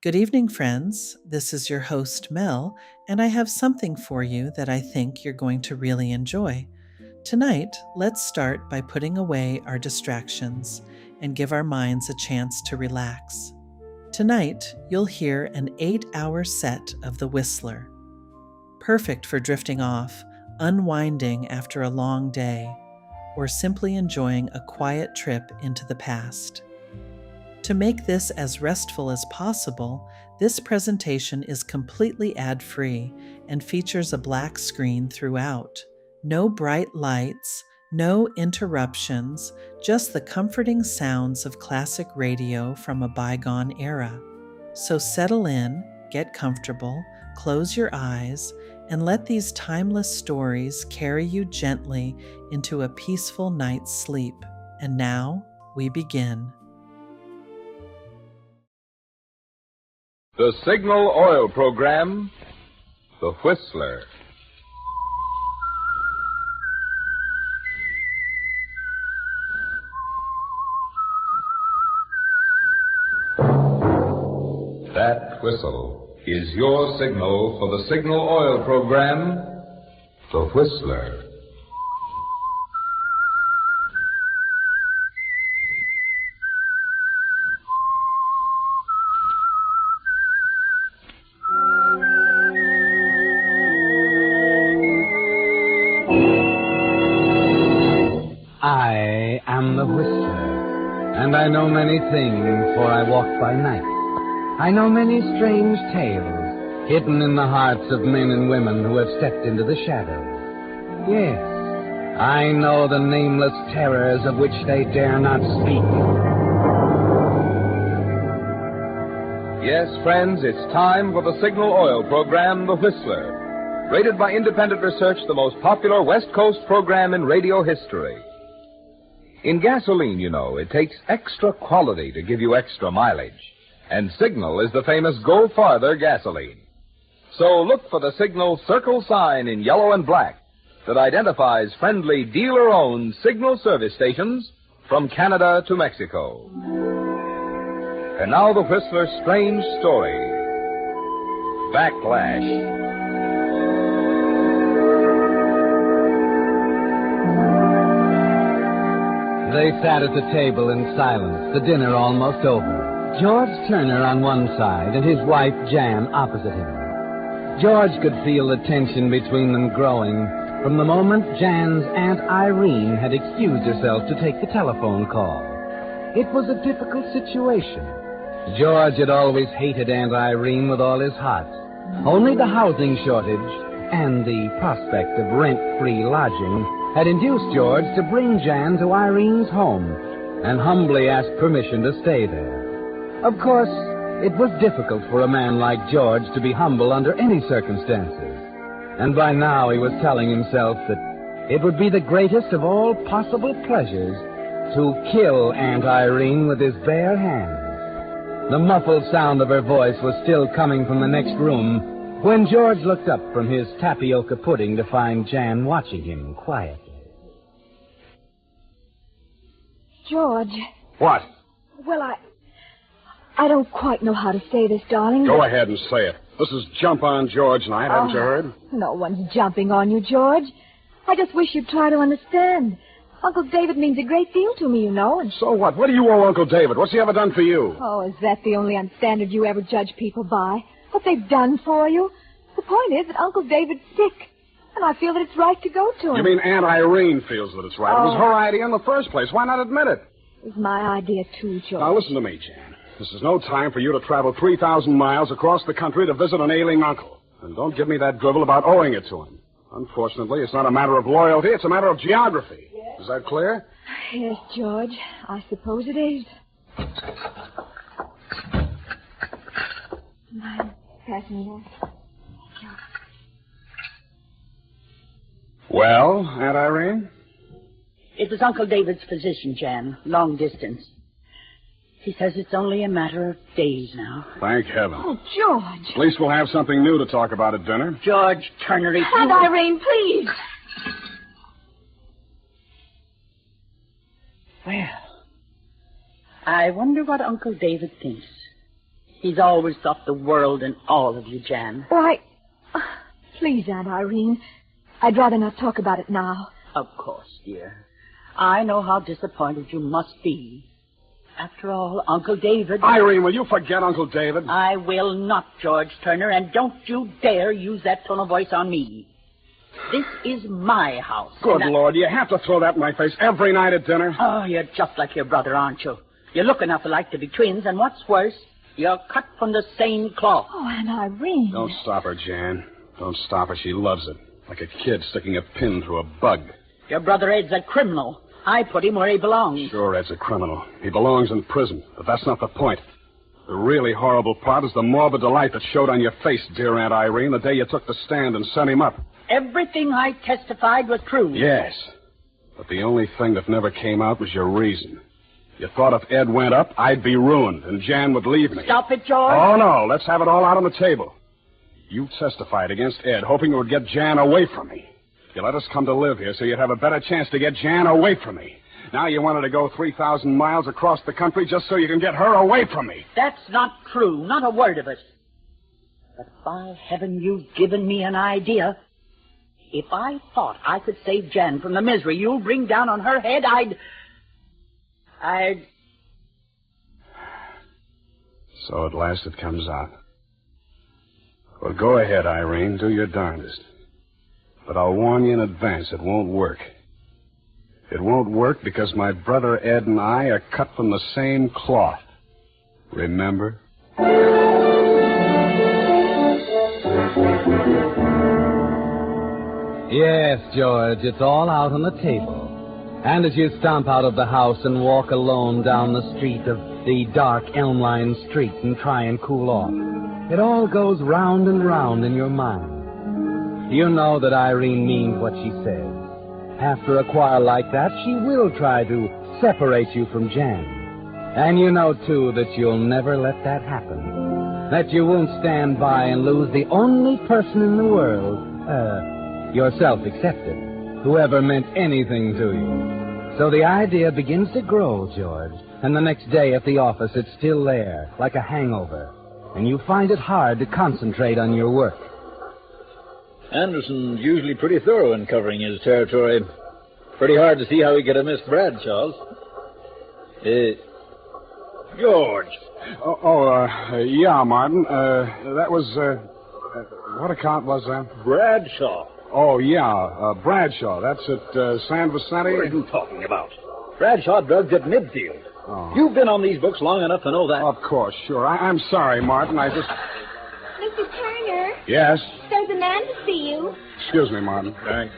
Good evening, friends. This is your host, Mel, and I have something for you that I think you're going to really enjoy. Tonight, let's start by putting away our distractions and give our minds a chance to relax. Tonight, you'll hear an 8-hour set of The Whistler. Perfect for drifting off, unwinding after a long day, or simply enjoying a quiet trip into the past. To make this as restful as possible, this presentation is completely ad-free and features a black screen throughout. No bright lights, no interruptions, just the comforting sounds of classic radio from a bygone era. So settle in, get comfortable, close your eyes, and let these timeless stories carry you gently into a peaceful night's sleep. And now, we begin. The Signal Oil Program, The Whistler. That whistle is your signal for the Signal Oil Program, The Whistler. I am the Whistler, and I know many things, for I walk by night. I know many strange tales, hidden in the hearts of men and women who have stepped into the shadows. Yes, I know the nameless terrors of which they dare not speak. Yes, friends, it's time for the Signal Oil Program, The Whistler. Rated by independent research, the most popular West Coast program in radio history. In gasoline, you know, it takes extra quality to give you extra mileage. And Signal is the famous Go Farther gasoline. So look for the Signal circle sign in yellow and black that identifies friendly dealer-owned Signal service stations from Canada to Mexico. And now the Whistler's strange story, Backlash. They sat at the table in silence, the dinner almost over. George Turner on one side and his wife Jan opposite him. George could feel the tension between them growing from the moment Jan's Aunt Irene had excused herself to take the telephone call. It was a difficult situation. George had always hated Aunt Irene with all his heart. Only the housing shortage and the prospect of rent-free lodging had induced George to bring Jan to Irene's home and humbly ask permission to stay there. Of course, it was difficult for a man like George to be humble under any circumstances. And by now he was telling himself that it would be the greatest of all possible pleasures to kill Aunt Irene with his bare hands. The muffled sound of her voice was still coming from the next room when George looked up from his tapioca pudding to find Jan watching him quietly. George. What? Well, I don't quite know how to say this, darling. Go ahead and say it. This is Jump on George night, haven't you heard? No one's jumping on you, George. I just wish you'd try to understand. Uncle David means a great deal to me, you know. And So what? What do you owe Uncle David? What's he ever done for you? Oh, is that the only standard you ever judge people by? What they've done for you? The point is that Uncle David's sick, and I feel that it's right to go to him. You mean Aunt Irene feels that it's right? It was her idea in the first place. Why not admit it? It was my idea, too, George. Now, listen to me, Jan. This is no time for you to travel 3,000 miles across the country to visit an ailing uncle. And don't give me that drivel about owing it to him. Unfortunately, it's not a matter of loyalty, it's a matter of geography. Is that clear? Yes, George. I suppose it is. Mind passing that? Well, Aunt Irene? It was Uncle David's physician, Jan, long distance. He says it's only a matter of days now. Thank heaven. Oh, George. At least we'll have something new to talk about at dinner. George Turner, if Aunt you... Irene, please. Well, I wonder what Uncle David thinks. He's always thought the world and all of you, Jan. Why, please, Aunt Irene. I'd rather not talk about it now. Of course, dear. I know how disappointed you must be. After all, Uncle David... Irene, will you forget Uncle David? I will not, George Turner, and don't you dare use that tone of voice on me. This is my house. Good Lord, you have to throw that in my face every night at dinner. Oh, you're just like your brother, aren't you? You look enough alike to be twins, and what's worse, you're cut from the same cloth. Oh, Aunt Irene. Don't stop her, Jan. Don't stop her. She loves it. Like a kid sticking a pin through a bug. Your brother Ed's a criminal. I put him where he belongs. Sure, Ed's a criminal. He belongs in prison. But that's not the point. The really horrible part is the morbid delight that showed on your face, dear Aunt Irene, the day you took the stand and sent him up. Everything I testified was true. Yes. But the only thing that never came out was your reason. You thought if Ed went up, I'd be ruined, and Jan would leave me. Stop it, George. Oh, no. Let's have it all out on the table. You testified against Ed, hoping it would get Jan away from me. You let us come to live here so you'd have a better chance to get Jan away from me. Now you wanted to go 3,000 miles across the country just so you can get her away from me. That's not true. Not a word of it. But by heaven, you've given me an idea. If I thought I could save Jan from the misery you'll bring down on her head, I'd... So at last it comes out. Well, go ahead, Irene. Do your darndest. But I'll warn you in advance, it won't work. It won't work because my brother Ed and I are cut from the same cloth. Remember? Yes, George, it's all out on the table. And as you stomp out of the house and walk alone down the street of the dark elm-lined street and try and cool off, it all goes round and round in your mind. You know that Irene means what she says. After a quarrel like that, she will try to separate you from Jan. And you know, too, that you'll never let that happen. That you won't stand by and lose the only person in the world, yourself excepted, who ever meant anything to you. So the idea begins to grow, George. And the next day at the office, it's still there, like a hangover. And you find it hard to concentrate on your work. Anderson's usually pretty thorough in covering his territory. Pretty hard to see how he could have missed Bradshaw's. George. Yeah, Martin. That was, what account was that? Bradshaw. Oh, yeah, Bradshaw. That's at San Vicente? What are you talking about? Bradshaw drugs at Midfield. Oh. You've been on these books long enough to know that. Of course, sure. I'm sorry, Martin. I just... Mr. Turner, Yes? there's a man to see you. Excuse me, Martin. Thanks.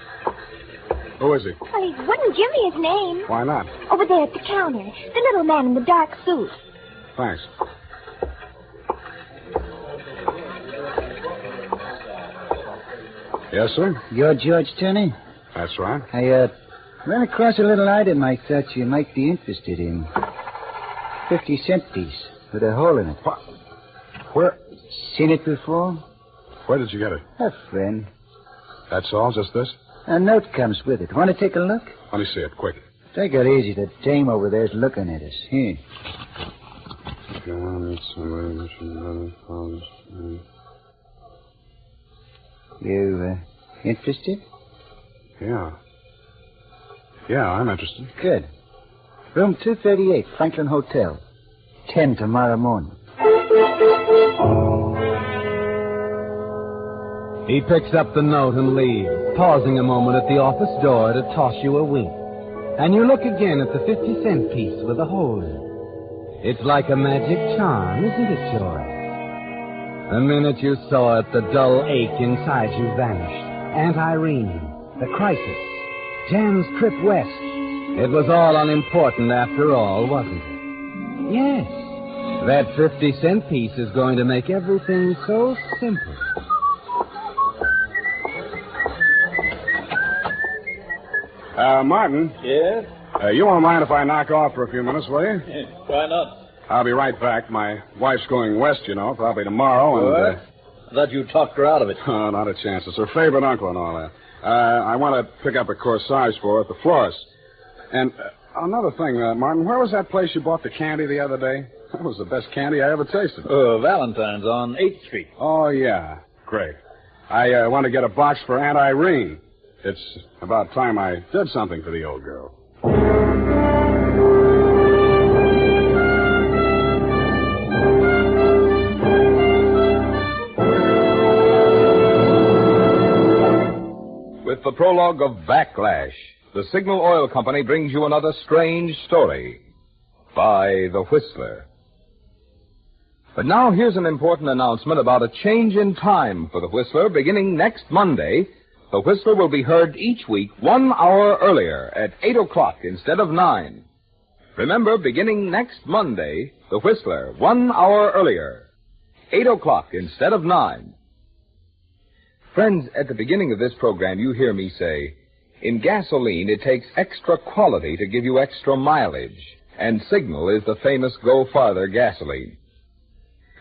Who is he? Well, he wouldn't give me his name. Why not? Over there at the counter. The little man in the dark suit. Thanks. Yes, sir? You're George Turner? That's right. I, ran across a little item I thought you might be interested in. 50-cent piece with a hole in it. What? Where? Seen it before? Where did you get it? A friend. That's all? Just this? A note comes with it. Want to take a look? Let me see it, quick. Take it easy. The dame over there's looking at us. Here. You, interested? Yeah. Yeah, I'm interested. Good. Room 238, Franklin Hotel. 10 tomorrow morning. He picks up the note and leaves, pausing a moment at the office door to toss you a wink. And you look again at the 50-cent piece with a hole in it. It's like a magic charm, isn't it, George? The minute you saw it, the dull ache inside you vanished. Aunt Irene, the crisis, Jan's trip west. It was all unimportant after all, wasn't it? Yes. That 50-cent piece is going to make everything so simple. Martin. Yes? You won't mind if I knock off for a few minutes, will you? Yeah, why not? I'll be right back. My wife's going west, you know, probably tomorrow, and... What? I thought you talked her out of it. Oh, not a chance. It's her favorite uncle and all that. I want to pick up a corsage for her at the florist. And another thing, Martin, where was that place you bought the candy the other day? That was the best candy I ever tasted. Valentine's on 8th Street. Oh, yeah. Great. I want to get a box for Aunt Irene. It's about time I did something for the old girl. With the prologue of Backlash, the Signal Oil Company brings you another strange story by The Whistler. But now here's an important announcement about a change in time for The Whistler. Beginning next Monday, The Whistler will be heard each week 1 hour earlier at 8 o'clock instead of 9. Remember, beginning next Monday, The Whistler, 1 hour earlier, 8 o'clock instead of 9. Friends, at the beginning of this program, you hear me say, in gasoline, it takes extra quality to give you extra mileage, and Signal is the famous Go Farther gasoline.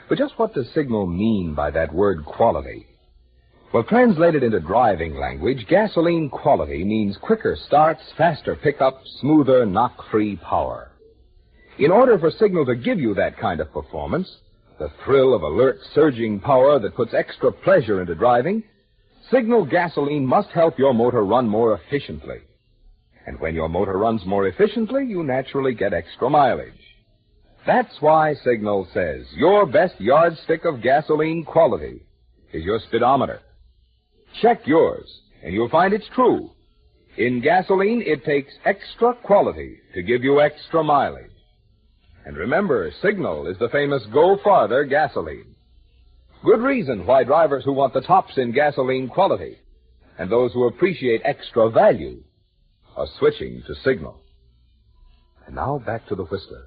But just what does Signal mean by that word quality? Well, translated into driving language, gasoline quality means quicker starts, faster pickup, smoother, knock-free power. In order for Signal to give you that kind of performance, the thrill of alert, surging power that puts extra pleasure into driving, Signal gasoline must help your motor run more efficiently. And when your motor runs more efficiently, you naturally get extra mileage. That's why Signal says your best yardstick of gasoline quality is your speedometer. Check yours, and you'll find it's true. In gasoline, it takes extra quality to give you extra mileage. And remember, Signal is the famous Go Farther gasoline. Good reason why drivers who want the tops in gasoline quality and those who appreciate extra value are switching to Signal. And now back to the Whistler.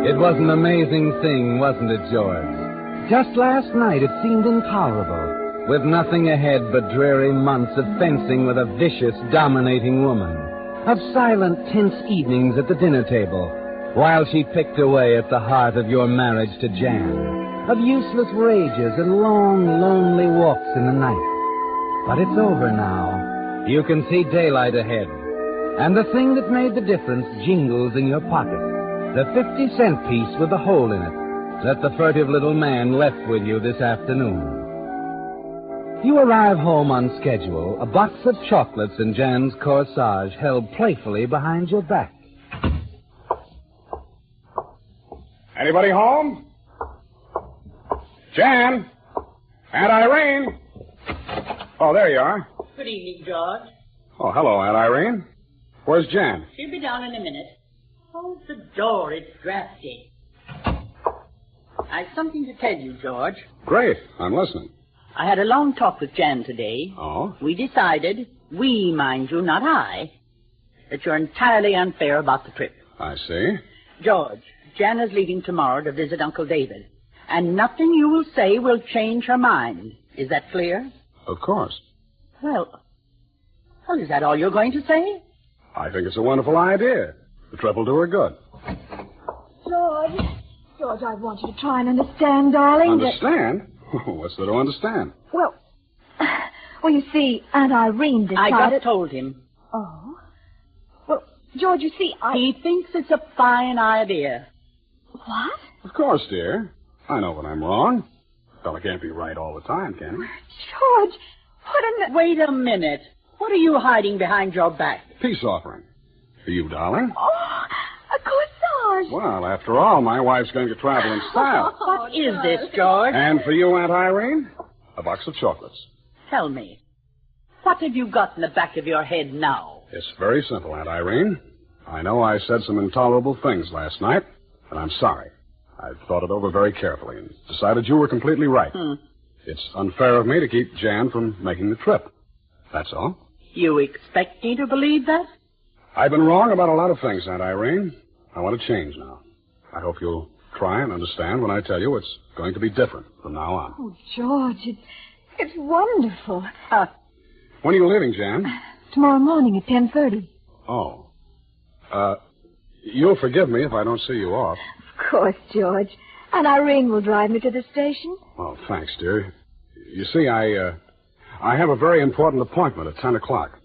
It was an amazing thing, wasn't it, George? Just last night it seemed intolerable, with nothing ahead but dreary months of fencing with a vicious, dominating woman, of silent, tense evenings at the dinner table, while she picked away at the heart of your marriage to Jan, of useless rages and long, lonely walks in the night. But it's over now. You can see daylight ahead, and the thing that made the difference jingles in your pocket. The 50-cent piece with the hole in it that the furtive little man left with you this afternoon. You arrive home on schedule, a box of chocolates in Jan's corsage held playfully behind your back. Anybody home? Jan? Aunt Irene? Oh, there you are. Good evening, George. Oh, hello, Aunt Irene. Where's Jan? She'll be down in a minute. Hold the door. It's drafty. I've something to tell you, George. Great. I'm listening. I had a long talk with Jan today. Oh? We decided, we, mind you, not I, that you're entirely unfair about the trip. I see. George, Jan is leaving tomorrow to visit Uncle David, and nothing you will say will change her mind. Is that clear? Of course. Well, is that all you're going to say? I think it's a wonderful idea. The trip will do her good. George, I want you to try and understand, darling. Understand? What's there to understand? Well, you see, Aunt Irene decided... I just told him. Oh? Well, George, you see, He thinks it's a fine idea. What? Of course, dear. I know when I'm wrong. A fella can't be right all the time, can he? George, what in the... Wait a minute. What are you hiding behind your back? Peace offering. For you, darling. Oh, a corsage. Well, after all, my wife's going to travel in style. What is this, George? And for you, Aunt Irene, a box of chocolates. Tell me, what have you got in the back of your head now? It's very simple, Aunt Irene. I know I said some intolerable things last night, and I'm sorry. I've thought it over very carefully and decided you were completely right. It's unfair of me to keep Jan from making the trip. That's all. You expect me to believe that? I've been wrong about a lot of things, Aunt Irene. I want to change now. I hope you'll try and understand when I tell you it's going to be different from now on. Oh, George, it's wonderful. When are you leaving, Jan? Tomorrow morning at 10:30. Oh. You'll forgive me if I don't see you off. Of course, George. And Irene will drive me to the station. Well, thanks, dear. You see, I have a very important appointment at 10 o'clock.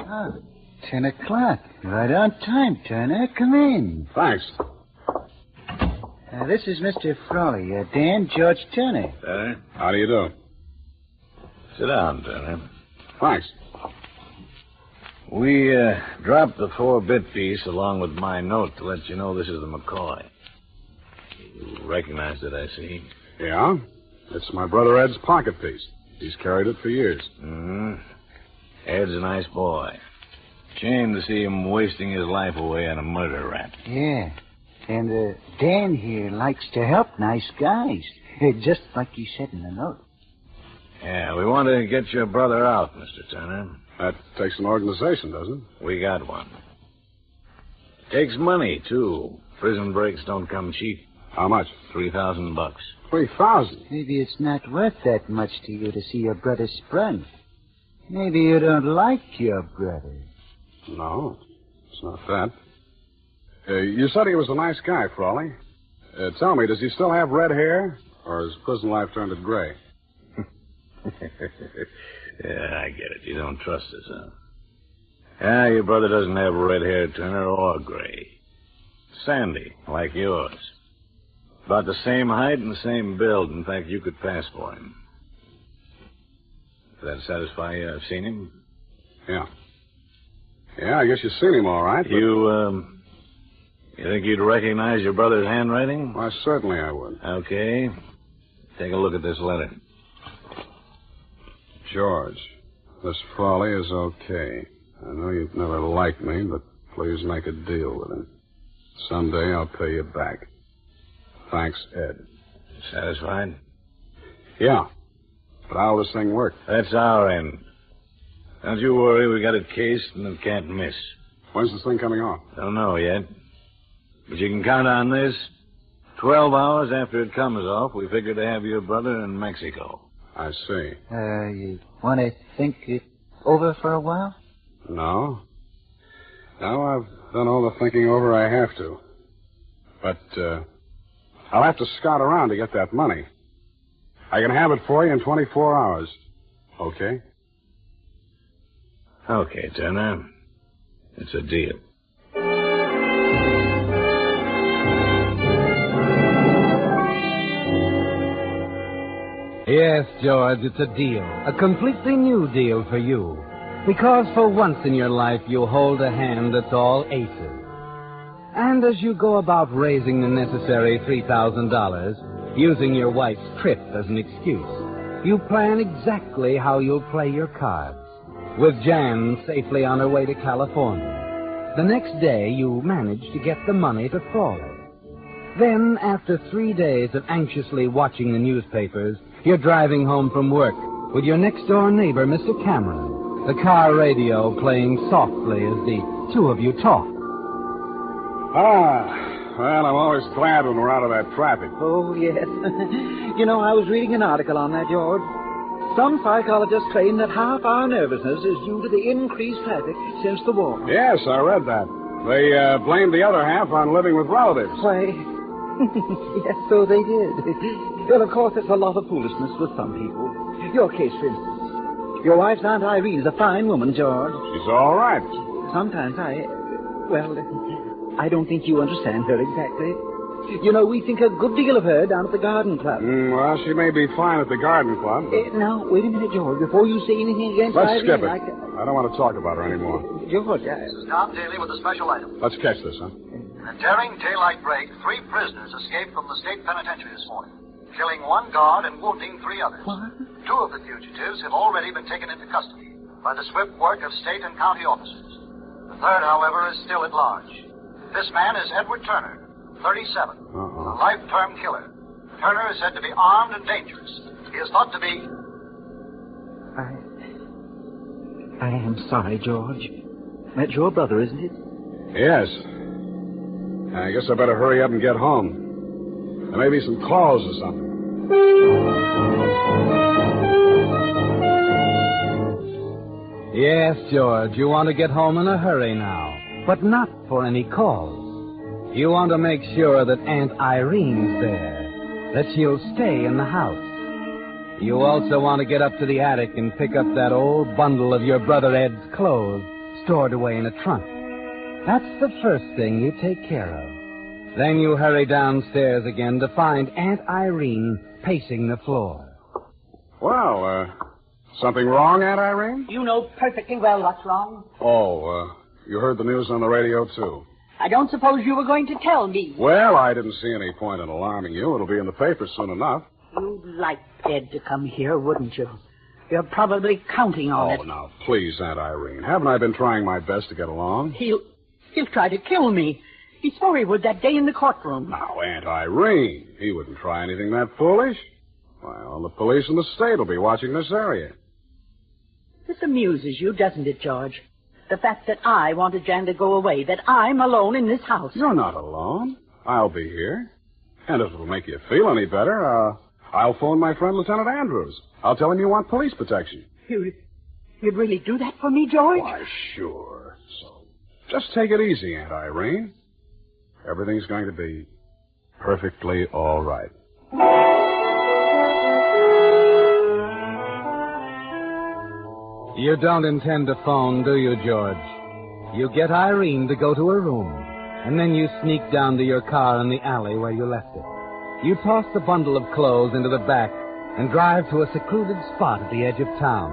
Oh, 10 o'clock. Right on time, Turner. Come in. Thanks. This is Mr. Frawley. Dan, George Turner. Turner? How do you do? Sit down, Turner. Thanks. We dropped the 4-bit piece along with my note to let you know this is the McCoy. You recognized it, I see. Yeah? It's my brother Ed's pocket piece. He's carried it for years. Mm-hmm. Ed's a nice boy. Shame to see him wasting his life away on a murder rap. Yeah. And Dan here likes to help nice guys. Just like you said in the note. Yeah, we want to get your brother out, Mr. Turner. That takes an organization, doesn't it? We got one. Takes money, too. Prison breaks don't come cheap. How much? $3,000. 3,000. Maybe it's not worth that much to you to see your brother sprung. Maybe you don't like your brother. No, it's not that. You said he was a nice guy, Frawley. Tell me, does he still have red hair? Or has prison life turned it gray? Yeah, I get it. You don't trust us, huh? Yeah, your brother doesn't have red hair, Turner, or gray. Sandy, like yours. About the same height and the same build. In fact, you could pass for him. Does that satisfy you? I've seen him? Yeah. Yeah, I guess you've seen him all right. But... You think you'd recognize your brother's handwriting? Why, certainly I would. Okay. Take a look at this letter. George, this Frawley is okay. I know you've never liked me, but please make a deal with him. Someday I'll pay you back. Thanks, Ed. Satisfied? Yeah. But how'll this thing work? That's our end. Don't you worry, we got it cased and it can't miss. When's this thing coming off? Don't know yet. But you can count on this. 12 hours after it comes off, we figure to have your brother in Mexico. I see. You want to think it over for a while? No. No, I've done all the thinking over I have to. But, I'll have to scout around to get that money. I can have it for you in 24 hours. Okay? Okay, Turner. It's a deal. Yes, George, it's a deal. A completely new deal for you. Because for once in your life, you hold a hand that's all aces. And as you go about raising the necessary $3,000, using your wife's trip as an excuse, you plan exactly how you'll play your cards. With Jan safely on her way to California. The next day, you manage to get the money to Frawley. Then, after 3 days of anxiously watching the newspapers, you're driving home from work with your next-door neighbor, Mr. Cameron, the car radio playing softly as the two of you talk. Well, I'm always glad when we're out of that traffic. Oh, yes. You know, I was reading an article on that, George. Some psychologists claim that half our nervousness is due to the increased traffic since the war. Yes, I read that. They blamed the other half on living with relatives. Why, yes, so they did. Well, of course, it's a lot of foolishness with some people. Your case, for instance. Your wife's Aunt Irene is a fine woman, George. She's all right. Sometimes I don't think you understand her exactly. You know, we think a good deal of her down at the garden club. Well, she may be fine at the garden club. Now, wait a minute, George, before you say anything against Let's Irene. skip it. I don't want to talk about her anymore. George, This is Tom Daly with a special item. Let's catch this, huh? In a daring daylight break, 3 prisoners escaped from the state penitentiary this morning, killing 1 guard and wounding 3 others. What? 2 of the fugitives have already been taken into custody by the swift work of state and county officers. The 3rd, however, is still at large. This man is Edward Turner, 37, a life-term killer. Turner is said to be armed and dangerous. He is thought to be... I am sorry, George. That's your brother, isn't it? Yes. I guess I better hurry up and get home. There may be some calls or something. Yes, George, you want to get home in a hurry now, but not for any cause. You want to make sure that Aunt Irene's there, that she'll stay in the house. You also want to get up to the attic and pick up that old bundle of your brother Ed's clothes stored away in a trunk. That's the first thing you take care of. Then you hurry downstairs again to find Aunt Irene pacing the floor. Well, something wrong, Aunt Irene? You know perfectly well what's wrong. Oh, you heard the news on the radio, too. I don't suppose you were going to tell me. Well, I didn't see any point in alarming you. It'll be in the paper soon enough. You'd like Ed to come here, wouldn't you? You're probably counting on it. Oh, now, please, Aunt Irene. Haven't I been trying my best to get along? He'll try to kill me. He swore he would that day in the courtroom. Now, Aunt Irene, he wouldn't try anything that foolish. Well, the police in the state will be watching this area. This amuses you, doesn't it, George? The fact that I wanted Jan to go away, that I'm alone in this house. You're not alone. I'll be here. And if it'll make you feel any better, I'll phone my friend Lieutenant Andrews. I'll tell him you want police protection. You'd really do that for me, George? Why, sure. So, just take it easy, Aunt Irene. Everything's going to be perfectly all right. You don't intend to phone, do you, George? You get Irene to go to her room, and then you sneak down to your car in the alley where you left it. You toss the bundle of clothes into the back and drive to a secluded spot at the edge of town.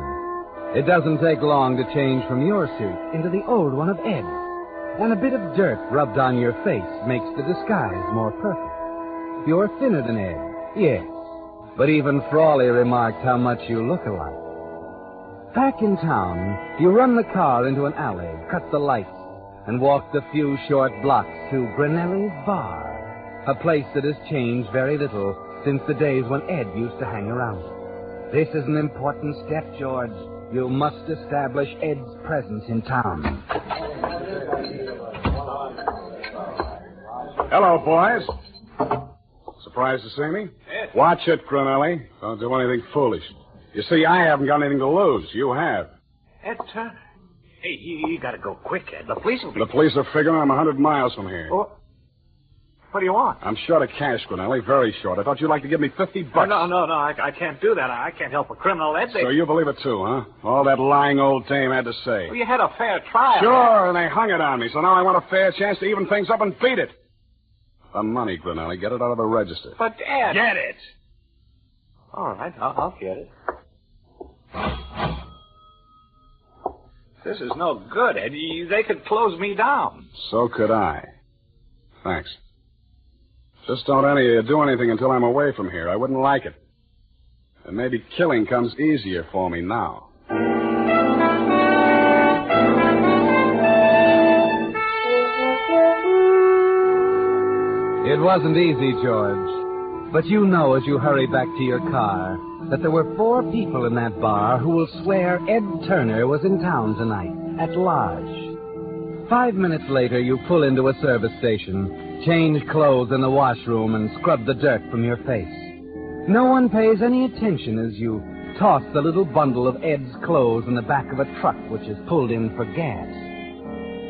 It doesn't take long to change from your suit into the old one of Ed's, and a bit of dirt rubbed on your face makes the disguise more perfect. You're thinner than Ed, yes, but even Frawley remarked how much you look alike. Back in town, you run the car into an alley, cut the lights, and walk the few short blocks to Granelli's Bar, a place that has changed very little since the days when Ed used to hang around. This is an important step, George. You must establish Ed's presence in town. Hello, boys. Surprised to see me? Yes. Watch it, Granelli. Don't do anything foolish. You see, I haven't got anything to lose. You have. Ed Turner. Hey, you gotta go quick, Ed. The police will be... The police are figuring I'm 100 miles from here. Oh. What do you want? I'm short of cash, Granelli. Very short. I thought you'd like to give me $50. No, I can't do that. I can't help a criminal, Ed. So you believe it, too, huh? All that lying old dame had to say. Well, you had a fair trial. Sure, and they hung it on me, so now I want a fair chance to even things up and beat it. The money, Granelli. Get it out of the register. But, Ed... Get it! All right, I'll get it. This is no good, Ed. They could close me down. So could I. Thanks. Just don't any of you do anything until I'm away from here. I wouldn't like it. And maybe killing comes easier for me now. It wasn't easy, George. But you know as you hurry back to your car that there were 4 people in that bar who will swear Ed Turner was in town tonight, at large. 5 minutes later, you pull into a service station, change clothes in the washroom, and scrub the dirt from your face. No one pays any attention as you toss the little bundle of Ed's clothes in the back of a truck which is pulled in for gas.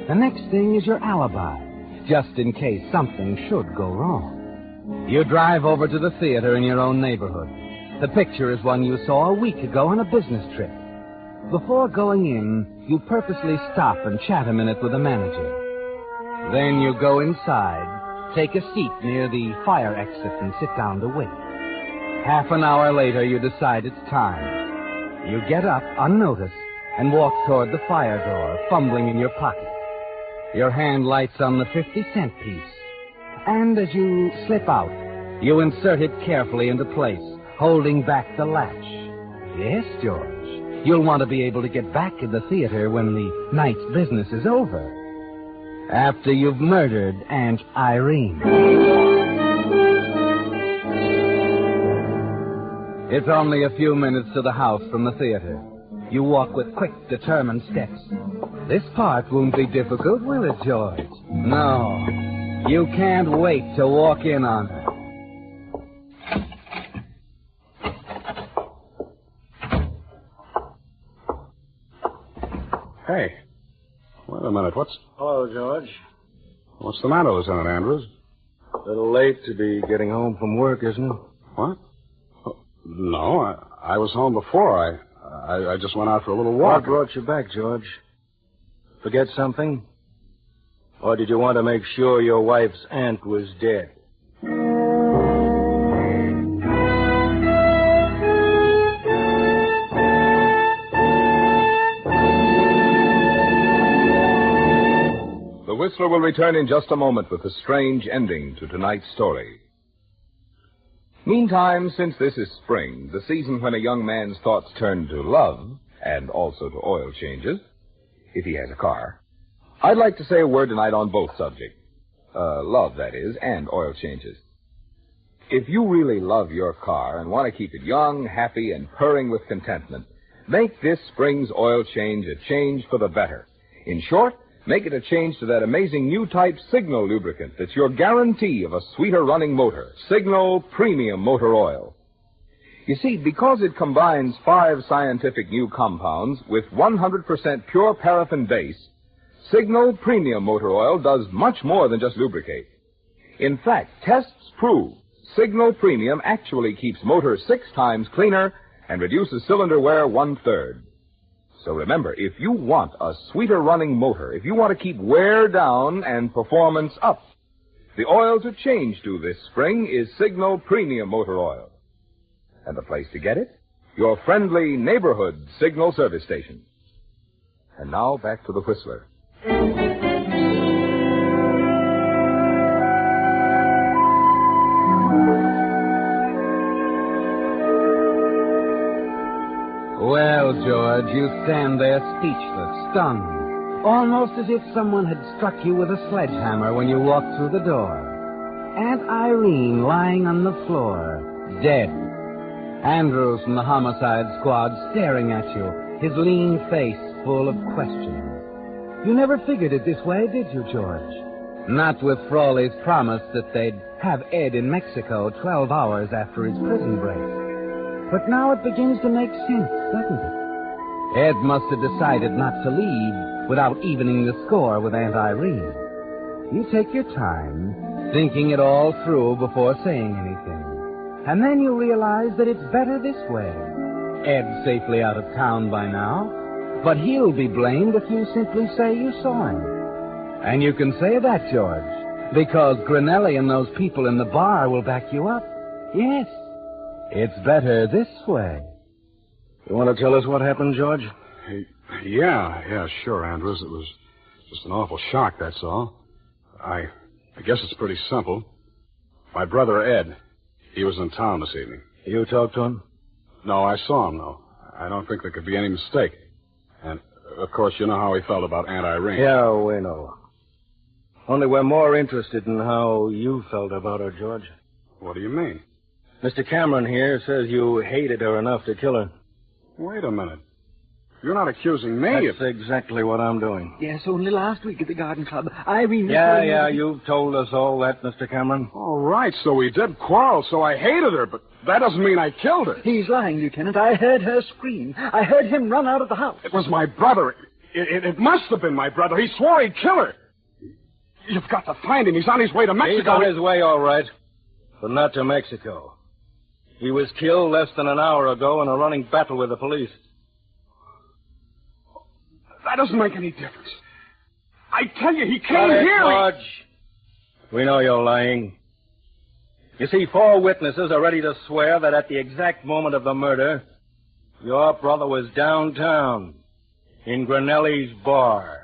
The next thing is your alibi, just in case something should go wrong. You drive over to the theater in your own neighborhood. The picture is one you saw a week ago on a business trip. Before going in, you purposely stop and chat a minute with the manager. Then you go inside, take a seat near the fire exit, and sit down to wait. Half an hour later, you decide it's time. You get up, unnoticed, and walk toward the fire door, fumbling in your pocket. Your hand lights on the 50-cent piece. And as you slip out, you insert it carefully into place, holding back the latch. Yes, George. You'll want to be able to get back to the theater when the night's business is over. After you've murdered Aunt Irene. It's only a few minutes to the house from the theater. You walk with quick, determined steps. This part won't be difficult, will it, George? No. You can't wait to walk in on her. Hey, wait a minute. Hello, George. What's the matter, Lieutenant Andrews? A little late to be getting home from work, isn't it? What? Oh, no, I was home before. I just went out for a little walk. What brought you back, George? Forget something? Or did you want to make sure your wife's aunt was dead? The Whistler will return in just a moment with a strange ending to tonight's story. Meantime, since this is spring, the season when a young man's thoughts turn to love, and also to oil changes, if he has a car, I'd like to say a word tonight on both subjects. Love, that is, and oil changes. If you really love your car and want to keep it young, happy, and purring with contentment, make this spring's oil change a change for the better. In short, make it a change to that amazing new type Signal lubricant that's your guarantee of a sweeter running motor, Signal Premium Motor Oil. You see, because it combines 5 scientific new compounds with 100% pure paraffin base, Signal Premium Motor Oil does much more than just lubricate. In fact, tests prove Signal Premium actually keeps motors 6 times cleaner and reduces cylinder wear 1/3. So remember, if you want a sweeter running motor, if you want to keep wear down and performance up, the oil to change to this spring is Signal Premium Motor Oil. And the place to get it? Your friendly neighborhood Signal service station. And now back to the Whistler. Well, George, you stand there speechless, stunned, almost as if someone had struck you with a sledgehammer when you walked through the door. Aunt Irene lying on the floor, dead. Andrews from the homicide squad staring at you, his lean face full of questions. You never figured it this way, did you, George? Not with Frawley's promise that they'd have Ed in Mexico 12 hours after his prison break. But now it begins to make sense, doesn't it? Ed must have decided not to leave without evening the score with Aunt Irene. You take your time, thinking it all through before saying anything. And then you realize that it's better this way. Ed's safely out of town by now, but he'll be blamed if you simply say you saw him. And you can say that, George, because Grinelli and those people in the bar will back you up. Yes. It's better this way. You want to tell us what happened, George? Yeah, sure, Andrews. It was just an awful shock, that's all. I guess it's pretty simple. My brother, Ed, he was in town this evening. You talked to him? No, I saw him, though. I don't think there could be any mistake. And, of course, you know how he felt about Aunt Irene. Yeah, we know. Only we're more interested in how you felt about her, George. What do you mean? Mr. Cameron here says you hated her enough to kill her. Wait a minute. You're not accusing me That's exactly what I'm doing. Yes, only last week at the garden club. Irene... Yeah, you've told us all that, Mr. Cameron. All right, so we did quarrel, so I hated her, but that doesn't mean I killed her. He's lying, Lieutenant. I heard her scream. I heard him run out of the house. It was my brother. It must have been my brother. He swore he'd kill her. You've got to find him. He's on his way to Mexico. He's on his way, all right, but not to Mexico. He was killed less than an hour ago in a running battle with the police. That doesn't make any difference. I tell you, he came here. George, we know you're lying. You see, 4 witnesses are ready to swear that at the exact moment of the murder, your brother was downtown in Grinelli's bar.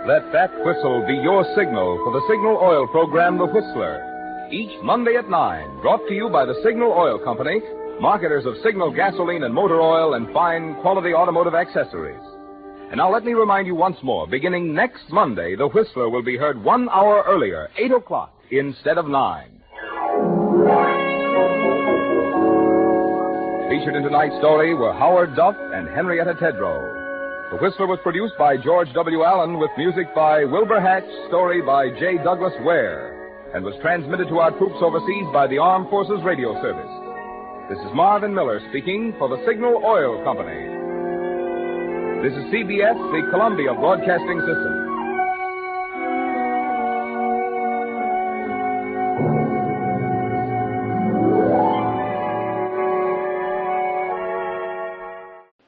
Let that whistle be your signal for the Signal Oil program, The Whistler. Each Monday at 9, brought to you by the Signal Oil Company, marketers of Signal gasoline and motor oil and fine quality automotive accessories. And now let me remind you once more, beginning next Monday, The Whistler will be heard 1 hour earlier, 8 o'clock, instead of 9. Be featured in tonight's story were Howard Duff and Henrietta Tedrow. The Whistler was produced by George W. Allen with music by Wilbur Hatch, story by J. Douglas Ware, and was transmitted to our troops overseas by the Armed Forces Radio Service. This is Marvin Miller speaking for the Signal Oil Company. This is CBS, the Columbia Broadcasting System.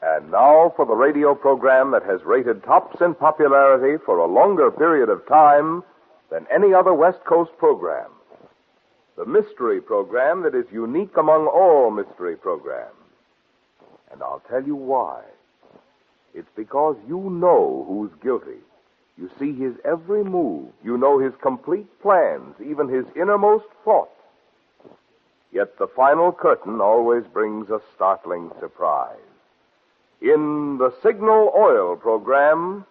And now for the radio program that has rated tops in popularity for a longer period of time than any other West Coast program. The mystery program that is unique among all mystery programs. And I'll tell you why. It's because you know who's guilty. You see his every move. You know his complete plans, even his innermost thoughts. Yet the final curtain always brings a startling surprise. In the Signal Oil program,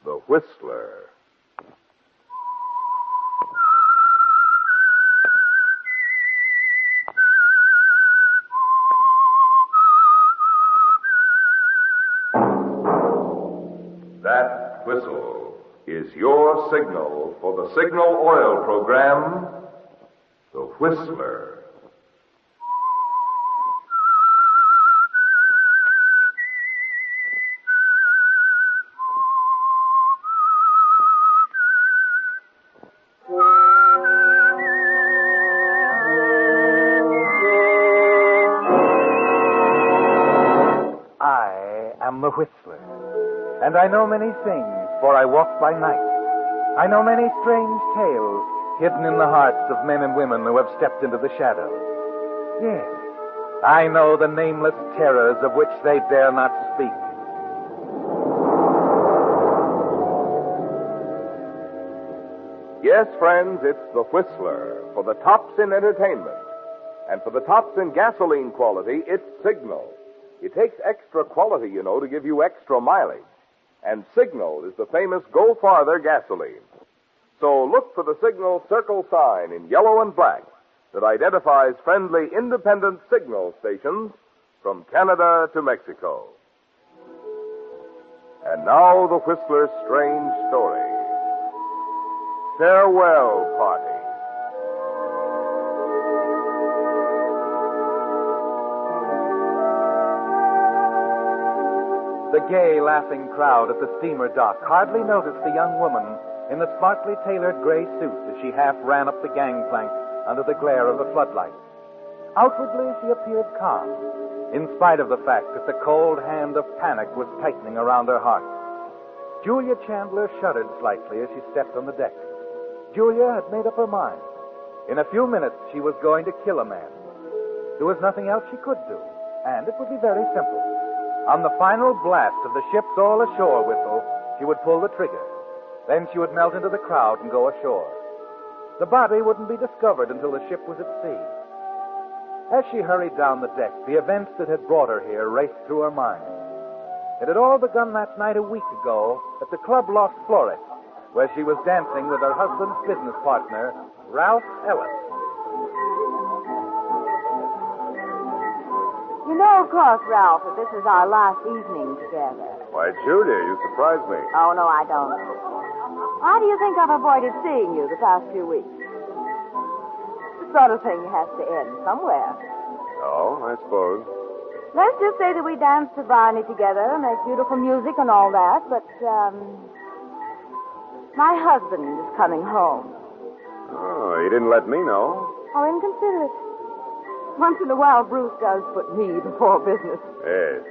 The Whistler. That whistle is your signal for the Signal Oil program, The Whistler. The Whistler, and I know many things, for I walk by night. I know many strange tales hidden in the hearts of men and women who have stepped into the shadows. Yes, I know the nameless terrors of which they dare not speak. Yes, friends, it's The Whistler. For the tops in entertainment, and for the tops in gasoline quality, it's Signal. It takes extra quality, you know, to give you extra mileage. And Signal is the famous Go Farther gasoline. So look for the Signal circle sign in yellow and black that identifies friendly independent signal stations from Canada to Mexico. And now the Whistler's strange story. Farewell Party. The gay, laughing crowd at the steamer dock hardly noticed the young woman in the smartly tailored gray suit as she half ran up the gangplank under the glare of the floodlights. Outwardly, she appeared calm, in spite of the fact that the cold hand of panic was tightening around her heart. Julia Chandler shuddered slightly as she stepped on the deck. Julia had made up her mind. In a few minutes, she was going to kill a man. There was nothing else she could do, and it would be very simple. On the final blast of the ship's all-ashore whistle, she would pull the trigger. Then she would melt into the crowd and go ashore. The body wouldn't be discovered until the ship was at sea. As she hurried down the deck, the events that had brought her here raced through her mind. It had all begun that night a week ago at the Club Los Flores, where she was dancing with her husband's business partner, Ralph Ellis. You know, of course, Ralph, that this is our last evening together. Why, Julia, you surprised me. Oh, no, I don't. Why do you think I've avoided seeing you the past few weeks? This sort of thing has to end somewhere. Oh, I suppose. Let's just say that we danced divinely together, make beautiful music and all that, but, my husband is coming home. Oh, he didn't let me know. How inconsiderate. Once in a while, Bruce does put me before business. Yes.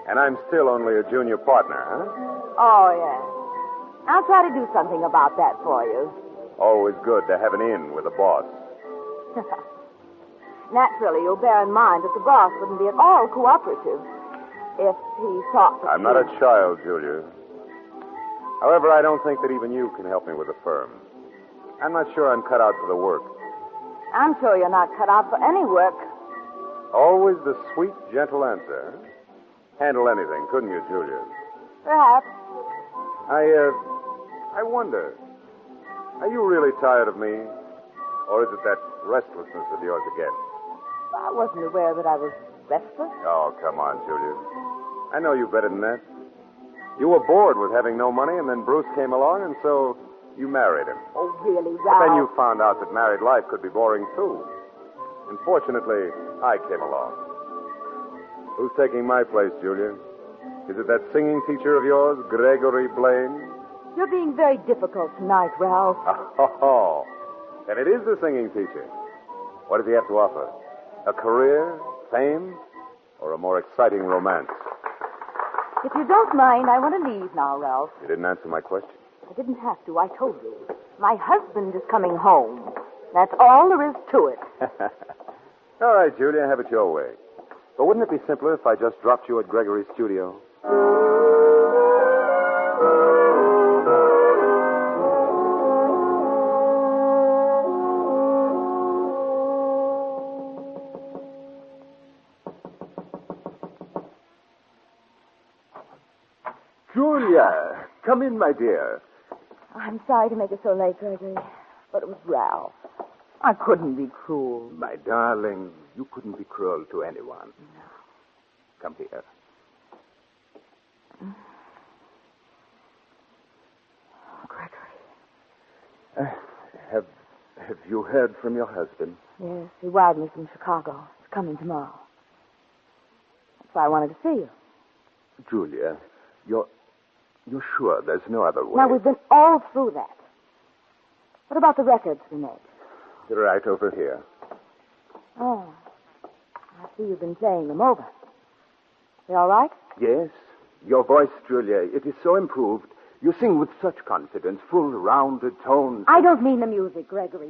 And I'm still only a junior partner, huh? Oh, yes. I'll try to do something about that for you. Always good to have an in with a boss. Naturally, you'll bear in mind that the boss wouldn't be at all cooperative if he thought that I'm not a child, Julia. However, I don't think that even you can help me with the firm. I'm not sure I'm cut out for the work. I'm sure you're not cut out for any work. Always the sweet, gentle answer. Handle anything, couldn't you, Julia? Perhaps. I wonder, are you really tired of me? Or is it that restlessness of yours again? I wasn't aware that I was restless? Oh, come on, Julia. I know you better than that. You were bored with having no money, and then Bruce came along, and so you married him. Oh, really, But Ralph? then you found out that married life could be boring, too. And fortunately, I came along. Who's taking my place, Julia? Is it that singing teacher of yours, Gregory Blaine? You're being very difficult tonight, Ralph. Oh, and it is the singing teacher. What does he have to offer? A career, fame, or a more exciting romance? If you don't mind, I want to leave now, Ralph. You didn't answer my question. I didn't have to. I told you. My husband is coming home. That's all there is to it. All right, Julia, have it your way. But wouldn't it be simpler if I just dropped you at Gregory's studio? Julia, come in, my dear. I'm sorry to make it so late, Gregory, but it was Ralph. I couldn't be cruel. My darling, you couldn't be cruel to anyone. No. Come here. Oh, Gregory. Have you heard from your husband? Yes, he wired me from Chicago. He's coming tomorrow. That's why I wanted to see you. Julia, you're sure there's no other way? Now, we've been all through that. What about the records we made? They're right over here. Oh, I see you've been playing them over. They all right? Yes. Your voice, Julia, it is so improved. You sing with such confidence, full, rounded tones. I don't mean the music, Gregory.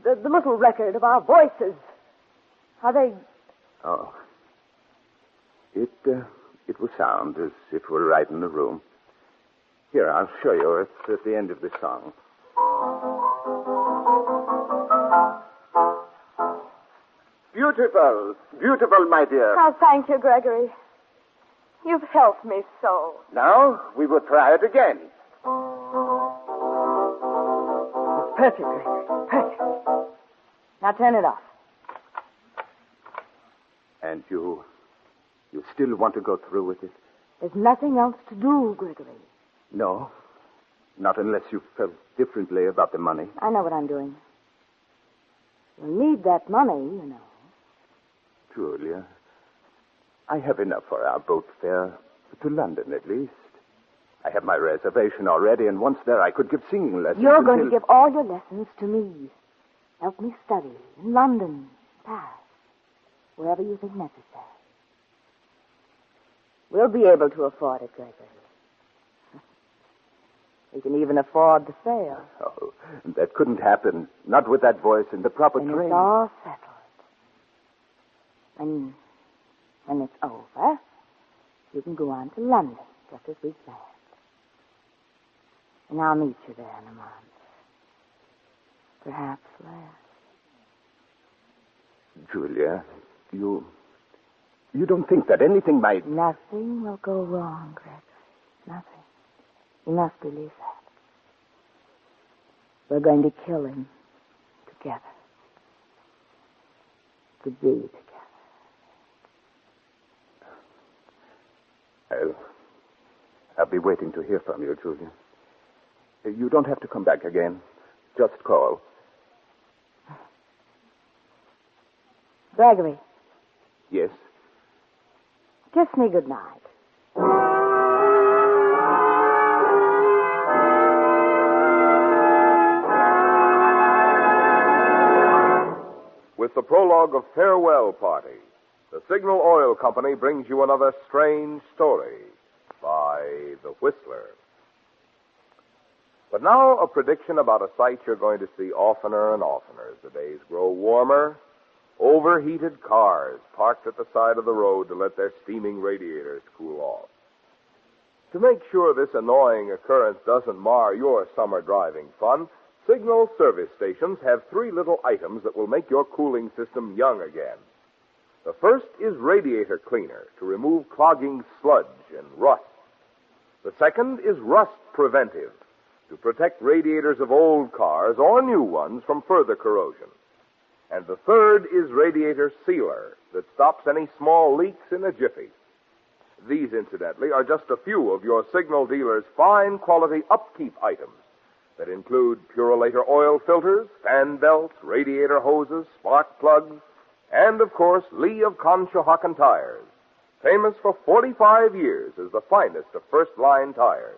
The little record of our voices. Are they... Oh. It will sound as if we're right in the room. Here, I'll show you. It's at the end of the song. Beautiful. Beautiful, my dear. Oh, thank you, Gregory. You've helped me so. Now, we will try it again. It's perfect, Gregory. Perfect. Now turn it off. And you still want to go through with it? There's nothing else to do, Gregory. No. Not unless you felt differently about the money. I know what I'm doing. You'll need that money, you know. Julia, I have enough for our boat fare to London, at least. I have my reservation already, and once there I could give singing lessons. You're going to give all your lessons to me. Help me study in London, Paris, wherever you think necessary. We'll be able to afford it, Gregory. We can even afford the fare. Oh, that couldn't happen. Not with that voice and the proper When training. it's all settled. When it's over, you can go on to London, just as we planned. And I'll meet you there in a month. Perhaps less. Julia, you don't think that anything might... Nothing will go wrong, Gregory. Nothing. You must believe that. We're going to kill him together. To be together. I'll be waiting to hear from you, Julia. You don't have to come back again. Just call. Gregory. Yes? Kiss me goodnight. With the prologue of Farewell Party, the Signal Oil Company brings you another strange story by The Whistler. But now a prediction about a sight you're going to see oftener and oftener as the days grow warmer. Overheated cars parked at the side of the road to let their steaming radiators cool off. To make sure this annoying occurrence doesn't mar your summer driving fun, Signal service stations have 3 little items that will make your cooling system young again. The first is radiator cleaner to remove clogging sludge and rust. The second is rust preventive to protect radiators of old cars or new ones from further corrosion. And the third is Radiator Sealer that stops any small leaks in a jiffy. These, incidentally, are just a few of your signal dealer's fine quality upkeep items that include Purolator oil filters, fan belts, radiator hoses, spark plugs, and, of course, Lee of Conshohocken tires, famous for 45 years as the finest of first-line tires.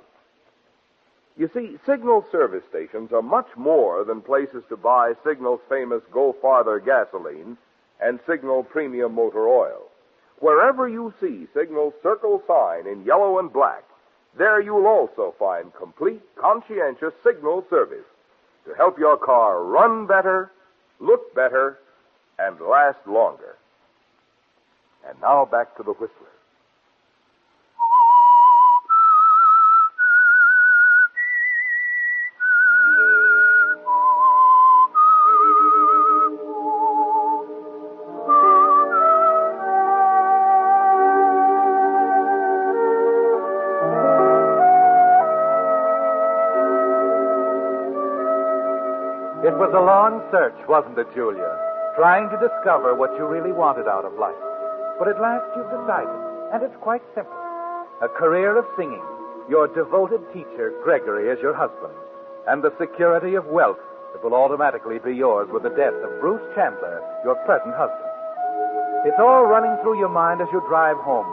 You see, Signal service stations are much more than places to buy Signal's famous Go Farther gasoline and Signal Premium Motor Oil. Wherever you see Signal's circle sign in yellow and black, there you'll also find complete, conscientious Signal service to help your car run better, look better, and last longer. And now back to the Whistler. It was a long search, wasn't it, Julia? Trying to discover what you really wanted out of life. But at last you've decided, and it's quite simple. A career of singing, your devoted teacher, Gregory, as your husband, and the security of wealth that will automatically be yours with the death of Bruce Chandler, your present husband. It's all running through your mind as you drive home,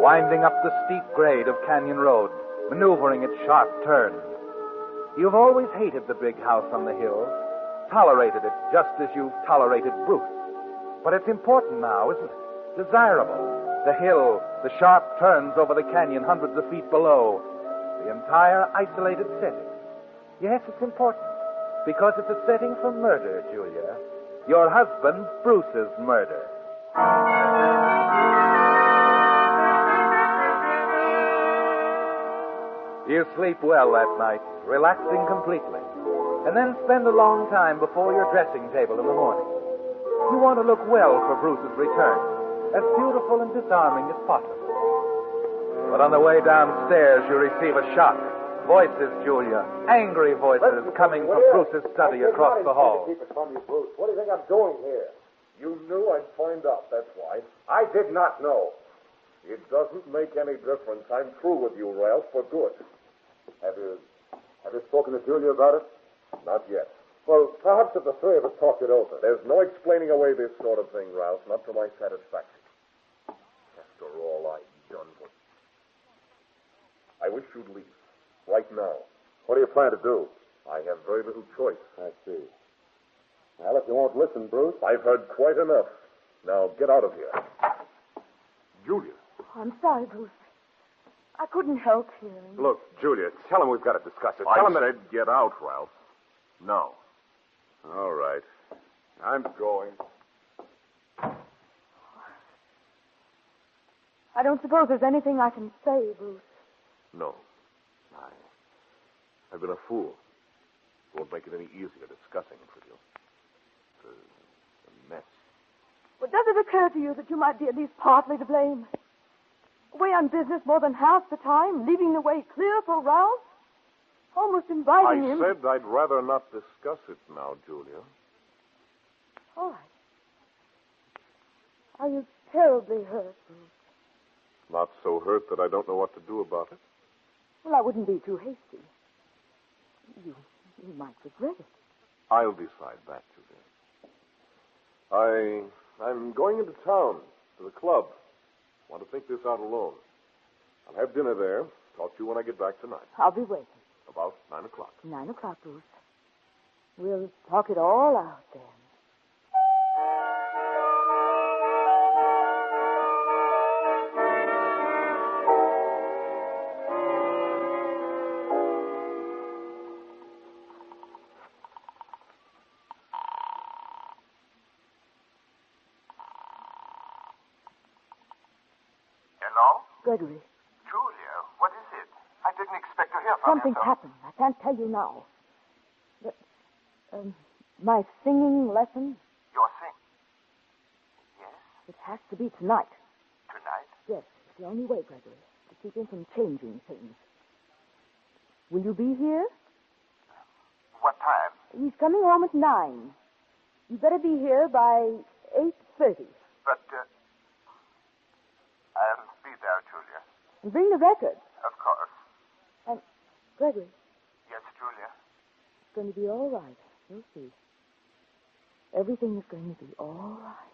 winding up the steep grade of Canyon Road, maneuvering its sharp turns. You've always hated the big house on the hill, tolerated it just as you've tolerated Bruce. But it's important now, isn't it? Desirable. The hill, the sharp turns over the canyon hundreds of feet below, the entire isolated setting. Yes, it's important, because it's a setting for murder, Julia. Your husband, Bruce's murder. You sleep well that night, relaxing completely, and then spend a long time before your dressing table in the morning. You want to look well for Bruce's return, as beautiful and disarming as possible. But on the way downstairs, you receive a shock. Voices, Julia, angry voices coming from Bruce's study across the hall. Keep it from you, Bruce. What do you think I'm doing here? You knew I'd find out, that's why. I did not know. It doesn't make any difference. I'm through with you, Ralph, for good. Have you spoken to Julia about it? Not yet. Well, perhaps if the three of us talked it over. There's no explaining away this sort of thing, Ralph, not to my satisfaction. After all I've done for you. I wish you'd leave. Right now. What do you plan to do? I have very little choice. I see. Well, if you won't listen, Bruce. I've heard quite enough. Now, get out of here. Julia. I'm sorry, Bruce. I couldn't help hearing. Look, Julia, tell him we've got to discuss it. Tell him that... get out, Ralph. No. All right. I'm going. I don't suppose there's anything I can say, Bruce. No. I've been a fool. Won't make it any easier discussing it with you. It's a mess. Well, does it occur to you that you might be at least partly to blame? Away on business more than half the time, leaving the way clear for Ralph? Almost inviting him... I said I'd rather not discuss it now, Julia. All right. Are you terribly hurt, Bruce? Not so hurt that I don't know what to do about it. Well, I wouldn't be too hasty. You might regret it. I'll decide that, Julia. I'm going into town, to the club. Want to think this out alone. I'll have dinner there. Talk to you when I get back tonight. I'll be waiting. About 9 o'clock. 9 o'clock, Bruce. We'll talk it all out then. Hello? Gregory. Julia, what is it? I didn't expect to hear from Something's you. happened. I can't tell you now. But, my singing lesson? Your sing? Yes? It has to be tonight. Tonight? Yes, it's the only way, Gregory, to keep him from changing things. Will you be here? What time? He's coming home at 9. You better be here by 8:30. But, I'll be there, Julia. And bring the record. Of course. And, Gregory, Yes, Julia. it's going to be all right. You'll see. Everything is going to be all right.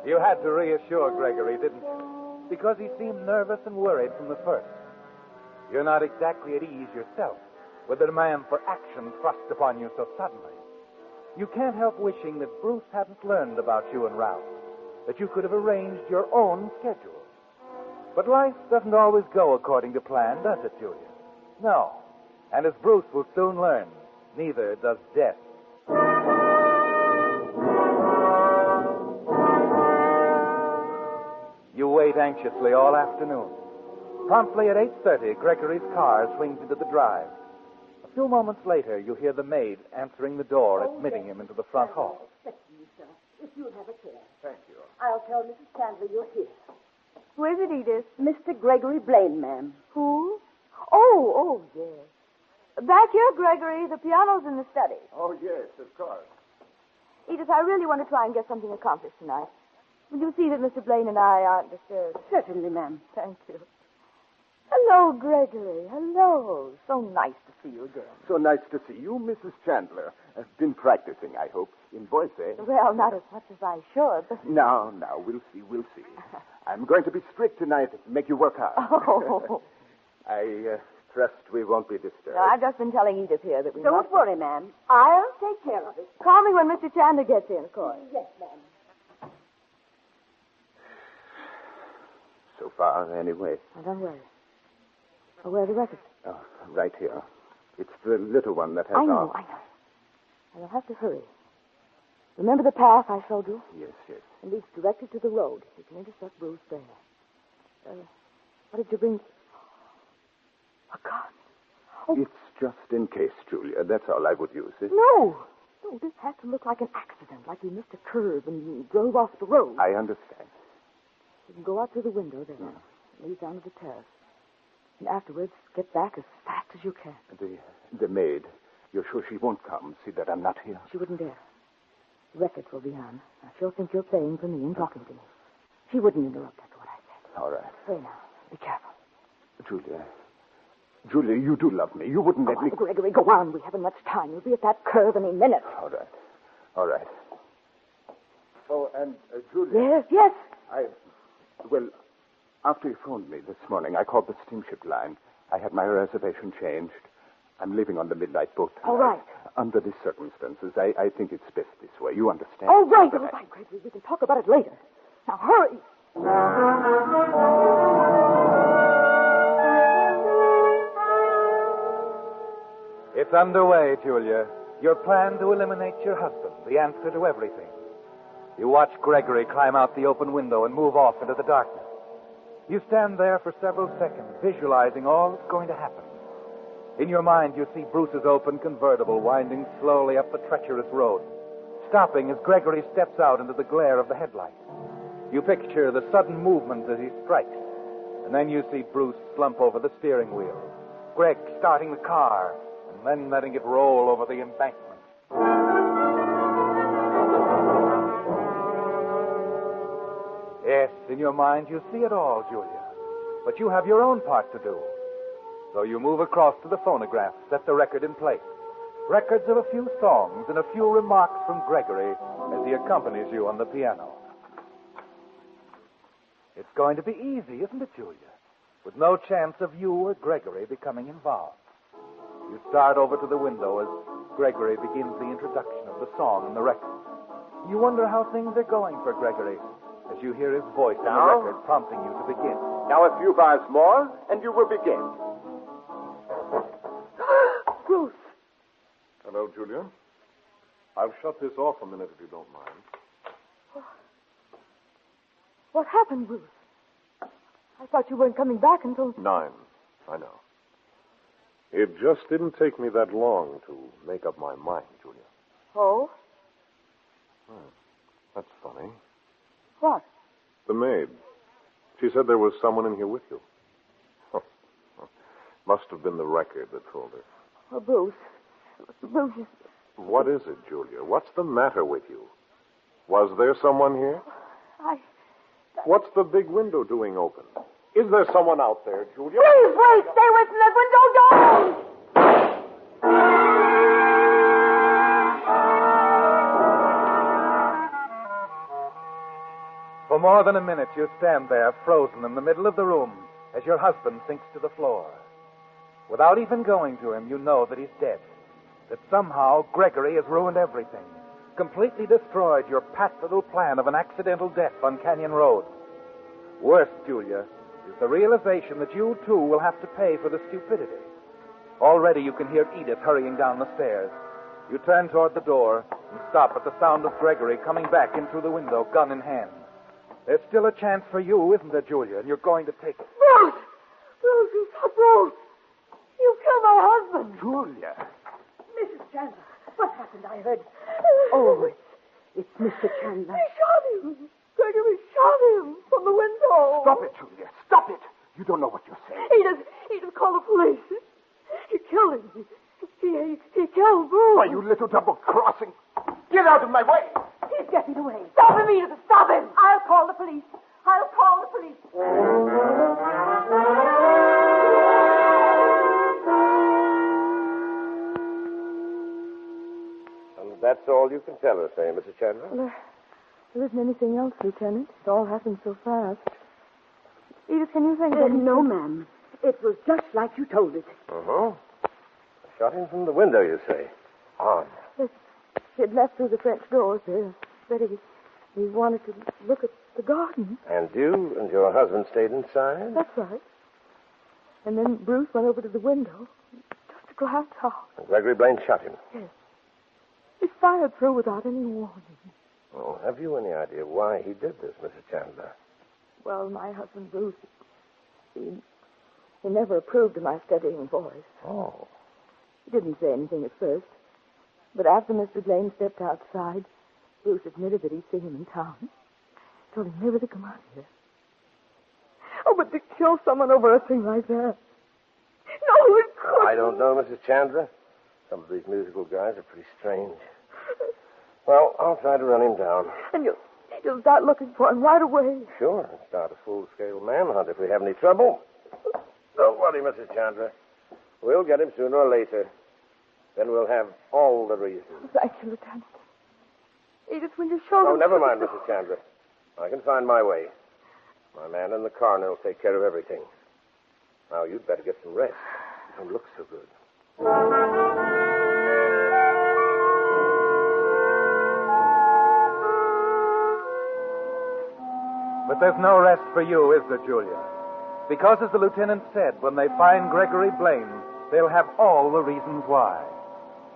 You had to reassure Gregory, didn't you? Because he seemed nervous and worried from the first. You're not exactly at ease yourself with the demand for action thrust upon you so suddenly. You can't help wishing that Bruce hadn't learned about you and Ralph, that you could have arranged your own schedule. But life doesn't always go according to plan, does it, Julia? No. And as Bruce will soon learn, neither does death. You wait anxiously all afternoon. Promptly at 8:30, Gregory's car swings into the drive. A few moments later, you hear the maid answering the door, admitting him into the front hall. Thank you, sir. If you'll have a chair. Thank you. I'll tell Mrs. Chandler you're here. Who is it, Edith? Mr. Gregory Blaine, ma'am. Who? Oh, yes. Back here, Gregory. The piano's in the study. Oh, yes, of course. Edith, I really want to try and get something accomplished tonight. Will you see that Mr. Blaine and I aren't disturbed? Certainly, ma'am. Thank you. Hello, Gregory. Hello. So nice to see you again. So nice to see you, Mrs. Chandler. Been practicing, I hope, in voice, eh? Well, not as much as I should, but... No, we'll see. I'm going to be strict tonight, make you work hard. Oh. I trust we won't be disturbed. No, I've just been telling Edith here that we Don't worry, ma'am. I'll take care of it. Call me when Mr. Chandler gets in, of course. Yes, ma'am. So far, anyway. Now, don't worry. Oh, where's the record? Oh, right here. It's the little one that has I know. I'll have to hurry. Remember the path I showed you? Yes. It leads directly to the road. You can intercept Bruce there. What did you bring? A gun. Oh. It's just in case, Julia. That's all I would use it. No, this has to look like an accident, like you missed a curve and drove off the road. I understand. You can go out through the window there, lead down to the terrace. And afterwards, get back as fast as you can. The maid, you're sure she won't come, see that I'm not here? She wouldn't dare. The records will be on. Now, she'll think you're playing for me and talking to me. She wouldn't interrupt, that's what I said. All right. Say now, be careful. Julia, you do love me. You wouldn't let me... Gregory, go on. We haven't much time. You'll be at that curve any minute. All right. Oh, and Julia... Yes? Well, after you phoned me this morning, I called the steamship line. I had my reservation changed. I'm leaving on the midnight boat tonight. All right. Under these circumstances, I think it's best this way. You understand? All right, Gregory. We can talk about it later. Now, hurry. It's underway, Julia. Your plan to eliminate your husband, the answer to everything. You watch Gregory climb out the open window and move off into the darkness. You stand there for several seconds, visualizing all that's going to happen. In your mind, you see Bruce's open convertible winding slowly up the treacherous road, stopping as Gregory steps out into the glare of the headlights. You picture the sudden movement as he strikes, and then you see Bruce slump over the steering wheel, Greg starting the car, and then letting it roll over the embankment. Yes, in your mind, you see it all, Julia. But you have your own part to do. So you move across to the phonograph, set the record in place. Records of a few songs and a few remarks from Gregory as he accompanies you on the piano. It's going to be easy, isn't it, Julia? With no chance of you or Gregory becoming involved. You start over to the window as Gregory begins the introduction of the song and the record. You wonder how things are going for Gregory as you hear his voice on the record prompting you to begin. Now a few bars more, and you will begin. Bruce. Hello, Julia. I'll shut this off a minute if you don't mind. What happened, Bruce? I thought you weren't coming back until... 9. I know. It just didn't take me that long to make up my mind, Julia. Oh? That's funny. What? The maid. She said there was someone in here with you. Must have been the record that fooled her. Oh, Bruce. Bruce is... What is it, Julia? What's the matter with you? Was there someone here? What's the big window doing open? Is there someone out there, Julia? Please wait! Stay away from that window! Don't! For more than a minute, you stand there, frozen in the middle of the room, as your husband sinks to the floor. Without even going to him, you know that he's dead. That somehow Gregory has ruined everything, completely destroyed your pat little plan of an accidental death on Canyon Road. Worse, Julia, is the realization that you, too, will have to pay for the stupidity. Already you can hear Edith hurrying down the stairs. You turn toward the door and stop at the sound of Gregory coming back in through the window, gun in hand. There's still a chance for you, isn't there, Julia? And you're going to take it. Bruce! Bruce, you shot Bruce! You killed my husband! Julia! Mrs. Chandler, what happened? I heard... Oh, it's Mr. Chandler. He shot him! Gregory shot him from the window! Stop it, Julia. Stop it! You don't know what you're saying. He just called the police. He killed him. He killed Bruce. Why, you little double-crossing. Get out of my way! He's getting away. Stop him, Edith! Stop him! I'll call the police. I'll call the police. And that's all you can tell us, eh, Mrs. Chandler? Well, there isn't anything else, Lieutenant. It all happened so fast. Edith, can you think of anything? No, ma'am. It was just like you told it. Uh-huh. Shot him from the window, you say? Odd. He had left through the French door, sir. But he wanted to look at the garden. And you and your husband stayed inside? That's right. And then Bruce went over to the window, just a glass house. And Gregory Blaine shot him? Yes. He fired through without any warning. Oh, have you any idea why he did this, Mrs. Chandler? Well, my husband, Bruce, he never approved of my studying voice. Oh. He didn't say anything at first. But after Mr. Blaine stepped outside, Bruce admitted that he'd seen him in town. Told him never to come out here. Oh, but to kill someone over a thing like that. No, it couldn't. I don't know, Mrs. Chandler. Some of these musical guys are pretty strange. Well, I'll try to run him down. And you'll start looking for him right away. Sure, and start a full-scale manhunt if we have any trouble. Don't worry, Mrs. Chandler. We'll get him sooner or later. Then we'll have all the reasons. Thank you, Lieutenant. Edith, will you show Oh, them... never mind, Mrs. Chandler. I can find my way. My man in the coroner will take care of everything. Now, you'd better get some rest. You don't look so good. But there's no rest for you, is there, Julia? Because, as the lieutenant said, when they find Gregory Blaine, they'll have all the reasons why.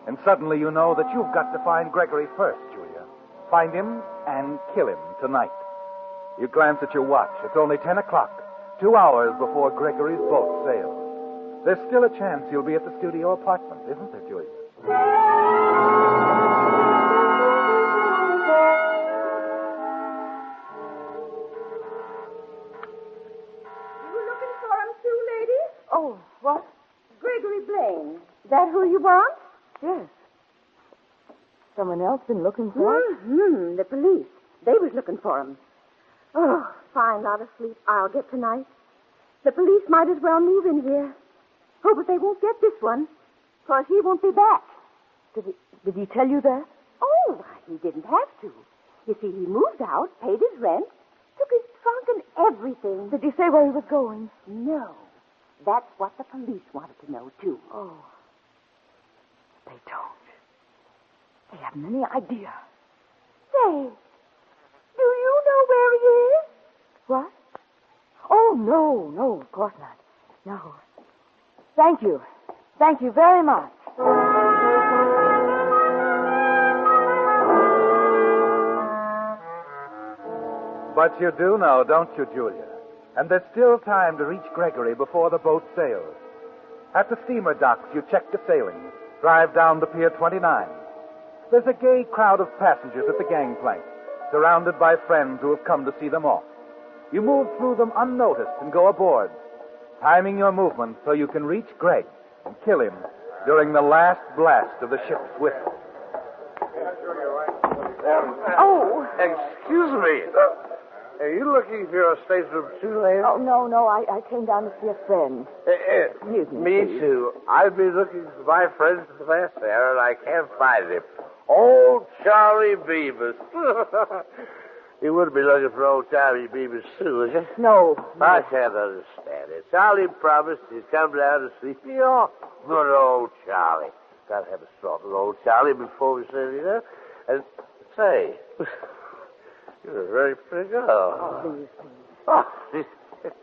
And suddenly you know that you've got to find Gregory first, Julia. Find him and kill him tonight. You glance at your watch. It's only 10 o'clock, 2 hours before Gregory's boat sails. There's still a chance you'll be at the studio apartment, isn't there, Julia? Oh, what? Gregory Blaine. That who you want? Yes. Someone else been looking for him? Mm-hmm. The police. They was looking for him. Oh, fine lot of sleep I'll get tonight. The police might as well move in here. Oh, but they won't get this one, because he won't be back. Did he tell you that? Oh, he didn't have to. You see, he moved out, paid his rent, took his trunk and everything. Did he say where he was going? No. That's what the police wanted to know, too. Oh. They don't. They haven't any idea. Say, do you know where he is? What? Oh, no, of course not. No. Thank you. Thank you very much. But you do know, don't you, Julia? And there's still time to reach Gregory before the boat sails. At the steamer docks, you check the sailings, drive down to Pier 29. There's a gay crowd of passengers at the gangplank, surrounded by friends who have come to see them off. You move through them unnoticed and go aboard. timing your movement so you can reach Greg and kill him during the last blast of the ship's whistle. Oh! Excuse me. Are you looking for your stateroom too, lady? Oh, no. I came down to see a friend. Excuse me. Me please. too. I've been looking for my friend for the past hour, and I can't find him. Old Charlie Beavis. You wouldn't be looking for old Charlie Beavis too, would you? No. I can't understand it. Charlie promised he'd come down to see me off. Good old Charlie. Gotta have a talk with old Charlie before we send you there. And say, you're a very pretty girl. Oh, please. Oh,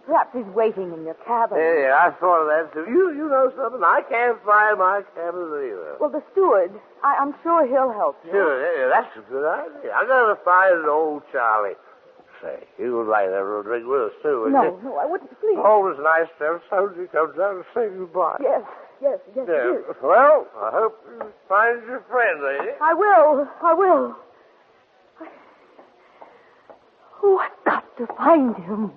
Perhaps he's waiting in your cabin. yeah, I thought of that too. You know something? I can't find my cabin either. Well, the steward, I'm sure he'll help you. Sure, yeah, that's a good idea. I gotta find old Charlie. Say, you would like to have a drink with us too, wouldn't you? No, I wouldn't. Please. Always nice to have somebody comes down to say goodbye. Yes, it Yeah. is. Well, I hope you find your friend, lady. I will. Oh, I've got to find him.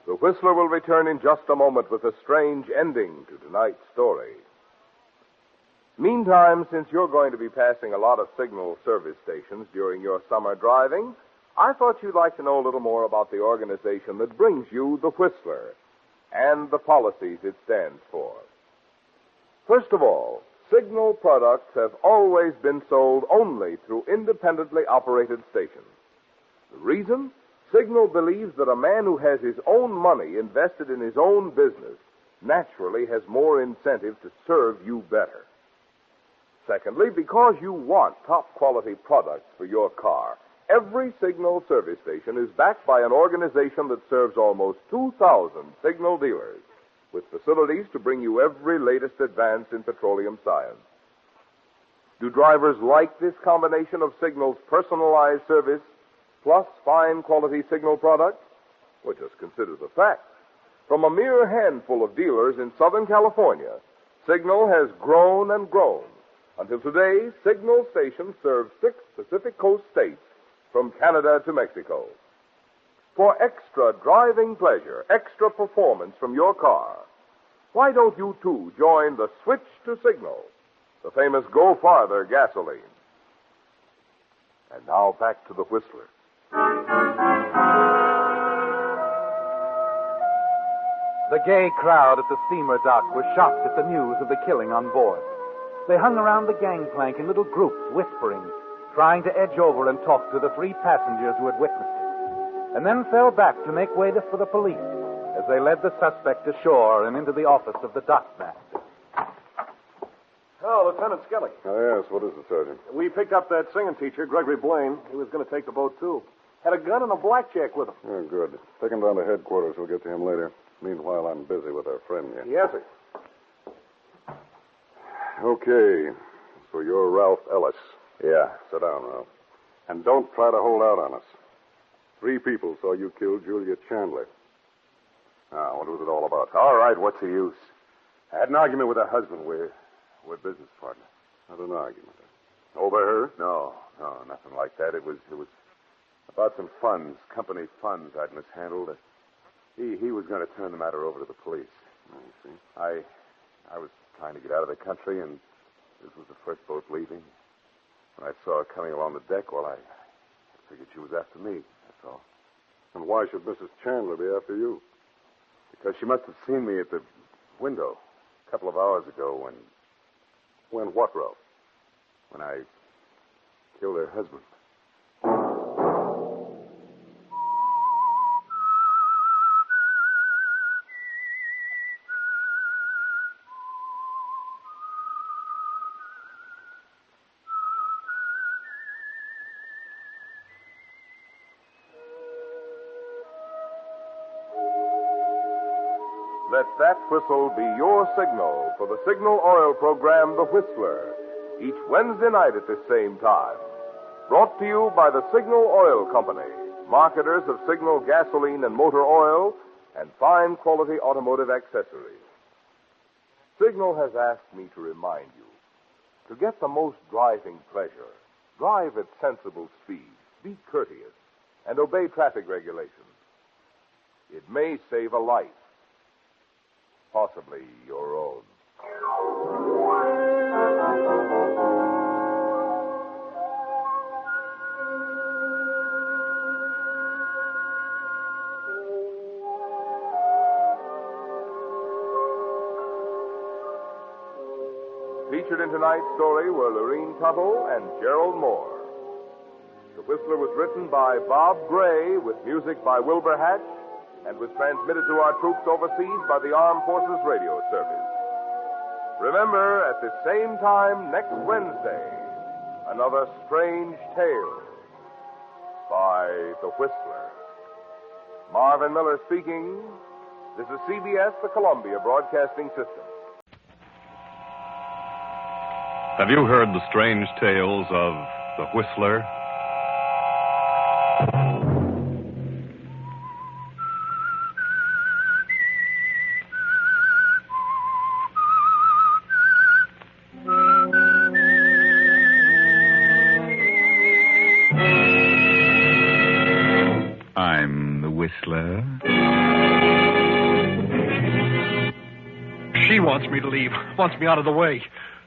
The Whistler will return in just a moment with a strange ending to tonight's story. Meantime, since you're going to be passing a lot of signal service stations during your summer driving, I thought you'd like to know a little more about the organization that brings you the Whistler and the policies it stands for. First of all, Signal products have always been sold only through independently operated stations. The reason? Signal believes that a man who has his own money invested in his own business naturally has more incentive to serve you better. Secondly, because you want top-quality products for your car, every Signal service station is backed by an organization that serves almost 2,000 Signal dealers, with facilities to bring you every latest advance in petroleum science. Do drivers like this combination of Signal's personalized service plus fine quality Signal products? Well, just consider the facts. From a mere handful of dealers in Southern California, Signal has grown and grown. Until today, Signal stations serve 6 Pacific Coast states from Canada to Mexico. For extra driving pleasure, extra performance from your car, why don't you too join the Switch to Signal, the famous Go Farther gasoline? And now back to the Whistler. The gay crowd at the steamer dock was shocked at the news of the killing on board. They hung around the gangplank in little groups, whispering, trying to edge over and talk to the 3 passengers who had witnessed it, and then fell back to make way for the police as they led the suspect ashore and into the office of the dockmaster. Oh, Lieutenant Skelly. Oh, yes. What is it, Sergeant? We picked up that singing teacher, Gregory Blaine. He was going to take the boat, too. Had a gun and a blackjack with him. Oh, good. Take him down to headquarters. We'll get to him later. Meanwhile, I'm busy with our friend here. Yes, sir. Okay. So you're Ralph Ellis. Yeah. Sit down, Ralph. And don't try to hold out on us. 3 people saw you kill Julia Chandler. Now, what was it all about? All right, what's the use? I had an argument with her husband. We're business partners. Not an argument. Over her? No, nothing like that. It was about some funds, company funds I'd mishandled. He was going to turn the matter over to the police. I see. I was trying to get out of the country, and this was the first boat leaving. When I saw her coming along the deck, well, I figured she was after me, that's all. And why should Mrs. Chandler be after you? Because she must have seen me at the window a couple of hours ago when what, Ralph? When I killed her husband. Let that whistle be your signal for the Signal Oil program, The Whistler, each Wednesday night at this same time. Brought to you by the Signal Oil Company, marketers of Signal gasoline and motor oil and fine quality automotive accessories. Signal has asked me to remind you To get the most driving pleasure, drive at sensible speed, be courteous, and obey traffic regulations. It may save a life, possibly your own. Featured in tonight's story were Lorene Tuttle and Gerald Moore. The Whistler was written by Bob Gray with music by Wilbur Hatch and was transmitted to our troops overseas by the Armed Forces Radio Service. Remember, at the same time next Wednesday, another strange tale by The Whistler. Marvin Miller speaking. This is CBS, the Columbia Broadcasting System. Have you heard the strange tales of The Whistler? I'm the Whistler. She wants me to leave, wants me out of the way.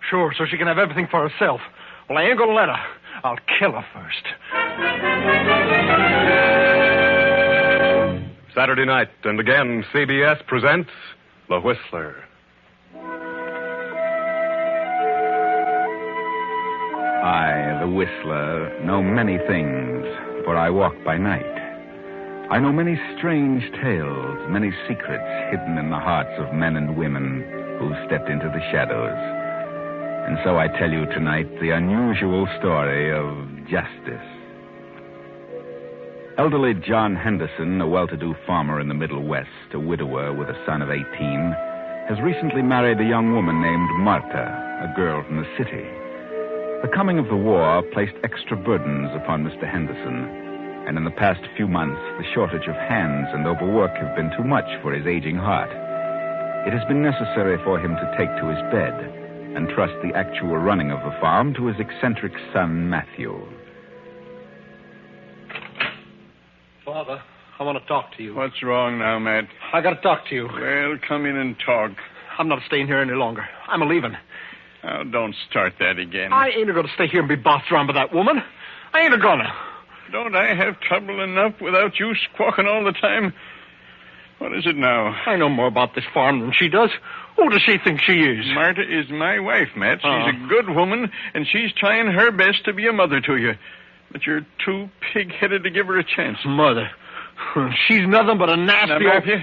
Sure, so she can have everything for herself. Well, I ain't gonna let her. I'll kill her first. Saturday night, and again, CBS presents The Whistler. I, the Whistler, know many things, for I walk by night. I know many strange tales, many secrets hidden in the hearts of men and women who stepped into the shadows. And so I tell you tonight the unusual story of justice. Elderly John Henderson, a well-to-do farmer in the Middle West, a widower with a son of 18, has recently married a young woman named Marta, a girl from the city. The coming of the war placed extra burdens upon Mr. Henderson, and in the past few months, the shortage of hands and overwork have been too much for his aging heart. It has been necessary for him to take to his bed and trust the actual running of the farm to his eccentric son, Matthew. Father, I want to talk to you. What's wrong now, Matt? I got to talk to you. Well, come in and talk. I'm not staying here any longer. I'm a-leaving. Now, don't start that again. I ain't going to stay here and be bossed around by that woman. I ain't gonna. Don't I have trouble enough without you squawking all the time? What is it now? I know more about this farm than she does. Who does she think she is? Marta is my wife, Matt. She's a good woman, and she's trying her best to be a mother to you. But you're too pig-headed to give her a chance. Mother? She's nothing but a nasty... Now, Matthew,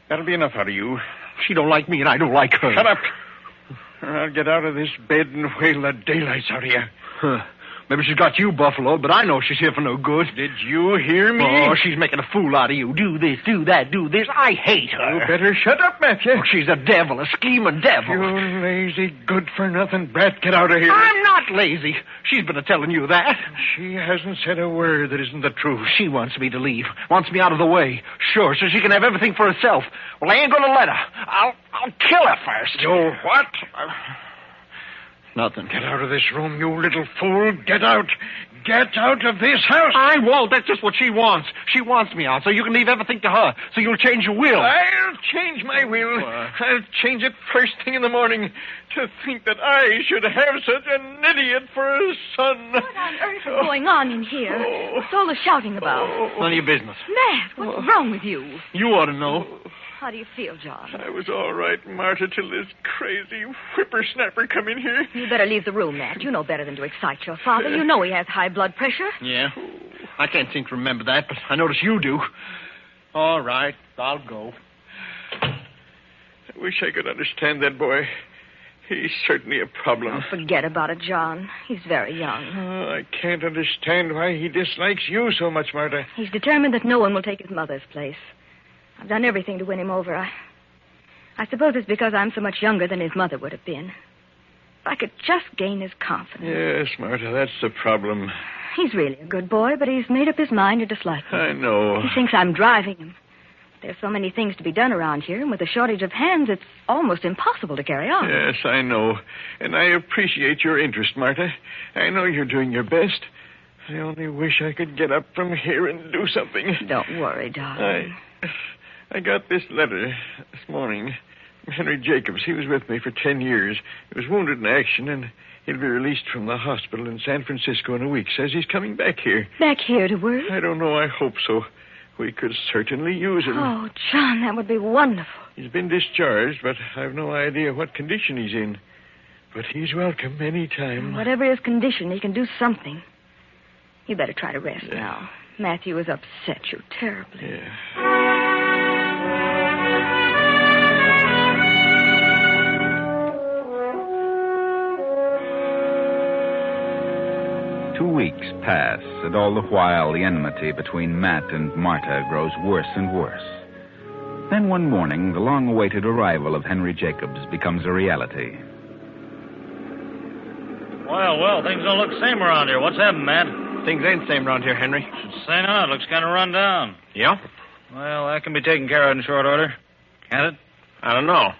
that'll be enough out of you. She don't like me, and I don't like her. Shut up. Or I'll get out of this bed and whale the daylights out of you. Maybe she's got you, Buffalo, but I know she's here for no good. Did you hear me? Oh, she's making a fool out of you. Do this, do that, do this. I hate her. You better shut up, Matthew. Oh, she's a devil, a scheming devil. You lazy, good-for-nothing brat. Get out of here. I'm not lazy. She's been telling you that. She hasn't said a word that isn't the truth. She wants me to leave. Wants me out of the way. Sure, so she can have everything for herself. Well, I ain't gonna let her. I'll kill her first. You what? Nothing. Get out of this room, you little fool. Get out. Get out of this house. I won't. That's just what she wants. She wants me out, so you can leave everything to her, so you'll change your will. I'll change my will. I'll change it first thing in the morning. To think that I should have such an idiot for a son. What on earth is going on in here? What's all the shouting about? None of your business. Matt, what's wrong with you? You ought to know. How do you feel, John? I was all right, Marta, till this crazy whippersnapper come in here. You better leave the room, Matt. You know better than to excite your father. You know he has high blood pressure. Yeah. I can't seem to remember that, but I notice you do. All right, I'll go. I wish I could understand that boy. He's certainly a problem. Oh, forget about it, John. He's very young. Oh, I can't understand why he dislikes you so much, Marta. He's determined that no one will take his mother's place. I've done everything to win him over. I suppose it's because I'm so much younger than his mother would have been. If I could just gain his confidence. Yes, Marta, that's the problem. He's really a good boy, but he's made up his mind to dislike me. I know. He thinks I'm driving him. There's so many things to be done around here, and with a shortage of hands, it's almost impossible to carry on. Yes, I know. And I appreciate your interest, Martha. I know you're doing your best. I only wish I could get up from here and do something. Don't worry, darling. I got this letter this morning from Henry Jacobs. He was with me for 10 years. He was wounded in action, and he'll be released from the hospital in San Francisco in a week. Says he's coming back here. Back here to work? I don't know. I hope so. We could certainly use him. Oh, John, that would be wonderful. He's been discharged, but I've no idea what condition he's in. But he's welcome any time. Whatever his condition, he can do something. You better try to rest now. Matthew has upset you terribly. Yeah. 2 weeks pass, and all the while the enmity between Matt and Marta grows worse and worse. Then one morning, the long-awaited arrival of Henry Jacobs becomes a reality. Well, things don't look the same around here. What's happened, Matt? Things ain't the same around here, Henry. Should say not. It looks kind of run down. Yeah? Well, that can be taken care of in short order. Can't it? I don't know.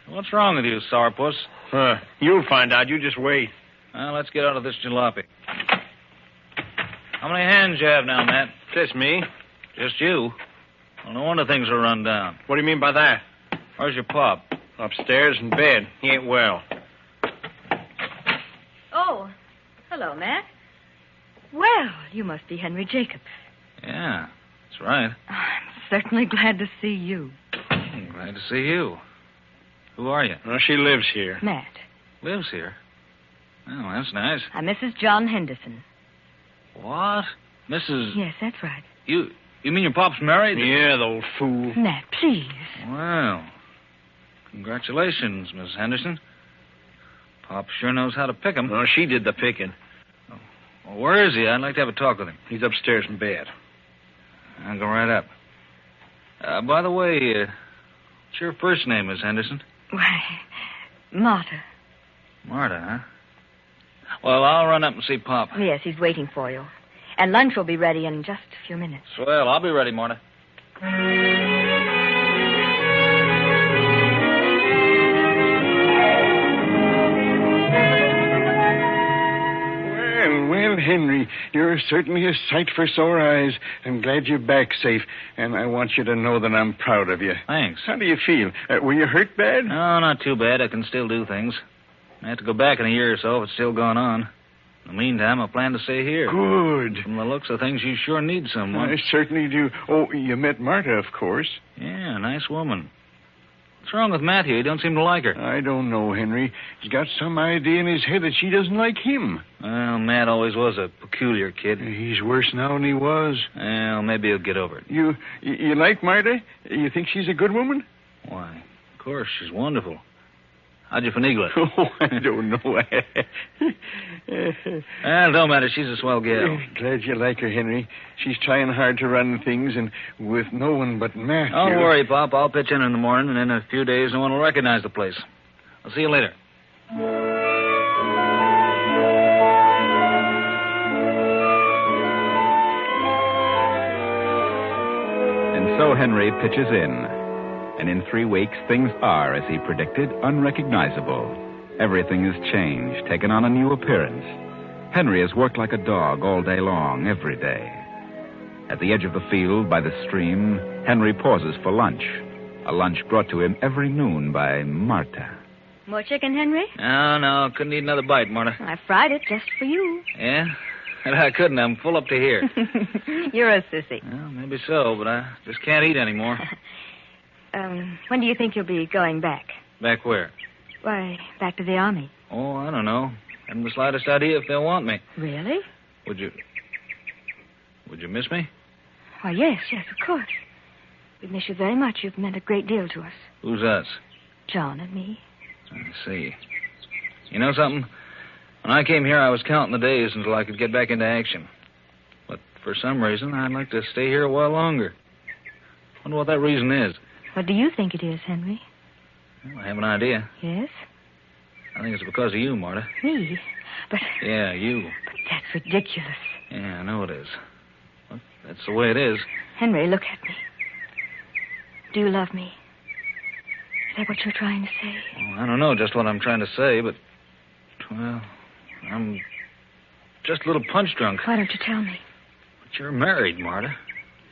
What's wrong with you, sourpuss? You'll find out. You just wait. Well, let's get out of this jalopy. How many hands you have now, Matt? Just me. Just you? Well, no wonder things are run down. What do you mean by that? Where's your pop? Upstairs in bed. He ain't well. Oh, hello, Matt. Well, you must be Henry Jacobs. Yeah, that's right. I'm certainly glad to see you. I'm glad to see you. Who are you? Well, she lives here. Matt. Lives here? Oh, that's nice. I'm Mrs. John Henderson. What? Mrs. Yes, that's right. You mean your pop's married? Yeah, the old fool. Matt, please. Well, congratulations, Miss Henderson. Pop sure knows how to pick 'em. Well, she did the picking. Well, where is he? I'd like to have a talk with him. He's upstairs in bed. I'll go right up. By the way, what's your first name, Miss Henderson? Why, Marta. Marta, huh? Well, I'll run up and see Pop. Yes, he's waiting for you. And lunch will be ready in just a few minutes. Well, I'll be ready, Marta. Well, Henry, you're certainly a sight for sore eyes. I'm glad you're back safe, and I want you to know that I'm proud of you. Thanks. How do you feel? Were you hurt bad? No, not too bad. I can still do things. I have to go back in a year or so if it's still going on. In the meantime, I plan to stay here. Good. From the looks of things, you sure need someone. I certainly do. Oh, you met Marta, of course. Yeah, nice woman. What's wrong with Matthew? He don't seem to like her. I don't know, Henry. He's got some idea in his head that she doesn't like him. Well, Matt always was a peculiar kid. He's worse now than he was. Well, maybe he'll get over it. You like Marta? You think she's a good woman? Why, of course, she's wonderful. How'd you finagle it? Oh, I don't know. Well, don't matter. She's a swell gal. Glad you like her, Henry. She's trying hard to run things, and with no one but Matt. Don't worry, Pop. I'll pitch in the morning, and in a few days, no one will recognize the place. I'll see you later. And so Henry pitches in. And in 3 weeks, things are, as he predicted, unrecognizable. Everything has changed, taken on a new appearance. Henry has worked like a dog all day long, every day. At the edge of the field, by the stream, Henry pauses for lunch. A lunch brought to him every noon by Marta. More chicken, Henry? No, couldn't eat another bite, Marta. I fried it just for you. Yeah? I couldn't. I'm full up to here. You're a sissy. Well, maybe so, but I just can't eat anymore. When do you think you'll be going back? Back where? Why, back to the army. Oh, I don't know. Haven't the slightest idea if they'll want me. Really? Would you miss me? Why, yes, of course. We miss you very much. You've meant a great deal to us. Who's us? John and me. I see. You know something? When I came here, I was counting the days until I could get back into action. But for some reason, I'd like to stay here a while longer. Wonder what that reason is. What do you think it is, Henry? Well, I have an idea. Yes? I think it's because of you, Marta. Me? But... Yeah, you. But that's ridiculous. Yeah, I know it is. Well, that's the way it is. Henry, look at me. Do you love me? Is that what you're trying to say? Well, I don't know just what I'm trying to say, but, well, I'm just a little punch drunk. Why don't you tell me? But you're married, Marta.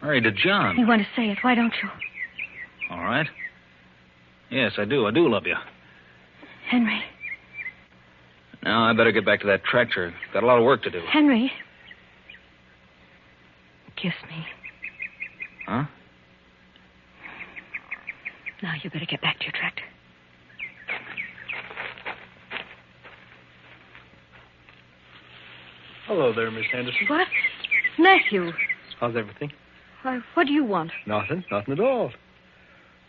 Married to John. You want to say it. Why don't you? All right. Yes, I do. I do love you. Henry. Now, I better get back to that tractor. Got a lot of work to do. Henry. Kiss me. Huh? Now you better get back to your tractor. Hello there, Miss Henderson. What? Matthew. How's everything? Why, what do you want? Nothing at all.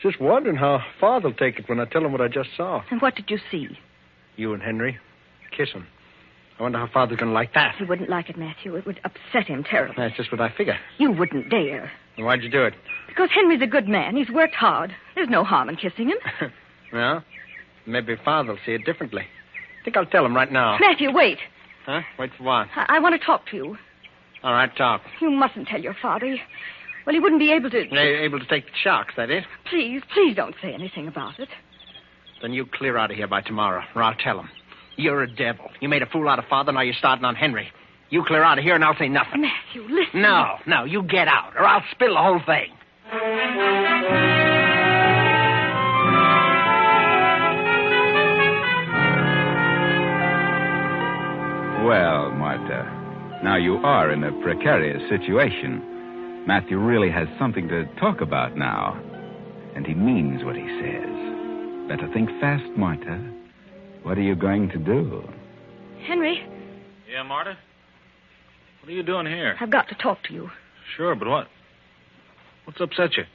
Just wondering how Father'll take it when I tell him what I just saw. And what did you see? You and Henry kissing. I wonder how Father's going to like that. He wouldn't like it, Matthew. It would upset him terribly. That's just what I figure. You wouldn't dare. Then why'd you do it? Because Henry's a good man. He's worked hard. There's no harm in kissing him. Well, maybe Father'll see it differently. I think I'll tell him right now. Matthew, wait. Huh? Wait for what? I want to talk to you. All right, talk. You mustn't tell your father. Well, he wouldn't be able to... Able to take the shocks, that is? Please don't say anything about it. Then you clear out of here by tomorrow, or I'll tell him. You're a devil. You made a fool out of Father, now you're starting on Henry. You clear out of here and I'll say nothing. Matthew, listen. No, you get out, or I'll spill the whole thing. Well, Marta, now you are in a precarious situation. Matthew really has something to talk about now. And he means what he says. Better think fast, Marta. What are you going to do? Henry? Yeah, Marta? What are you doing here? I've got to talk to you. Sure, but what? What's upset you?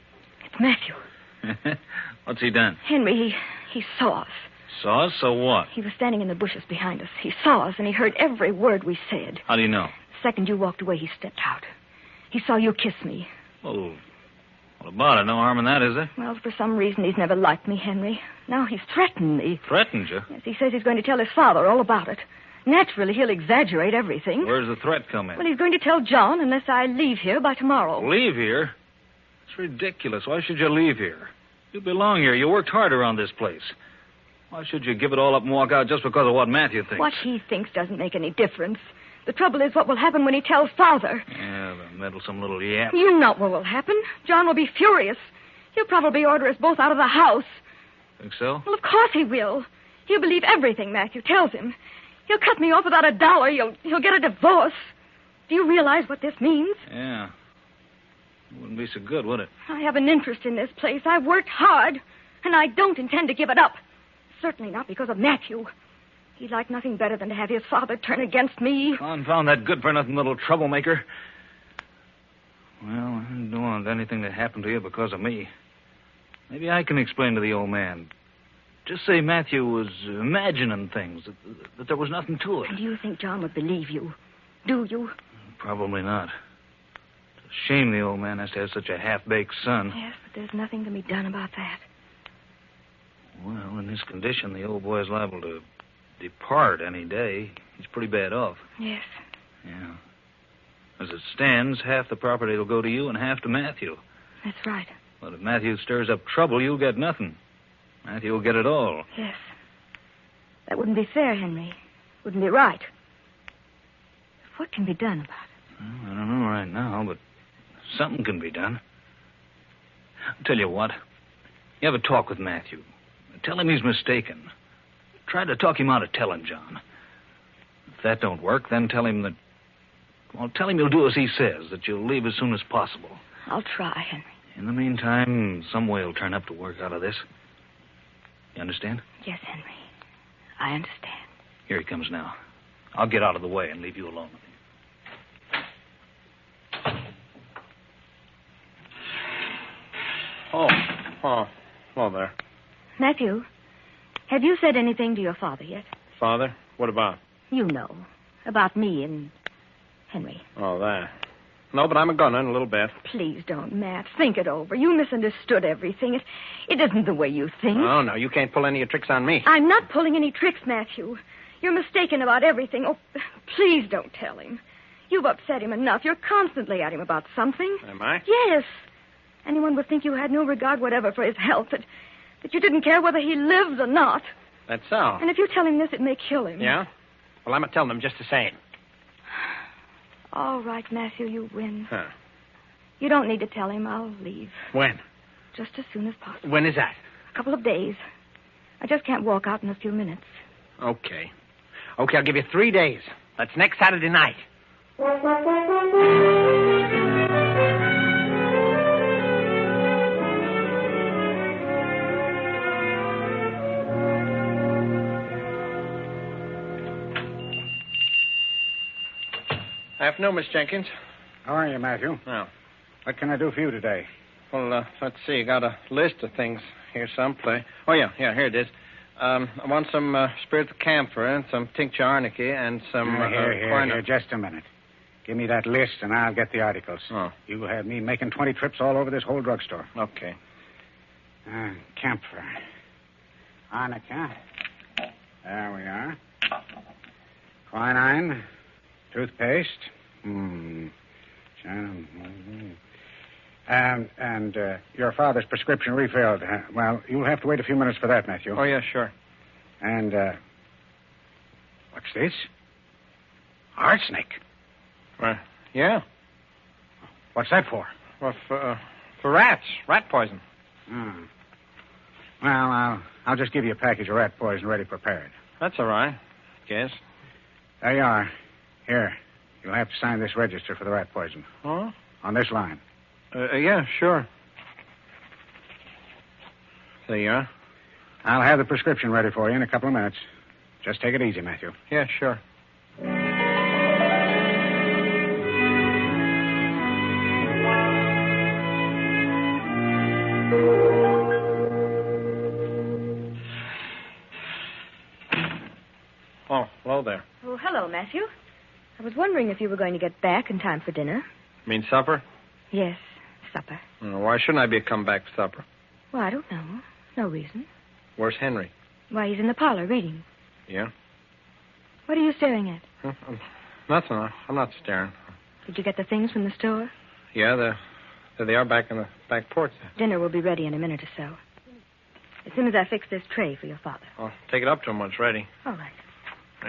It's Matthew. What's he done? Henry, he saw us. Saw us? So what? He was standing in the bushes behind us. He saw us, and he heard every word we said. How do you know? The second you walked away, he stepped out. He saw you kiss me. Well, what about it? No harm in that, is there? Well, for some reason, he's never liked me, Henry. Now he's threatened me. Threatened you? Yes, he says he's going to tell his father all about it. Naturally, he'll exaggerate everything. Where's the threat come in? Well, he's going to tell John unless I leave here by tomorrow. Leave here? It's ridiculous. Why should you leave here? You belong here. You worked hard around this place. Why should you give it all up and walk out just because of what Matthew thinks? What he thinks doesn't make any difference. The trouble is what will happen when he tells Father. Yeah, the meddlesome little yap. You know what will happen. John will be furious. He'll probably order us both out of the house. Think so? Well, of course he will. He'll believe everything Matthew tells him. He'll cut me off without $1. He'll get a divorce. Do you realize what this means? Yeah. It wouldn't be so good, would it? I have an interest in this place. I've worked hard, and I don't intend to give it up. Certainly not because of Matthew. He'd like nothing better than to have his father turn against me. Confound that good-for-nothing little troublemaker. Well, I don't want anything to happen to you because of me. Maybe I can explain to the old man. Just say Matthew was imagining things, that there was nothing to it. And do you think John would believe you? Do you? Probably not. It's a shame the old man has to have such a half-baked son. Yes, but there's nothing can be done about that. Well, in his condition, the old boy's liable to depart any day. He's pretty bad off. Yes. Yeah. As it stands, half the property will go to you and half to Matthew. That's right. But if Matthew stirs up trouble, you'll get nothing. Matthew will get it all. Yes. That wouldn't be fair, Henry. Wouldn't be right. What can be done about it? Well, I don't know right now, but something can be done. I'll tell you what. You have a talk with Matthew. Tell him he's mistaken. Try to talk him out of telling John. If that don't work, then tell him that... Well, tell him you'll do as he says, that you'll leave as soon as possible. I'll try, Henry. In the meantime, some way will turn up to work out of this. You understand? Yes, Henry. I understand. Here he comes now. I'll get out of the way and leave you alone with him. Oh, there. Matthew, have you said anything to your father yet? Father? What about? You know. About me and Henry. Oh, that. No, but I'm a-gonna in a little bit. Please don't, Matt. Think it over. You misunderstood everything. It isn't the way you think. Oh, no, you can't pull any of your tricks on me. I'm not pulling any tricks, Matthew. You're mistaken about everything. Oh, please don't tell him. You've upset him enough. You're constantly at him about something. Am I? Yes. Anyone would think you had no regard whatever for his health, that you didn't care whether he lives or not. That's so. And if you tell him this, it may kill him. Yeah? Well, I'm going to tell him just the same. All right, Matthew, you win. Huh. You don't need to tell him. I'll leave. When? Just as soon as possible. When is that? A couple of days. I just can't walk out in a few minutes. Okay. Okay, I'll give you 3 days. That's next Saturday night. Afternoon, Miss Jenkins. How are you, Matthew? Oh. What can I do for you today? Well, let's see. I got a list of things here someplace. Oh, yeah, here it is. I want some spirits of camphor and some tincture arnica and some... Here, just a minute. Give me that list and I'll get the articles. Oh. You have me making 20 trips all over this whole drugstore. Okay. Camphor. Arnica. There we are. Quinine. Toothpaste. And your father's prescription refilled. Well, you'll have to wait a few minutes for that, Matthew. Oh, yeah, sure. And, what's this? Arsenic. Yeah. What's that for? Well, for rats. Rat poison. Well, I'll just give you a package of rat poison ready prepared. That's all right. Guess. There you are. Here. You'll have to sign this register for the rat poison. Oh? On this line. Yeah, sure. There you are. I'll have the prescription ready for you in a couple of minutes. Just take it easy, Matthew. Yeah, sure. Oh, hello there. Oh, hello, Matthew. I was wondering if you were going to get back in time for dinner. Mean supper? Yes, supper. Why shouldn't I be come back for supper? Well, I don't know. No reason. Where's Henry? Why, he's in the parlor reading. Yeah? What are you staring at? Nothing. I'm not staring. Did you get the things from the store? Yeah, there they are back in the back porch there. Dinner will be ready in a minute or so. As soon as I fix this tray for your father. I'll take it up to him when it's ready. All right.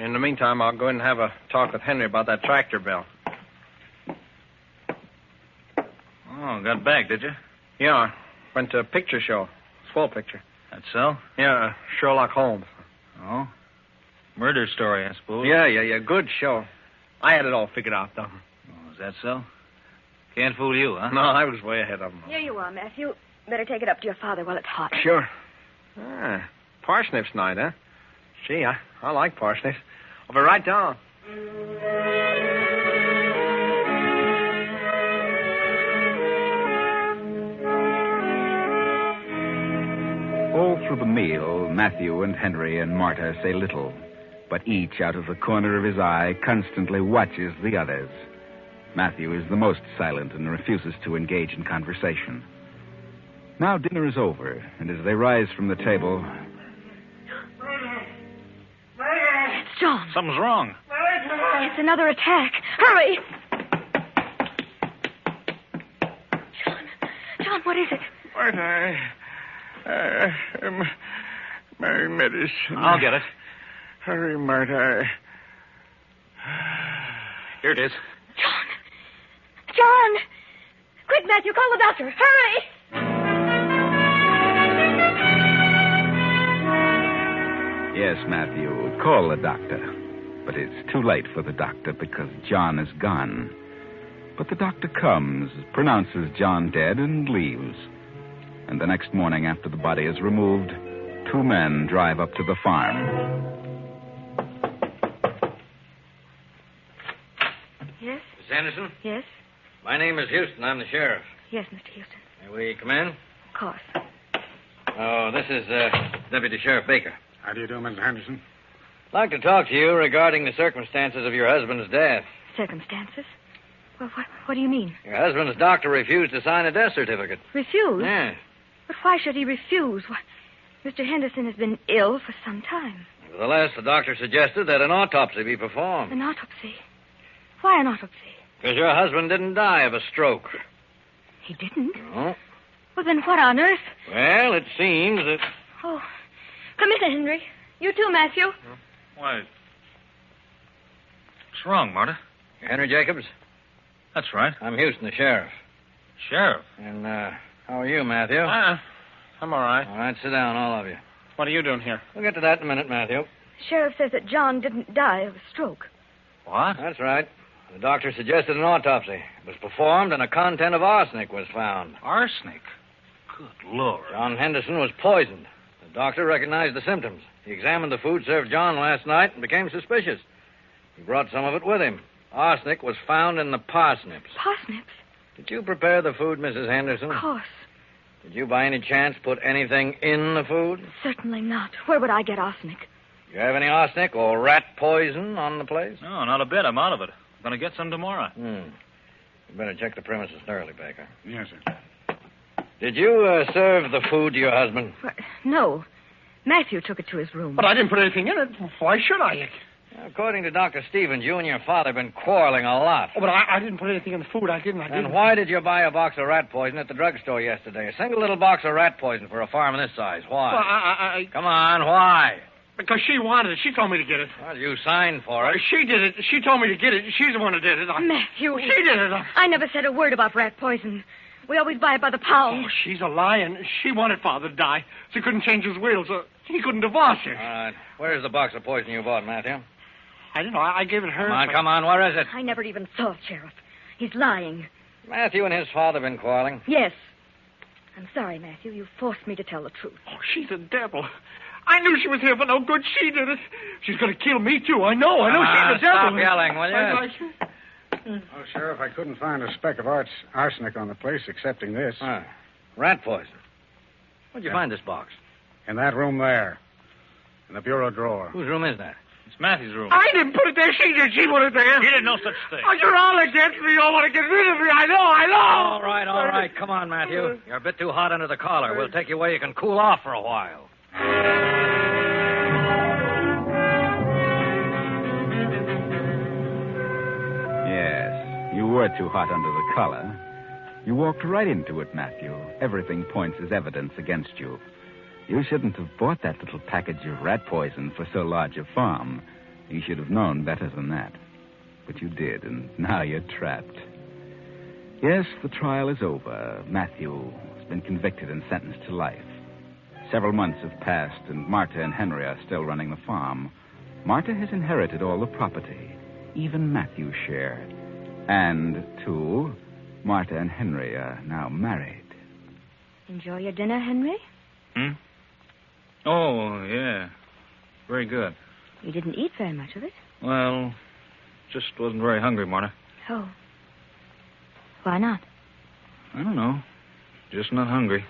In the meantime, I'll go in and have a talk with Henry about that tractor bill. Oh, got back, did you? Yeah, went to a picture show. Swell picture. That's so? Yeah, Sherlock Holmes. Oh? Murder story, I suppose. Yeah. Good show. I had it all figured out, though. Oh, is that so? Can't fool you, huh? No, I was way ahead of him. Here you are, Matthew. Better take it up to your father while it's hot. Sure. Parsnips night, huh? Gee, I like parsnips. I'll be right down. All through the meal, Matthew and Henry and Marta say little, but each out of the corner of his eye constantly watches the others. Matthew is the most silent and refuses to engage in conversation. Now dinner is over, and as they rise from the table... It's John. Something's wrong. It's another attack. Hurry! John, what is it? Marta, my medicine. I'll get it. Hurry, Marta. Here it is. John! Quick, Matthew, call the doctor. Hurry! Yes, Matthew, call the doctor. But it's too late for the doctor because John is gone. But the doctor comes, pronounces John dead, and leaves. And the next morning, after the body is removed, two men drive up to the farm. Yes? Miss Anderson? Yes? My name is Houston. I'm the sheriff. Yes, Mr. Houston. May we come in? Of course. Oh, this is Deputy Sheriff Baker. How do you do, Mr. Henderson? I'd like to talk to you regarding the circumstances of your husband's death. Circumstances? Well, what do you mean? Your husband's doctor refused to sign a death certificate. Refused? Yes. But why should he refuse? Why, Mr. Henderson has been ill for some time. Nevertheless, the doctor suggested that an autopsy be performed. An autopsy? Why an autopsy? Because your husband didn't die of a stroke. He didn't? No. Well, then what on earth? Well, it seems that... Oh, come in, Henry. You too, Matthew. Why? What's wrong, Marta? You're Henry Jacobs? That's right. I'm Houston, the sheriff. Sheriff? And, how are you, Matthew? I'm all right. All right, sit down, all of you. What are you doing here? We'll get to that in a minute, Matthew. Sheriff says that John didn't die of a stroke. What? That's right. The doctor suggested an autopsy. It was performed, and a content of arsenic was found. Arsenic? Good Lord. John Henderson was poisoned. The doctor recognized the symptoms. He examined the food served John last night and became suspicious. He brought some of it with him. Arsenic was found in the parsnips. Parsnips? Did you prepare the food, Mrs. Henderson? Of course. Did you by any chance put anything in the food? Certainly not. Where would I get arsenic? Do you have any arsenic or rat poison on the place? No, not a bit. I'm out of it. I'm going to get some tomorrow. You better check the premises thoroughly, Baker. Yes, sir. Did you serve the food to your husband? No. Matthew took it to his room. But I didn't put anything in it. Why should I? According to Dr. Stevens, you and your father have been quarreling a lot. Oh, but I didn't put anything in the food. I didn't. And why did you buy a box of rat poison at the drugstore yesterday? A single little box of rat poison for a farm this size. Why? Well, Come on, why? Because she wanted it. She told me to get it. Well, you signed for it. She did it. She told me to get it. She's the one who did it. Matthew. She did it. I never said a word about rat poison. We always buy it by the pound. Oh, she's a lion. She wanted Father to die. She couldn't change his will, so he couldn't divorce her. All right. Where's the box of poison you bought, Matthew? I don't know. I gave it her. Come on. Where is it? I never even saw it, Sheriff. He's lying. Matthew and his father have been quarreling. Yes. I'm sorry, Matthew. You forced me to tell the truth. Oh, she's a devil. I knew she was here for no good. She did it. She's going to kill me, too. I know. She's a devil. Stop yelling, will you? Oh, Sheriff, I couldn't find a speck of arsenic on the place excepting this. Rat poison. Where'd you find this box? In that room there. In the bureau drawer. Whose room is that? It's Matthew's room. I didn't put it there. She did. She put it there. He did no such thing. Oh, you're all against me. You all want to get rid of me. I know. All right. Come on, Matthew. You're a bit too hot under the collar. We'll take you where you can cool off for a while. Yes, you were too hot under the collar. You walked right into it, Matthew. Everything points as evidence against you. You shouldn't have bought that little package of rat poison for so large a farm. You should have known better than that. But you did, and now you're trapped. Yes, the trial is over. Matthew has been convicted and sentenced to life. Several months have passed, and Marta and Henry are still running the farm. Marta has inherited all the property, even Matthew's share. And, too, Marta and Henry are now married. Enjoy your dinner, Henry? Oh, yeah. Very good. You didn't eat very much of it. Well, just wasn't very hungry, Marta. Oh. Why not? I don't know. Just not hungry.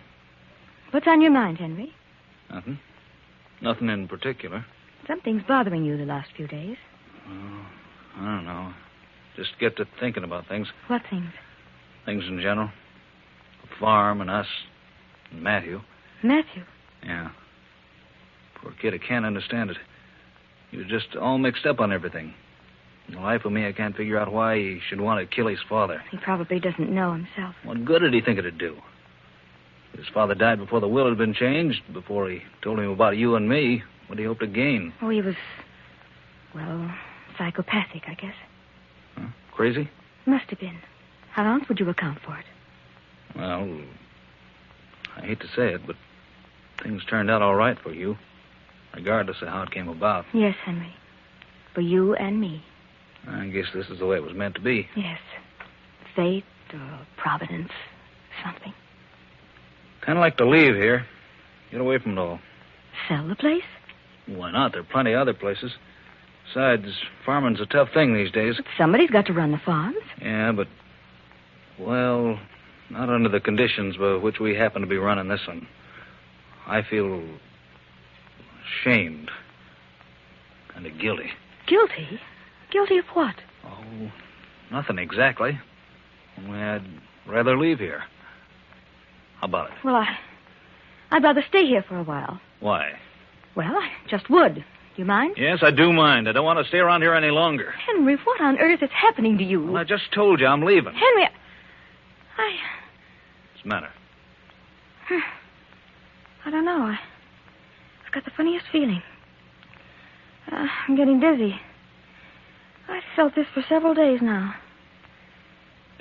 What's on your mind, Henry? Nothing. Nothing in particular. Something's bothering you the last few days. Oh, I don't know. Just get to thinking about things. What things? Things in general. The farm and us and Matthew. Matthew? Yeah. Poor kid, I can't understand it. He was just all mixed up on everything. In the life of me, I can't figure out why he should want to kill his father. He probably doesn't know himself. What good did he think it'd do? His father died before the will had been changed, before he told him about you and me. What did he hope to gain? Oh, he was, well, psychopathic, I guess. Huh? Crazy? Must have been. How else would you account for it? Well, I hate to say it, but things turned out all right for you, regardless of how it came about. Yes, Henry. For you and me. I guess this is the way it was meant to be. Yes. Fate or providence, something. Kind of like to leave here. Get away from it all. Sell the place? Why not? There are plenty of other places. Besides, farming's a tough thing these days. But somebody's got to run the farms. Yeah, but, well, not under the conditions by which we happen to be running this one. I feel ashamed. Kind of guilty. Guilty? Guilty of what? Oh, nothing exactly. Only I'd rather leave here. How about it? Well, I'd rather stay here for a while. Why? Well, I just would. Do you mind? Yes, I do mind. I don't want to stay around here any longer. Henry, what on earth is happening to you? Well, I just told you I'm leaving. Henry, What's the matter? I don't know. I've got the funniest feeling. I'm getting dizzy. I've felt this for several days now.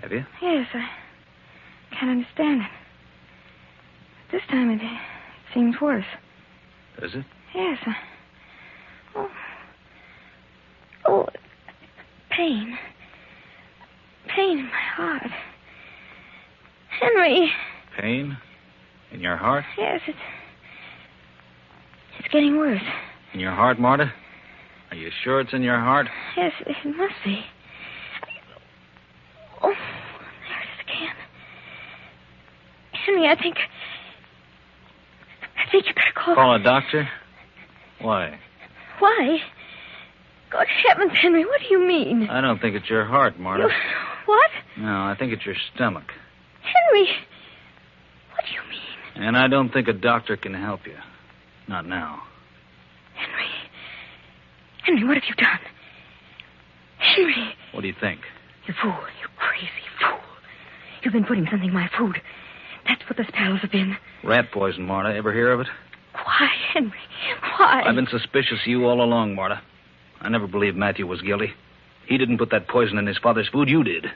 Have you? Yes, I can't understand it. This time it seems worse. Does it? Yes. Oh, pain. Pain in my heart. Henry. Pain? In your heart? Yes, it's getting worse. In your heart, Marta? Are you sure it's in your heart? Yes, it must be. Oh, there it is again. Henry, I think you better call... Call a doctor? Why? Why? Good heavens, Henry, what do you mean? I don't think it's your heart, Marta. What? No, I think it's your stomach. Henry, what do you mean? And I don't think a doctor can help you. Not now. Henry, what have you done? Henry! What do you think? You fool, you crazy fool. You've been putting something in my food. That's what the sparrows have been. Rat poison, Marta. Ever hear of it? Why, Henry? Why? I've been suspicious of you all along, Marta. I never believed Matthew was guilty. He didn't put that poison in his father's food. You did.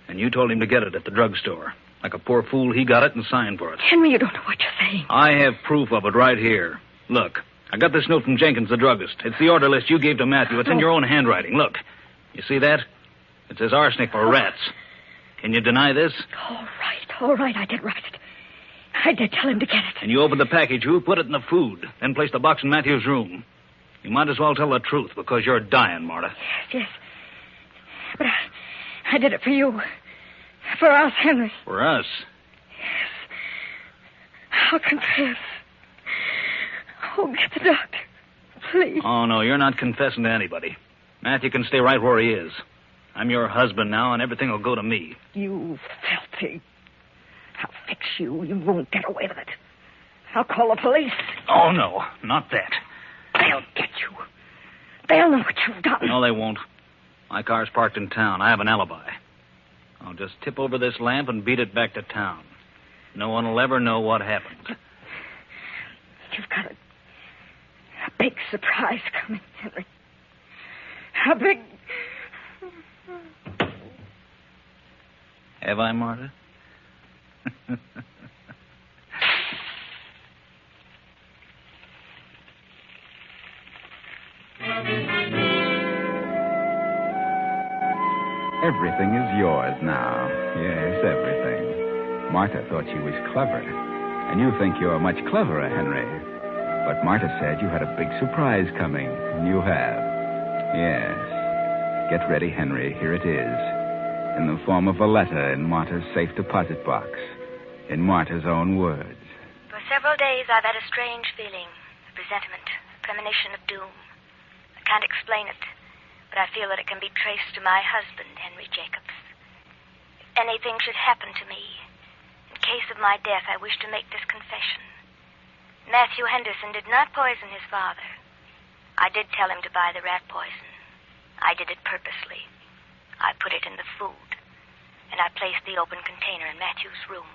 And you told him to get it at the drugstore. Like a poor fool, he got it and signed for it. Henry, you don't know what you're saying. I have proof of it right here. Look. I got this note from Jenkins, the druggist. It's the order list you gave to Matthew. It's in your own handwriting. Look. You see that? It says arsenic for rats. Can you deny this? All right. I did write it. I did tell him to get it. And you opened the package. You put it in the food. Then placed the box in Matthew's room. You might as well tell the truth because you're dying, Marta. Yes. But I did it for you. For us, Henry. For us? Yes. I'll confess. Oh, get the doctor. Please. Oh, no, you're not confessing to anybody. Matthew can stay right where he is. I'm your husband now, and everything will go to me. You filthy. I'll fix you. You won't get away with it. I'll call the police. Oh, no, not that. They'll get you. They'll know what you've done. No, they won't. My car's parked in town. I have an alibi. I'll just tip over this lamp and beat it back to town. No one will ever know what happened. You've got a big surprise coming, Henry. A big... Have I, Marta? Everything is yours now. Yes, everything. Marta thought she was clever. And you think you're much cleverer, Henry. But Marta said you had a big surprise coming, and you have. Yes. Get ready, Henry. Here it is. In the form of a letter in Marta's safe deposit box. In Marta's own words. For several days, I've had a strange feeling. A presentiment. A premonition of doom. I can't explain it, but I feel that it can be traced to my husband, Henry Jacobs. If anything should happen to me, in case of my death, I wish to make this confession. Matthew Henderson did not poison his father. I did tell him to buy the rat poison. I did it purposely. I put it in the food, and I placed the open container in Matthew's room.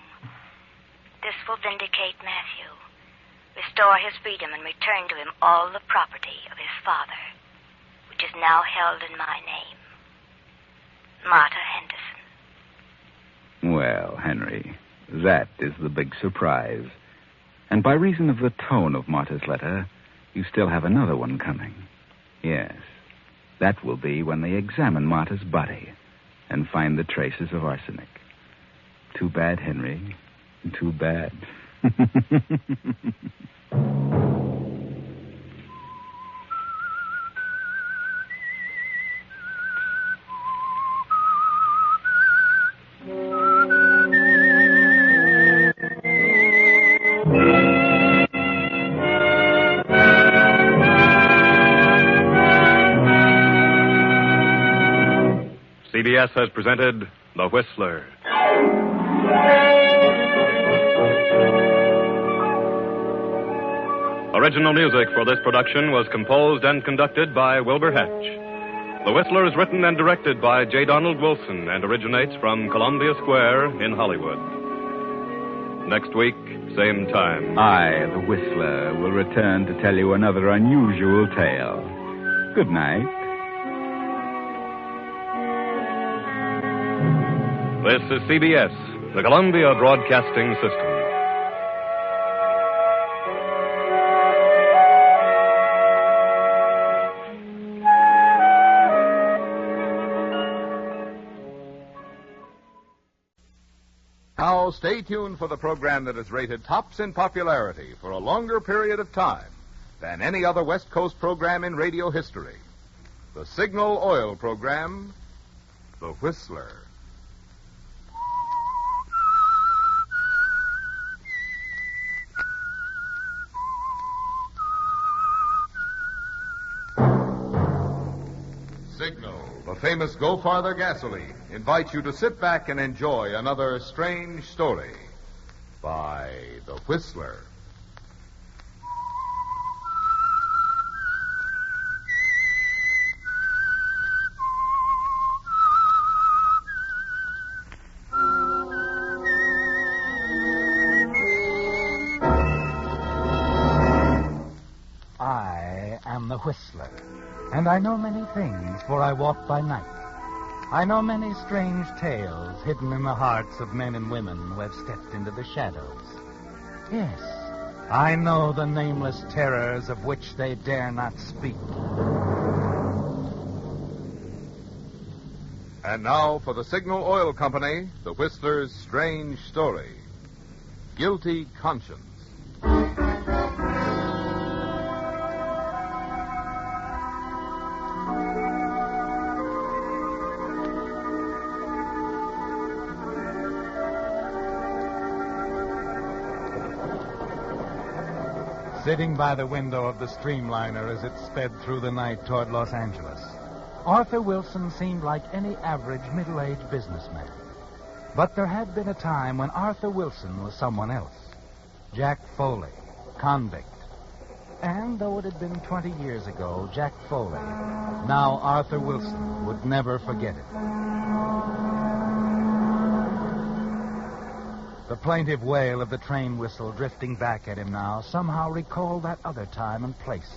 This will vindicate Matthew, restore his freedom, and return to him all the property of his father, which is now held in my name. Marta Henderson. Well, Henry, that is the big surprise. And by reason of the tone of Marta's letter, you still have another one coming. Yes. That will be when they examine Marta's body and find the traces of arsenic. Too bad, Henry. Too bad. CBS has presented The Whistler. Original music for this production was composed and conducted by Wilbur Hatch. The Whistler is written and directed by J. Donald Wilson and originates from Columbia Square in Hollywood. Next week, same time. I, the Whistler, will return to tell you another unusual tale. Good night. This is CBS, the Columbia Broadcasting System. Now, stay tuned for the program that is rated tops in popularity for a longer period of time than any other West Coast program in radio history. The Signal Oil program, The Whistler. Signal, the famous Go Farther gasoline, invites you to sit back and enjoy another strange story by The Whistler. I am the Whistler, and I know many things, for I walk by night. I know many strange tales hidden in the hearts of men and women who have stepped into the shadows. Yes, I know the nameless terrors of which they dare not speak. And now for the Signal Oil Company, The Whistler's strange story. Guilty Conscience. Sitting by the window of the streamliner as it sped through the night toward Los Angeles, Arthur Wilson seemed like any average middle-aged businessman. But there had been a time when Arthur Wilson was someone else. Jack Foley, convict. And though it had been 20 years ago, Jack Foley, now Arthur Wilson, would never forget it. The plaintive wail of the train whistle drifting back at him now somehow recalled that other time and place,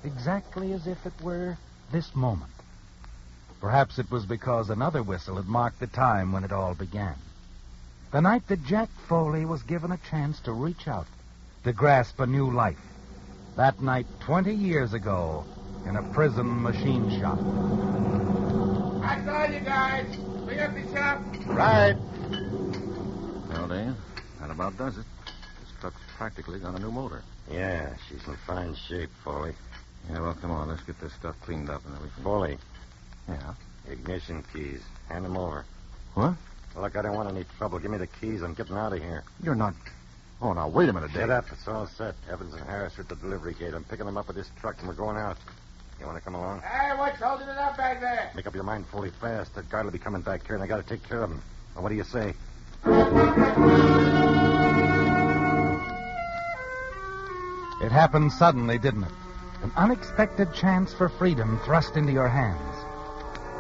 exactly as if it were this moment. Perhaps it was because another whistle had marked the time when it all began. The night that Jack Foley was given a chance to reach out, to grasp a new life. That night 20 years ago in a prison machine shop. That's all you guys. Bring up the shop. Right. Well, Dan, that about does it. This truck's practically got a new motor. Yeah, she's in fine shape, Foley. Yeah, well, come on. Let's get this stuff cleaned up and everything. Foley. Yeah? Ignition keys. Hand them over. What? Look, I don't want any trouble. Give me the keys. I'm getting out of here. You're not... Oh, now, wait a minute, Dave. Shut up. It's all set. Evans and Harris are at the delivery gate. I'm picking them up with this truck, and we're going out. You want to come along? Hey, what's holding it up back there? Make up your mind, Foley, fast. That guard will be coming back here, and I got to take care of him. Now, what do you say? It happened suddenly, didn't it? An unexpected chance for freedom thrust into your hands.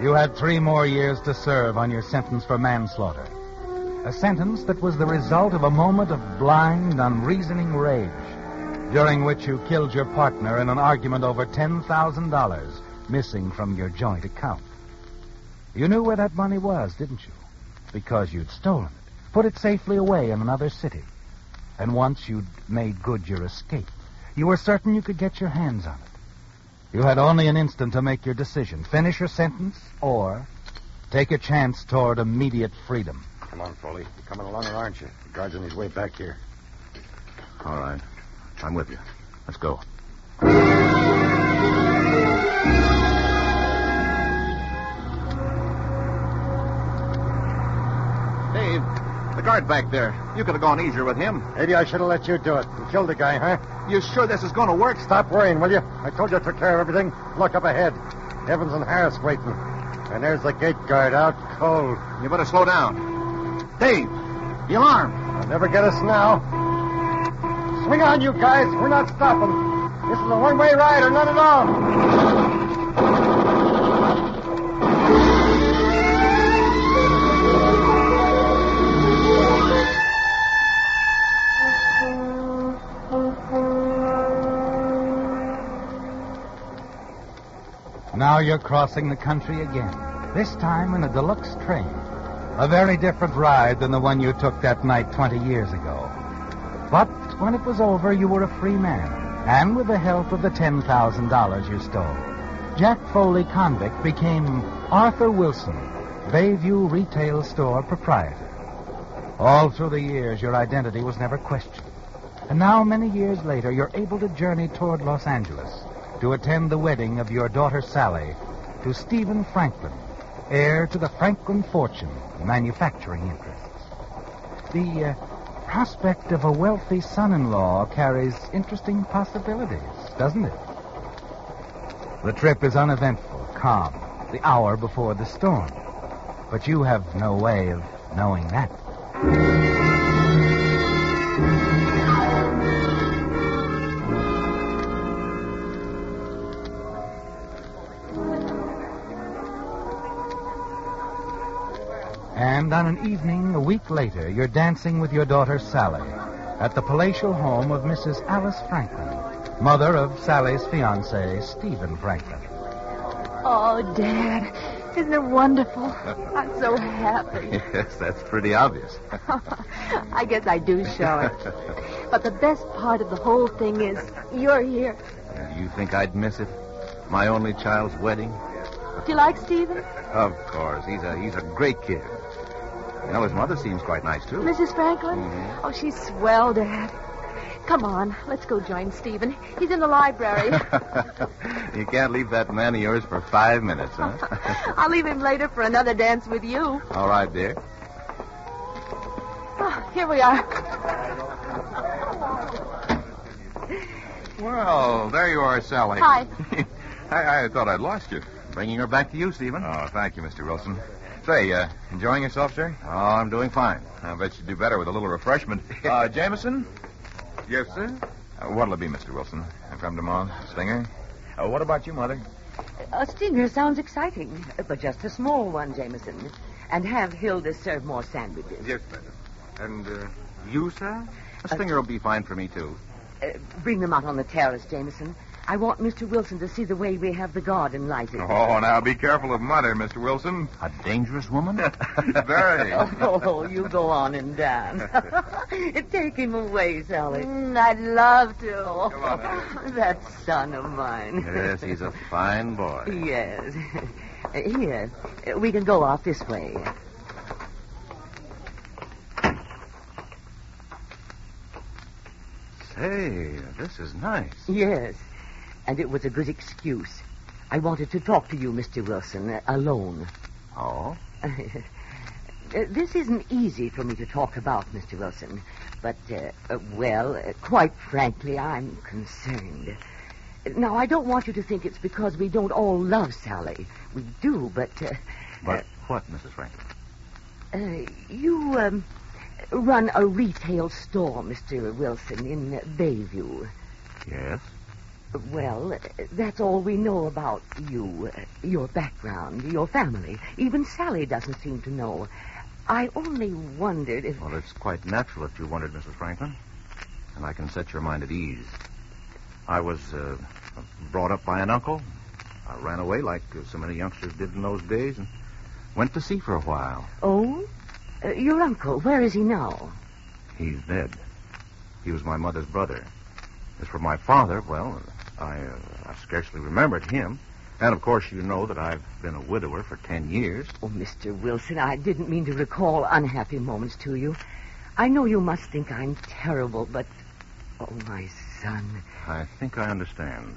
You had 3 more years to serve on your sentence for manslaughter. A sentence that was the result of a moment of blind, unreasoning rage, during which you killed your partner in an argument over $10,000 missing from your joint account. You knew where that money was, didn't you? Because you'd stolen it, put it safely away in another city. And once you'd made good your escape, you were certain you could get your hands on it. You had only an instant to make your decision. Finish your sentence or take a chance toward immediate freedom. Come on, Foley. You're coming along, or aren't you? The guard's on his way back here. All right. I'm with you. Let's go. Dave, the guard back there. You could have gone easier with him. Maybe I should have let you do it and killed the guy, huh? You sure this is going to work? Stop worrying, will you? I told you I took care of everything. Look up ahead. Evans and Harris waiting. And there's the gate guard out cold. You better slow down. Dave, the alarm. They'll never get us now. Swing on, you guys. We're not stopping. This is a one-way ride or none at all. Now you're crossing the country again, this time in a deluxe train. A very different ride than the one you took that night 20 years ago. But when it was over, you were a free man, and with the help of the $10,000 you stole, Jack Foley, convict, became Arthur Wilson, Bayview retail store proprietor. All through the years, your identity was never questioned. And now, many years later, you're able to journey toward Los Angeles to attend the wedding of your daughter Sally to Stephen Franklin, heir to the Franklin fortune, manufacturing interests. The prospect of a wealthy son-in-law carries interesting possibilities, doesn't it? The trip is uneventful, calm, the hour before the storm. But you have no way of knowing that. And on an evening a week later, you're dancing with your daughter Sally at the palatial home of Mrs. Alice Franklin, mother of Sally's fiancé, Stephen Franklin. Oh, Dad, isn't it wonderful? I'm so happy. Yes, that's pretty obvious. I guess I do show it. But the best part of the whole thing is you're here. You think I'd miss it? My only child's wedding? Do you like Stephen? Of course. He's a great kid. You know, his mother seems quite nice, too. Mrs. Franklin? Mm-hmm. Oh, she's swell, Dad. Come on, let's go join Stephen. He's in the library. You can't leave that man of yours for 5 minutes, huh? I'll leave him later for another dance with you. All right, dear. Oh, here we are. Well, there you are, Sally. Hi. I thought I'd lost you. Bringing her back to you, Stephen. Oh, thank you, Mr. Wilson. Say, enjoying yourself, sir? Oh, I'm doing fine. I bet you'd do better with a little refreshment. Jameson? Yes, sir? What'll it be, Mr. Wilson? From tomorrow? Stinger? What about you, Mother? A stinger sounds exciting, but just a small one, Jameson. And have Hilda serve more sandwiches. Yes, madam. And, you, sir? A stinger will be fine for me, too. Bring them out on the terrace, Jameson. I want Mr. Wilson to see the way we have the garden lighted. Oh, now be careful of Mother, Mr. Wilson. A dangerous woman? Very. Oh, you go on and dance. Take him away, Sally. I'd love to. Come on, that son of mine. Yes, he's a fine boy. Yes. Here, we can go off this way. Say, this is nice. Yes. And it was a good excuse. I wanted to talk to you, Mr. Wilson, alone. Oh? This isn't easy for me to talk about, Mr. Wilson. But, quite frankly, I'm concerned. Now, I don't want you to think it's because we don't all love Sally. We do, but... But what, Mrs. Franklin? You run a retail store, Mr. Wilson, in Bayview. Yes? Well, that's all we know about you, your background, your family. Even Sally doesn't seem to know. I only wondered if... Well, it's quite natural that you wondered, Mrs. Franklin. And I can set your mind at ease. I was brought up by an uncle. I ran away like so many youngsters did in those days and went to sea for a while. Oh? Your uncle, where is he now? He's dead. He was my mother's brother. As for my father, well... I scarcely remembered him. And, of course, you know that I've been a widower for 10 years. Oh, Mr. Wilson, I didn't mean to recall unhappy moments to you. I know you must think I'm terrible, but... Oh, my son. I think I understand.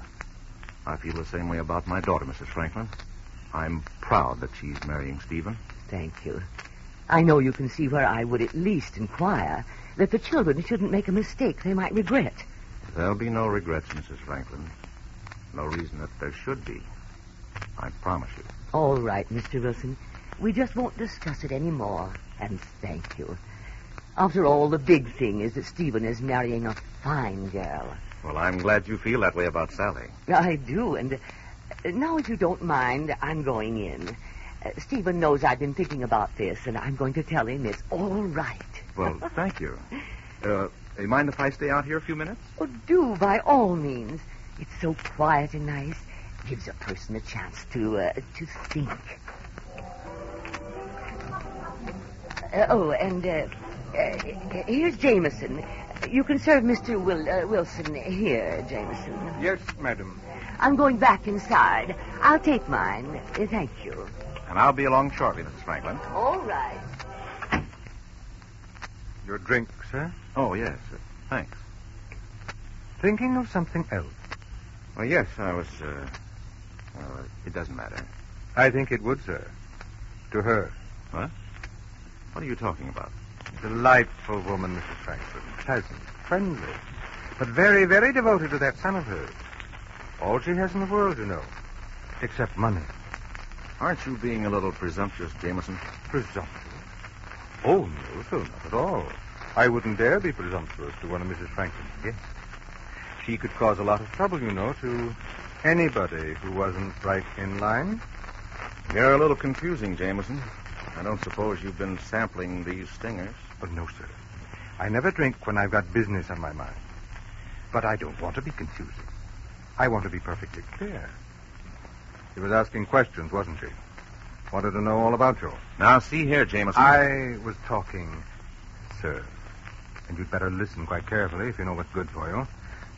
I feel the same way about my daughter, Mrs. Franklin. I'm proud that she's marrying Stephen. Thank you. I know you can see where I would at least inquire that the children shouldn't make a mistake they might regret. There'll be no regrets, Mrs. Franklin. No reason that there should be. I promise you. All right, Mr. Wilson. We just won't discuss it anymore. And thank you. After all, the big thing is that Stephen is marrying a fine girl. Well, I'm glad you feel that way about Sally. I do, and now if you don't mind, I'm going in. Stephen knows I've been thinking about this, and I'm going to tell him it's all right. Well, thank you. You mind if I stay out here a few minutes? Oh, do, by all means. It's so quiet and nice. gives a person a chance to think. Here's Jameson. You can serve Mr. Wilson here, Jameson. Yes, madam. I'm going back inside. I'll take mine. Thank you. And I'll be along shortly, Mrs. Franklin. All right. Your drink, sir? Oh, yes. Thanks. Thinking of something else? Well, yes, I was, well, it doesn't matter. I think it would, sir. To her. What? What are you talking about? Delightful woman, Mrs. Franklin. Pleasant, friendly, but very, very devoted to that son of hers. All she has in the world, you know, except money. Aren't you being a little presumptuous, Jameson? Presumptuous? Oh, no, sir, not at all. I wouldn't dare be presumptuous to one of Mrs. Franklin's guests. She could cause a lot of trouble, you know, to anybody who wasn't right in line. You're a little confusing, Jameson. I don't suppose you've been sampling these stingers. Oh, no, sir. I never drink when I've got business on my mind. But I don't want to be confusing. I want to be perfectly clear. She was asking questions, wasn't she? Wanted to know all about you. Now, see here, Jameson. I was talking, sir. And you'd better listen quite carefully if you know what's good for you.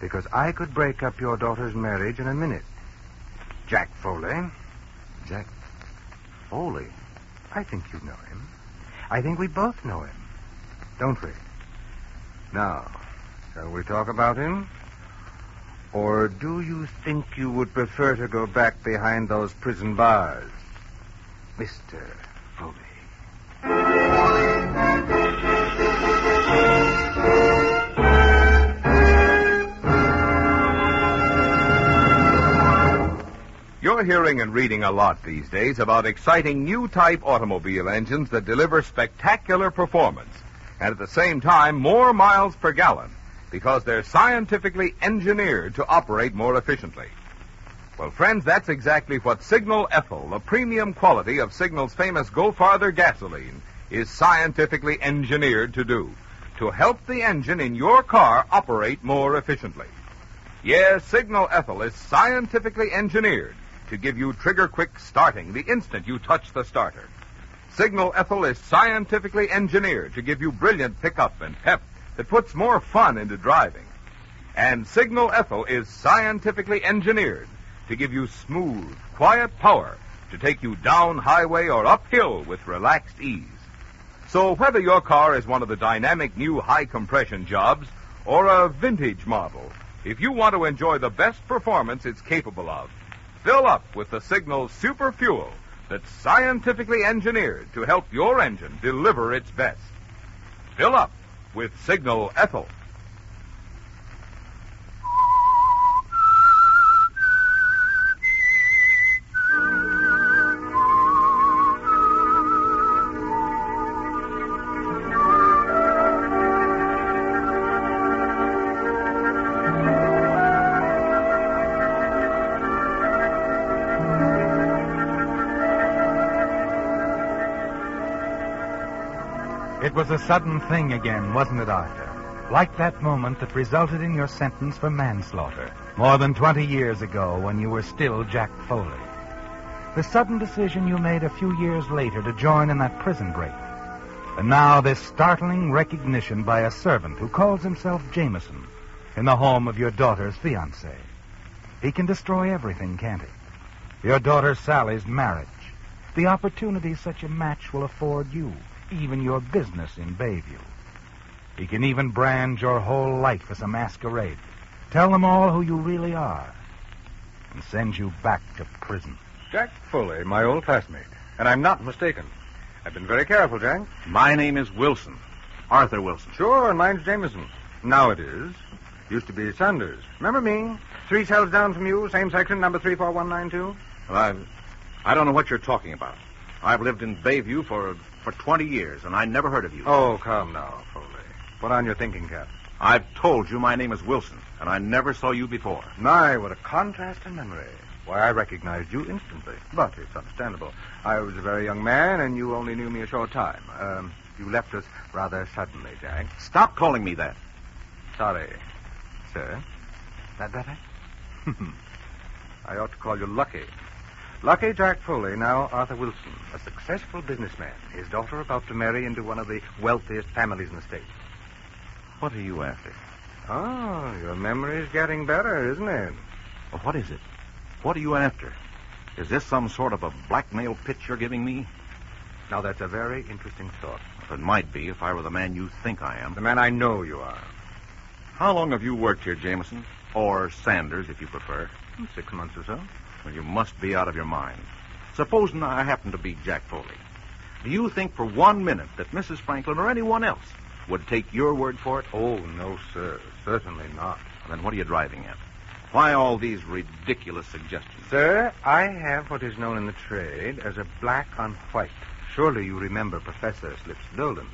Because I could break up your daughter's marriage in a minute. Jack Foley. Jack Foley? I think you know him. I think we both know him. Don't we? Now, shall we talk about him? Or do you think you would prefer to go back behind those prison bars, Mr. Foley? You're hearing and reading a lot these days about exciting new type automobile engines that deliver spectacular performance and at the same time more miles per gallon because they're scientifically engineered to operate more efficiently. Well, friends, that's exactly what Signal Ethyl, the premium quality of Signal's famous Go Farther gasoline, is scientifically engineered to do, to help the engine in your car operate more efficiently. Yes, Signal Ethyl is scientifically engineered to give you trigger-quick starting the instant you touch the starter. Signal Ethyl is scientifically engineered to give you brilliant pickup and pep that puts more fun into driving. And Signal Ethyl is scientifically engineered to give you smooth, quiet power to take you down highway or uphill with relaxed ease. So whether your car is one of the dynamic new high-compression jobs or a vintage model, if you want to enjoy the best performance it's capable of, fill up with the Signal Super Fuel that's scientifically engineered to help your engine deliver its best. Fill up with Signal Ethyl. It was a sudden thing again, wasn't it, Arthur? Like that moment that resulted in your sentence for manslaughter more than 20 years ago when you were still Jack Foley. The sudden decision you made a few years later to join in that prison break. And now this startling recognition by a servant who calls himself Jameson in the home of your daughter's fiancé. He can destroy everything, can't he? Your daughter Sally's marriage, the opportunities such a match will afford you, even your business in Bayview. He can even brand your whole life as a masquerade. Tell them all who you really are. And send you back to prison. Jack Foley, my old classmate. And I'm not mistaken. I've been very careful, Jack. My name is Wilson. Arthur Wilson. Sure, and mine's Jameson. Now it is. Used to be Sanders. Remember me? 3 cells down from you, same section, number 34192. Well, I don't know what you're talking about. I've lived in Bayview for 20 years, and I never heard of you. Oh, come now, Foley. Put on your thinking cap. I've told you my name is Wilson, and I never saw you before. My, what a contrast in memory. Why, I recognized you instantly. But it's understandable. I was a very young man, and you only knew me a short time. You left us rather suddenly, Jack. Stop calling me that. Sorry, sir. That better? I ought to call you Lucky. Lucky Jack Foley, now Arthur Wilson, a successful businessman. His daughter about to marry into one of the wealthiest families in the state. What are you after? Oh, your memory's getting better, isn't it? Well, what is it? What are you after? Is this some sort of a blackmail pitch you're giving me? Now, that's a very interesting thought. It might be if I were the man you think I am. The man I know you are. How long have you worked here, Jameson? Or Sanders, if you prefer. 6 months or so. Well, you must be out of your mind. Supposing I happen to be Jack Foley. Do you think for 1 minute that Mrs. Franklin or anyone else would take your word for it? Oh, no, sir. Certainly not. Well, then what are you driving at? Why all these ridiculous suggestions? Sir, I have what is known in the trade as a black on white. Surely you remember Professor Slips Dolan,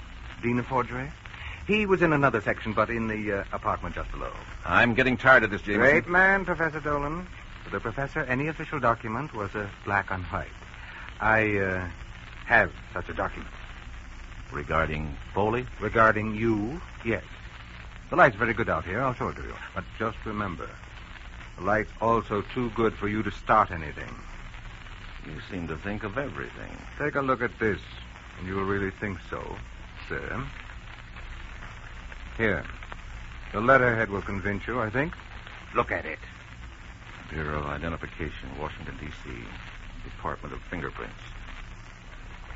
Dean of Forgery? He was in another section, but in the apartment just below. I'm getting tired of this, Jameson. Great man, Professor Dolan. For the professor, any official document was a black on white. I have such a document. Regarding Foley? Regarding you, yes. The light's very good out here. I'll show it to you. But just remember, the light's also too good for you to start anything. You seem to think of everything. Take a look at this, and you will really think so, sir. Here. The letterhead will convince you, I think. Look at it. Bureau of Identification, Washington, D.C. Department of Fingerprints.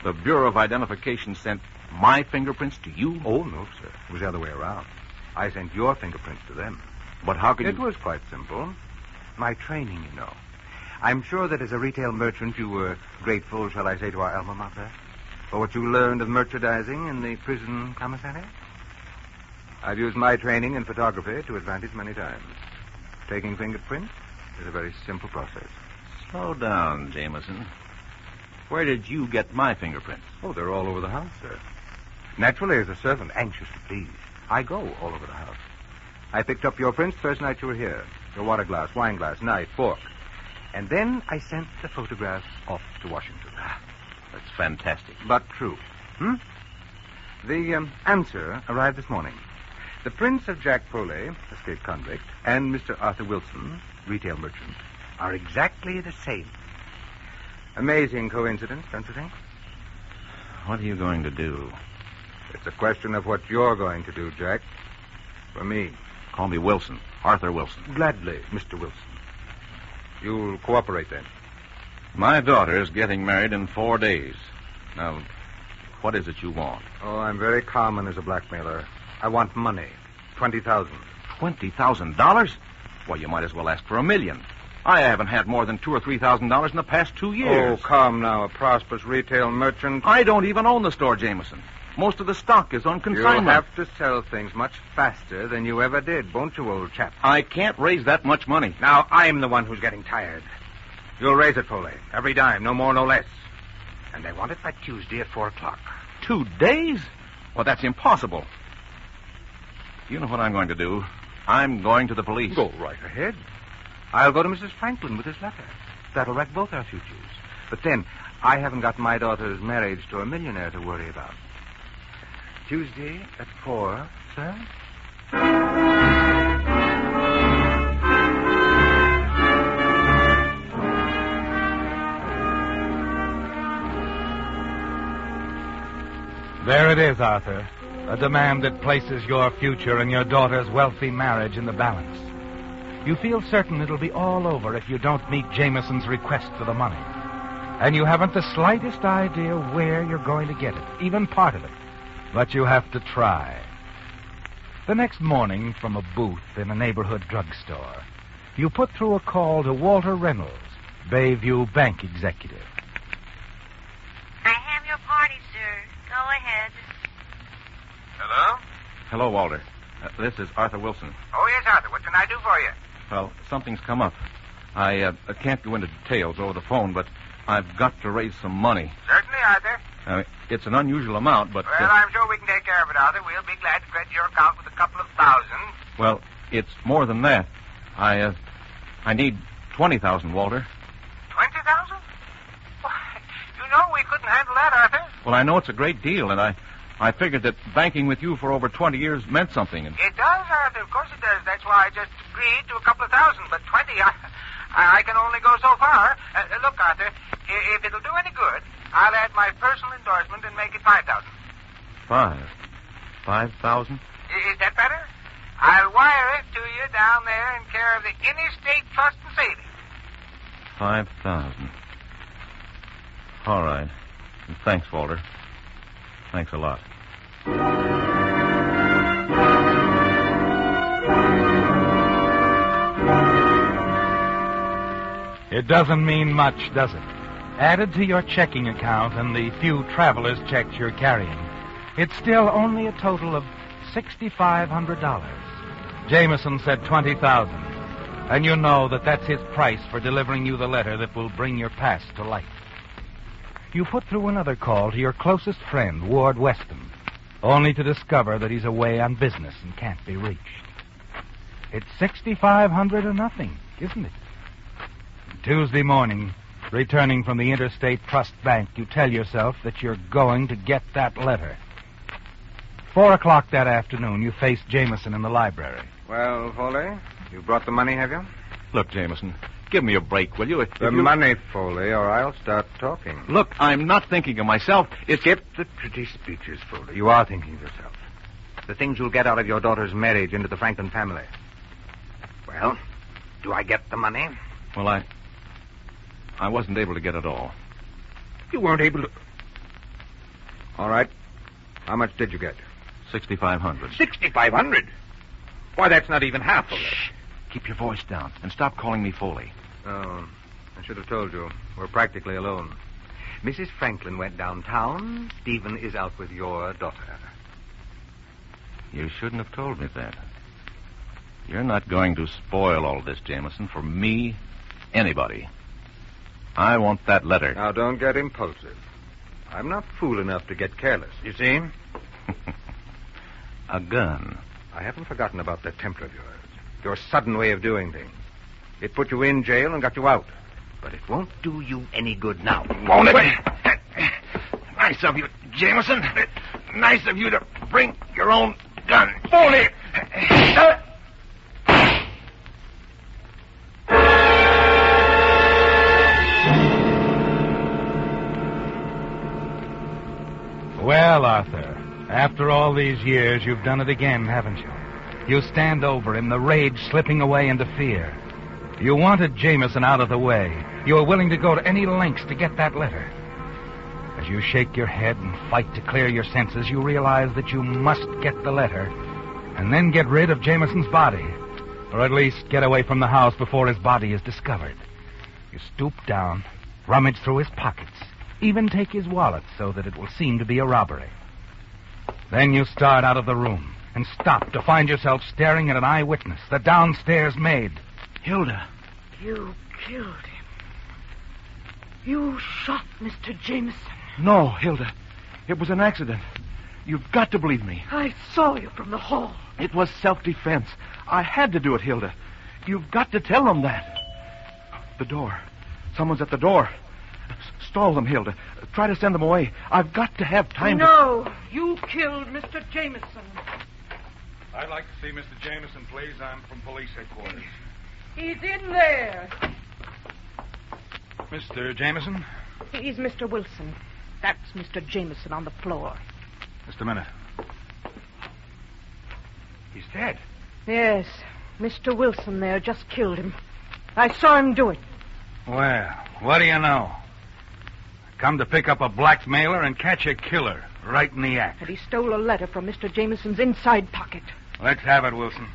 The Bureau of Identification sent my fingerprints to you? Oh, no, sir. It was the other way around. I sent your fingerprints to them. But how could It was quite simple. My training, you know. I'm sure that as a retail merchant you were grateful, shall I say, to our alma mater, for what you learned of merchandising in the prison commissary. I've used my training in photography to advantage many times. Taking fingerprints is a very simple process. Slow down, Jameson. Where did you get my fingerprints? Oh, they're all over the house, sir. Naturally, as a servant, anxious to please, I go all over the house. I picked up your prints first night you were here. Your water glass, wine glass, knife, fork. And then I sent the photographs off to Washington. That's fantastic. But true. The answer arrived this morning. The prints of Jack Foley, escaped convict, and Mr. Arthur Wilson, retail merchant, are exactly the same. Amazing coincidence, don't you think? What are you going to do? It's a question of what you're going to do, Jack. For me. Call me Wilson. Arthur Wilson. Gladly, Mr. Wilson. You'll cooperate, then? My daughter's getting married in 4 days. Now, what is it you want? Oh, I'm very common as a blackmailer. I want money. $20,000. $20,000? Well, you might as well ask for $1 million. I haven't had more than $2,000 or $3,000 in the past 2 years. Oh, come now, a prosperous retail merchant. I don't even own the store, Jameson. Most of the stock is on consignment. You'll have to sell things much faster than you ever did, won't you, old chap? I can't raise that much money. Now, I'm the one who's getting tired. You'll raise it, Foley. Every dime, no more, no less. And I want it by Tuesday at 4 o'clock. 2 days? Well, that's impossible. You know what I'm going to do? I'm going to the police. Go right ahead. I'll go to Mrs. Franklin with this letter. That'll wreck both our futures. But then, I haven't got my daughter's marriage to a millionaire to worry about. Tuesday at 4, sir? There it is, Arthur. A demand that places your future and your daughter's wealthy marriage in the balance. You feel certain it'll be all over if you don't meet Jameson's request for the money. And you haven't the slightest idea where you're going to get it, even part of it. But you have to try. The next morning, from a booth in a neighborhood drugstore, you put through a call to Walter Reynolds, Bayview Bank executive. I have your party, sir. Go ahead. Hello? Hello, Walter. This is Arthur Wilson. Oh, yes, Arthur. What can I do for you? Well, something's come up. I can't go into details over the phone, but I've got to raise some money. Certainly, Arthur. It's an unusual amount, but... Well, I'm sure we can take care of it, Arthur. We'll be glad to credit your account with a couple of thousand. Well, it's more than that. I need 20,000, Walter. 20,000? Why, you know we couldn't handle that, Arthur. Well, I know it's a great deal, and I figured that banking with you for over 20 years meant something. And... It does, Arthur. Of course it does. That's why I just agreed to a couple of thousand. But 20, I can only go so far. Look, Arthur, if it'll do any good, I'll add my personal endorsement and make it 5,000. 5,000? Is that better? I'll wire it to you down there in care of the Interstate Trust and Savings. 5,000. All right. Thanks, Walter. Thanks a lot. It doesn't mean much, does it? Added to your checking account and the few traveler's checks you're carrying, it's still only a total of $6,500. Jameson said 20,000, and you know that that's his price for delivering you the letter that will bring your past to light. You put through another call to your closest friend, Ward Weston, only to discover that he's away on business and can't be reached. It's $6,500 or nothing, isn't it? Tuesday morning, returning from the Interstate Trust Bank, you tell yourself that you're going to get that letter. 4:00 that afternoon, you face Jameson in the library. Well, Foley, you brought the money, have you? Look, Jameson, give me a break, will you? The money, Foley, or I'll start talking. Look, I'm not thinking of myself. Skip the pretty speeches, Foley. You are thinking of yourself. The things you'll get out of your daughter's marriage into the Franklin family. Well, do I get the money? Well, I wasn't able to get it all. You weren't able to... All right. How much did you get? $6,500. $6,500? Why, that's not even half of it. Shh. Keep your voice down and stop calling me Foley. Oh, I should have told you. We're practically alone. Mrs. Franklin went downtown. Stephen is out with your daughter. You shouldn't have told me that. You're not going to spoil all this, Jameson, for me, anybody. I want that letter. Now, don't get impulsive. I'm not fool enough to get careless, you see? A gun. I haven't forgotten about that temper of yours. Your sudden way of doing things. It put you in jail and got you out. But it won't do you any good now. Won't it? Nice of you, Jameson. Nice of you to bring your own gun. Foley! Well, Arthur, after all these years, you've done it again, haven't you? You stand over him, the rage slipping away into fear. You wanted Jameson out of the way. You were willing to go to any lengths to get that letter. As you shake your head and fight to clear your senses, you realize that you must get the letter and then get rid of Jameson's body, or at least get away from the house before his body is discovered. You stoop down, rummage through his pockets, even take his wallet so that it will seem to be a robbery. Then you start out of the room and stop to find yourself staring at an eyewitness, the downstairs maid. Hilda. You killed him. You shot Mr. Jameson. No, Hilda. It was an accident. You've got to believe me. I saw you from the hall. It was self-defense. I had to do it, Hilda. You've got to tell them that. The door. Someone's at the door. Stall them, Hilda. Try to send them away. I've got to have time No, you killed Mr. Jameson. I'd like to see Mr. Jameson, please. I'm from police headquarters. He's in there. Mr. Jameson? He's Mr. Wilson. That's Mr. Jameson on the floor. Just a minute. He's dead. Yes, Mr. Wilson there just killed him. I saw him do it. Well, what do you know? Come to pick up a blackmailer and catch a killer right in the act. And he stole a letter from Mr. Jameson's inside pocket. Let's have it, Wilson.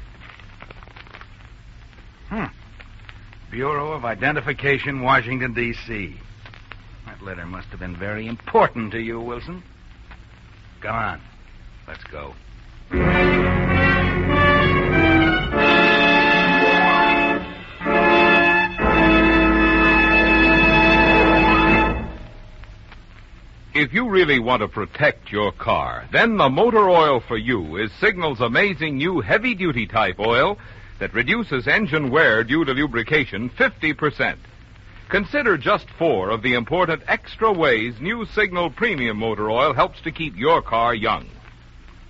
Bureau of Identification, Washington, D.C. That letter must have been very important to you, Wilson. Come on. Let's go. If you really want to protect your car, then the motor oil for you is Signal's amazing new heavy-duty type oil that reduces engine wear due to lubrication 50%. Consider just 4 of the important extra ways new Signal Premium Motor Oil helps to keep your car young.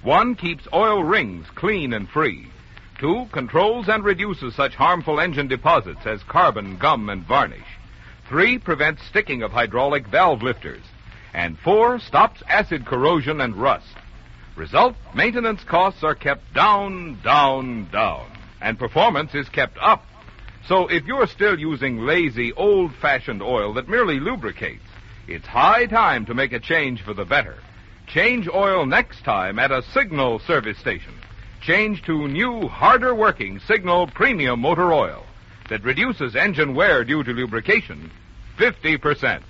1, keeps oil rings clean and free. 2, controls and reduces such harmful engine deposits as carbon, gum, and varnish. 3, prevents sticking of hydraulic valve lifters. And 4, stops acid corrosion and rust. Result, maintenance costs are kept down, down, down. And performance is kept up. So if you're still using lazy, old-fashioned oil that merely lubricates, it's high time to make a change for the better. Change oil next time at a Signal service station. Change to new, harder-working Signal Premium Motor Oil that reduces engine wear due to lubrication 50%.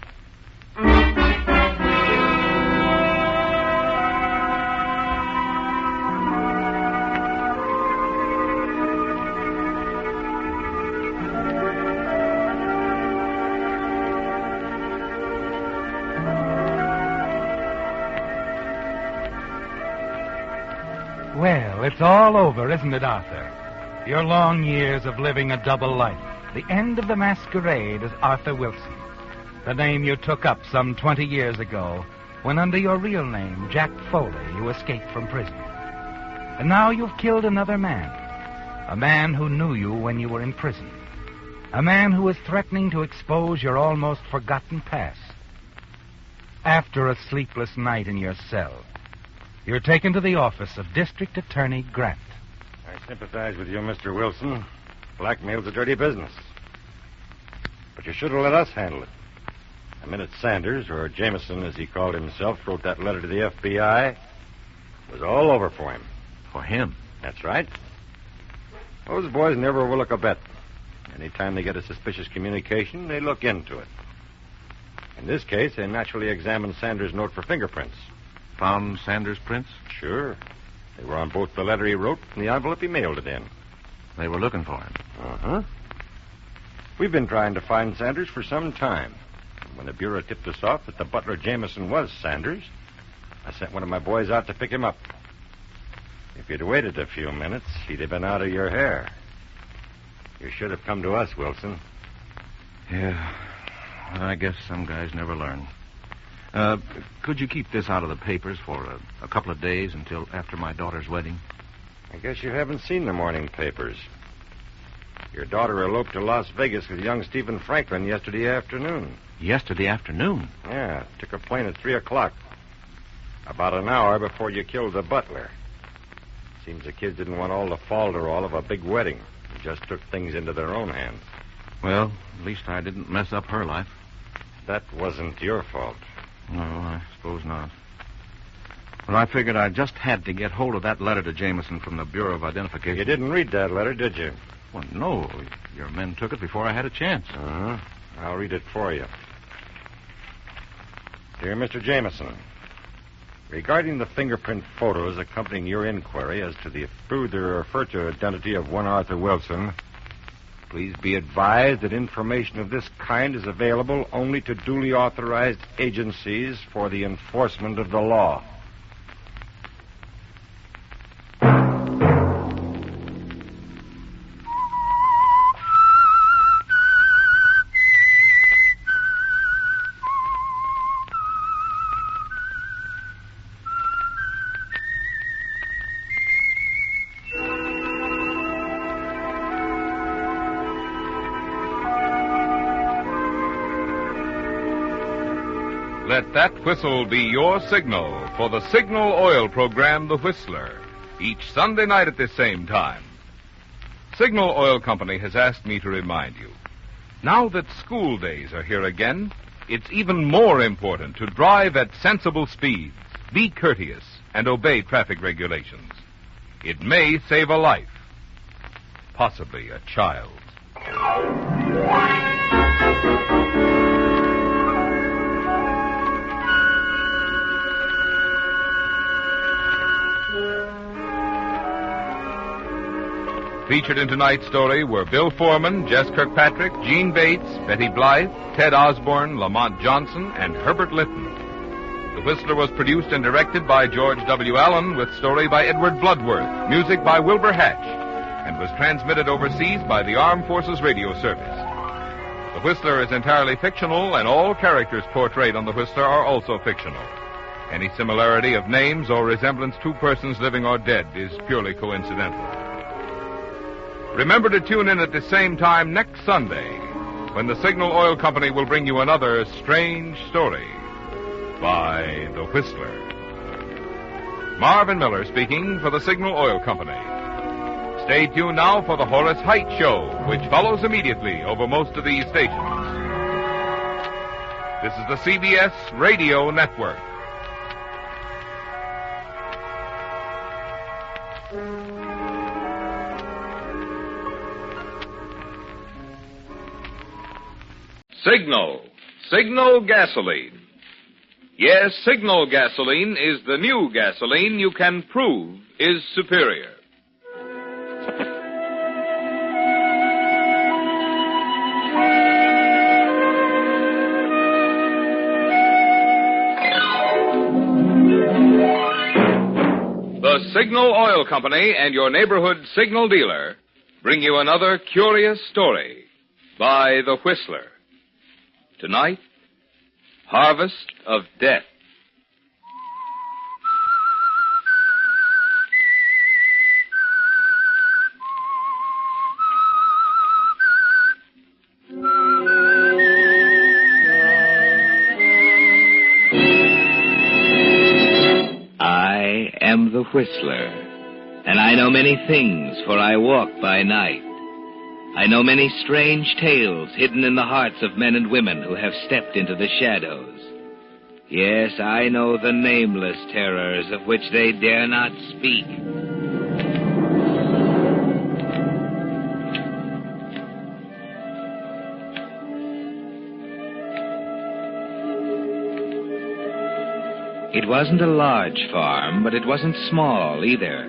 Well, it's all over, isn't it, Arthur? Your long years of living a double life. The end of the masquerade as Arthur Wilson. The name you took up some 20 years ago when under your real name, Jack Foley, you escaped from prison. And now you've killed another man. A man who knew you when you were in prison. A man who is threatening to expose your almost forgotten past. After a sleepless night in your cell, you're taken to the office of District Attorney Grant. I sympathize with you, Mr. Wilson. Blackmail's a dirty business. But you should have let us handle it. The minute Sanders, or Jameson as he called himself, wrote that letter to the FBI, it was all over for him. For him? That's right. Those boys never overlook a bet. Anytime they get a suspicious communication, they look into it. In this case, they naturally examined Sanders' note for fingerprints. Found Sanders' prints? Sure. They were on both the letter he wrote and the envelope he mailed it in. They were looking for him? Uh-huh. We've been trying to find Sanders for some time. When the Bureau tipped us off that the butler Jameson was Sanders, I sent one of my boys out to pick him up. If you'd waited a few minutes, he'd have been out of your hair. You should have come to us, Wilson. Yeah. Well, I guess some guys never learn. Could you keep this out of the papers for a couple of days until after my daughter's wedding? I guess you haven't seen the morning papers. Your daughter eloped to Las Vegas with young Stephen Franklin yesterday afternoon. Yesterday afternoon? Yeah, took a plane at 3 o'clock. About an hour before you killed the butler. Seems the kids didn't want all the falderall of a big wedding. They just took things into their own hands. Well, at least I didn't mess up her life. That wasn't your fault. No, I suppose not. But I figured I just had to get hold of that letter to Jameson from the Bureau of Identification. You didn't read that letter, did you? Well, no. Your men took it before I had a chance. Uh-huh. I'll read it for you. Dear Mr. Jameson, regarding the fingerprint photos accompanying your inquiry as to the further or future identity of one Arthur Wilson, please be advised that information of this kind is available only to duly authorized agencies for the enforcement of the law. Let that whistle be your signal for the Signal Oil program, The Whistler, each Sunday night at this same time. Signal Oil Company has asked me to remind you, now that school days are here again, it's even more important to drive at sensible speeds, be courteous, and obey traffic regulations. It may save a life, possibly a child. Featured in tonight's story were Bill Foreman, Jess Kirkpatrick, Gene Bates, Betty Blythe, Ted Osborne, Lamont Johnson, and Herbert Litton. The Whistler was produced and directed by George W. Allen, with story by Edward Bloodworth, music by Wilbur Hatch, and was transmitted overseas by the Armed Forces Radio Service. The Whistler is entirely fictional, and all characters portrayed on The Whistler are also fictional. Any similarity of names or resemblance to persons living or dead is purely coincidental. Remember to tune in at the same time next Sunday when the Signal Oil Company will bring you another strange story by The Whistler. Marvin Miller speaking for the Signal Oil Company. Stay tuned now for the Horace Height Show, which follows immediately over most of these stations. This is the CBS Radio Network. Signal gasoline. Yes, Signal gasoline is the new gasoline you can prove is superior. The Signal Oil Company and your neighborhood Signal dealer bring you another curious story by The Whistler. Tonight, Harvest of Death. I am the Whistler, and I know many things, for I walk by night. I know many strange tales hidden in the hearts of men and women who have stepped into the shadows. Yes, I know the nameless terrors of which they dare not speak. It wasn't a large farm, but it wasn't small either.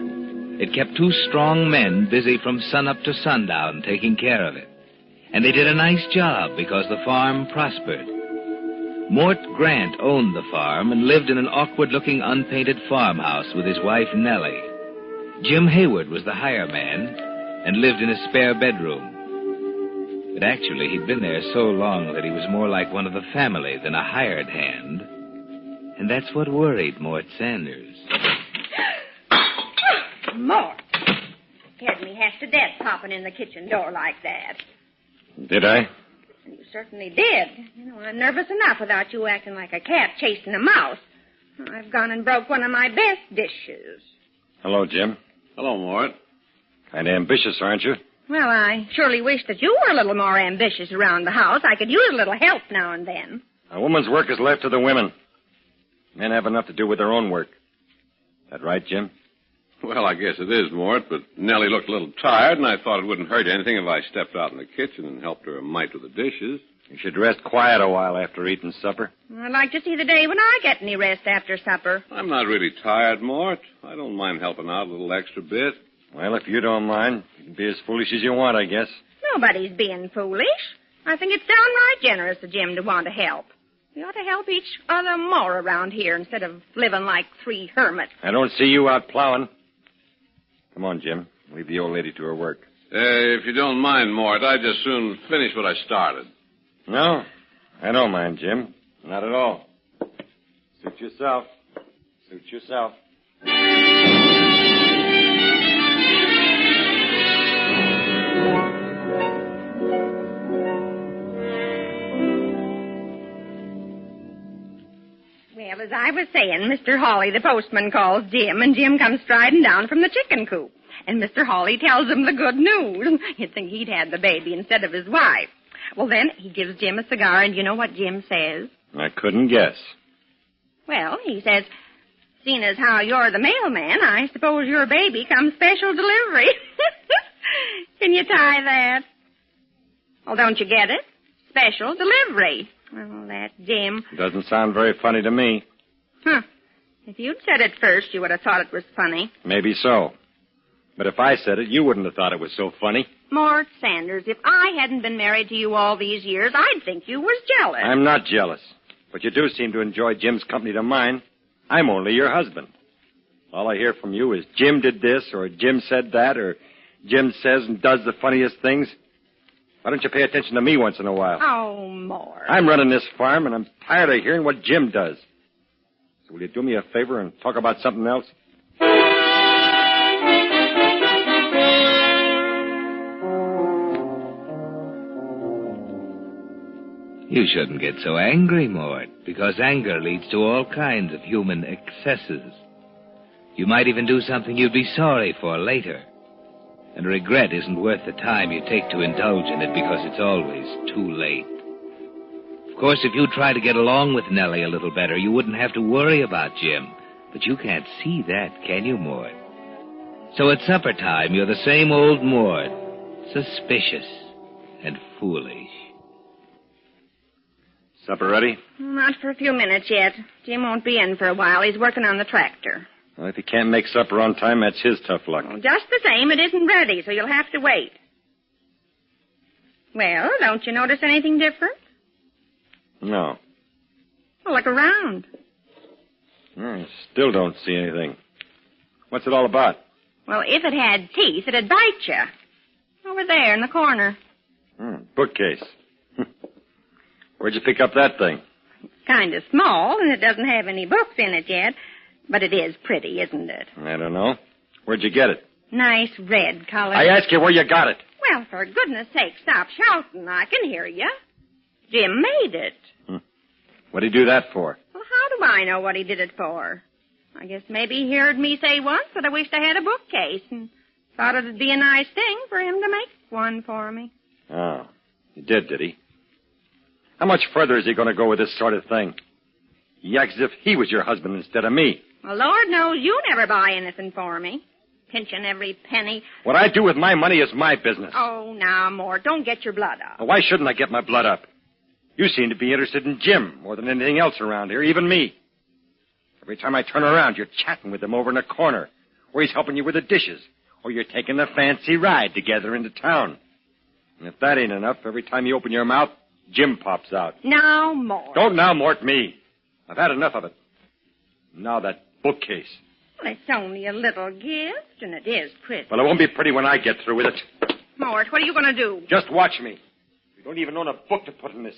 It kept two strong men busy from sunup to sundown taking care of it. And they did a nice job because the farm prospered. Mort Grant owned the farm and lived in an awkward-looking unpainted farmhouse with his wife Nellie. Jim Hayward was the hireman and lived in a spare bedroom. But actually, he'd been there so long that he was more like one of the family than a hired hand. And that's what worried Mort Sanders. Mort. Scared me half to death popping in the kitchen door like that. Did I? You certainly did. You know, I'm nervous enough without you acting like a cat chasing a mouse. I've gone and broke one of my best dishes. Hello, Jim. Hello, Mort. Kind of ambitious, aren't you? Well, I surely wish that you were a little more ambitious around the house. I could use a little help now and then. A woman's work is left to the women. Men have enough to do with their own work. That right, Jim? Well, I guess it is, Mort, but Nellie looked a little tired, and I thought it wouldn't hurt anything if I stepped out in the kitchen and helped her a mite with the dishes. You should rest quiet a while after eating supper. I'd like to see the day when I get any rest after supper. I'm not really tired, Mort. I don't mind helping out a little extra bit. Well, if you don't mind, you can be as foolish as you want, I guess. Nobody's being foolish. I think it's downright generous of Jim to want to help. We ought to help each other more around here instead of living like three hermits. I don't see you out plowing. Come on, Jim. Leave the old lady to her work. If you don't mind, Mort, I'd just soon finish what I started. No, I don't mind, Jim. Not at all. Suit yourself. Suit yourself. Well, as I was saying, Mr. Hawley, the postman, calls Jim, and Jim comes striding down from the chicken coop. And Mr. Hawley tells him the good news. You'd think he'd had the baby instead of his wife. Well, then, he gives Jim a cigar, and you know what Jim says? I couldn't guess. Well, he says, seeing as how you're the mailman, I suppose your baby comes special delivery. Can you tie that? Well, don't you get it? Special delivery. Oh, that Jim. Doesn't sound very funny to me. Huh. If you'd said it first, you would have thought it was funny. Maybe so. But if I said it, you wouldn't have thought it was so funny. Mort Sanders, if I hadn't been married to you all these years, I'd think you was jealous. I'm not jealous. But you do seem to enjoy Jim's company to mine. I'm only your husband. All I hear from you is Jim did this, or Jim said that, or Jim says and does the funniest things. Why don't you pay attention to me once in a while? Oh, Mort. I'm running this farm, and I'm tired of hearing what Jim does. So will you do me a favor and talk about something else? You shouldn't get so angry, Mort, because anger leads to all kinds of human excesses. You might even do something you'd be sorry for later. And regret isn't worth the time you take to indulge in it because it's always too late. Of course, if you try to get along with Nellie a little better, you wouldn't have to worry about Jim. But you can't see that, can you, Mort? So at supper time, you're the same old Mort, suspicious and foolish. Supper ready? Not for a few minutes yet. Jim won't be in for a while. He's working on the tractor. Well, if he can't make supper on time, that's his tough luck. Well, just the same, it isn't ready, so you'll have to wait. Well, don't you notice anything different? No. Well, look around. I still don't see anything. What's it all about? Well, if it had teeth, it'd bite you. Over there in the corner. Bookcase. Where'd you pick up that thing? It's kind of small, and it doesn't have any books in it yet. But it is pretty, isn't it? I don't know. Where'd you get it? Nice red color. I ask you where you got it. Well, for goodness sake, stop shouting. I can hear you. Jim made it. What'd he do that for? Well, how do I know what he did it for? I guess maybe he heard me say once that I wished I had a bookcase and thought it'd be a nice thing for him to make one for me. Oh, he did he? How much further is he going to go with this sort of thing? He acts as if he was your husband instead of me. Well, Lord knows you never buy anything for me. Pinching every penny. What I do with my money is my business. Oh, now, Mort, don't get your blood up. Well, why shouldn't I get my blood up? You seem to be interested in Jim more than anything else around here, even me. Every time I turn around, you're chatting with him over in a corner, or he's helping you with the dishes, or you're taking a fancy ride together into town. And if that ain't enough, every time you open your mouth, Jim pops out. Now, Mort. Don't now, Mort, me. I've had enough of it. Now that bookcase. Well, it's only a little gift, and it is pretty. Well, it won't be pretty when I get through with it. Mort, what are you going to do? Just watch me. You don't even own a book to put in this.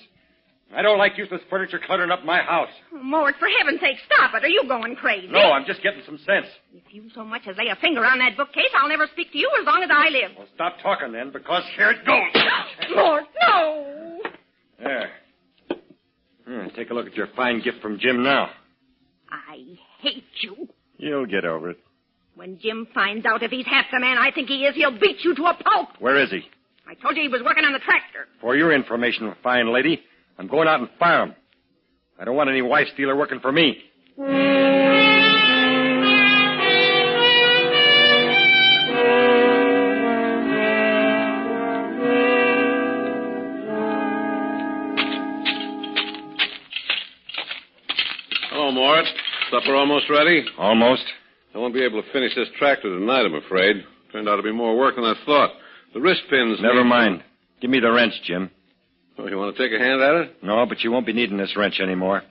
I don't like useless furniture cluttering up my house. Oh, Mort, for heaven's sake, stop it. Are you going crazy? No, I'm just getting some sense. If you so much as lay a finger on that bookcase, I'll never speak to you as long as I live. Well, stop talking then, because here it goes. Mort, no! There. Take a look at your fine gift from Jim now. I hate you. You'll get over it. When Jim finds out if he's half the man I think he is, he'll beat you to a pulp. Where is he? I told you he was working on the tractor. For your information, fine lady, I'm going out and fire him. I don't want any wife stealer working for me. Hello, Mort. Supper almost ready? Almost. I won't be able to finish this tractor tonight, I'm afraid. Turned out to be more work than I thought. The wrist pins... Never mind. Give me the wrench, Jim. Oh, you want to take a hand at it? No, but you won't be needing this wrench anymore.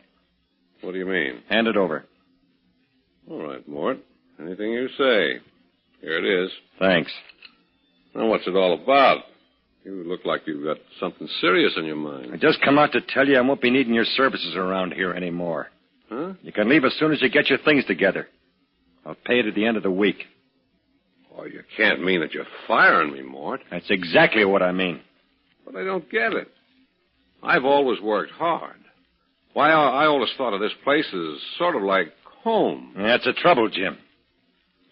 What do you mean? Hand it over. All right, Mort. Anything you say. Here it is. Thanks. Now, what's it all about? You look like you've got something serious on your mind. I just come out to tell you I won't be needing your services around here anymore. Huh? You can leave as soon as you get your things together. I'll pay it at the end of the week. Oh, you can't mean that you're firing me, Mort. That's exactly what I mean. But I don't get it. I've always worked hard. Why, I always thought of this place as sort of like home. That's the trouble, Jim.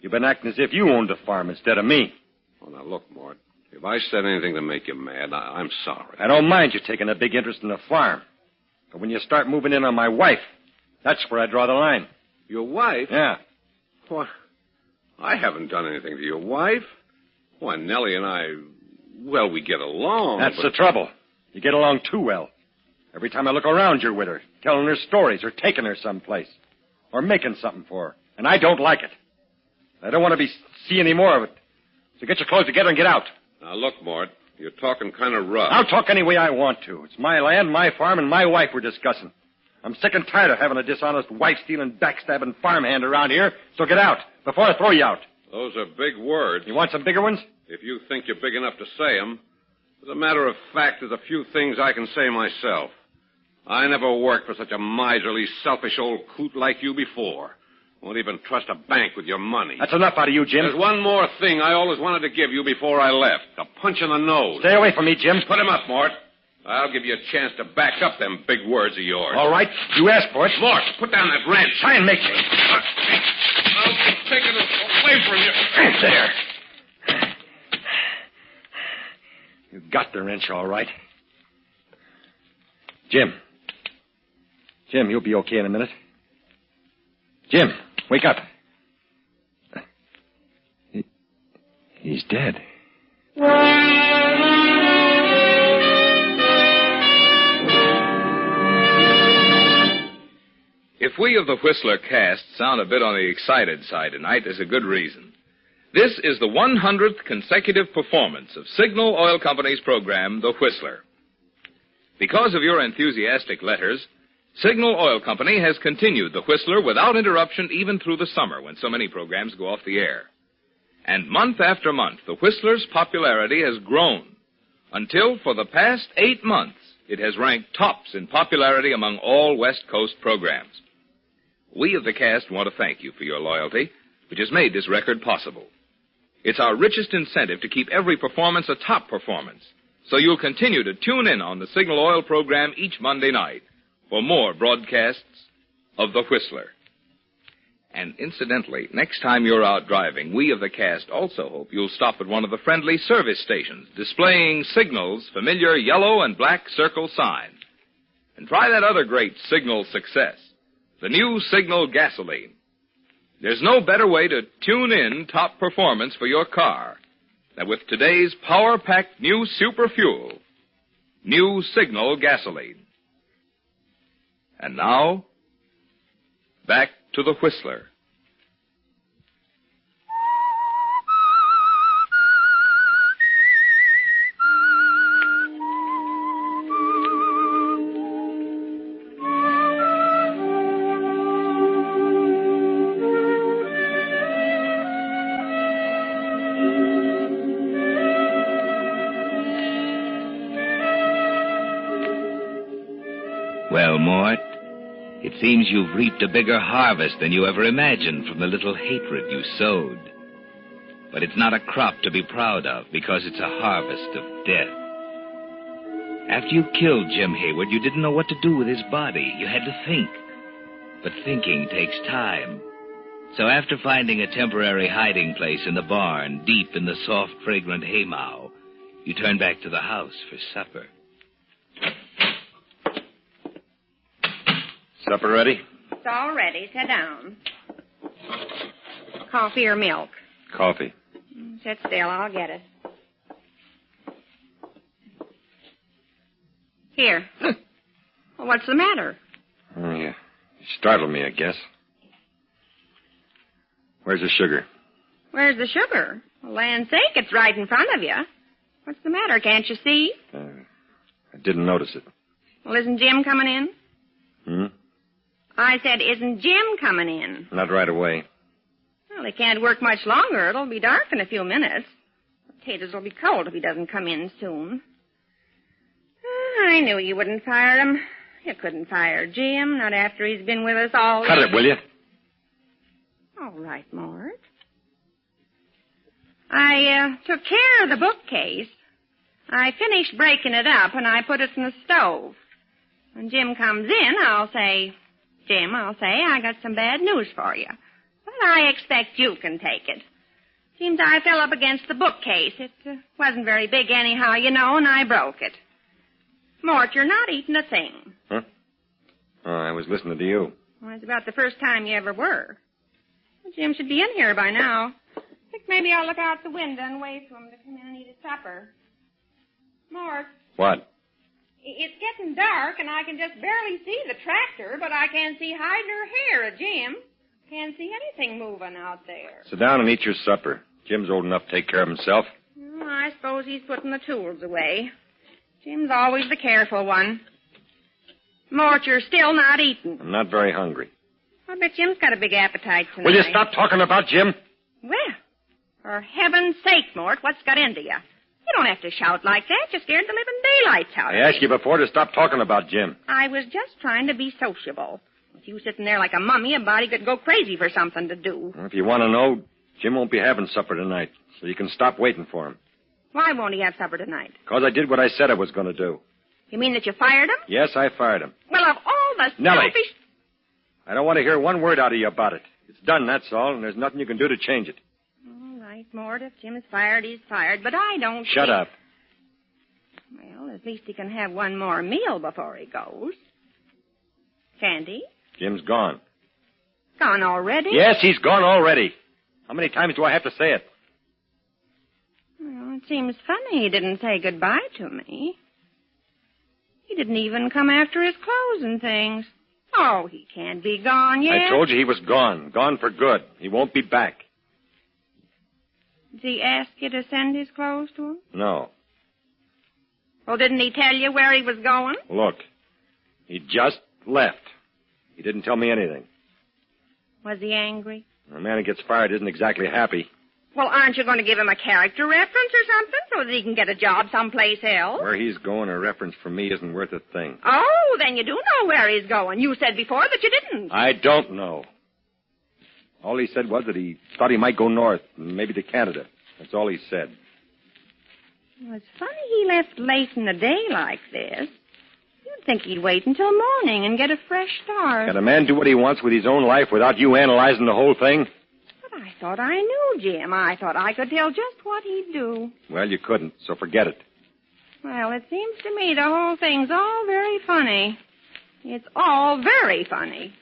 You've been acting as if you owned the farm instead of me. Oh, now, look, Mort. If I said anything to make you mad, I'm sorry. I don't mind you taking a big interest in the farm. But when you start moving in on my wife, that's where I draw the line. Your wife? Yeah. What? I haven't done anything to your wife. Why, Nellie and I, well, we get along. That's the trouble. You get along too well. Every time I look around, you're with her, telling her stories or taking her someplace or making something for her. And I don't like it. I don't want to see any more of it. So get your clothes together and get out. Now, look, Mort, you're talking kind of rough. I'll talk any way I want to. It's my land, my farm, and my wife we're discussing. I'm sick and tired of having a dishonest, wife-stealing, backstabbing farmhand around here, so get out before I throw you out. Those are big words. You want some bigger ones? If you think you're big enough to say them. As a matter of fact, there's a few things I can say myself. I never worked for such a miserly, selfish old coot like you before. Won't even trust a bank with your money. That's enough out of you, Jim. There's one more thing I always wanted to give you before I left. A punch in the nose. Stay away from me, Jim. Put him up, Mort. I'll give you a chance to back up them big words of yours. All right. You asked for it. Mort, put down that wrench. Try and make me. I'll be taking it away from you. There. You got the wrench, all right. Jim. Jim, you'll be okay in a minute. Jim, wake up. He's dead. If we of the Whistler cast sound a bit on the excited side tonight, there's a good reason. This is the 100th consecutive performance of Signal Oil Company's program, The Whistler. Because of your enthusiastic letters, Signal Oil Company has continued The Whistler without interruption even through the summer when so many programs go off the air. And month after month, The Whistler's popularity has grown until for the past 8 months, it has ranked tops in popularity among all West Coast programs. We of the cast want to thank you for your loyalty, which has made this record possible. It's our richest incentive to keep every performance a top performance, so you'll continue to tune in on the Signal Oil program each Monday night for more broadcasts of The Whistler. And incidentally, next time you're out driving, we of the cast also hope you'll stop at one of the friendly service stations displaying Signal's familiar yellow and black circle sign. And try that other great Signal success, the new Signal gasoline. There's no better way to tune in top performance for your car than with today's power-packed new super fuel, new Signal gasoline. And now, back to the Whistler. Well, Mort, it seems you've reaped a bigger harvest than you ever imagined from the little hatred you sowed. But it's not a crop to be proud of because it's a harvest of death. After you killed Jim Hayward, you didn't know what to do with his body. You had to think. But thinking takes time. So after finding a temporary hiding place in the barn, deep in the soft, fragrant haymow, you turned back to the house for supper. Supper ready? It's all ready. Sit down. Coffee or milk? Coffee. Sit still. I'll get it. Here. Well, what's the matter? Oh, yeah. You startled me, I guess. Where's the sugar? Where's the sugar? Well, land's sake, it's right in front of you. What's the matter? Can't you see? I didn't notice it. Well, isn't Jim coming in? I said, isn't Jim coming in? Not right away. Well, he can't work much longer. It'll be dark in a few minutes. Potatoes will be cold if he doesn't come in soon. I knew you wouldn't fire him. You couldn't fire Jim, not after he's been with us all... Cut it, will you? All right, Mort. I took care of the bookcase. I finished breaking it up, and I put it in the stove. When Jim comes in, I'll say, I got some bad news for you. But I expect you can take it. Seems I fell up against the bookcase. It wasn't very big anyhow, you know, and I broke it. Mort, you're not eating a thing. Huh? Oh, I was listening to you. Well, it's about the first time you ever were. Well, Jim should be in here by now. I think maybe I'll look out the window and wait for him to come in and eat his supper. Mort. What? It's getting dark, and I can just barely see the tractor, but I can't see hide nor hair of Jim. Can't see anything moving out there. Sit down and eat your supper. Jim's old enough to take care of himself. Well, I suppose he's putting the tools away. Jim's always the careful one. Mort, you're still not eating. I'm not very hungry. I bet Jim's got a big appetite tonight. Will you stop talking about Jim? Well, for heaven's sake, Mort, what's got into you? You don't have to shout like that. You scared the living daylights out of me. I asked you before to stop talking about Jim. I was just trying to be sociable. With you sitting there like a mummy, a body could go crazy for something to do. Well, if you want to know, Jim won't be having supper tonight, so you can stop waiting for him. Why won't he have supper tonight? Because I did what I said I was going to do. You mean that you fired him? Yes, I fired him. Well, of all the Nellie. selfish... I don't want to hear one word out of you about it. It's done, that's all, and there's nothing you can do to change it. All right, Mort. If Jim's fired, he's fired. But I don't Shut up. Well, at least he can have one more meal before he goes. Can't he? Jim's gone. Gone already? Yes, he's gone already. How many times do I have to say it? Well, it seems funny he didn't say goodbye to me. He didn't even come after his clothes and things. Oh, he can't be gone yet. I told you he was gone. Gone for good. He won't be back. Did he ask you to send his clothes to him? No. Well, didn't he tell you where he was going? Look, he just left. He didn't tell me anything. Was he angry? A man who gets fired isn't exactly happy. Well, aren't you going to give him a character reference or something so that he can get a job someplace else? Where he's going, a reference from me isn't worth a thing. Oh, then you do know where he's going. You said before that you didn't. I don't know. All he said was that he thought he might go north, maybe to Canada. That's all he said. Well, it's funny he left late in the day like this. You'd think he'd wait until morning and get a fresh start. Can a man do what he wants with his own life without you analyzing the whole thing? But I thought I knew Jim. I thought I could tell just what he'd do. Well, you couldn't, so forget it. Well, it seems to me the whole thing's all very funny. It's all very funny.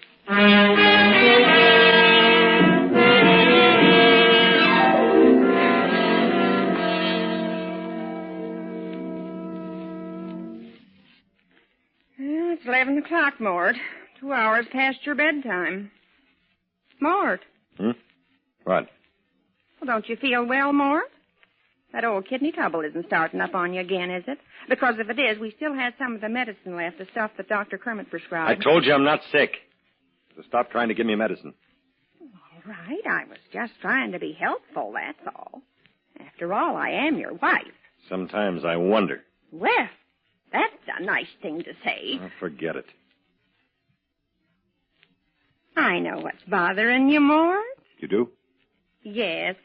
Well, it's 11 o'clock, Mort. 2 hours past your bedtime. Mort. What? Well, don't you feel well, Mort? That old kidney trouble isn't starting up on you again, is it? Because if it is, we still have some of the medicine left, the stuff that Dr. Kermit prescribed. I told you I'm not sick. So stop trying to give me medicine. All right, I was just trying to be helpful, that's all. After all, I am your wife. Sometimes I wonder. Well, that's a nice thing to say. Oh, forget it. I know what's bothering you, Mort. You do? Yes.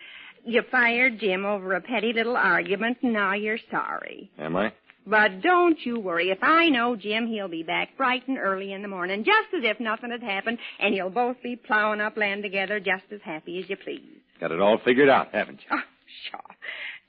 You fired Jim over a petty little argument, and now you're sorry. Am I? But don't you worry. If I know Jim, he'll be back bright and early in the morning, just as if nothing had happened, and you'll both be plowing up land together just as happy as you please. Got it all figured out, haven't you? Oh, sure.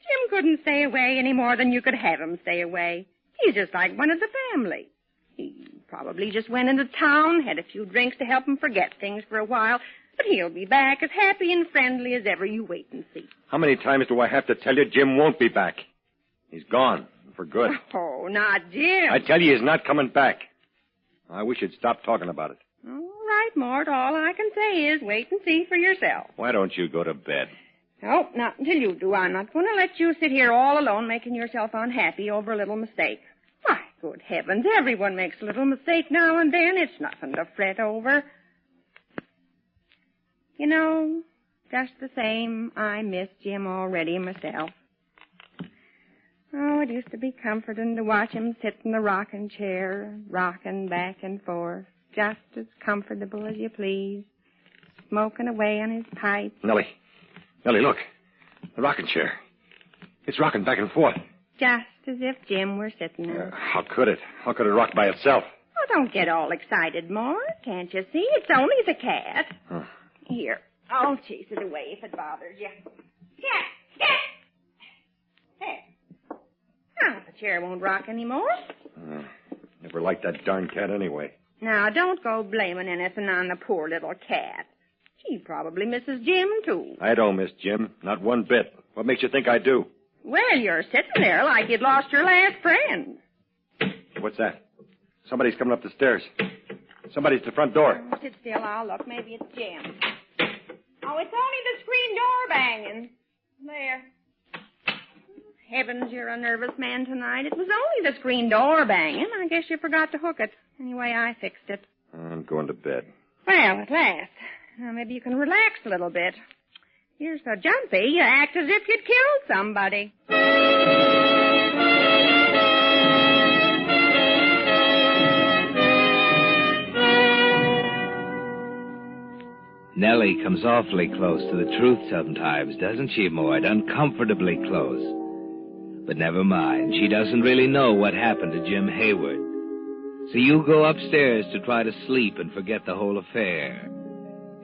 Jim couldn't stay away any more than you could have him stay away. He's just like one of the family. He probably just went into town, had a few drinks to help him forget things for a while, but he'll be back as happy and friendly as ever. You wait and see. How many times do I have to tell you Jim won't be back? He's gone, for good. Oh, not Jim. I tell you he's not coming back. I wish you'd stop talking about it. All right, Mort. All I can say is wait and see for yourself. Why don't you go to bed? Oh, not until you do. I'm not going to let you sit here all alone making yourself unhappy over a little mistake. Why, good heavens, everyone makes a little mistake now and then. It's nothing to fret over. You know, just the same, I miss Jim already myself. Oh, it used to be comforting to watch him sit in the rocking chair, rocking back and forth, just as comfortable as you please, smoking away on his pipe. Nellie, look. The rocking chair. It's rocking back and forth. Just as if Jim were sitting there. How could it? How could it rock by itself? Oh, don't get all excited, Mort. Can't you see? It's only the cat. Huh. Here, I'll chase it away if it bothers you. Cat! There. Now, the chair won't rock anymore. Never liked that darn cat anyway. Now, don't go blaming anything on the poor little cat. She probably misses Jim, too. I don't miss Jim. Not one bit. What makes you think I do? Well, you're sitting there like you'd lost your last friend. What's that? Somebody's coming up the stairs. Somebody's at the front door. Oh, sit still. I'll look. Maybe it's Jim. Oh, it's only the screen door banging. There. Heavens, you're a nervous man tonight. It was only the screen door banging. I guess you forgot to hook it. Anyway, I fixed it. I'm going to bed. Well, at last. Now, maybe you can relax a little bit. You're so jumpy, you act as if you'd killed somebody. Nellie comes awfully close to the truth sometimes, doesn't she, Mort? Uncomfortably close. But never mind. She doesn't really know what happened to Jim Hayward. So you go upstairs to try to sleep and forget the whole affair.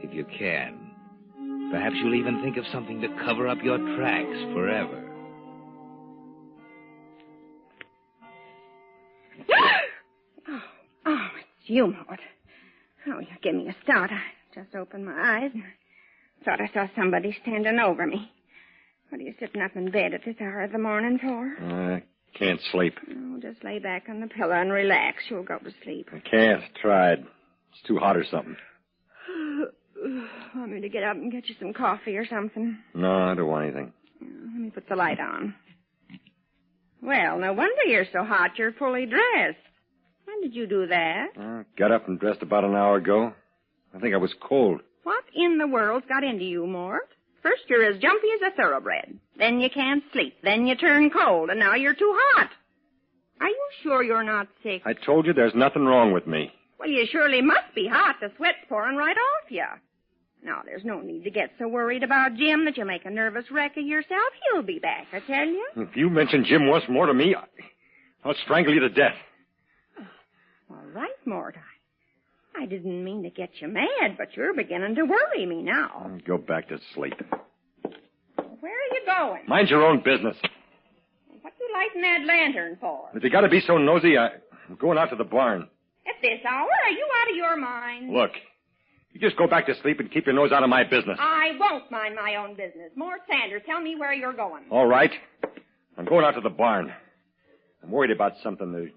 If you can. Perhaps you'll even think of something to cover up your tracks forever. Oh, it's you, Mort. Oh, you give me a start. I just opened my eyes and I thought I saw somebody standing over me. What are you sitting up in bed at this hour of the morning for? I can't sleep. Oh, just lay back on the pillow and relax. You'll go to sleep. I can't. Tried. It's too hot or something. Want me to get up and get you some coffee or something? No, I don't want anything. Let me put the light on. Well, no wonder you're so hot. You're fully dressed. When did you do that? Got up and dressed about an hour ago. I think I was cold. What in the world's got into you, Mort? First you're as jumpy as a thoroughbred. Then you can't sleep. Then you turn cold. And now you're too hot. Are you sure you're not sick? I told you there's nothing wrong with me. Well, you surely must be hot. The sweat's pouring right off you. Now, there's no need to get so worried about Jim that you make a nervous wreck of yourself. He'll be back, I tell you. If you mention Jim once more to me, I'll strangle you to death. All right, Mort. I didn't mean to get you mad, but you're beginning to worry me now. Go back to sleep. Where are you going? Mind your own business. What you lighting that lantern for? If you got to be so nosy, I'm going out to the barn. At this hour? Are you out of your mind? Look, you just go back to sleep and keep your nose out of my business. I won't mind my own business. Mort Sanders, tell me where you're going. All right. I'm going out to the barn. I'm worried about something.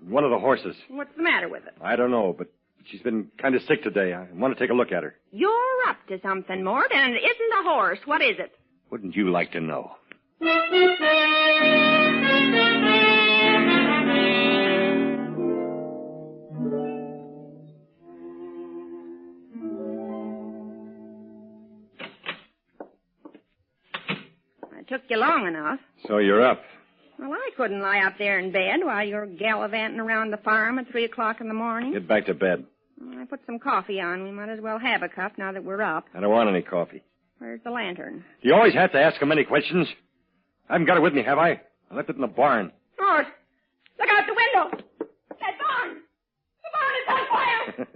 One of the horses. What's the matter with it? I don't know, but she's been kind of sick today. I want to take a look at her. You're up to something, Mort, and it isn't a horse. What is it? Wouldn't you like to know? Took you long enough. So you're up. Well, I couldn't lie up there in bed while you're gallivanting around the farm at 3 o'clock in the morning. Get back to bed. Well, I put some coffee on. We might as well have a cup now that we're up. I don't want any coffee. Where's the lantern? You always have to ask him any questions. I haven't got it with me, have I? I left it in the barn. Mort, look out the window. That barn. The barn is on fire.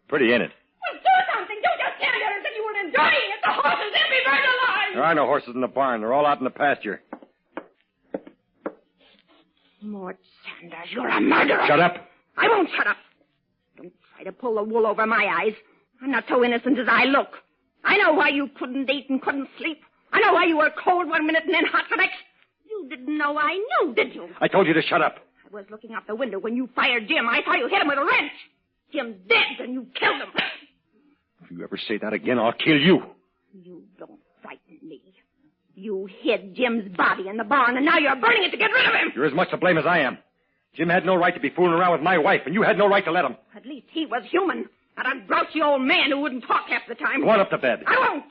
Pretty in it. Well, do something. Don't just stand there and think you were enjoying it. The horses, they'll be burned alive. There are no horses in the barn. They're all out in the pasture. Mort Sanders, you're a murderer. Shut up. I won't shut up. Don't try to pull the wool over my eyes. I'm not so innocent as I look. I know why you couldn't eat and couldn't sleep. I know why you were cold one minute and then hot the next. You didn't know I knew, did you? I told you to shut up. I was looking out the window when you fired Jim. I saw you hit him with a wrench. Jim's dead and you killed him. If you ever say that again, I'll kill you. You don't frighten me. You hid Jim's body in the barn, and now you're burning it to get rid of him. You're as much to blame as I am. Jim had no right to be fooling around with my wife, and you had no right to let him. At least he was human. Not a grouchy old man who wouldn't talk half the time. Go on up to bed. I won't.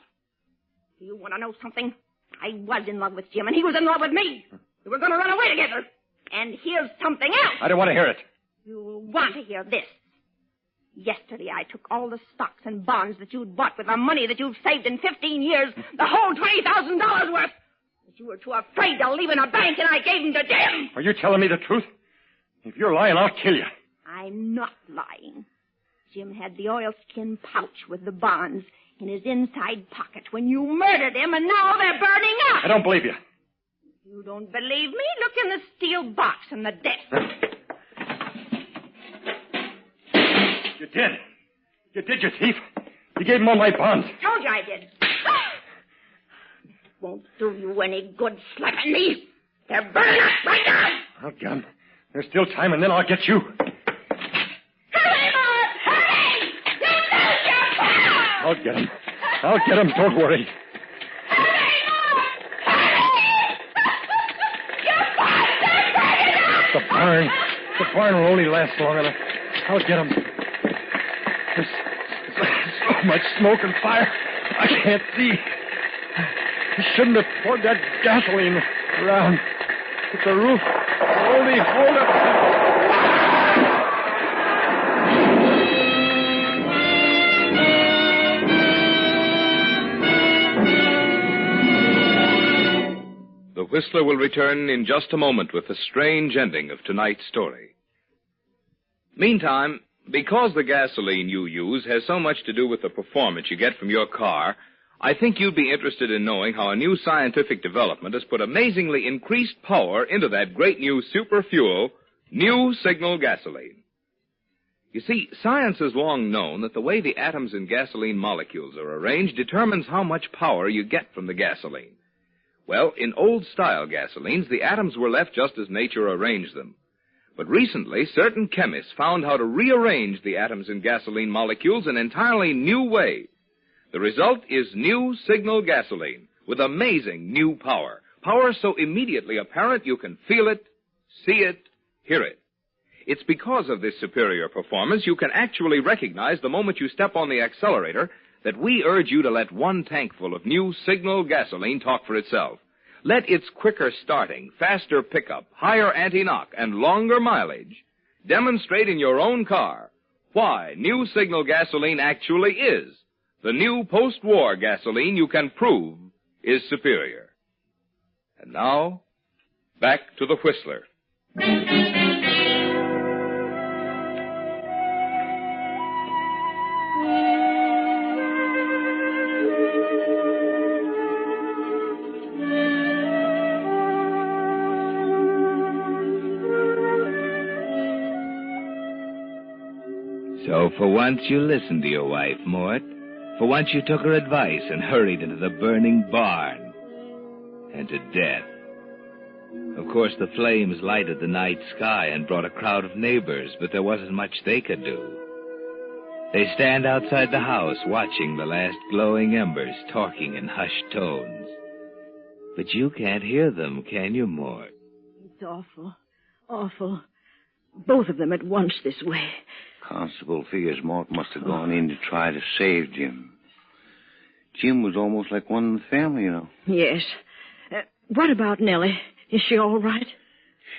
Do you want to know something? I was in love with Jim, and he was in love with me. We were going to run away together. And here's something else. I don't want to hear it. You'll want to hear this. Yesterday, I took all the stocks and bonds that you'd bought with the money that you've saved in 15 years, the whole $20,000 worth. But you were too afraid to leave in a bank, and I gave them to Jim. Are you telling me the truth? If you're lying, I'll kill you. I'm not lying. Jim had the oilskin pouch with the bonds in his inside pocket when you murdered him, and now they're burning up. I don't believe you. You don't believe me? Look in the steel box in the desk. You did. You did, you thief. You gave him all my bonds. Told you I did. It won't do you any good slapping me. They're burning up right now. I'll get him. There's still time, and then I'll get you. Hurry, Mort! Hurry! You lose your power! I'll get him. I'll get him. Don't worry. Hurry, Mort! Hurry! Your bonds are burning up! The barn will only last long enough. I'll get him. There's so much smoke and fire. I can't see. You shouldn't have poured that gasoline around. But the roof will only hold up. The Whistler will return in just a moment with the strange ending of tonight's story. Meantime, because the gasoline you use has so much to do with the performance you get from your car, I think you'd be interested in knowing how a new scientific development has put amazingly increased power into that great new super fuel, New Signal gasoline. You see, science has long known that the way the atoms in gasoline molecules are arranged determines how much power you get from the gasoline. Well, in old-style gasolines, the atoms were left just as nature arranged them. But recently, certain chemists found how to rearrange the atoms in gasoline molecules in an entirely new way. The result is New Signal gasoline, with amazing new power. Power so immediately apparent you can feel it, see it, hear it. It's because of this superior performance you can actually recognize the moment you step on the accelerator that we urge you to let one tankful of New Signal gasoline talk for itself. Let its quicker starting, faster pickup, higher anti-knock, and longer mileage demonstrate in your own car why New Signal gasoline actually is the new post-war gasoline you can prove is superior. And now, back to the Whistler. So for once you listened to your wife, Mort. For once you took her advice and hurried into the burning barn. And to death. Of course, the flames lighted the night sky and brought a crowd of neighbors, but there wasn't much they could do. They stand outside the house watching the last glowing embers, talking in hushed tones. But you can't hear them, can you, Mort? It's awful. Awful. Both of them at once this way. Constable figures Mort must have gone in to try to save Jim. Jim was almost like one in the family, you know. Yes. What about Nellie? Is she all right?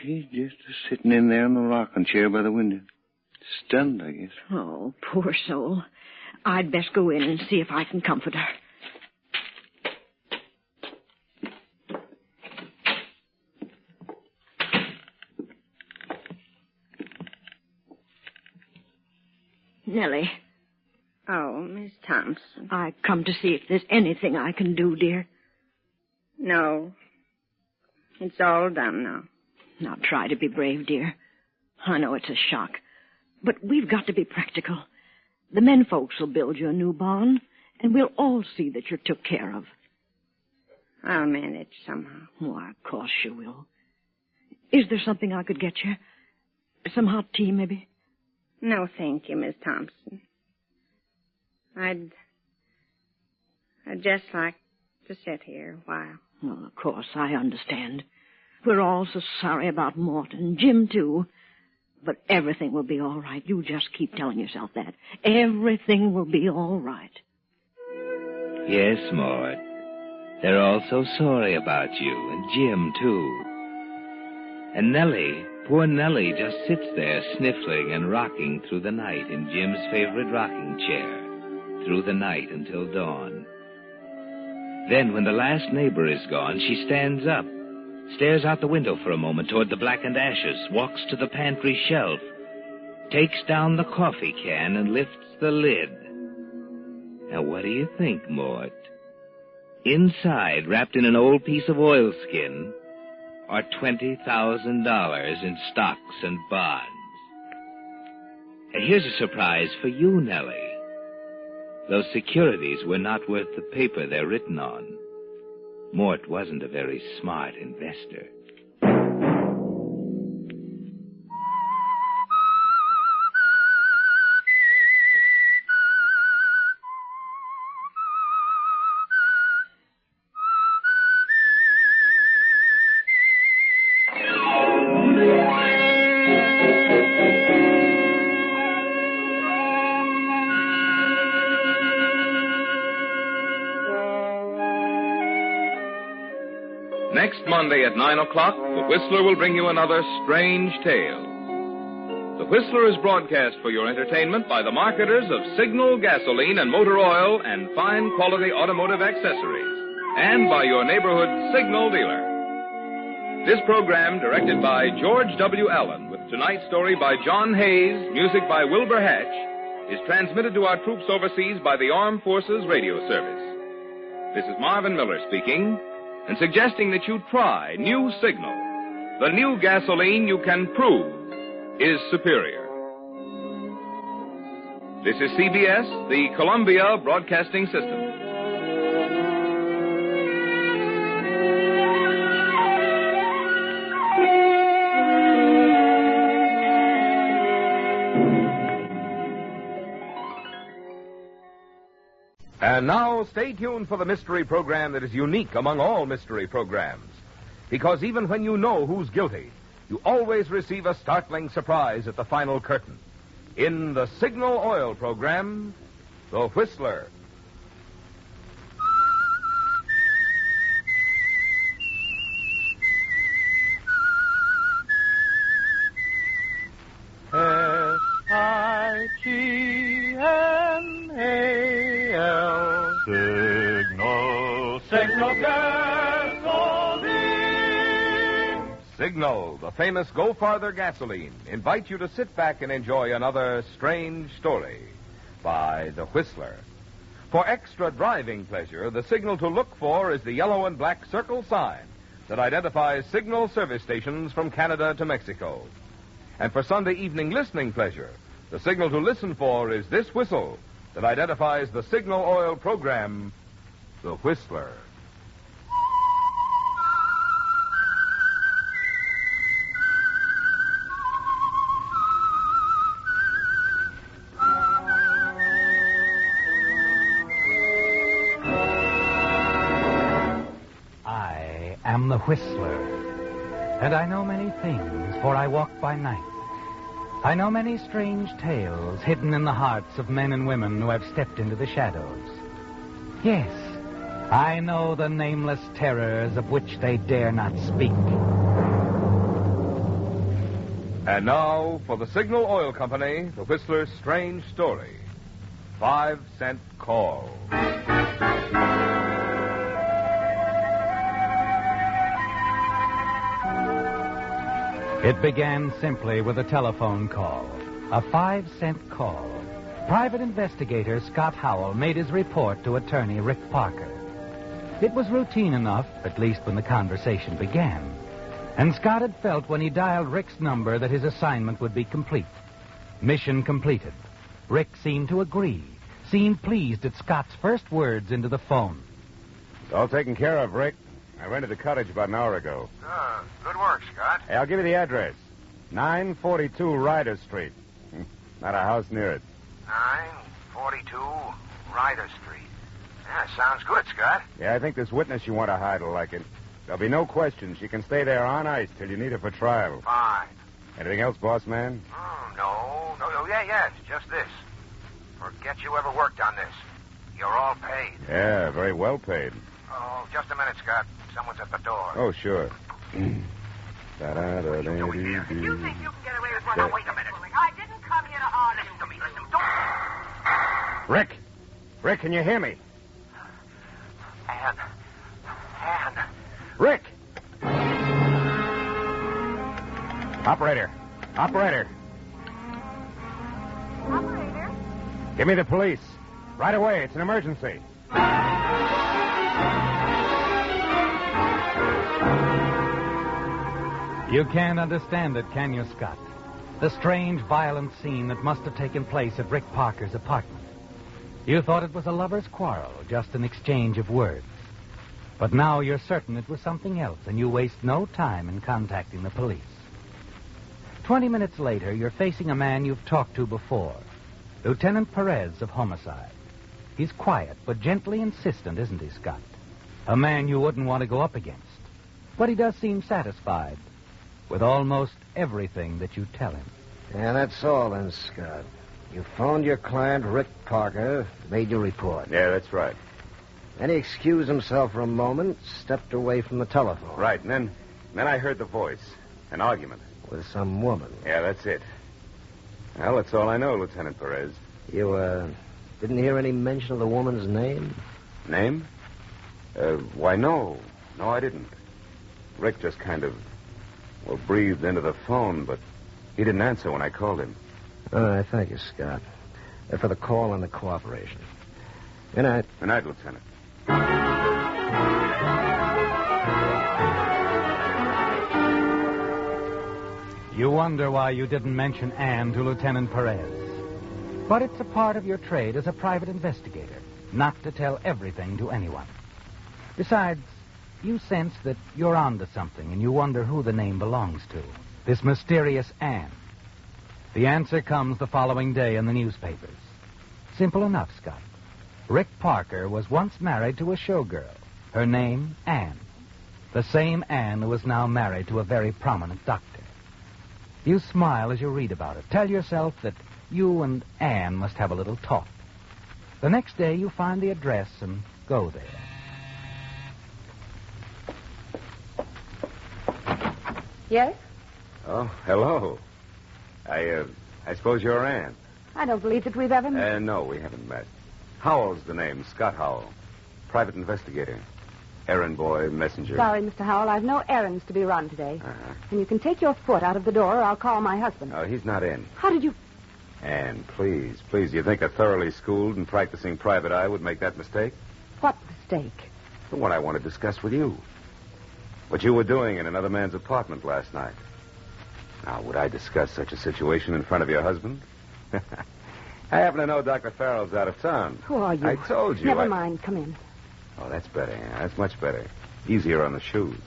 She's just sitting in there in the rocking chair by the window. Stunned, I guess. Oh, poor soul. I'd best go in and see if I can comfort her. Nellie. Oh, Miss Thompson. I come to see if there's anything I can do, dear. No. It's all done now. Now try to be brave, dear. I know it's a shock, but we've got to be practical. The men folks will build you a new barn, and we'll all see that you're took care of. I'll manage somehow. Why, of course you will. Is there something I could get you? Some hot tea, maybe? No, thank you, Miss Thompson. I'd just like to sit here a while. Well, of course, I understand. We're all so sorry about Mort and Jim, too. But everything will be all right. You just keep telling yourself that. Everything will be all right. Yes, Mort. They're all so sorry about you, and Jim, too. And Nellie, poor Nellie, just sits there sniffling and rocking through the night in Jim's favorite rocking chair, through the night until dawn. Then, when the last neighbor is gone, she stands up, stares out the window for a moment toward the blackened ashes, walks to the pantry shelf, takes down the coffee can, and lifts the lid. Now, what do you think, Mort? Inside, wrapped in an old piece of oilskin, are $20,000 in stocks and bonds. And here's a surprise for you, Nellie. Those securities were not worth the paper they're written on. Mort wasn't a very smart investor. Next Monday at 9 o'clock, The Whistler will bring you another strange tale. The Whistler is broadcast for your entertainment by the marketers of Signal gasoline and motor oil and fine quality automotive accessories, and by your neighborhood Signal dealer. This program, directed by George W. Allen, with tonight's story by John Hayes, music by Wilbur Hatch, is transmitted to our troops overseas by the Armed Forces Radio Service. This is Marvin Miller speaking, and suggesting that you try New Signal, the new gasoline you can prove is superior. This is CBS, the Columbia Broadcasting System. And now, stay tuned for the mystery program that is unique among all mystery programs. Because even when you know who's guilty, you always receive a startling surprise at the final curtain. In the Signal Oil program, The Whistler. S-I-G-N-A-L. Signal, Signal gasoline. Signal, the famous Go Farther gasoline, invites you to sit back and enjoy another strange story by The Whistler. For extra driving pleasure, the signal to look for is the yellow and black circle sign that identifies Signal service stations from Canada to Mexico. And for Sunday evening listening pleasure, the signal to listen for is this whistle that identifies the Signal Oil program, The Whistler. I am the Whistler, and I know many things, for I walk by night. I know many strange tales hidden in the hearts of men and women who have stepped into the shadows. Yes, I know the nameless terrors of which they dare not speak. And now, for the Signal Oil Company, The Whistler's strange story. 5-cent call. It began simply with a telephone call, a 5-cent call. Private investigator Scott Howell made his report to attorney Rick Parker. It was routine enough, at least when the conversation began. And Scott had felt when he dialed Rick's number that his assignment would be complete. Mission completed. Rick seemed to agree, seemed pleased at Scott's first words into the phone. It's all taken care of, Rick. I rented the cottage about an hour ago. Good work, Scott. Hey, I'll give you the address. 942 Ryder Street. Not a house near it. 942 Ryder Street. Yeah, sounds good, Scott. Yeah, I think this witness you want to hide will like it. There'll be no questions. She can stay there on ice till you need her for trial. Fine. Anything else, boss man? No. Yeah, it's just this. Forget you ever worked on this. You're all paid. Yeah, very well paid. Oh, just a minute, Scott. Someone's at the door. Oh, sure. What are you doing here? You think you can get away with one? Now, wait a minute. I didn't come here to argue. Listen to me. Don't... Rick, can you hear me? Ann. Rick! Operator. Operator? Give me the police. Right away. It's an emergency. You can't understand it, can you, Scott? The strange, violent scene that must have taken place at Rick Parker's apartment. You thought it was a lover's quarrel, just an exchange of words. But now you're certain it was something else, and you waste no time in contacting the police. 20 minutes later, you're facing a man you've talked to before, Lieutenant Perez of Homicide. He's quiet, but gently insistent, isn't he, Scott? A man you wouldn't want to go up against. But he does seem satisfied with almost everything that you tell him. Yeah, that's all then, Scott. You phoned your client, Rick Parker, made your report. Yeah, that's right. Then he excused himself for a moment, stepped away from the telephone. Right, and then I heard the voice. An argument. With some woman. Yeah, that's it. Well, that's all I know, Lieutenant Perez. You, didn't hear any mention of the woman's name? Name? Why, no. No, I didn't. Rick just kind of Well, breathed into the phone, but he didn't answer when I called him. All right, thank you, Scott. For the call and the cooperation. Good night. Good night, Lieutenant. You wonder why you didn't mention Anne to Lieutenant Perez. But it's a part of your trade as a private investigator, not to tell everything to anyone. Besides, you sense that you're onto something, and you wonder who the name belongs to. This mysterious Anne. The answer comes the following day in the newspapers. Simple enough, Scott. Rick Parker was once married to a showgirl. Her name, Anne. The same Anne who is now married to a very prominent doctor. You smile as you read about it. Tell yourself that you and Anne must have a little talk. The next day you find the address and go there. Yes? Oh, hello. I suppose you're Anne. I don't believe that we've ever met. No, we haven't met. Howell's the name, Scott Howell. Private investigator. Errand boy, messenger. Sorry, Mr. Howell, I've no errands to be run today. And you can take your foot out of the door or I'll call my husband. Oh, he's not in. How did you... Anne, please, you think a thoroughly schooled and practicing private eye would make that mistake? What mistake? The one I want to discuss with you. What you were doing in another man's apartment last night. Now, would I discuss such a situation in front of your husband? I happen to know Dr. Farrell's out of town. Who are you? I told you. Never mind. Come in. Oh, that's better. Yeah, that's much better. Easier on the shoes.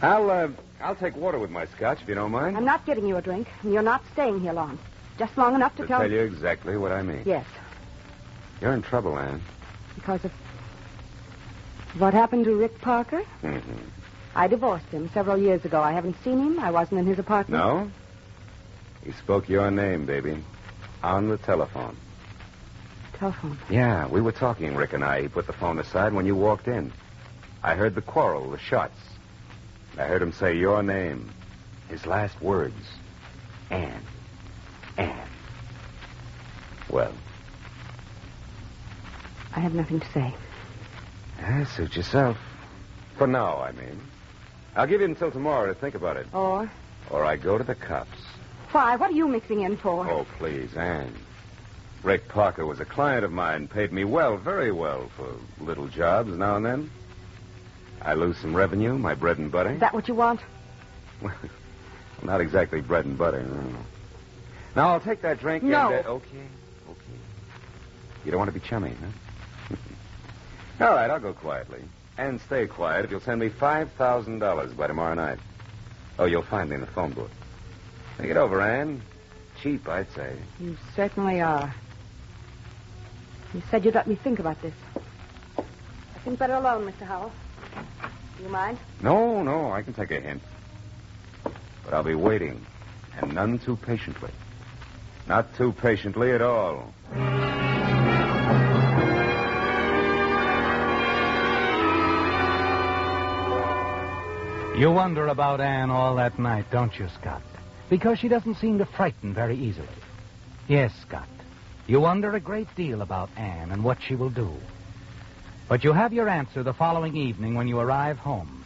I'll take water with my scotch, if you don't mind. I'm not getting you a drink, and you're not staying here long. Just long enough to tell you exactly what I mean. Yes. You're in trouble, Anne. Because of what happened to Rick Parker? Mm-hmm. I divorced him several years ago. I haven't seen him. I wasn't in his apartment. No? He spoke your name, baby. On the telephone. Telephone? Yeah, we were talking, Rick and I. He put the phone aside when you walked in. I heard the quarrel, the shots. I heard him say your name. His last words. Anne. Anne. Well? I have nothing to say. Suit yourself. For now, I mean. I'll give you until tomorrow to think about it. Or I go to the cops. Why? What are you mixing in for? Oh, please, Anne. Rick Parker was a client of mine, paid me well, very well, for little jobs now and then. I lose some revenue, my bread and butter. Is that what you want? Well, not exactly bread and butter, no. Now, I'll take that drink no. and... Okay. You don't want to be chummy, huh? All right, I'll go quietly. And stay quiet if you'll send me $5,000 by tomorrow night. Oh, you'll find me in the phone booth. Think it over, Anne. Cheap, I'd say. You certainly are. You said you'd let me think about this. I think better alone, Mr. Howell. Do you mind? No, I can take a hint. But I'll be waiting, and none too patiently. Not too patiently at all. You wonder about Anne all that night, don't you, Scott? Because she doesn't seem to frighten very easily. Yes, Scott. You wonder a great deal about Anne and what she will do. But you have your answer the following evening when you arrive home.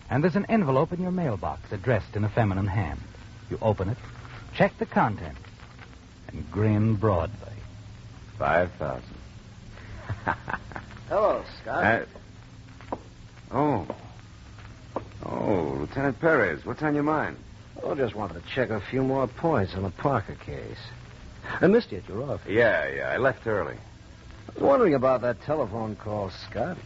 And there's an envelope in your mailbox addressed in a feminine hand. You open it, check the contents, and grin broadly. 5,000. Hello, Scott. Oh, Lieutenant Perez, what's on your mind? Oh, just wanted to check a few more points on the Parker case. I missed you at your office. Yeah, I left early. I was wondering about that telephone call, Scott.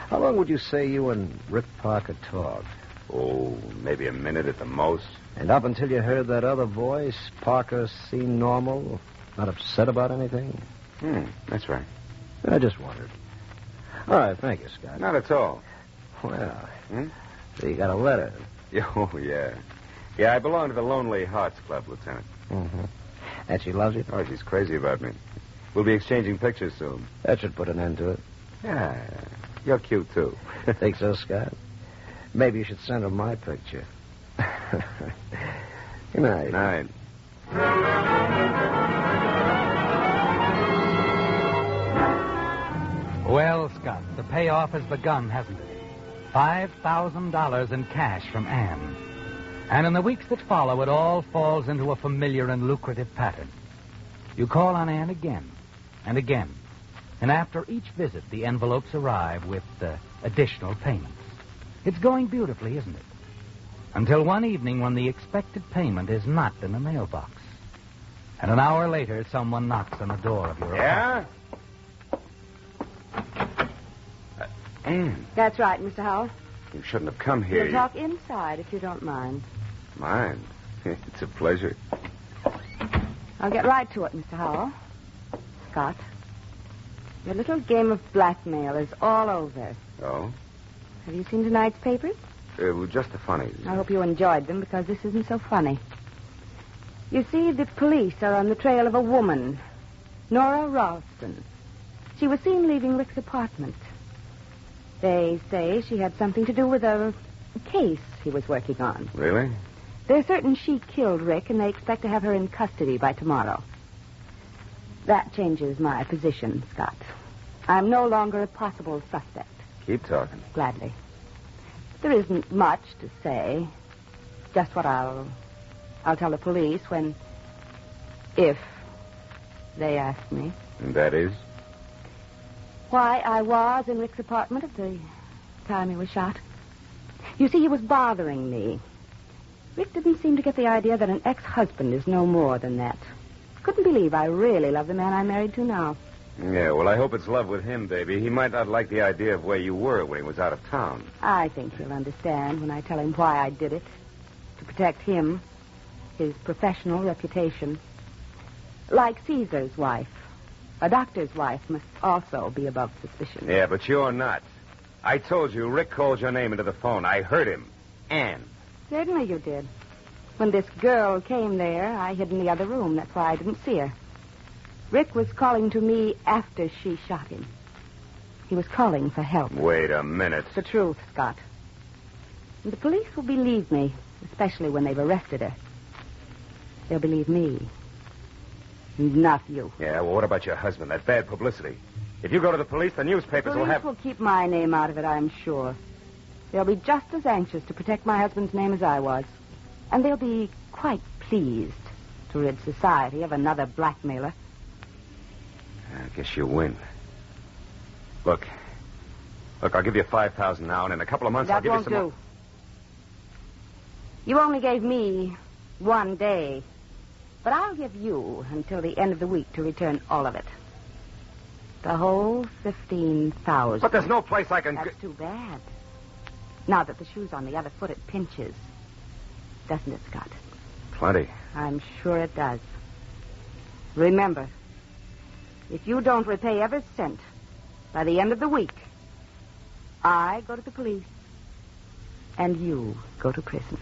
How long would you say you and Rick Parker talked? Oh, maybe a minute at the most. And up until you heard that other voice, Parker seemed normal, not upset about anything? That's right. I just wondered. All right, thank you, Scott. Not at all. Well, so you got a letter. Oh, yeah. Yeah, I belong to the Lonely Hearts Club, Lieutenant. Mm-hmm. And she loves you? Oh, she's crazy about me. We'll be exchanging pictures soon. That should put an end to it. Yeah, you're cute, too. Think so, Scott? Maybe you should send her my picture. Good night. Good night. Well, Scott, the payoff has begun, hasn't it? $5,000 in cash from Anne. And in the weeks that follow, it all falls into a familiar and lucrative pattern. You call on Anne again and again. And after each visit, the envelopes arrive with additional payments. It's going beautifully, isn't it? Until one evening when the expected payment is not in the mailbox. And an hour later, someone knocks on the door of your apartment. Anne. That's right, Mr. Howell. You shouldn't have come here. We'll talk inside if you don't mind. Mind? It's a pleasure. I'll get right to it, Mr. Howell. Scott, your little game of blackmail is all over. Oh? Have you seen tonight's papers? Just the funnies. I hope you enjoyed them, because this isn't so funny. You see, the police are on the trail of a woman, Nora Ralston. She was seen leaving Rick's apartment. They say she had something to do with a case he was working on. Really? They're certain she killed Rick, and they expect to have her in custody by tomorrow. That changes my position, Scott. I'm no longer a possible suspect. Keep talking. Gladly. There isn't much to say. Just what I'll tell the police if they ask me. And that is? Why I was in Rick's apartment at the time he was shot. You see, he was bothering me. Rick didn't seem to get the idea that an ex-husband is no more than that. Couldn't believe I really love the man I'm married to now. Yeah, well, I hope it's love with him, baby. He might not like the idea of where you were when he was out of town. I think he'll understand when I tell him why I did it. To protect him, his professional reputation. Like Caesar's wife. A doctor's wife must also be above suspicion. Yeah, but you're not. I told you, Rick called your name into the phone. I heard him. Anne. Certainly you did. When this girl came there, I hid in the other room. That's why I didn't see her. Rick was calling to me after she shot him. He was calling for help. Wait a minute. It's the truth, Scott. And the police will believe me, especially when they've arrested her. They'll believe me. Not you. Yeah, well, what about your husband? That bad publicity. If you go to the police, the newspapers will have... The police will keep my name out of it, I'm sure. They'll be just as anxious to protect my husband's name as I was. And they'll be quite pleased to rid society of another blackmailer. I guess you win. Look, I'll give you $5,000 now, and in a couple of months I'll give you some... That won't do. You only gave me 1 day. But I'll give you until the end of the week to return all of it. The whole $15,000. But there's no place I can... That's too bad. Now that the shoe's on the other foot, it pinches. Doesn't it, Scott? Plenty. I'm sure it does. Remember, if you don't repay every cent by the end of the week, I go to the police and you go to prison.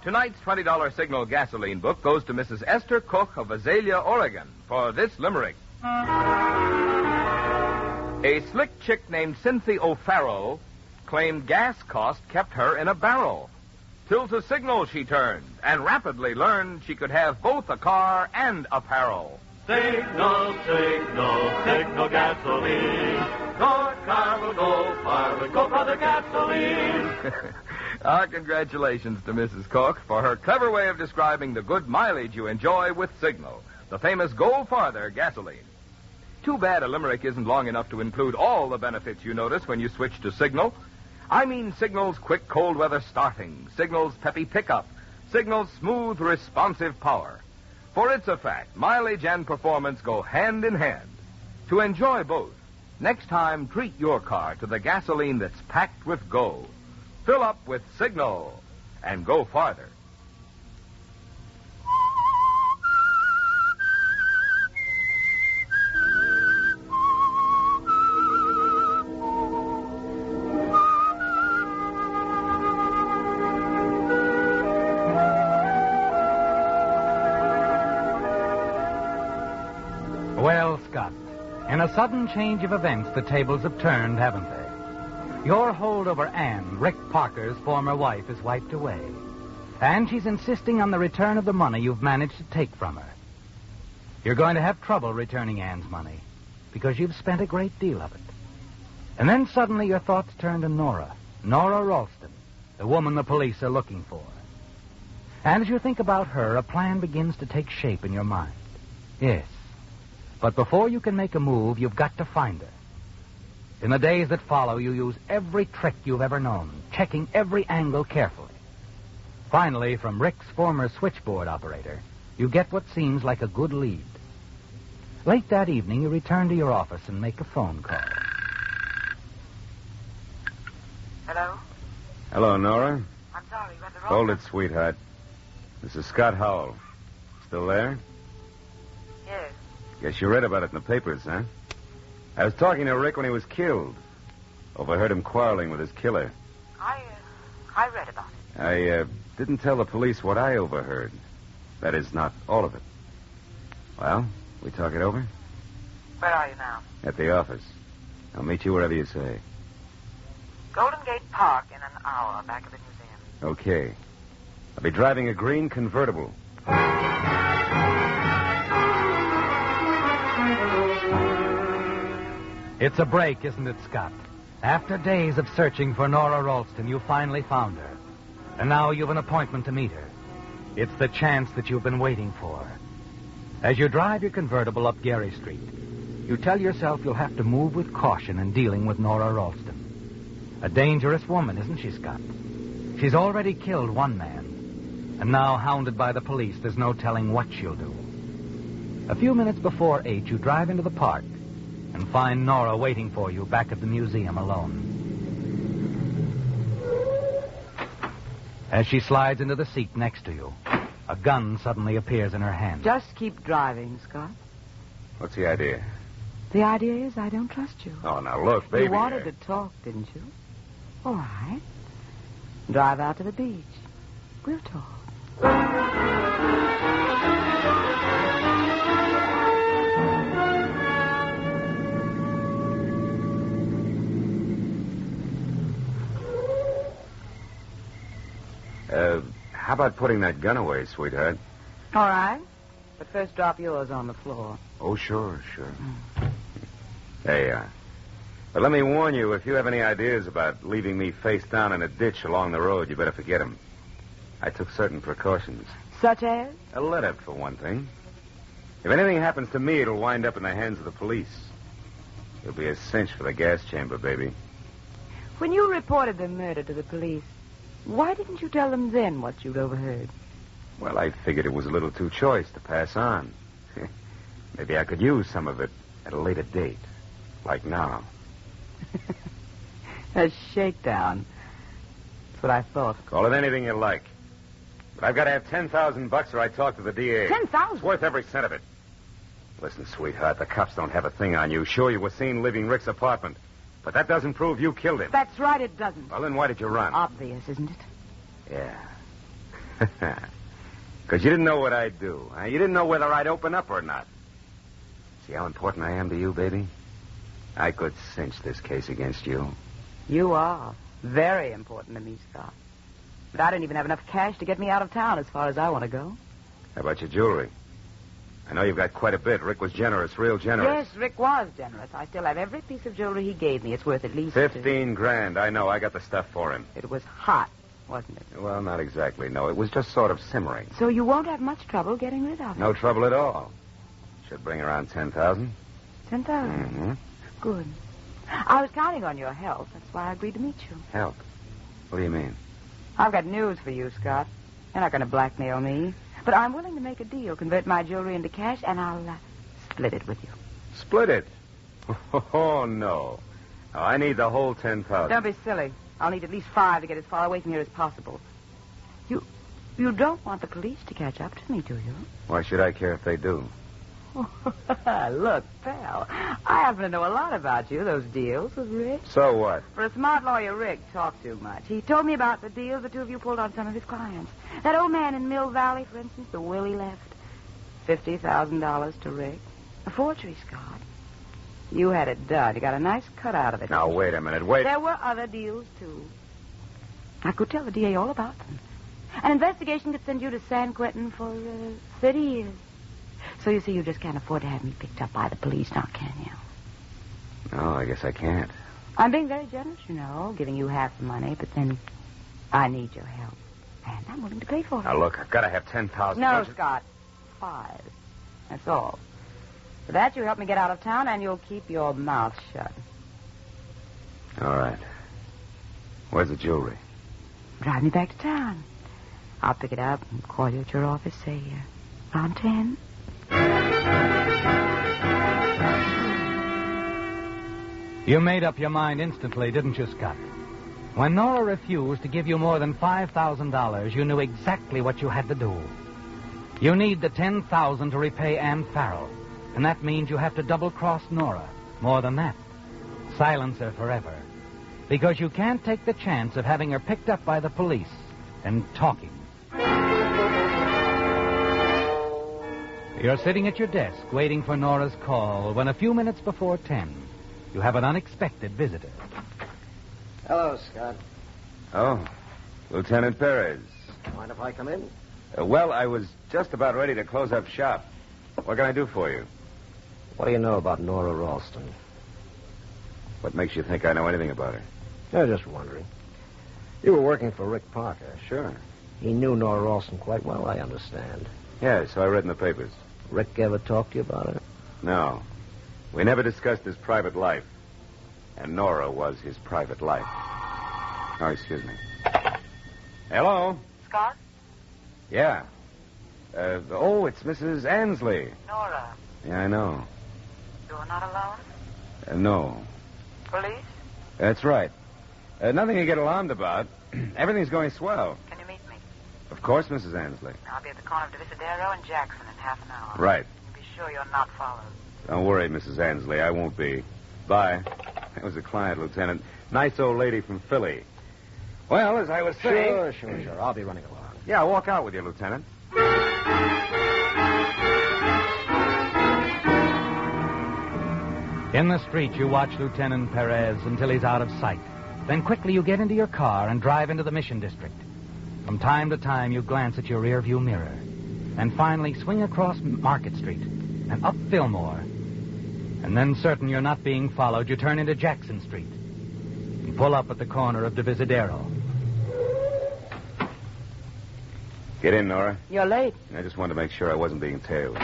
Tonight's $20 Signal gasoline book goes to Mrs. Esther Cook of Azalea, Oregon, for this limerick. A slick chick named Cynthia O'Farrell claimed gas cost kept her in a barrel. Till to Signal she turned, and rapidly learned she could have both a car and apparel. Signal, signal, signal gasoline. Your car will go far with go for the gasoline. Our congratulations to Mrs. Cook for her clever way of describing the good mileage you enjoy with Signal, the famous Go Farther gasoline. Too bad a limerick isn't long enough to include all the benefits you notice when you switch to Signal. I mean Signal's quick cold weather starting, Signal's peppy pickup, Signal's smooth, responsive power. For it's a fact, mileage and performance go hand in hand. To enjoy both, next time treat your car to the gasoline that's packed with go. Fill up with Signal and go farther. Well, Scott, in a sudden change of events, the tables have turned, haven't they? Your hold over Anne, Rick Parker's former wife, is wiped away. And she's insisting on the return of the money you've managed to take from her. You're going to have trouble returning Anne's money because you've spent a great deal of it. And then suddenly your thoughts turn to Nora Ralston, the woman the police are looking for. And as you think about her, a plan begins to take shape in your mind. Yes. But before you can make a move, you've got to find her. In the days that follow, you use every trick you've ever known, checking every angle carefully. Finally, from Rick's former switchboard operator, you get what seems like a good lead. Late that evening, you return to your office and make a phone call. Hello? Hello, Nora. I'm sorry, you had the wrong... Hold it, sweetheart. This is Scott Howell. Still there? Yes. Guess you read about it in the papers, huh? I was talking to Rick when he was killed. Overheard him quarreling with his killer. I read about it. I didn't tell the police what I overheard. That is, not all of it. Well, we talk it over? Where are you now? At the office. I'll meet you wherever you say. Golden Gate Park in an hour, back of the museum. Okay. I'll be driving a green convertible. It's a break, isn't it, Scott? After days of searching for Nora Ralston, you finally found her. And now you've an appointment to meet her. It's the chance that you've been waiting for. As you drive your convertible up Gary Street, you tell yourself you'll have to move with caution in dealing with Nora Ralston. A dangerous woman, isn't she, Scott? She's already killed one man. And now, hounded by the police, there's no telling what she'll do. A few minutes before 8, you drive into the park and find Nora waiting for you back at the museum alone. As she slides into the seat next to you, a gun suddenly appears in her hand. Just keep driving, Scott. What's the idea? The idea is I don't trust you. Oh, now look, baby. You wanted to talk, didn't you? All right. Drive out to the beach. We'll talk. How about putting that gun away, sweetheart? All right. But first drop yours on the floor. Oh, sure. Hey, but let me warn you, if you have any ideas about leaving me face down in a ditch along the road, you better forget them. I took certain precautions. Such as? A letter, for one thing. If anything happens to me, it'll wind up in the hands of the police. It'll be a cinch for the gas chamber, baby. When you reported the murder to the police, why didn't you tell them then what you'd overheard? Well, I figured it was a little too choice to pass on. Maybe I could use some of it at a later date. Like now. A shakedown. That's what I thought. Call it anything you like. But I've got to have $10,000 or I talk to the DA. $10,000? It's worth every cent of it. Listen, sweetheart, the cops don't have a thing on you. Sure, you were seen leaving Rick's apartment. But that doesn't prove you killed him. That's right, it doesn't. Well, then why did you run? Obvious, isn't it? Yeah. Because you didn't know what I'd do. Huh? You didn't know whether I'd open up or not. See how important I am to you, baby? I could cinch this case against you. You are. Very important to me, Scott. But I don't even have enough cash to get me out of town as far as I want to go. How about your jewelry? I know you've got quite a bit. Rick was generous, real generous. Yes, Rick was generous. I still have every piece of jewelry he gave me. It's worth at least... $15,000. I know. I got the stuff for him. It was hot, wasn't it? Well, not exactly, no. It was just sort of simmering. So you won't have much trouble getting rid of it? No trouble at all. Should bring around $10,000. $10,000? Mm-hmm. Good. I was counting on your help. That's why I agreed to meet you. Help? What do you mean? I've got news for you, Scott. You're not going to blackmail me. But I'm willing to make a deal, convert my jewelry into cash, and I'll split it with you. Split it? Oh, no. I need the whole $10,000. Don't be silly. I'll need at least 5 to get as far away from here as possible. You don't want the police to catch up to me, do you? Why should I care if they do? Look, pal, I happen to know a lot about you, those deals with Rick. So what? For a smart lawyer, Rick talks too much. He told me about the deals the two of you pulled on some of his clients. That old man in Mill Valley, for instance, the will he left. $50,000 to Rick. A forgery, Scott. You had it done. You got a nice cut out of it. Now, wait a minute. Wait. There were other deals, too. I could tell the DA all about them. An investigation could send you to San Quentin for 30 years. So you see, you just can't afford to have me picked up by the police now, can you? No, I guess I can't. I'm being very generous, you know, giving you half the money, but then I need your help. And I'm willing to pay for it. Now, look, I've got to have $10,000. No, Scott. 5. That's all. For that, you help me get out of town, and you'll keep your mouth shut. All right. Where's the jewelry? Drive me back to town. I'll pick it up and call you at your office, say, around 10. You made up your mind instantly, didn't you, Scott? When Nora refused to give you more than $5,000, you knew exactly what you had to do. You need the $10,000 to repay Ann Farrell, and that means you have to double-cross Nora. More than that, silence her forever. Because you can't take the chance of having her picked up by the police and talking. You're sitting at your desk waiting for Nora's call when a few minutes before 10, you have an unexpected visitor. Hello, Scott. Oh, Lieutenant Perez. Mind if I come in? Well, I was just about ready to close up shop. What can I do for you? What do you know about Nora Ralston? What makes you think I know anything about her? I'm just wondering. You were working for Rick Parker. Sure. He knew Nora Ralston quite well, I understand. Yeah, so I read in the papers. Rick ever talked to you about her? No. We never discussed his private life. And Nora was his private life. Oh, excuse me. Hello? Scott? Yeah. It's Mrs. Ansley. Nora. Yeah, I know. You're not alone? No. Police? That's right. Nothing to get alarmed about. Everything's going swell. Can you meet me? Of course, Mrs. Ansley. I'll be at the corner of Divisadero and Jackson in half an hour. Right. Be sure you're not followed. Don't worry, Mrs. Ansley. I won't be. Bye. That was a client, Lieutenant. Nice old lady from Philly. Well, as I was saying... Sure. I'll be running along. Yeah, I'll walk out with you, Lieutenant. In the street, you watch Lieutenant Perez until he's out of sight. Then quickly you get into your car and drive into the Mission District. From time to time, you glance at your rearview mirror. And finally swing across Market Street and up Fillmore. And then, certain you're not being followed, you turn into Jackson Street and pull up at the corner of Divisadero. Get in, Nora. You're late. I just wanted to make sure I wasn't being tailed.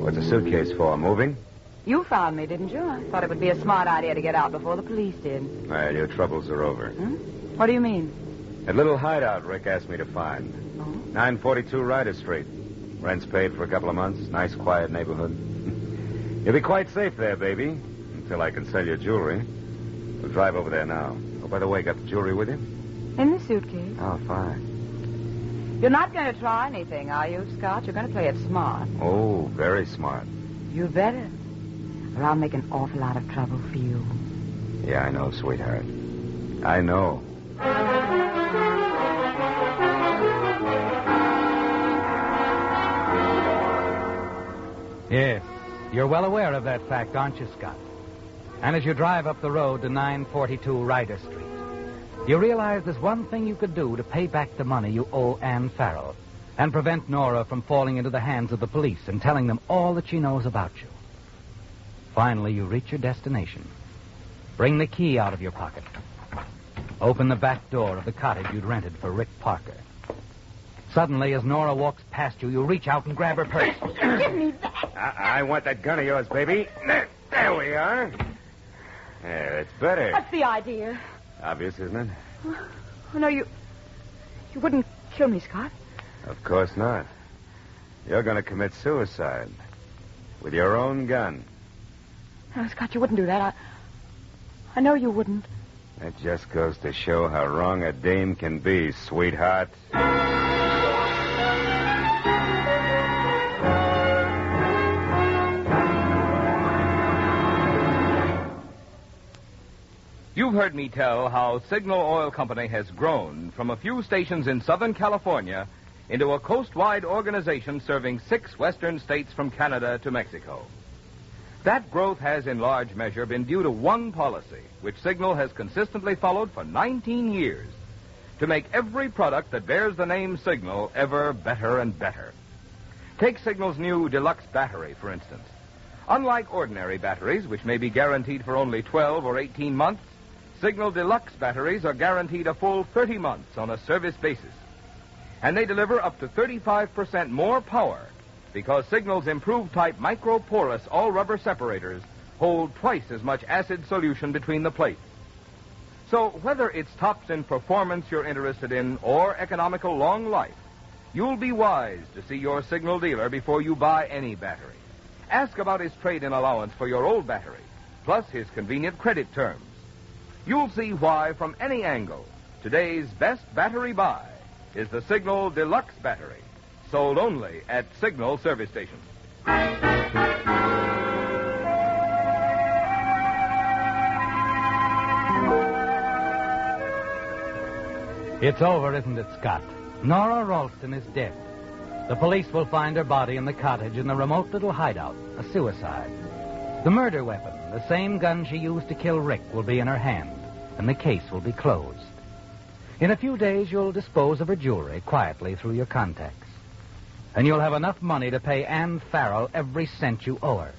What's the suitcase for? Moving? You found me, didn't you? I thought it would be a smart idea to get out before the police did. Well, your troubles are over. What do you mean? That little hideout Rick asked me to find. 942 Ryder Street. Rent's paid for a couple of months. Nice, quiet neighborhood. You'll be quite safe there, baby. Until I can sell your jewelry. We'll drive over there now. Oh, by the way, got the jewelry with you? In the suitcase. Oh, fine. You're not going to try anything, are you, Scott? You're going to play it smart. Oh, very smart. You better. Or I'll make an awful lot of trouble for you. Yeah, I know, sweetheart. I know. Yes, you're well aware of that fact, aren't you, Scott? And as you drive up the road to 942 Ryder Street, you realize there's one thing you could do to pay back the money you owe Ann Farrell and prevent Nora from falling into the hands of the police and telling them all that she knows about you. Finally, you reach your destination. Bring the key out of your pocket. Open the back door of the cottage you'd rented for Rick Parker. Suddenly, as Nora walks past you, you reach out and grab her purse. Give me that. I want that gun of yours, baby. There we are. There, it's better. What's the idea? Obvious, isn't it? Oh, no, you wouldn't kill me, Scott. Of course not. You're going to commit suicide with your own gun. No, Scott, you wouldn't do that. I know you wouldn't. That just goes to show how wrong a dame can be, sweetheart. You've heard me tell how Signal Oil Company has grown from a few stations in Southern California into a coast-wide organization serving 6 western states from Canada to Mexico. That growth has in large measure been due to one policy, which Signal has consistently followed for 19 years, to make every product that bears the name Signal ever better and better. Take Signal's new deluxe battery, for instance. Unlike ordinary batteries, which may be guaranteed for only 12 or 18 months, Signal Deluxe batteries are guaranteed a full 30 months on a service basis. And they deliver up to 35% more power because Signal's improved type microporous all-rubber separators hold twice as much acid solution between the plates. So whether it's tops in performance you're interested in or economical long life, you'll be wise to see your Signal dealer before you buy any battery. Ask about his trade-in allowance for your old battery, plus his convenient credit terms. You'll see why, from any angle, today's best battery buy is the Signal Deluxe battery, sold only at Signal service stations. It's over, isn't it, Scott? Nora Ralston is dead. The police will find her body in the cottage in the remote little hideout, a suicide. The murder weapon, the same gun she used to kill Rick, will be in her hand, and the case will be closed. In a few days, you'll dispose of her jewelry quietly through your contacts. And you'll have enough money to pay Ann Farrell every cent you owe her.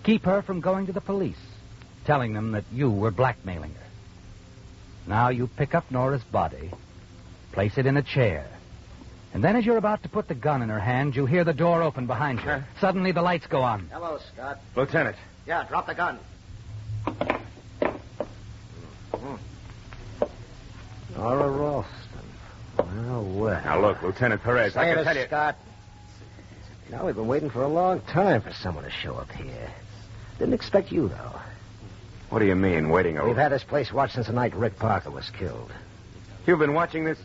Keep her from going to the police, telling them that you were blackmailing her. Now you pick up Nora's body, place it in a chair, and then as you're about to put the gun in her hand, you hear the door open behind you. Suddenly the lights go on. Hello, Scott. Lieutenant. Yeah, drop the gun. Nora Ralston. Well. Now, look, Lieutenant Perez, I can tell you... Scott. Now, we've been waiting for a long time for someone to show up here. Didn't expect you, though. What do you mean, waiting over? We've had this place watched since the night Rick Parker was killed. You've been watching this?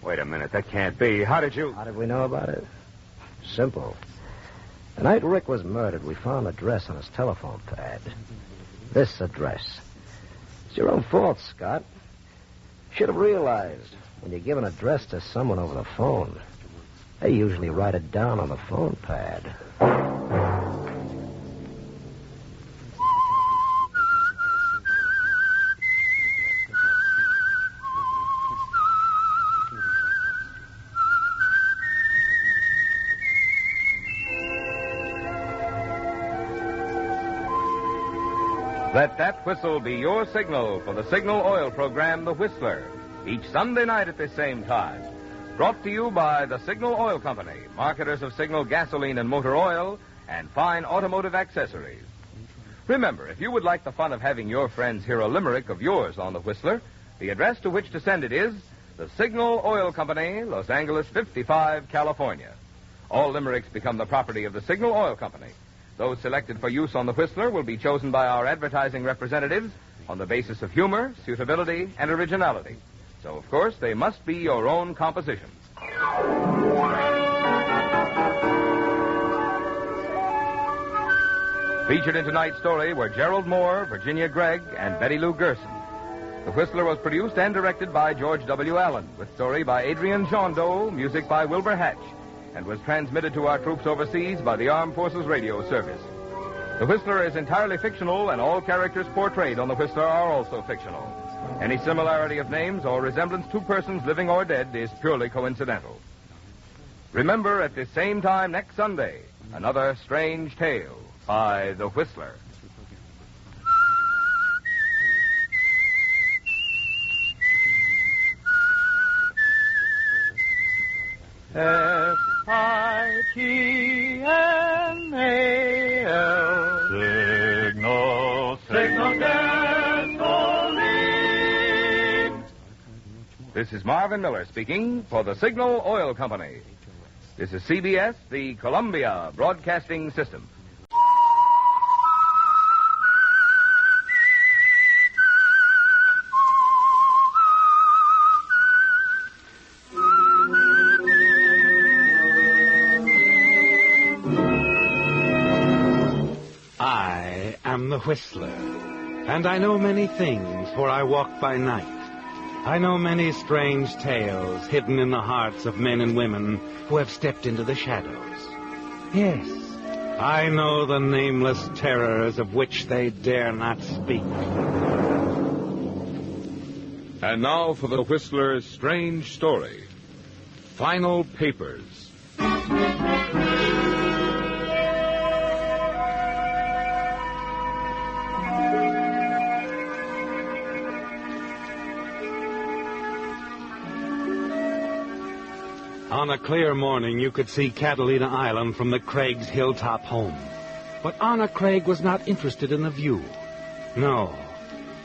Wait a minute, that can't be. How did you... How did we know about it? Simple. The night Rick was murdered, we found an address on his telephone pad. This address. It's your own fault, Scott. Should have realized when you give an address to someone over the phone, they usually write it down on the phone pad. Let that whistle be your signal for the Signal Oil program, The Whistler, each Sunday night at this same time. Brought to you by the Signal Oil Company, marketers of Signal gasoline and motor oil, and fine automotive accessories. Remember, if you would like the fun of having your friends hear a limerick of yours on The Whistler, the address to which to send it is the Signal Oil Company, Los Angeles 55, California. All limericks become the property of the Signal Oil Company. Those selected for use on the Whistler will be chosen by our advertising representatives on the basis of humor, suitability, and originality. So, of course, they must be your own compositions. Featured in tonight's story were Gerald Moore, Virginia Gregg, and Betty Lou Gerson. The Whistler was produced and directed by George W. Allen, with story by Adrian Jondeau, music by Wilbur Hatch, and was transmitted to our troops overseas by the Armed Forces Radio Service. The Whistler is entirely fictional, and all characters portrayed on The Whistler are also fictional. Any similarity of names or resemblance to persons living or dead is purely coincidental. Remember, at this same time next Sunday, another strange tale by The Whistler. F-I-T-N-A-L Signal gasoline. This is Marvin Miller speaking for the Signal Oil Company. This is CBS, the Columbia Broadcasting System. I am the Whistler, and I know many things, for I walk by night. I know many strange tales hidden in the hearts of men and women who have stepped into the shadows. Yes, I know the nameless terrors of which they dare not speak. And now for the Whistler's strange story, Final Papers. On a clear morning, you could see Catalina Island from the Craig's hilltop home. But Anna Craig was not interested in the view. No.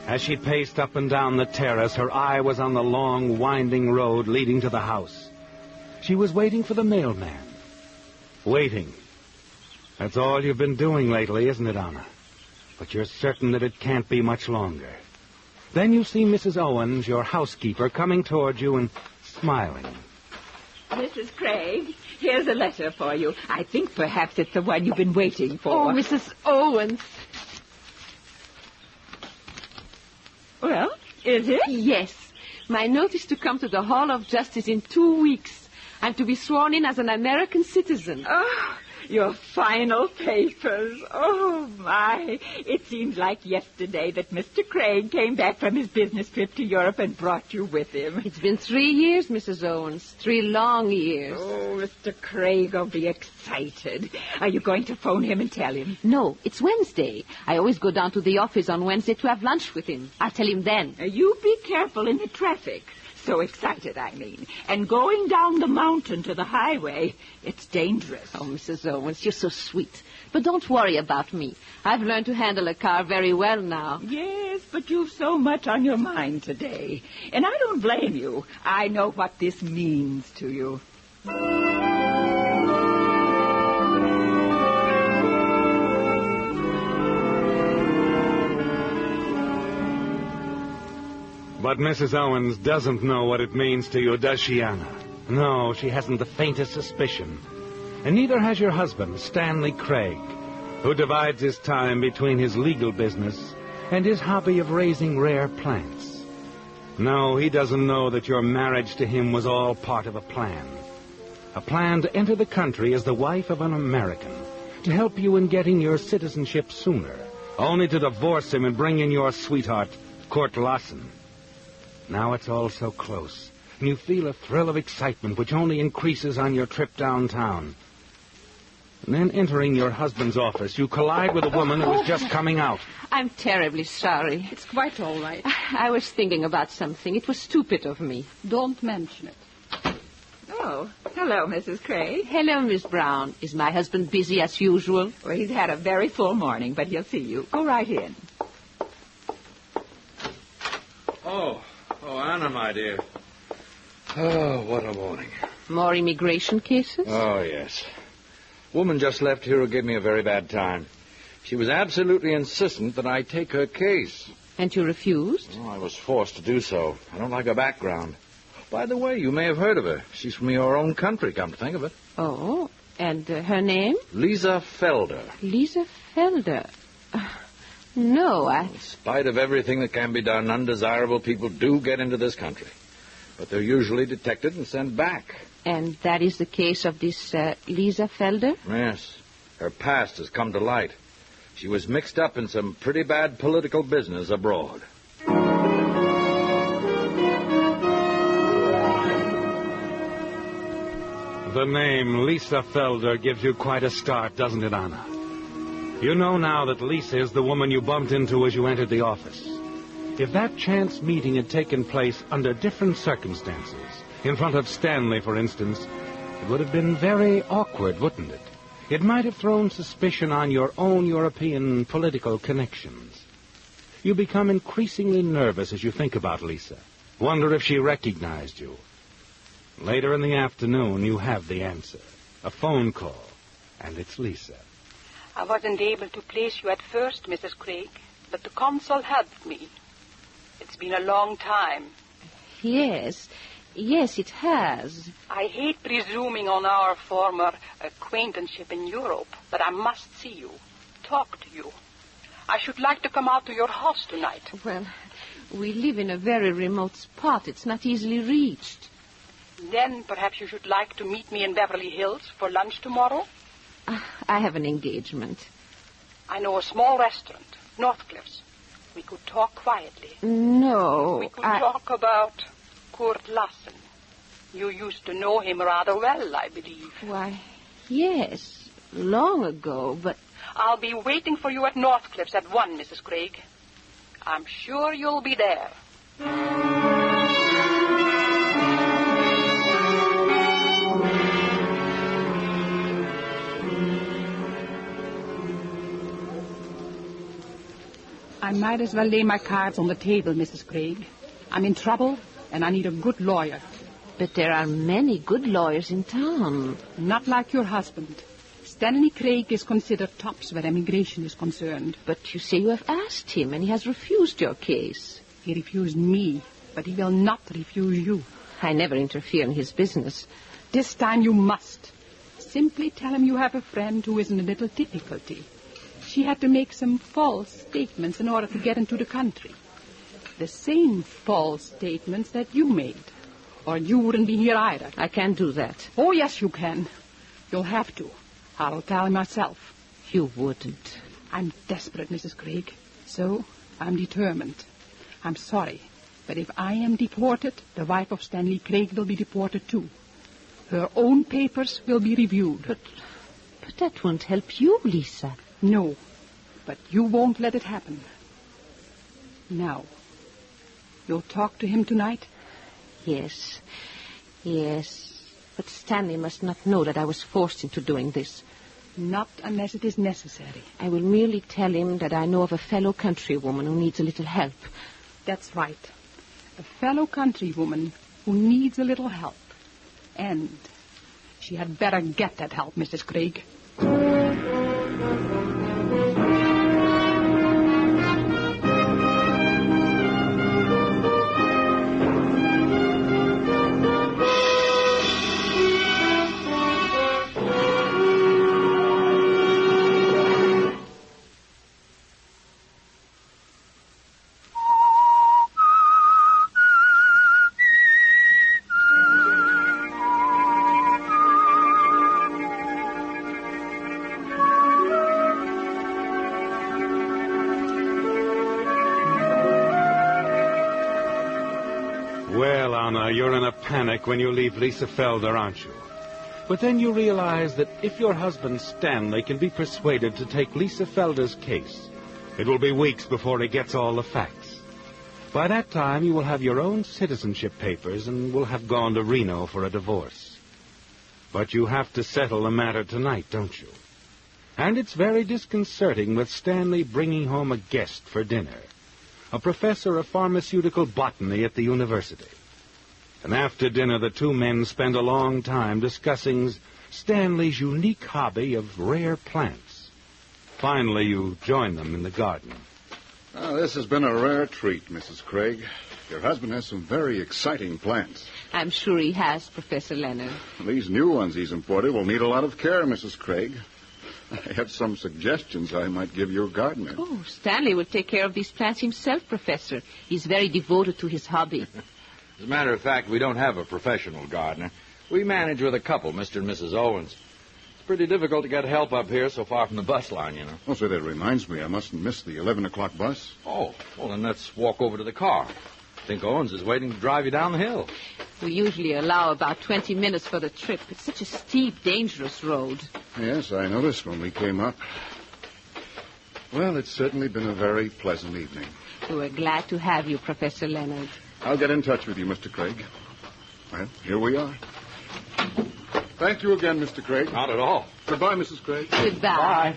As she paced up and down the terrace, her eye was on the long, winding road leading to the house. She was waiting for the mailman. Waiting. That's all you've been doing lately, isn't it, Anna? But you're certain that it can't be much longer. Then you see Mrs. Owens, your housekeeper, coming toward you and smiling. Mrs. Craig, here's a letter for you. I think perhaps it's the one you've been waiting for. Oh, Mrs. Owens. Well, is it? Yes. My notice to come to the Hall of Justice in 2 weeks. I'm to be sworn in as an American citizen. Oh, your final papers. Oh, my. It seems like yesterday that Mr. Craig came back from his business trip to Europe and brought you with him. It's been 3 years, Mrs. Owens. 3 long years. Oh, Mr. Craig will be excited. Are you going to phone him and tell him? No, it's Wednesday. I always go down to the office on Wednesday to have lunch with him. I'll tell him then. You be careful in the traffic. So excited, I mean. And going down the mountain to the highway, it's dangerous. Oh, Mrs. Owens, you're so sweet. But don't worry about me. I've learned to handle a car very well now. Yes, but you've so much on your mind today. And I don't blame you. I know what this means to you. But Mrs. Owens doesn't know what it means to you, does she, Anna? No, she hasn't the faintest suspicion. And neither has your husband, Stanley Craig, who divides his time between his legal business and his hobby of raising rare plants. No, he doesn't know that your marriage to him was all part of a plan. A plan to enter the country as the wife of an American, to help you in getting your citizenship sooner, only to divorce him and bring in your sweetheart, Kurt Lawson. Now it's all so close, and you feel a thrill of excitement which only increases on your trip downtown. And then entering your husband's office, you collide with a woman who is just coming out. I'm terribly sorry. It's quite all right. I was thinking about something. It was stupid of me. Don't mention it. Oh, hello, Mrs. Craig. Hello, Miss Brown. Is my husband busy as usual? Well, he's had a very full morning, but he'll see you. Go right in. Oh, Anna, my dear. Oh, what a morning. More immigration cases? Oh, yes. Woman just left here who gave me a very bad time. She was absolutely insistent that I take her case. And you refused? Oh, I was forced to do so. I don't like her background. By the way, you may have heard of her. She's from your own country, come to think of it. Oh, and her name? Lisa Felder. Lisa Felder. No, In spite of everything that can be done, undesirable people do get into this country. But they're usually detected and sent back. And that is the case of this Lisa Felder? Yes. Her past has come to light. She was mixed up in some pretty bad political business abroad. The name Lisa Felder gives you quite a start, doesn't it, Anna? You know now that Lisa is the woman you bumped into as you entered the office. If that chance meeting had taken place under different circumstances, in front of Stanley, for instance, it would have been very awkward, wouldn't it? It might have thrown suspicion on your own European political connections. You become increasingly nervous as you think about Lisa. Wonder if she recognized you. Later in the afternoon, you have the answer. A phone call, and it's Lisa. I wasn't able to place you at first, Mrs. Craig, but the consul helped me. It's been a long time. Yes, it has. I hate presuming on our former acquaintanceship in Europe, but I must see you, talk to you. I should like to come out to your house tonight. We live in a very remote spot. It's not easily reached. Then perhaps you should like to meet me in Beverly Hills for lunch tomorrow? I have an engagement. I know a small restaurant, Northcliffe's. We could talk quietly. No, We could talk about Kurt Lassen. You used to know him rather well, I believe. Why, yes, long ago, but... I'll be waiting for you at Northcliffe's at 1, Mrs. Craig. I'm sure you'll be there. I might as well lay my cards on the table, Mrs. Craig. I'm in trouble, and I need a good lawyer. But there are many good lawyers in town. Not like your husband. Stanley Craig is considered tops where immigration is concerned. But you say you have asked him, and he has refused your case. He refused me, but he will not refuse you. I never interfere in his business. This time you must. Simply tell him you have a friend who is in a little difficulty. She had to make some false statements in order to get into the country. The same false statements that you made. Or you wouldn't be here either. I can't do that. Oh, yes, you can. You'll have to. I'll tell him myself. You wouldn't. I'm desperate, Mrs. Craig. So I'm determined. I'm sorry, but if I am deported, the wife of Stanley Craig will be deported too. Her own papers will be reviewed. But that won't help you, Lisa. No, but you won't let it happen. Now, you'll talk to him tonight? Yes. But Stanley must not know that I was forced into doing this. Not unless it is necessary. I will merely tell him that I know of a fellow countrywoman who needs a little help. That's right. A fellow countrywoman who needs a little help. And she had better get that help, Mrs. Craig. Well, Anna, you're in a panic when you leave Lisa Felder, aren't you? But then you realize that if your husband Stanley can be persuaded to take Lisa Felder's case, it will be weeks before he gets all the facts. By that time, you will have your own citizenship papers and will have gone to Reno for a divorce. But you have to settle the matter tonight, don't you? And it's very disconcerting with Stanley bringing home a guest for dinner, a professor of pharmaceutical botany at the university. And after dinner, the two men spend a long time discussing Stanley's unique hobby of rare plants. Finally, you join them in the garden. Oh, this has been a rare treat, Mrs. Craig. Your husband has some very exciting plants. I'm sure he has, Professor Leonard. These new ones he's imported will need a lot of care, Mrs. Craig. I have some suggestions I might give your gardener. Oh, Stanley will take care of these plants himself, Professor. He's very devoted to his hobby. As a matter of fact, we don't have a professional gardener. We manage with a couple, Mr. and Mrs. Owens. It's pretty difficult to get help up here so far from the bus line, you know. Oh, so that reminds me, I mustn't miss the 11 o'clock bus. Oh, well, then let's walk over to the car. I think Owens is waiting to drive you down the hill. We usually allow about 20 minutes for the trip. It's such a steep, dangerous road. Yes, I noticed when we came up. Well, it's certainly been a very pleasant evening. We're glad to have you, Professor Leonard. I'll get in touch with you, Mr. Craig. Well, here we are. Thank you again, Mr. Craig. Not at all. Goodbye, Mrs. Craig. Goodbye. Bye.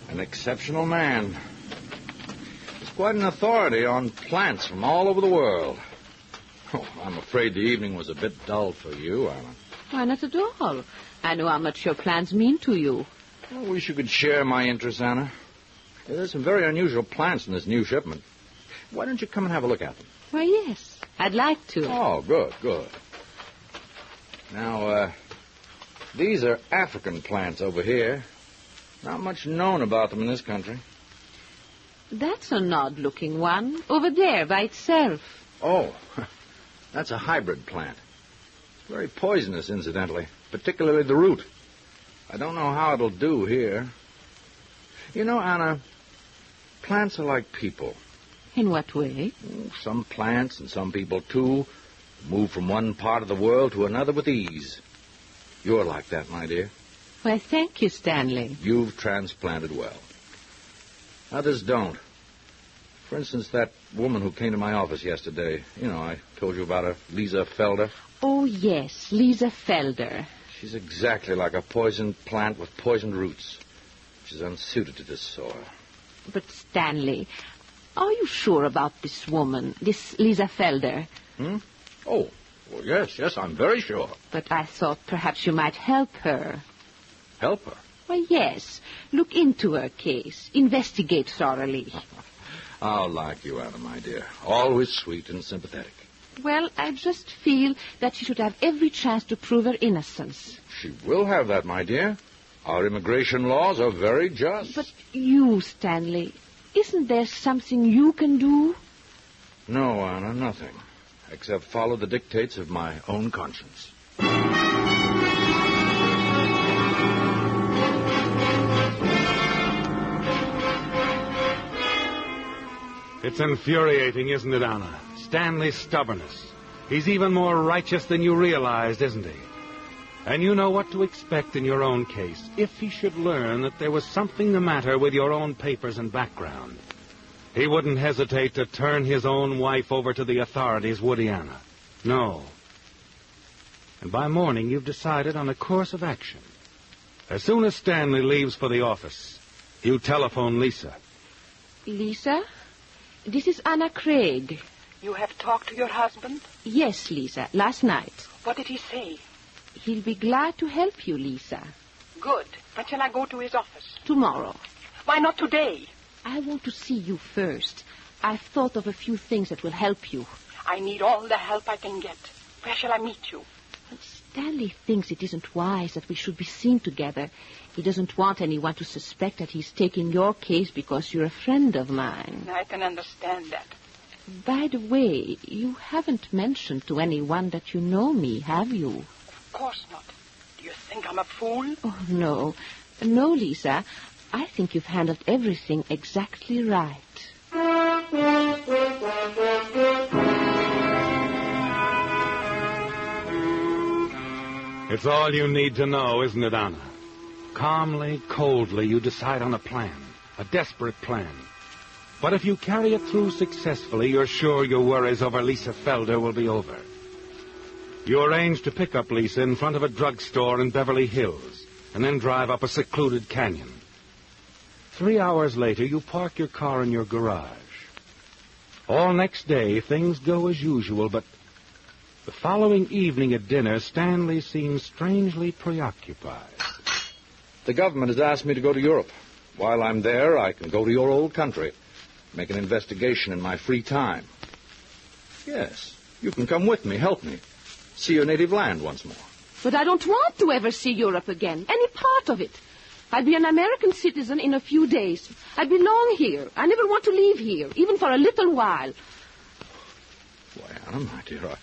An exceptional man. He's quite an authority on plants from all over the world. Oh, I'm afraid the evening was a bit dull for you, Anna. Why, not at all. I know how much your plants mean to you. I wish you could share my interest, Anna. There's some very unusual plants in this new shipment. Why don't you come and have a look at them? Why, yes. I'd like to. Oh, good. Now, these are African plants over here. Not much known about them in this country. That's an odd-looking one, over there by itself. Oh, that's a hybrid plant. It's very poisonous, incidentally, particularly the root. I don't know how it'll do here. You know, Anna, plants are like people. In what way? Some plants, and some people, too, move from one part of the world to another with ease. You're like that, my dear. Why, thank you, Stanley. You've transplanted well. Others don't. For instance, that woman who came to my office yesterday. You know, I told you about her, Lisa Felder. Oh, yes, Lisa Felder. She's exactly like a poisoned plant with poisoned roots. She's unsuited to this soil. But, Stanley, are you sure about this woman, this Lisa Felder? Oh, well, yes, I'm very sure. But I thought perhaps you might help her. Help her? Why, yes. Look into her case. Investigate thoroughly. I'll like you, Anna, my dear. Always sweet and sympathetic. Well, I just feel that she should have every chance to prove her innocence. She will have that, my dear. Our immigration laws are very just. But you, Stanley, isn't there something you can do? No, Anna, nothing. Except follow the dictates of my own conscience. It's infuriating, isn't it, Anna? Stanley's stubbornness. He's even more righteous than you realized, isn't he? And you know what to expect in your own case if he should learn that there was something the matter with your own papers and background. He wouldn't hesitate to turn his own wife over to the authorities, would he, Anna? No. And by morning, you've decided on a course of action. As soon as Stanley leaves for the office, you telephone Lisa. Lisa? This is Anna Craig. You have talked to your husband? Yes, Lisa, last night. What did he say? He'll be glad to help you, Lisa. Good. When shall I go to his office? Tomorrow. Why not today? I want to see you first. I've thought of a few things that will help you. I need all the help I can get. Where shall I meet you? Well, Stanley thinks it isn't wise that we should be seen together. He doesn't want anyone to suspect that he's taking your case because you're a friend of mine. I can understand that. By the way, you haven't mentioned to anyone that you know me, have you? Of course not. Do you think I'm a fool? Oh, no. No, Lisa. I think you've handled everything exactly right. It's all you need to know, isn't it, Anna? Calmly, coldly, you decide on a plan, a desperate plan. But if you carry it through successfully, you're sure your worries over Lisa Felder will be over. You arrange to pick up Lisa in front of a drugstore in Beverly Hills, and then drive up a secluded canyon. 3 hours later, you park your car in your garage. All next day, things go as usual, but the following evening at dinner, Stanley seems strangely preoccupied. The government has asked me to go to Europe. While I'm there, I can go to your old country, make an investigation in my free time. Yes, you can come with me, help me, see your native land once more. But I don't want to ever see Europe again, any part of it. I'd be an American citizen in a few days. I belong here. I never want to leave here, even for a little while. Why, Anna, my dear,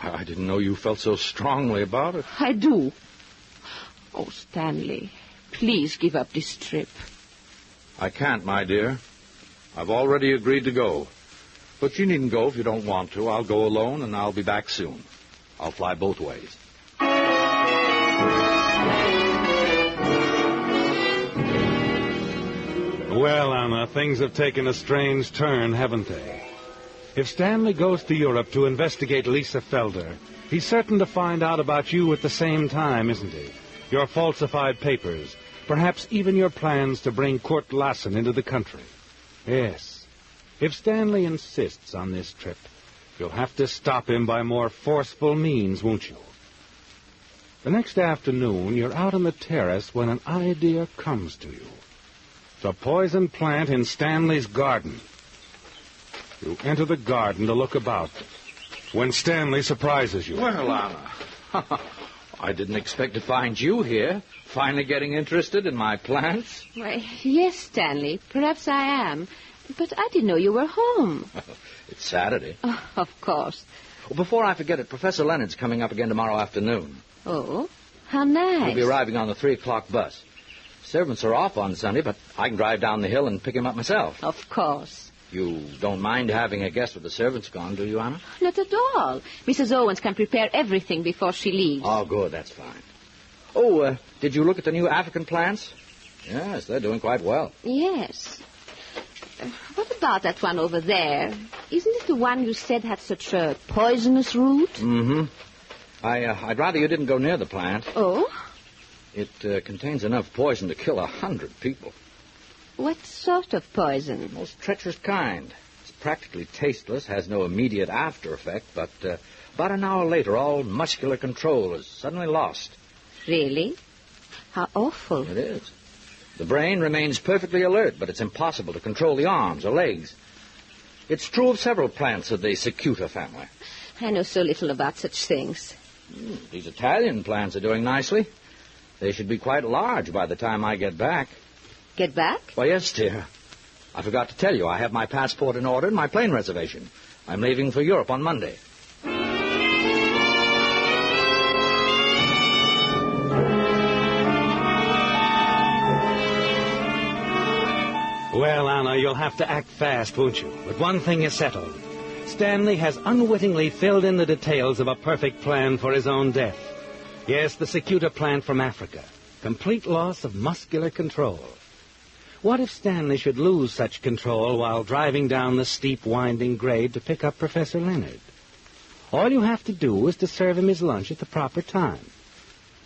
I didn't know you felt so strongly about it. I do. Oh, Stanley, please give up this trip. I can't, my dear. I've already agreed to go. But you needn't go if you don't want to. I'll go alone, and I'll be back soon. I'll fly both ways. Well, Anna, things have taken a strange turn, haven't they? If Stanley goes to Europe to investigate Lisa Felder, he's certain to find out about you at the same time, isn't he? Your falsified papers, perhaps even your plans to bring Kurt Lassen into the country. Yes. If Stanley insists on this trip, you'll have to stop him by more forceful means, won't you? The next afternoon, you're out on the terrace when an idea comes to you. The poison plant in Stanley's garden. You enter the garden to look about when Stanley surprises you. Well, Anna, I didn't expect to find you here, finally getting interested in my plants. Why, yes, Stanley, perhaps I am. But I didn't know you were home. It's Saturday. Oh, of course. Well, before I forget it, Professor Leonard's coming up again tomorrow afternoon. Oh, how nice. He'll be arriving on the 3 o'clock bus. Servants are off on Sunday, but I can drive down the hill and pick him up myself. Of course. You don't mind having a guest with the servants gone, do you, Anna? Not at all. Mrs. Owens can prepare everything before she leaves. Oh, good. That's fine. Oh, did you look at the new African plants? Yes, they're doing quite well. Yes. What about that one over there? Isn't it the one you said had such a poisonous root? Mm-hmm. I'd rather you didn't go near the plant. Oh? It contains enough poison to kill 100 people. What sort of poison? Most treacherous kind. It's practically tasteless, has no immediate after effect, but about an hour later, all muscular control is suddenly lost. Really? How awful. It is. The brain remains perfectly alert, but it's impossible to control the arms or legs. It's true of several plants of the cicuta family. I know so little about such things. These Italian plants are doing nicely. They should be quite large by the time I get back. Get back? Why, yes, dear. I forgot to tell you, I have my passport in order and my plane reservation. I'm leaving for Europe on Monday. Well, Anna, you'll have to act fast, won't you? But one thing is settled. Stanley has unwittingly filled in the details of a perfect plan for his own death. Yes, the cicuta plant from Africa. Complete loss of muscular control. What if Stanley should lose such control while driving down the steep, winding grade to pick up Professor Leonard? All you have to do is to serve him his lunch at the proper time.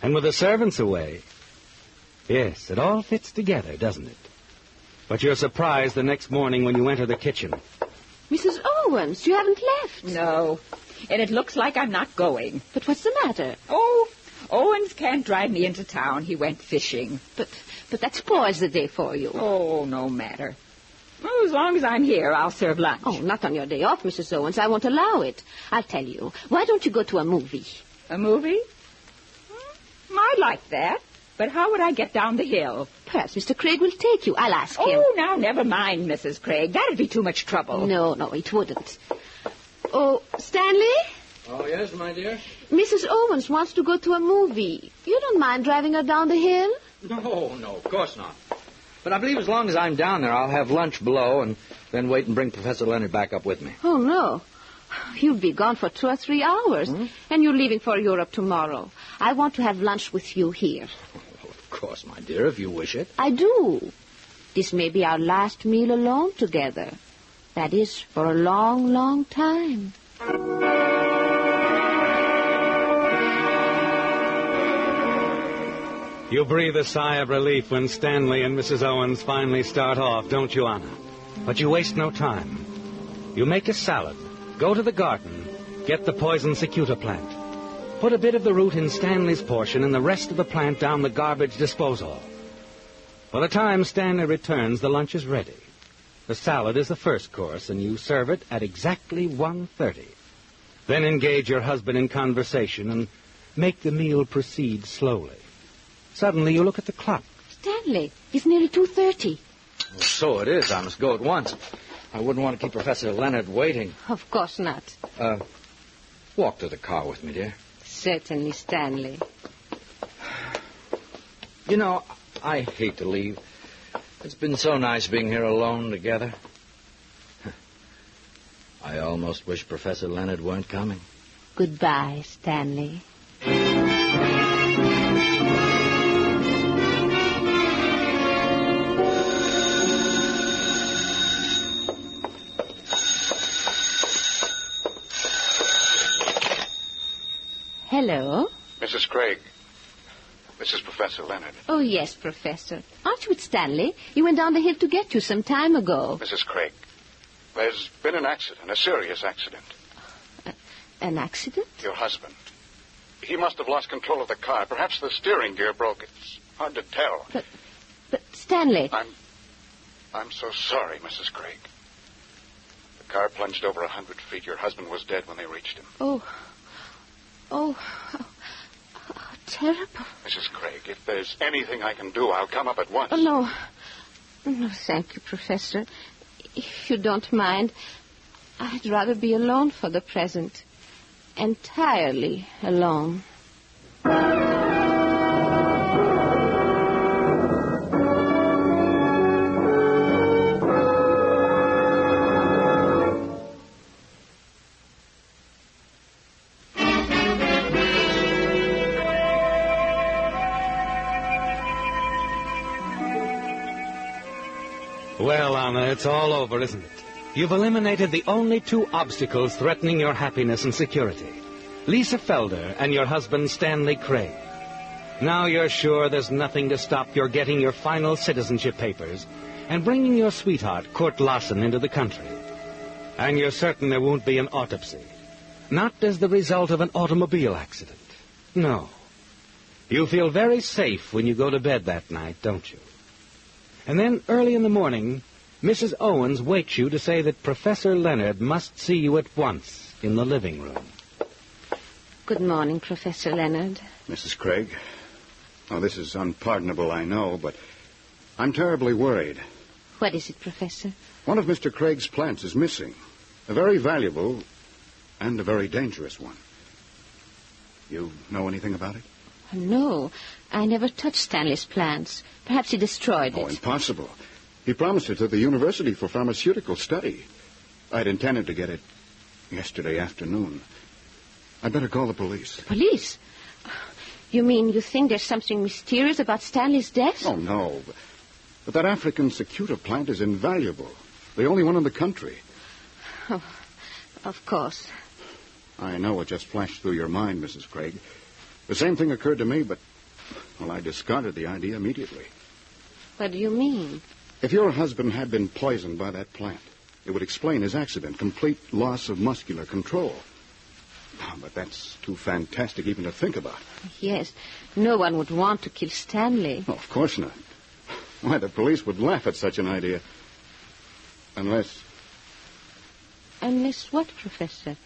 And with the servants away... Yes, it all fits together, doesn't it? But you're surprised the next morning when you enter the kitchen. Mrs. Owens, you haven't left. No, and it looks like I'm not going. But what's the matter? Oh, Owens can't drive me into town. He went fishing. But that spoils the day for you. Oh, no matter. Well, as long as I'm here, I'll serve lunch. Oh, not on your day off, Mrs. Owens. I won't allow it. I'll tell you. Why don't you go to a movie? A movie? I'd like that. But how would I get down the hill? Perhaps Mr. Craig will take you. I'll ask him. Oh, now, never mind, Mrs. Craig. That'd be too much trouble. No, it wouldn't. Oh, Stanley? Oh, yes, my dear? Mrs. Owens wants to go to a movie. You don't mind driving her down the hill? No, of course not. But I believe as long as I'm down there, I'll have lunch below and then wait and bring Professor Leonard back up with me. Oh, no. You'll be gone for 2 or 3 hours, and you're leaving for Europe tomorrow. I want to have lunch with you here. Of course, my dear, if you wish it. I do. This may be our last meal alone together. That is, for a long, long time. You breathe a sigh of relief when Stanley and Mrs. Owens finally start off, don't you, Anna? But you waste no time. You make a salad, go to the garden, get the poison cicuta plant. Put a bit of the root in Stanley's portion and the rest of the plant down the garbage disposal. By the time Stanley returns, the lunch is ready. The salad is the first course, and you serve it at exactly 1:30. Then engage your husband in conversation and make the meal proceed slowly. Suddenly, you look at the clock. Stanley, it's nearly 2:30. Well, so it is. I must go at once. I wouldn't want to keep Professor Leonard waiting. Of course not. Walk to the car with me, dear. Certainly, Stanley. You know, I hate to leave. It's been so nice being here alone together. I almost wish Professor Leonard weren't coming. Goodbye, Stanley. Hello? Mrs. Craig. This is Professor Leonard. Oh, yes, Professor. Aren't you with Stanley? He went down the hill to get you some time ago. Mrs. Craig, there's been an accident, a serious accident. An accident? Your husband. He must have lost control of the car. Perhaps the steering gear broke. It's hard to tell. But Stanley... I'm so sorry, Mrs. Craig. The car plunged over 100 feet. Your husband was dead when they reached him. Oh, terrible. Mrs. Craig, if there's anything I can do, I'll come up at once. Oh, no. No, thank you, Professor. If you don't mind, I'd rather be alone for the present. Entirely alone. Well, Anna, it's all over, isn't it? You've eliminated the only two obstacles threatening your happiness and security. Lisa Felder and your husband, Stanley Craig. Now you're sure there's nothing to stop your getting your final citizenship papers and bringing your sweetheart, Kurt Lawson, into the country. And you're certain there won't be an autopsy. Not as the result of an automobile accident. No. You feel very safe when you go to bed that night, don't you? And then, early in the morning, Mrs. Owens wakes you to say that Professor Leonard must see you at once in the living room. Good morning, Professor Leonard. Mrs. Craig, this is unpardonable, I know, but I'm terribly worried. What is it, Professor? One of Mr. Craig's plants is missing. A very valuable and a very dangerous one. You know anything about it? No, I never touched Stanley's plants. Perhaps he destroyed it. Oh, impossible. He promised it to the University for Pharmaceutical Study. I'd intended to get it yesterday afternoon. I'd better call the police. The police? You mean you think there's something mysterious about Stanley's death? Oh, no. But that African cicuta plant is invaluable. The only one in the country. Oh, of course. I know what just flashed through your mind, Mrs. Craig. The same thing occurred to me, but, I discarded the idea immediately. What do you mean? If your husband had been poisoned by that plant, it would explain his accident, complete loss of muscular control. But that's too fantastic even to think about. Yes, no one would want to kill Stanley. Oh, of course not. Why, the police would laugh at such an idea. Unless... Unless what, Professor?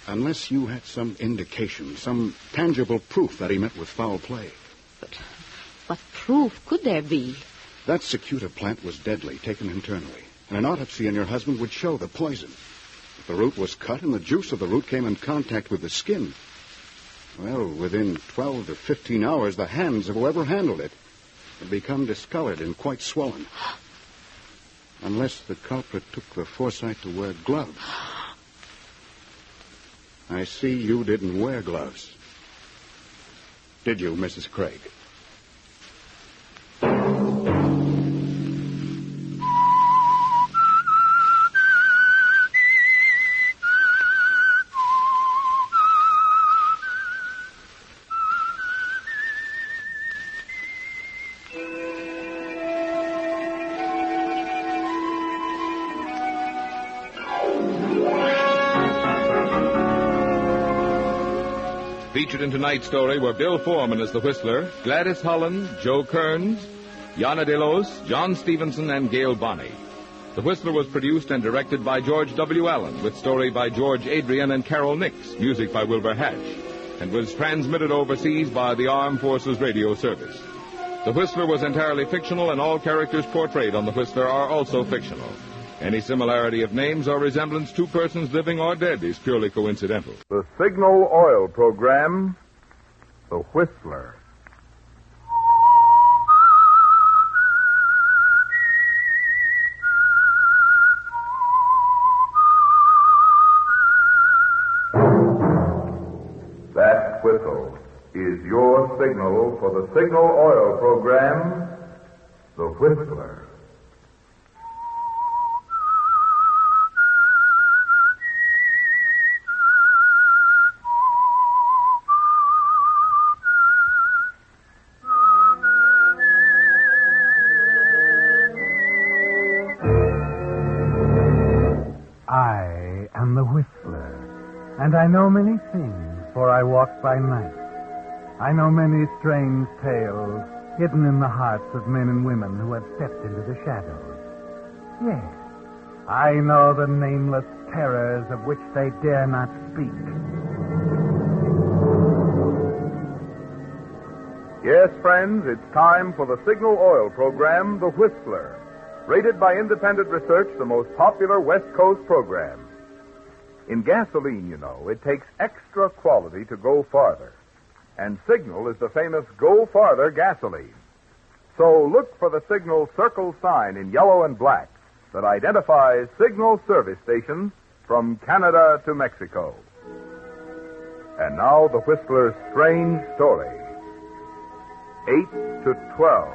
Unless you had some indication, some tangible proof that he met with foul play. But what proof could there be? That cicuta plant was deadly, taken internally. And an autopsy on your husband would show the poison. If the root was cut and the juice of the root came in contact with the skin, well, within 12 to 15 hours, the hands of whoever handled it had become discolored and quite swollen. Unless the culprit took the foresight to wear gloves. I see you didn't wear gloves. Did you, Mrs. Craig? Featured in tonight's story were Bill Foreman as the Whistler, Gladys Holland, Joe Kearns, Yana Delos, John Stevenson, and Gail Bonney. The Whistler was produced and directed by George W. Allen, with story by George Adrian and Carol Nix, music by Wilbur Hatch, and was transmitted overseas by the Armed Forces Radio Service. The Whistler was entirely fictional, and all characters portrayed on The Whistler are also fictional. Any similarity of names or resemblance to persons living or dead is purely coincidental. The Signal Oil Program, The Whistler. That whistle is your signal for the Signal Oil Program, The Whistler. I am the Whistler, and I know many things, for I walk by night. I know many strange tales hidden in the hearts of men and women who have stepped into the shadows. Yes, I know the nameless terrors of which they dare not speak. Yes, friends, it's time for the Signal Oil program, The Whistler. Rated by independent research, the most popular West Coast program. In gasoline, you know, it takes extra quality to go farther. And Signal is the famous Go Farther gasoline. So look for the Signal circle sign in yellow and black that identifies Signal service stations from Canada to Mexico. And now the Whistler's strange story. 8 to 12.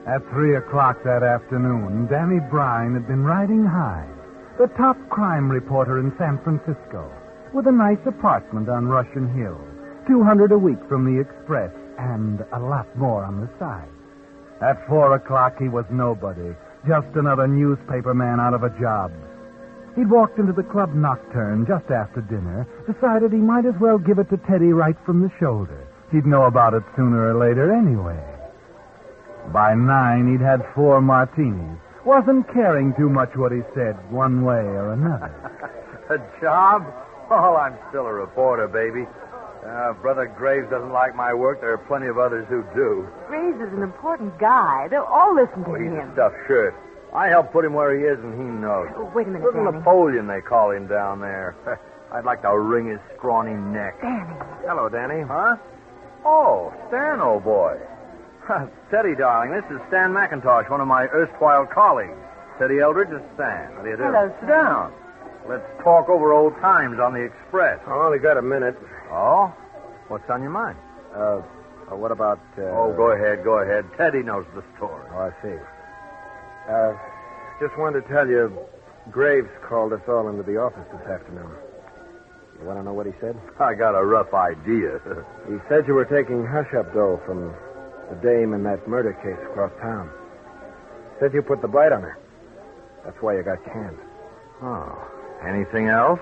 At 3 o'clock that afternoon, Danny Bryan had been riding high, the top crime reporter in San Francisco, with a nice apartment on Russian Hill, $200 a week from the Express, and a lot more on the side. At 4 o'clock, he was nobody, just another newspaper man out of a job. He'd walked into the Club Nocturne just after dinner, decided he might as well give it to Teddy right from the shoulder. He'd know about it sooner or later anyway. By 9, he'd had 4 martinis. Wasn't caring too much what he said, one way or another. A job? Oh, I'm still a reporter, baby. Brother Graves doesn't like my work. There are plenty of others who do. Graves is an important guy. They'll all listen to He's him. a stuffed shirt. I helped put him where he is, and he knows. Oh, wait a minute, Little Danny. Napoleon, they call him down there. I'd like to wring his scrawny neck. Danny. Hello, Danny. Huh? Oh, Stan, old boy. Teddy, darling, this is Stan McIntosh, one of my erstwhile colleagues. Teddy Eldridge is Stan. How do you do? Hello, Sit down. Let's talk over old times on the Express. I only got a minute. Oh? What's on your mind? What about... Oh, go ahead. Teddy knows the story. Oh, I see. Just wanted to tell you, Graves called us all into the office this afternoon. You want to know what he said? I got a rough idea. He said you were taking hush-up dough from the dame in that murder case across town. Said you put the bite on her. That's why you got canned. Oh. Anything else?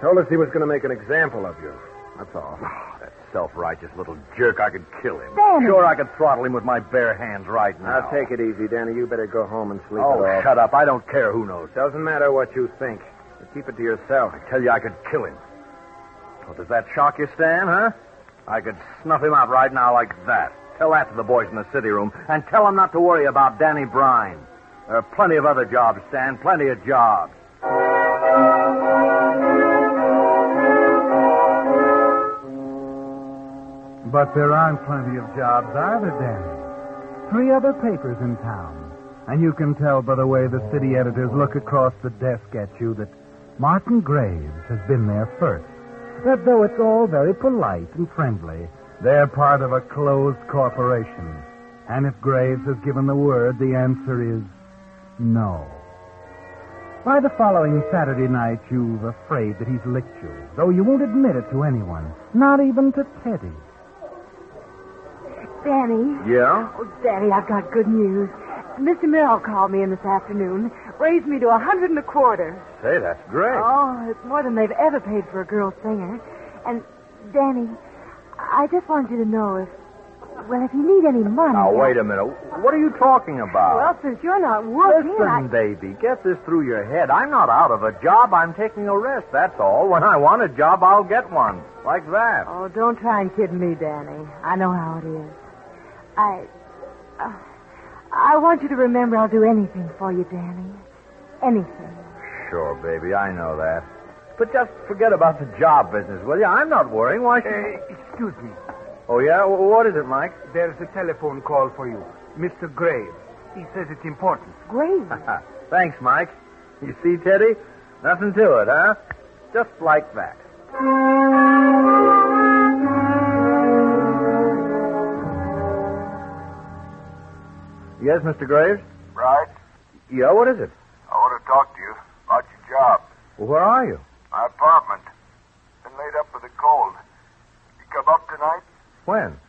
Told us he was going to make an example of you. That's all. Oh, that self-righteous little jerk. I could kill him. Danny. Sure, I could throttle him with my bare hands right now. Now, take it easy, Danny. You better go home and sleep it Oh, off. shut up. I don't care who knows. Doesn't matter what you think. You keep it to yourself. I tell you, I could kill him. Well, does that shock you, Stan, huh? I could snuff him out right now like that. Tell that to the boys in the city room, and tell them not to worry about Danny Bryan. There are plenty of other jobs, Stan, plenty of jobs. But there aren't plenty of jobs, are there, Danny? 3 other papers in town. And you can tell by the way the city editors look across the desk at you that Martin Graves has been there first. That though it's all very polite and friendly, they're part of a closed corporation. And if Graves has given the word, the answer is no. By the following Saturday night, you're afraid that he's licked you, though you won't admit it to anyone, not even to Teddy. Danny. Yeah? Oh, Danny, I've got good news. Mr. Merrill called me in this afternoon, raised me to $125. Say, that's great. Oh, it's more than they've ever paid for a girl singer. And, Danny, I just want you to know if you need any money... Now, wait a minute. What are you talking about? Well, since you're not working, Listen, baby, get this through your head. I'm not out of a job. I'm taking a rest, that's all. When I want a job, I'll get one. Like that. Oh, don't try and kid me, Danny. I know how it is. I want you to remember I'll do anything for you, Danny. Anything. Sure, baby, I know that. But just forget about the job business, will you? I'm not worrying. Why should... Excuse me. Oh, yeah? What is it, Mike? There's a telephone call for you. Mr. Graves. He says it's important. Graves? Thanks, Mike. You see, Teddy? Nothing to it, huh? Just like that. Yes, Mr. Graves? Right? Yeah, what is it? I want to talk to you about your job. Well, where are you? My apartment. Been laid up with a cold. You come up tonight? When?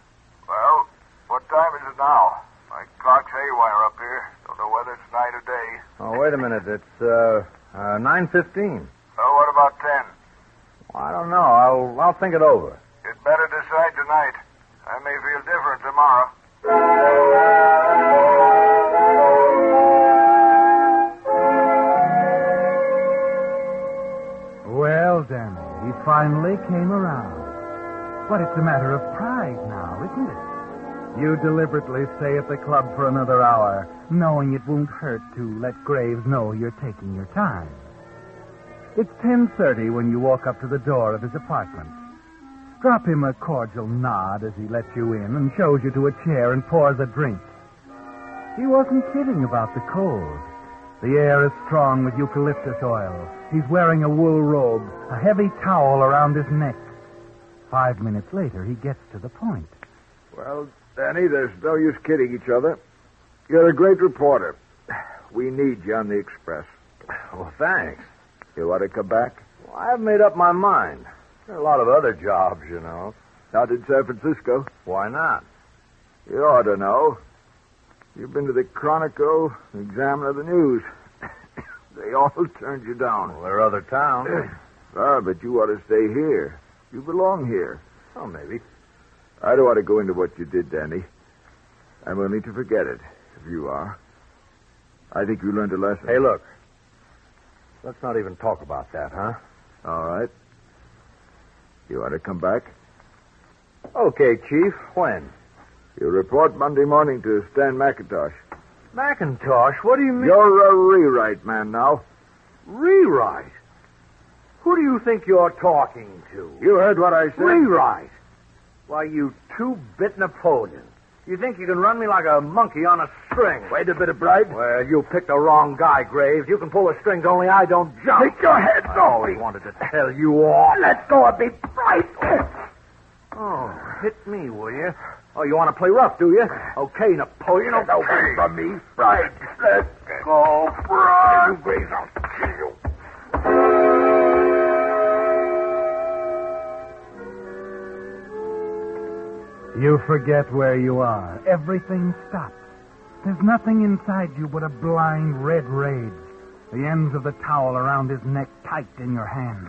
Well, what time is it now? My clock's haywire up here. Don't know whether it's night or day. Oh, wait a minute. It's 9:15. Well, what about 10? I don't know. I'll think it over. You'd better decide tonight. I may feel different tomorrow. He finally came around. But it's a matter of pride now, isn't it? You deliberately stay at the club for another hour, knowing it won't hurt to let Graves know you're taking your time. It's 10:30 when you walk up to the door of his apartment. Drop him a cordial nod as he lets you in and shows you to a chair and pours a drink. He wasn't kidding about the cold. The air is strong with eucalyptus oil. He's wearing a wool robe, a heavy towel around his neck. 5 minutes later, he gets to the point. Well, Danny, there's no use kidding each other. You're a great reporter. We need you on the Express. Well, thanks. You want to come back? Well, I've made up my mind. There are a lot of other jobs, you know. Not in San Francisco. Why not? You ought to know. You've been to the Chronicle, the Examiner, the News. They all turned you down. Well, there are other towns. But you ought to stay here. You belong here. Oh, maybe. I don't want to go into what you did, Danny. I'm willing to forget it, if you are. I think you learned a lesson. Hey, look. Let's not even talk about that, huh? All right. You want to come back? Okay, Chief. When? You report Monday morning to Stan McIntosh. McIntosh? What do you mean? You're a rewrite man now. Rewrite? Who do you think you're talking to? You heard what I said. Rewrite? Why, you two-bit Napoleon. You think you can run me like a monkey on a string? Wait a bit of bribe. Well, you picked the wrong guy, Graves. You can pull the strings, only I don't jump. Take your head off. I always wanted to tell you off. Let go of me, bribe. Oh, hit me, will you? Oh, you want to play rough, do you? Okay, Napoleon. Get away from me, bribe. Let go, bribe. You Graves, I'll kill you. You forget where you are. Everything stops. There's nothing inside you but a blind red rage. The ends of the towel around his neck tight in your hand.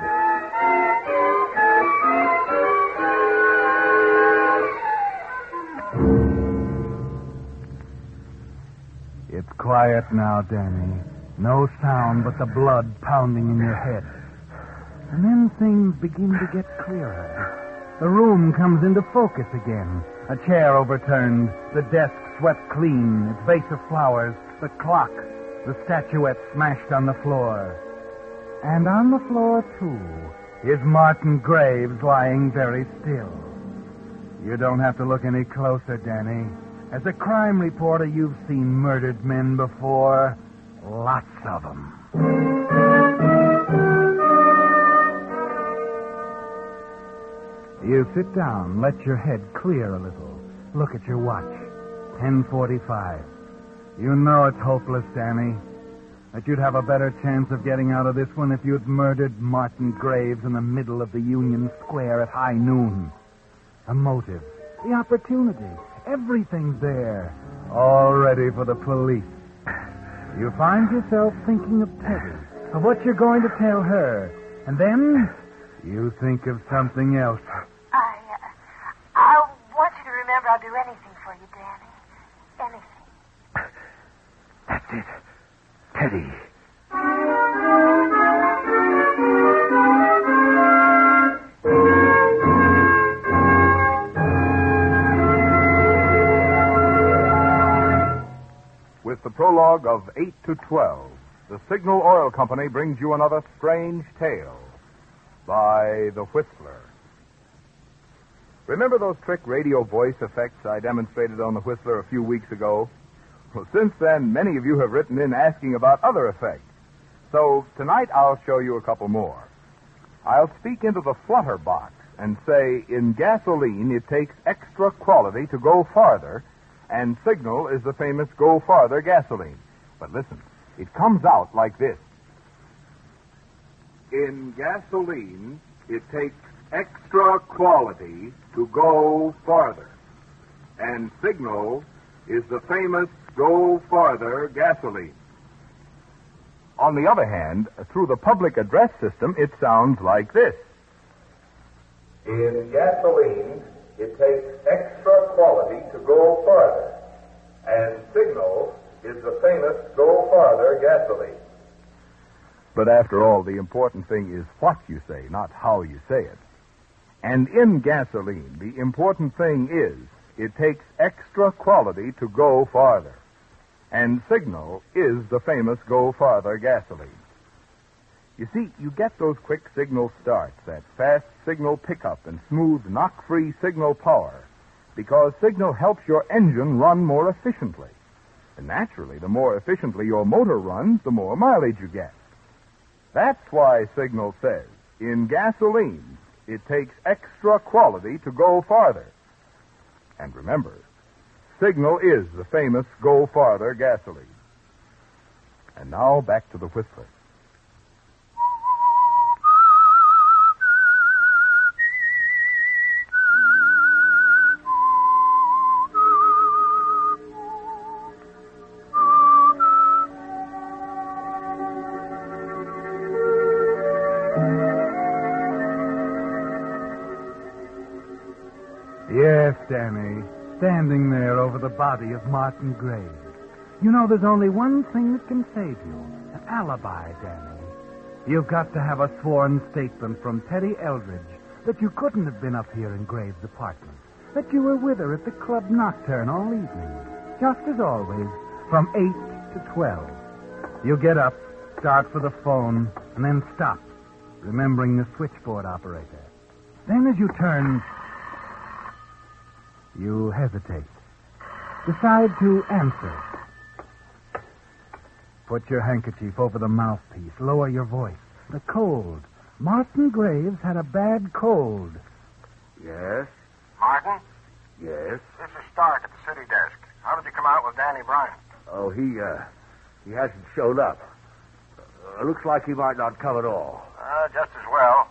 It's quiet now, Danny. No sound but the blood pounding in your head. And then things begin to get clearer. The room comes into focus again. A chair overturned, the desk swept clean, its vase of flowers, the clock, the statuette smashed on the floor. And on the floor, too, is Martin Graves lying very still. You don't have to look any closer, Danny. As a crime reporter, you've seen murdered men before. Lots of them. You sit down, let your head clear a little. Look at your watch. 10:45. You know it's hopeless, Danny. That you'd have a better chance of getting out of this one if you'd murdered Martin Graves in the middle of the Union Square at high noon. A motive, the opportunity, everything's there, all ready for the police. You find yourself thinking of Teddy, of what you're going to tell her, and then you think of something else. I want you to remember I'll do anything for you, Danny. Anything. That's it. Teddy. With the prologue of 8 to 12, the Signal Oil Company brings you another strange tale by The Whistler. Remember those trick radio voice effects I demonstrated on The Whistler a few weeks ago? Well, since then, many of you have written in asking about other effects. So tonight I'll show you a couple more. I'll speak into the flutter box and say, in gasoline, it takes extra quality to go farther, and Signal is the famous Go Farther gasoline. But listen, it comes out like this. In gasoline, it takes extra quality to go farther, and Signal is the famous Go Farther gasoline. On the other hand, through the public address system, it sounds like this. In gasoline, it takes extra quality to go farther, and Signal is the famous Go Farther gasoline. But after all, the important thing is what you say, not how you say it. And in gasoline, the important thing is it takes extra quality to go farther. And Signal is the famous Go Farther gasoline. You see, you get those quick signal starts, that fast signal pickup and smooth knock-free signal power, because Signal helps your engine run more efficiently. And naturally, the more efficiently your motor runs, the more mileage you get. That's why Signal says, in gasoline, it takes extra quality to go farther. And remember, Signal is the famous Go Farther gasoline. And now back to the Whistler. Yes, Danny. Standing there over the body of Martin Graves. You know, there's only one thing that can save you. An alibi, Danny. You've got to have a sworn statement from Teddy Eldridge that you couldn't have been up here in Graves' apartment. That you were with her at the club nocturne all evening. Just as always, from 8 to 12. You get up, start for the phone, and then stop, remembering the switchboard operator. Then as you turn, you hesitate. Decide to answer. Put your handkerchief over the mouthpiece. Lower your voice. The cold. Martin Graves had a bad cold. Yes? Martin? Yes? This is Stark at the city desk. How did you come out with Danny Bryan? Oh, he hasn't showed up. Looks like he might not come at all. Just as well.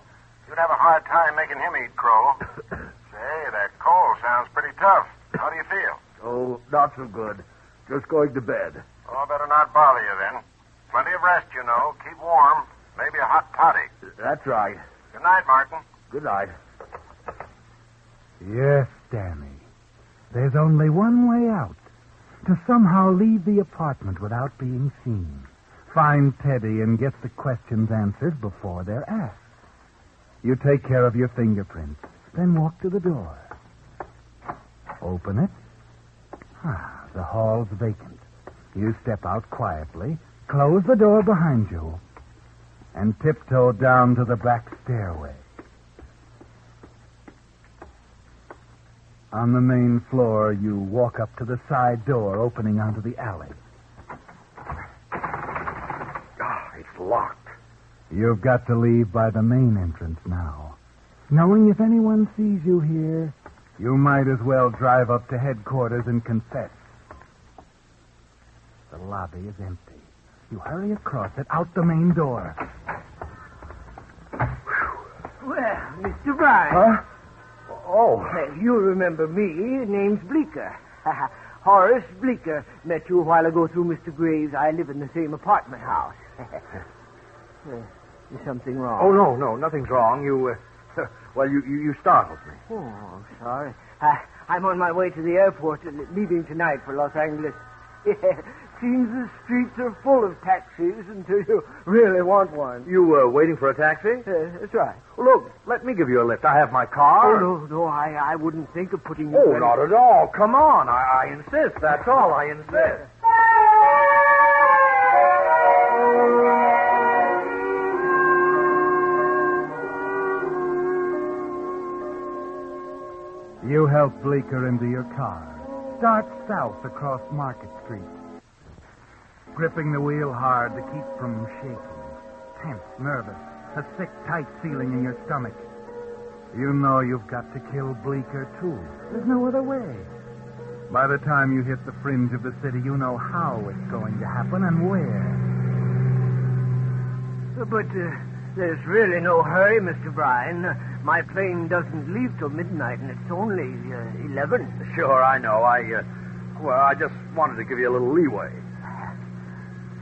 You'd have a hard time making him eat crow. Say, that cold sounds pretty tough. How do you feel? Oh, not so good. Just going to bed. Oh, better not bother you then. Plenty of rest, you know. Keep warm. Maybe a hot toddy. That's right. Good night, Martin. Good night. Yes, Danny. There's only one way out. To somehow leave the apartment without being seen. Find Teddy and get the questions answered before they're asked. You take care of your fingerprints, then walk to the door. Open it. The hall's vacant. You step out quietly, close the door behind you, and tiptoe down to the back stairway. On the main floor, you walk up to the side door opening onto the alley. It's locked. You've got to leave by the main entrance now. Knowing if anyone sees you here, you might as well drive up to headquarters and confess. The lobby is empty. You hurry across it, out the main door. Well, Mr. Bryan. Huh? Oh. Well, you remember me. Name's Bleecker. Horace Bleecker. Met you a while ago through Mr. Graves. I live in the same apartment house. Is something wrong? Oh, no, nothing's wrong. You startled me. Oh, I'm sorry. I'm on my way to the airport, leaving tonight for Los Angeles. Seems the streets are full of taxis until you really want one. You were waiting for a taxi? That's right. Well, look, let me give you a lift. I have my car. Oh, no, I wouldn't think of putting you... Oh, not at all. Come on. I insist. That's all. I insist. You help Bleecker into your car. Start south across Market Street. Gripping the wheel hard to keep from shaking. Tense, nervous, a sick, tight feeling in your stomach. You know you've got to kill Bleecker, too. There's no other way. By the time you hit the fringe of the city, you know how it's going to happen and where. But there's really no hurry, Mr. Bryan. My plane doesn't leave till midnight, and it's only 11. Sure, I know. I just wanted to give you a little leeway.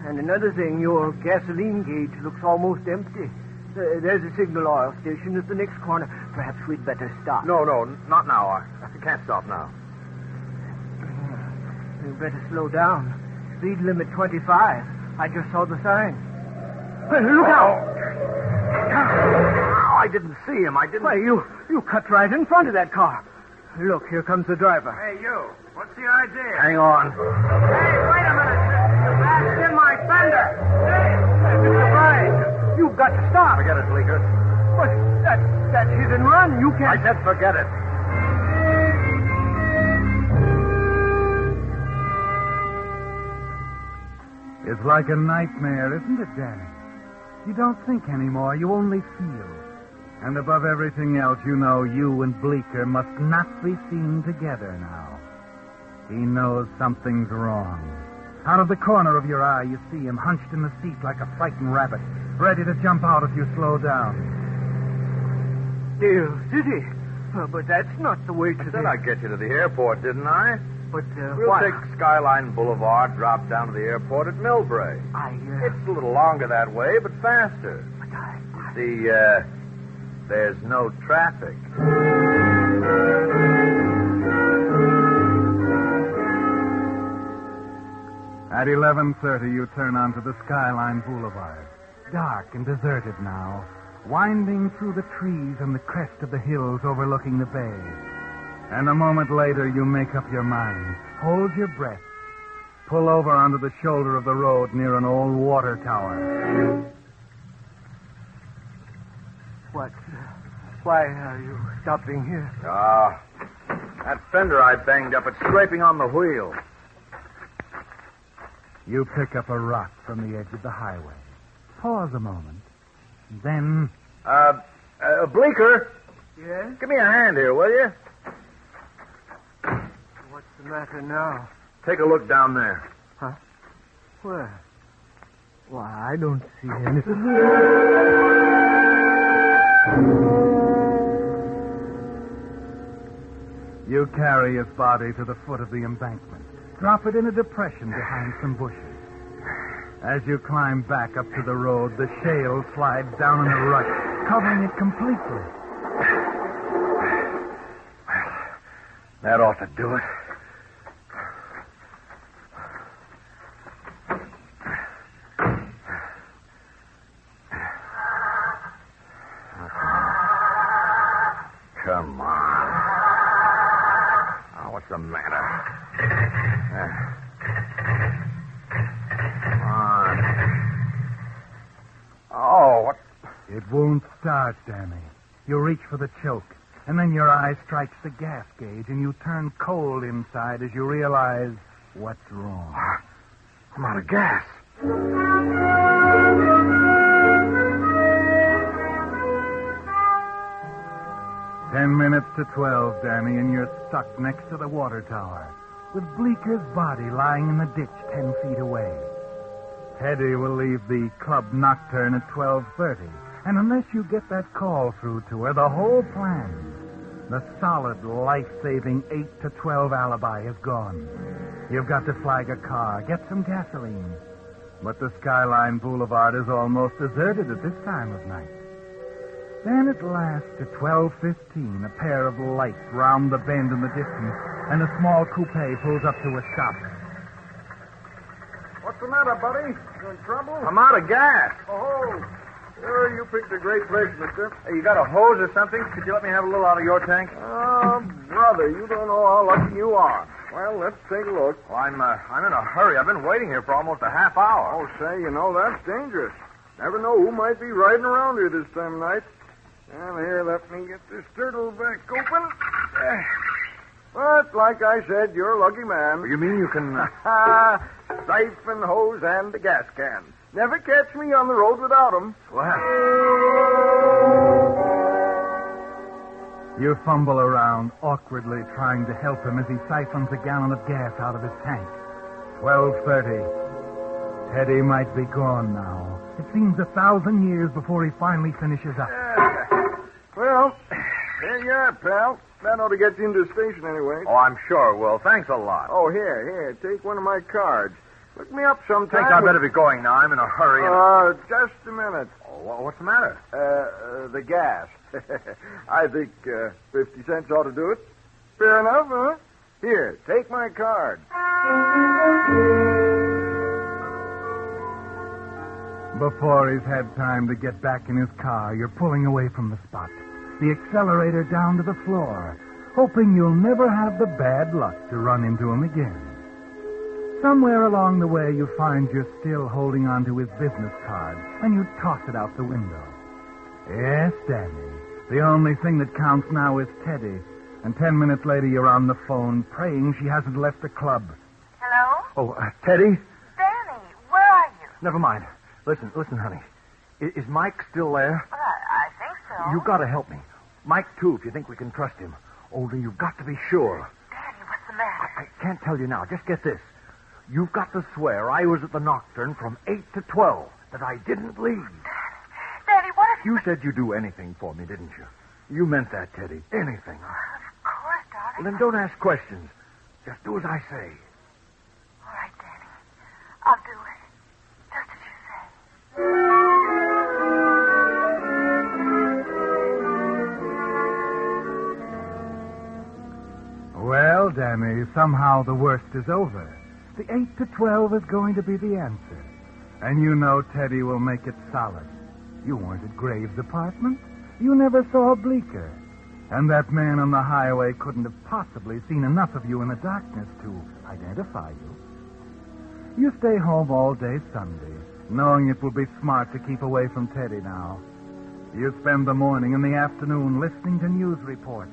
And another thing, your gasoline gauge looks almost empty. There's a Signal oil station at the next corner. Perhaps we'd better stop. No, not now. I can't stop now. We'd better slow down. Speed limit 25. I just saw the sign. Hey, look out! I didn't see him. I didn't. Why, you cut right in front of that car. Look, here comes the driver. Hey, you. What's the idea? Hang on. Hey, wait a minute. You bashed in my fender. Hey, Mr. Bryan, you've got to stop. Forget it, Bleeker. But that's hit and run. You can't... I said forget it. It's like a nightmare, isn't it, Danny? You don't think anymore. You only feel. And above everything else, you know you and Bleecker must not be seen together now. He knows something's wrong. Out of the corner of your eye, you see him hunched in the seat like a frightened rabbit, ready to jump out if you slow down. Dale City? But that's not the way to I said I'd get you to the airport, didn't I? But, we'll why? take Skyline Boulevard, drop down to the airport at Millbrae. It's a little longer that way, but faster. See, there's no traffic. At 11:30, you turn onto the Skyline Boulevard. Dark and deserted now, winding through the trees and the crest of the hills overlooking the bay. And a moment later, you make up your mind. Hold your breath. Pull over onto the shoulder of the road near an old water tower. What? Why are you stopping here? That fender I banged up, it's scraping on the wheel. You pick up a rock from the edge of the highway. Pause a moment. Then... Bleecker? Yes? Give me a hand here, will you? What's the matter now? Take a look down there. Huh? Where? Why, I don't see anything. You carry his body to the foot of the embankment. Drop it in a depression behind some bushes. As you climb back up to the road, the shale slides down in a rush, covering it completely. That ought to do it. Come on. Oh, what's the matter? Come on. Oh, what? It won't start, Danny. You reach for the choke, and then your eye strikes the gas gauge, and you turn cold inside as you realize what's wrong. I'm out of gas. 10 minutes to 12, Danny, and you're stuck next to the water tower, with Bleeker's body lying in the ditch 10 feet away. Teddy will leave the club nocturne at 12:30, and unless you get that call through to her, the whole plan, the solid, life-saving 8 to 12 alibi is gone. You've got to flag a car, get some gasoline. But the Skyline Boulevard is almost deserted at this time of night. Then at last, at 12:15, a pair of lights round the bend in the distance, and a small coupe pulls up to a stop. What's the matter, buddy? You in trouble? I'm out of gas. Oh, sure, you picked a great place, mister. Hey, you got a hose or something? Could you let me have a little out of your tank? Oh, brother, you don't know how lucky you are. Well, let's take a look. Well, I'm in a hurry. I've been waiting here for almost a half hour. Oh, say, you know, that's dangerous. Never know who might be riding around here this time of night. Well, here, let me get this turtle back open. But, like I said, you're a lucky man. You mean you can... Siphon, hose, and the gas can. Never catch me on the road without 'em. Well... You fumble around, awkwardly trying to help him as he siphons a gallon of gas out of his tank. 12:30. Teddy might be gone now. It seems 1,000 years before he finally finishes up. Well, there you are, pal. That ought to get you into the station anyway. Oh, I'm sure it will. Thanks a lot. Oh, here, take one of my cards. Look me up sometime. Thanks, I better be going now. I'm in a hurry. Just a minute. Oh, what's the matter? The gas. I think 50 cents ought to do it. Fair enough, huh? Here, take my card. Before he's had time to get back in his car, you're pulling away from the spot, the accelerator down to the floor, hoping you'll never have the bad luck to run into him again. Somewhere along the way, you find you're still holding on to his business card, and you toss it out the window. Yes, Danny. The only thing that counts now is Teddy. And 10 minutes later, you're on the phone praying she hasn't left the club. Hello? Oh, Teddy? Danny, where are you? Never mind. Listen, honey. Is Mike still there? Well, I think so. You've got to help me. Mike, too, if you think we can trust him. Only you've got to be sure. Danny, what's the matter? I can't tell you now. Just get this. You've got to swear I was at the Nocturne from 8 to 12, that I didn't leave. Daddy, what if you said you'd do anything for me, didn't you? You meant that, Teddy. Anything. Of course, darling. Well, then don't ask questions. Just do as I say. All right, Danny. I'll do it. Just as you say. Well, Danny, somehow the worst is over. The 8 to 12 is going to be the answer. And you know Teddy will make it solid. You weren't at Graves' apartment. You never saw Bleecker. And that man on the highway couldn't have possibly seen enough of you in the darkness to identify you. You stay home all day Sunday, knowing it will be smart to keep away from Teddy now. You spend the morning and the afternoon listening to news reports,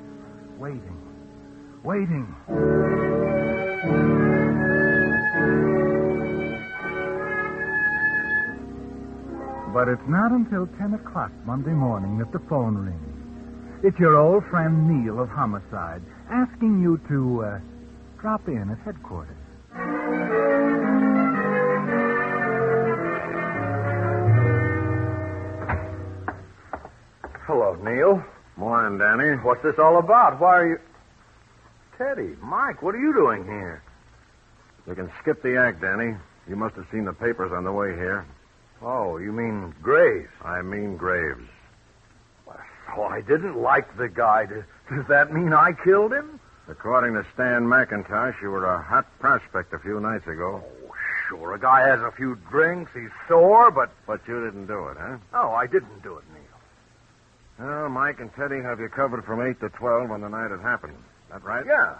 waiting. But it's not until 10 o'clock Monday morning that the phone rings. It's your old friend Neil of Homicide asking you to drop in at headquarters. Hello, Neil. Morning, Danny. What's this all about? Why are you... Teddy, Mike, what are you doing here? You can skip the act, Danny. You must have seen the papers on the way here. Oh, you mean Graves? I mean Graves. Oh, I didn't like the guy. Does that mean I killed him? According to Stan McIntosh, you were a hot prospect a few nights ago. Oh, sure. A guy has a few drinks, he's sore, but... But you didn't do it, huh? No, I didn't do it, Neil. Well, Mike and Teddy have you covered from 8 to 12 on the night it happened. That right? Yeah.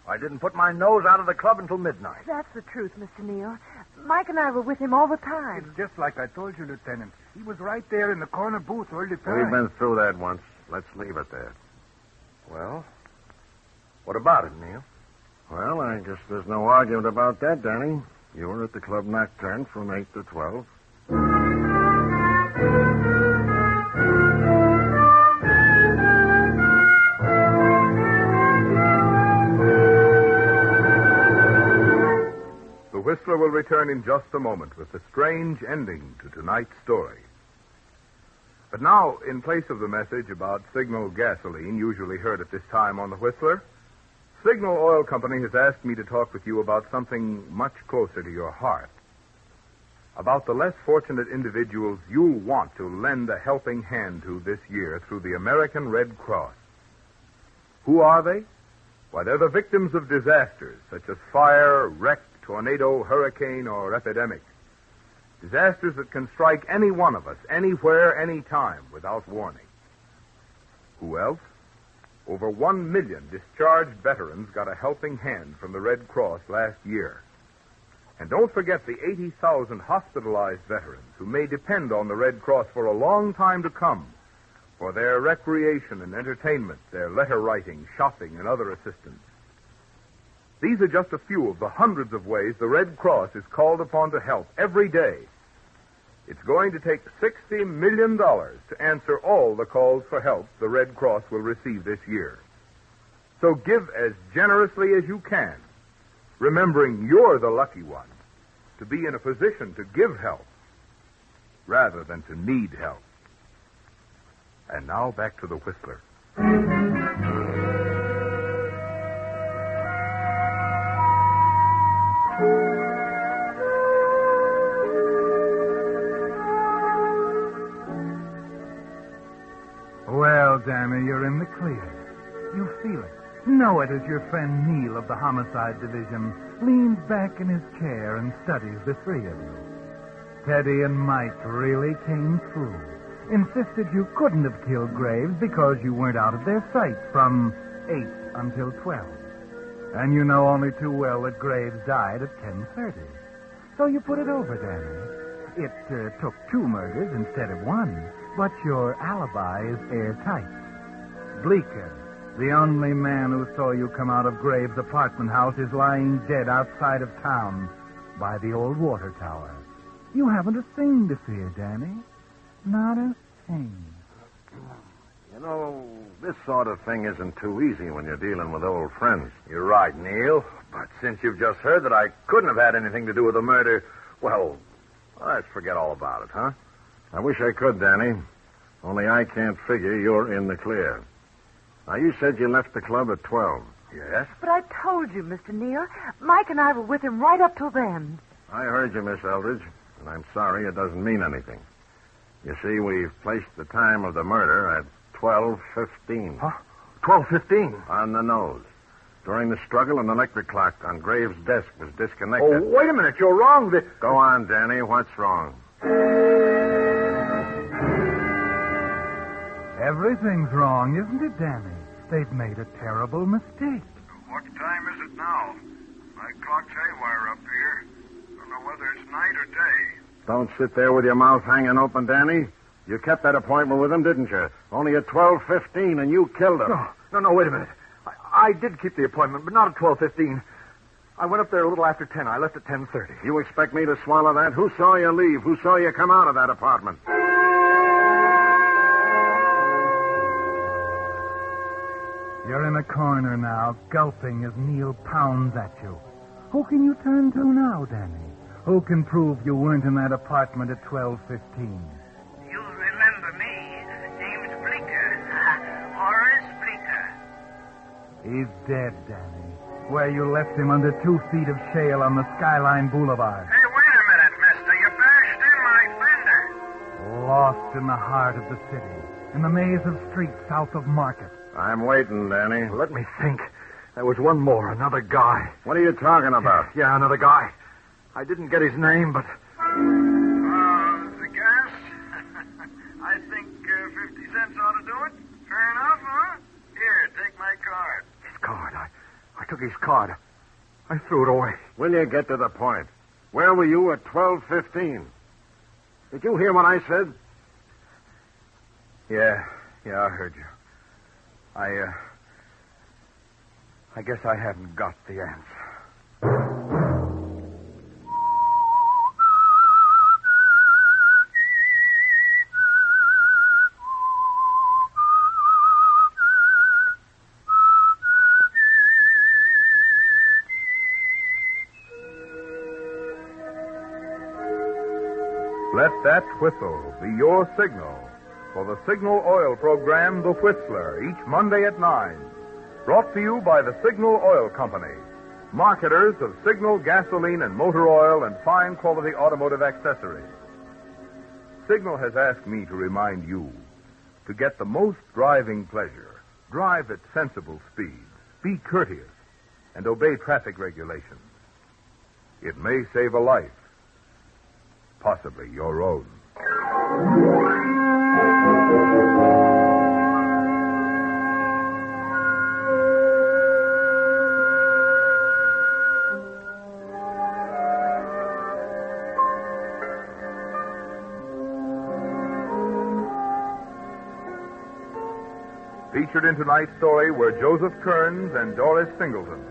I didn't put my nose out of the club until midnight. That's the truth, Mr. Neal. Mike and I were with him all the time. It's just like I told you, Lieutenant. He was right there in the corner booth all the time. We've been through that once. Let's leave it there. Well, what about it, Neil? Well, I guess there's no argument about that, Danny. You were at the Club Nocturne from 8 to 12. The Whistler will return in just a moment with the strange ending to tonight's story. But now, in place of the message about Signal gasoline usually heard at this time on the Whistler, Signal Oil Company has asked me to talk with you about something much closer to your heart. About the less fortunate individuals you'll want to lend a helping hand to this year through the American Red Cross. Who are they? Why, they're the victims of disasters such as fire, wreck, tornado, hurricane, or epidemic. Disasters that can strike any one of us, anywhere, anytime, without warning. Who else? Over 1 million discharged veterans got a helping hand from the Red Cross last year. And don't forget the 80,000 hospitalized veterans who may depend on the Red Cross for a long time to come for their recreation and entertainment, their letter writing, shopping, and other assistance. These are just a few of the hundreds of ways the Red Cross is called upon to help every day. It's going to take $60 million to answer all the calls for help the Red Cross will receive this year. So give as generously as you can, remembering you're the lucky one to be in a position to give help rather than to need help. And now back to the Whistler. Well, Danny, you're in the clear. You feel it. Know it as your friend Neil of the Homicide Division leans back in his chair and studies the three of you. Teddy and Mike really came through. Insisted you couldn't have killed Graves because you weren't out of their sight from 8 until 12. And you know only too well that Graves died at 10:30. So you put it over, Danny. It took 2 murders instead of 1, but your alibi is airtight. Bleeker, the only man who saw you come out of Graves' apartment house, is lying dead outside of town by the old water tower. You haven't a thing to fear, Danny. Not a thing. You know, this sort of thing isn't too easy when you're dealing with old friends. You're right, Neil. But since you've just heard that I couldn't have had anything to do with the murder, well, let's forget all about it, huh? I wish I could, Danny. Only I can't figure you're in the clear. Now, you said you left the club at 12. Yes? But I told you, Mr. Neal. Mike and I were with him right up till then. I heard you, Miss Eldridge, and I'm sorry it doesn't mean anything. You see, we've placed the time of the murder at 12:15. Huh? 12:15? On the nose. During the struggle, an electric clock on Graves' desk was disconnected. Oh, wait a minute. You're wrong. Go on, Danny. What's wrong? Everything's wrong, isn't it, Danny? They've made a terrible mistake. What time is it now? My clock's haywire up here. Don't know whether it's night or day. Don't sit there with your mouth hanging open, Danny. You kept that appointment with him, didn't you? Only at 12:15, and you killed him. No, wait a minute. I did keep the appointment, but not at 12:15. I went up there a little after 10. I left at 10:30. You expect me to swallow that? Who saw you leave? Who saw you come out of that apartment? You're in a corner now, gulping as Neil pounds at you. Who can you turn to now, Danny? Who can prove you weren't in that apartment at 12:15? You remember me, James Bleeker. Horace Bleeker. He's dead, Danny. Where you left him under 2 feet of shale on the Skyline Boulevard. Hey, wait a minute, mister. You bashed in my fender. Lost in the heart of the city, in the maze of streets south of Market. I'm waiting, Danny. Let me think. There was one more, another guy. What are you talking about? Yeah, another guy. I didn't get his name, but... The gas? I think 50 cents ought to do it. Fair enough, huh? Here, take my card. His card. I took his card. I threw it away. Will you get to the point? Where were you at 12:15? Did you hear what I said? Yeah, I heard you. I guess I haven't got the answer. Let that whistle be your signal for the Signal Oil program, The Whistler, each Monday at 9. Brought to you by the Signal Oil Company, marketers of Signal gasoline and motor oil and fine quality automotive accessories. Signal has asked me to remind you to get the most driving pleasure. Drive at sensible speeds, be courteous, and obey traffic regulations. It may save a life, possibly your own. Featured in tonight's story were Joseph Kearns and Doris Singleton.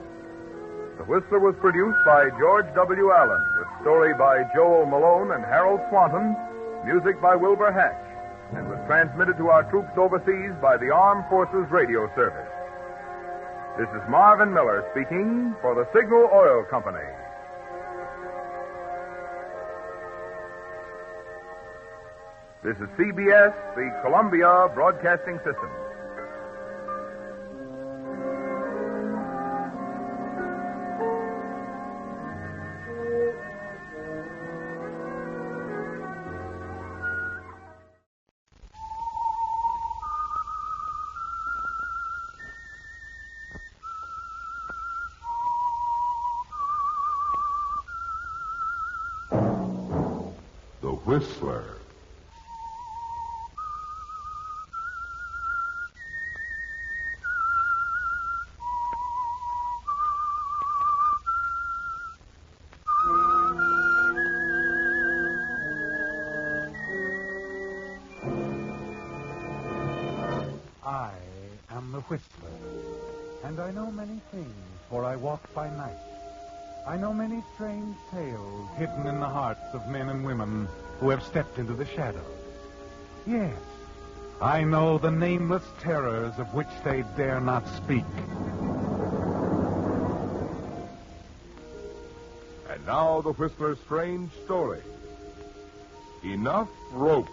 The Whistler was produced by George W. Allen, with story by Joel Malone and Harold Swanton, music by Wilbur Hatch, and was transmitted to our troops overseas by the Armed Forces Radio Service. This is Marvin Miller speaking for the Signal Oil Company. This is CBS, the Columbia Broadcasting System. Whistler. I am the Whistler, and I know many things, for I walk by night. I know many strange tales hidden in the hearts of men and women who have stepped into the shadows. Yes, I know the nameless terrors of which they dare not speak. And now the Whistler's strange story. Enough rope.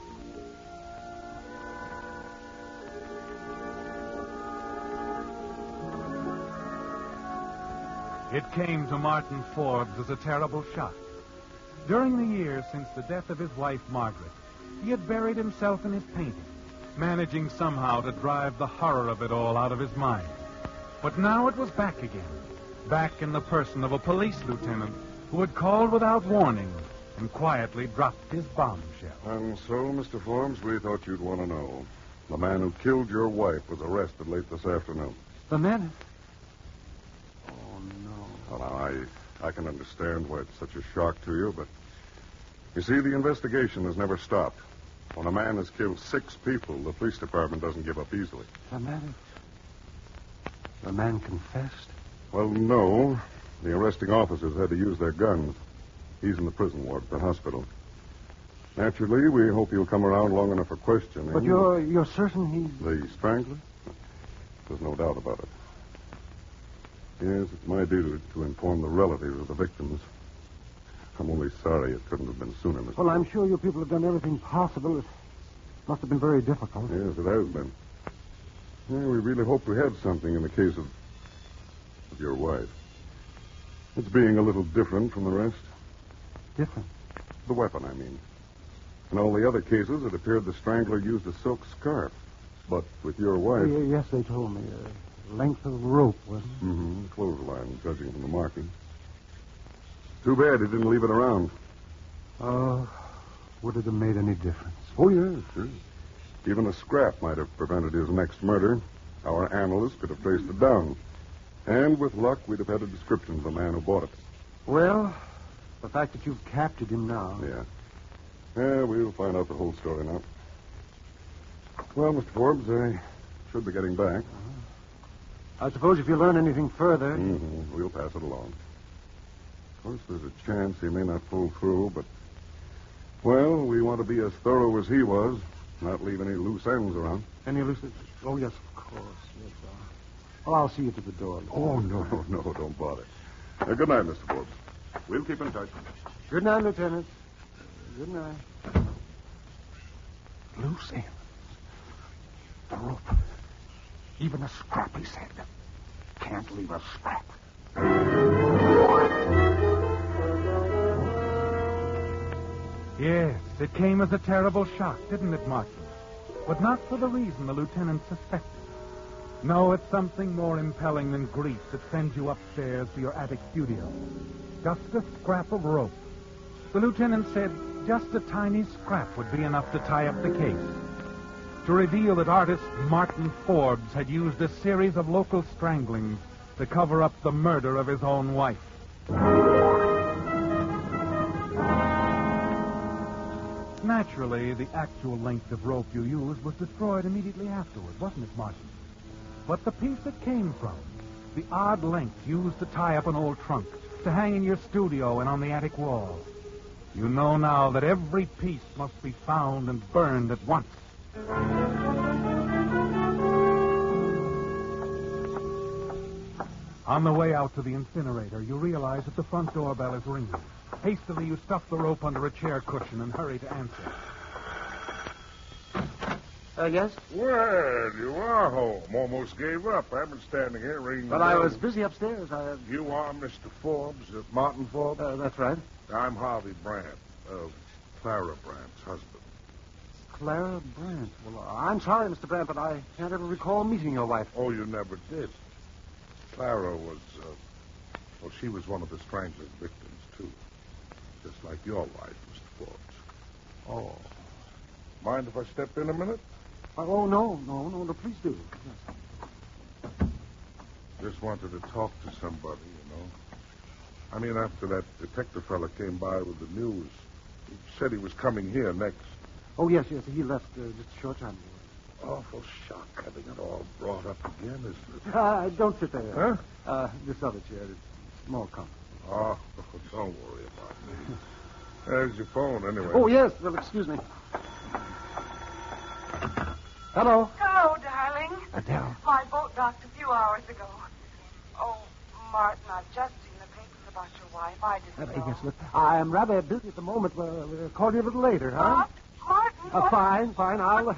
It came to Martin Forbes as a terrible shock. During the years since the death of his wife, Margaret, he had buried himself in his painting, managing somehow to drive the horror of it all out of his mind. But now it was back again, back in the person of a police lieutenant who had called without warning and quietly dropped his bombshell. And so, Mr. Forbes, we thought you'd want to know. The man who killed your wife was arrested late this afternoon. The man? Well, now, I can understand why it's such a shock to you, but you see, the investigation has never stopped. When a man has killed 6 people, the police department doesn't give up easily. The man confessed? Well, no. The arresting officers had to use their guns. He's in the prison ward at the hospital. Naturally, we hope he'll come around long enough for questioning. But you're certain he's... The strangler? There's no doubt about it. Yes, it's my duty to inform the relatives of the victims. I'm only sorry it couldn't have been sooner, Mr. Well, I'm sure you people have done everything possible. It must have been very difficult. Yes, it has been. Yeah, we really hoped we had something in the case of your wife. It's being a little different from the rest. Different? The weapon, I mean. In all the other cases, it appeared the strangler used a silk scarf. But with your wife... Yes, they told me. Length of rope, wasn't it? Mm-hmm. Clothesline, judging from the marking. Too bad he didn't leave it around. Would it have made any difference? Oh, yes, sure. Even a scrap might have prevented his next murder. Our analyst could have traced it down. And with luck, we'd have had a description of the man who bought it. Well, the fact that you've captured him now... Yeah. Yeah, we'll find out the whole story now. Well, Mr. Forbes, I should be getting back. I suppose if you learn anything further... Mm-hmm. We'll pass it along. Of course, there's a chance he may not pull through, but... Well, we want to be as thorough as he was, not leave any loose ends around. Any loose ends? Oh, yes, of course. Yes, well, I'll see you to the door. Oh, no, don't bother. Good night, Mr. Forbes. We'll keep in touch. Good night, Lieutenant. Good night. Loose ends. The rope. Even a scrap, he said. Can't leave a scrap. Yes, it came as a terrible shock, didn't it, Martin? But not for the reason the lieutenant suspected. No, it's something more impelling than grief that sends you upstairs to your attic studio. Just a scrap of rope. The lieutenant said just a tiny scrap would be enough to tie up the case. To reveal that artist Martin Forbes had used a series of local stranglings to cover up the murder of his own wife. Naturally, the actual length of rope you used was destroyed immediately afterward, wasn't it, Martin? But the piece it came from, the odd length used to tie up an old trunk, to hang in your studio and on the attic wall. You know now that every piece must be found and burned at once. On the way out to the incinerator, you realize that the front door bell is ringing. Hastily, you stuff the rope under a chair cushion and hurry to answer. Yes? Well, you are home. Almost gave up. I've been standing here ringing the Well, I bell. was busy upstairs. You are Mr. Forbes, Martin Forbes? That's right. I'm Harvey Brandt, Clara Brandt's husband. Clara Brandt. Well, I'm sorry, Mr. Brandt, but I can't ever recall meeting your wife. Oh, you never did. Clara was, she was one of the strangler's victims, too. Just like your wife, Mr. Forbes. Oh. Mind if I step in a minute? Oh, no, please do. Just wanted to talk to somebody, you know. I mean, after that detective fella came by with the news, he said he was coming here next. Oh, yes, he left just a short time ago. Awful shock having it all brought up again, isn't it? Don't sit there. Huh? This other chair is more comfortable. Oh, don't worry about me. There's your phone, anyway. Oh, yes. Well, excuse me. Hello. Hello, darling. Adele. My boat docked a few hours ago. Oh, Martin, I've just seen the papers about your wife. I didn't know. Yes, look, I am rather busy at the moment. We'll call you a little later, huh? Martin, what? Fine. I'll...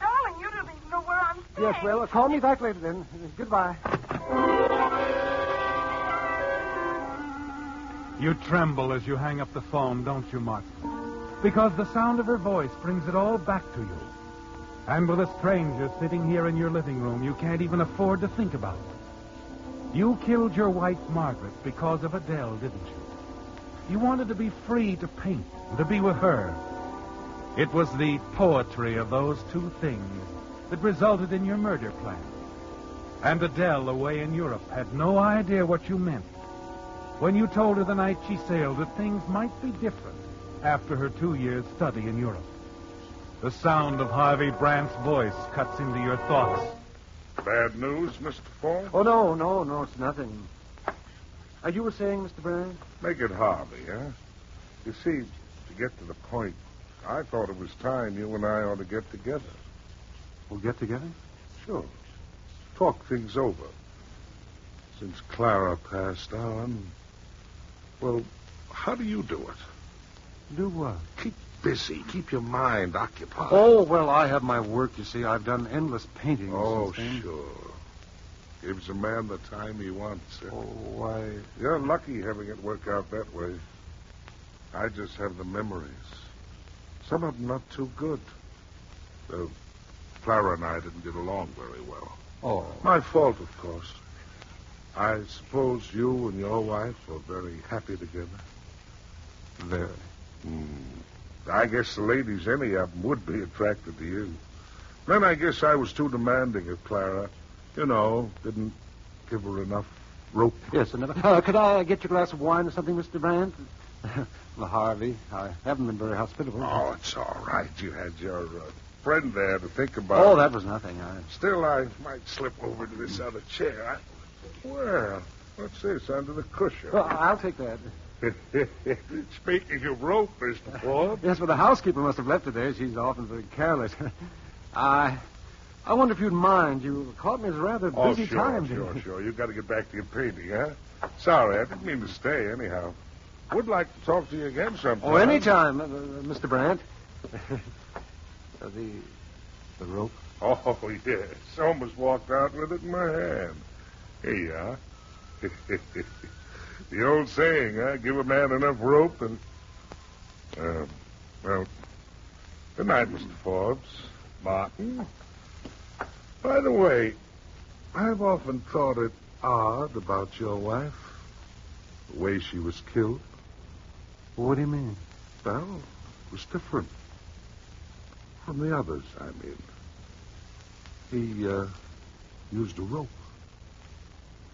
Darling, you don't even know where I'm staying. Yes, well, call me back later then. Goodbye. You tremble as you hang up the phone, don't you, Martin? Because the sound of her voice brings it all back to you. And with a stranger sitting here in your living room, you can't even afford to think about it. You killed your wife, Margaret, because of Adele, didn't you? You wanted to be free to paint and to be with her. It was the poetry of those two things that resulted in your murder plan. And Adele, away in Europe, had no idea what you meant when you told her the night she sailed that things might be different after her 2 years' study in Europe. The sound of Harvey Brandt's voice cuts into your thoughts. Bad news, Mr. Ford? Oh, no, it's nothing. You were saying, Mr. Brand? Make it Harvey, huh? You see, to get to the point, I thought it was time you and I ought to get together. We'll get together? Sure. Talk things over. Since Clara passed on, well, how do you do it? Do what? Keep busy. Keep your mind occupied. Oh, well, I have my work, you see. I've done endless painting. Oh, sure. Gives a man the time he wants. Oh, why? You're lucky having it work out that way. I just have the memories. Some of them not too good. Clara and I didn't get along very well. Oh. My fault, of course. I suppose you and your wife are very happy together. Very. I guess the ladies, any of them, would be attracted to you. Then I guess I was too demanding of Clara. You know, didn't give her enough rope. Yes, and could I get you a glass of wine or something, Mr. Brandt? Well, Harvey, I haven't been very hospitable. Oh, it's all right. You had your friend there to think about. Oh, that was nothing. Still, I might slip over to this other chair. Well, what's this under the cushion? Well, I'll take that. Speaking of rope, Mr. Ford. Yes, but the housekeeper must have left it there. She's often very careless. I wonder if you'd mind. You caught me at a rather busy time. Sure. You've got to get back to your painting, huh? Sorry, I didn't mean to stay anyhow. Would like to talk to you again sometime. Oh, anytime, Mr. Brandt. The rope? Oh, yes. Almost walked out with it in my hand. Here you are. The old saying, huh? Give a man enough rope and... well, good night, Mr. Forbes. Martin. By the way, I've often thought it odd about your wife. The way she was killed. What do you mean? Well, it was different. From the others, I mean. He used a rope.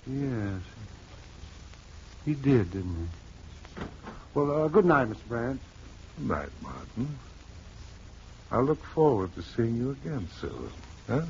Yes. He did, didn't he? Well, good night, Mr. Brandt. Good night, Martin. I look forward to seeing you again soon. Huh?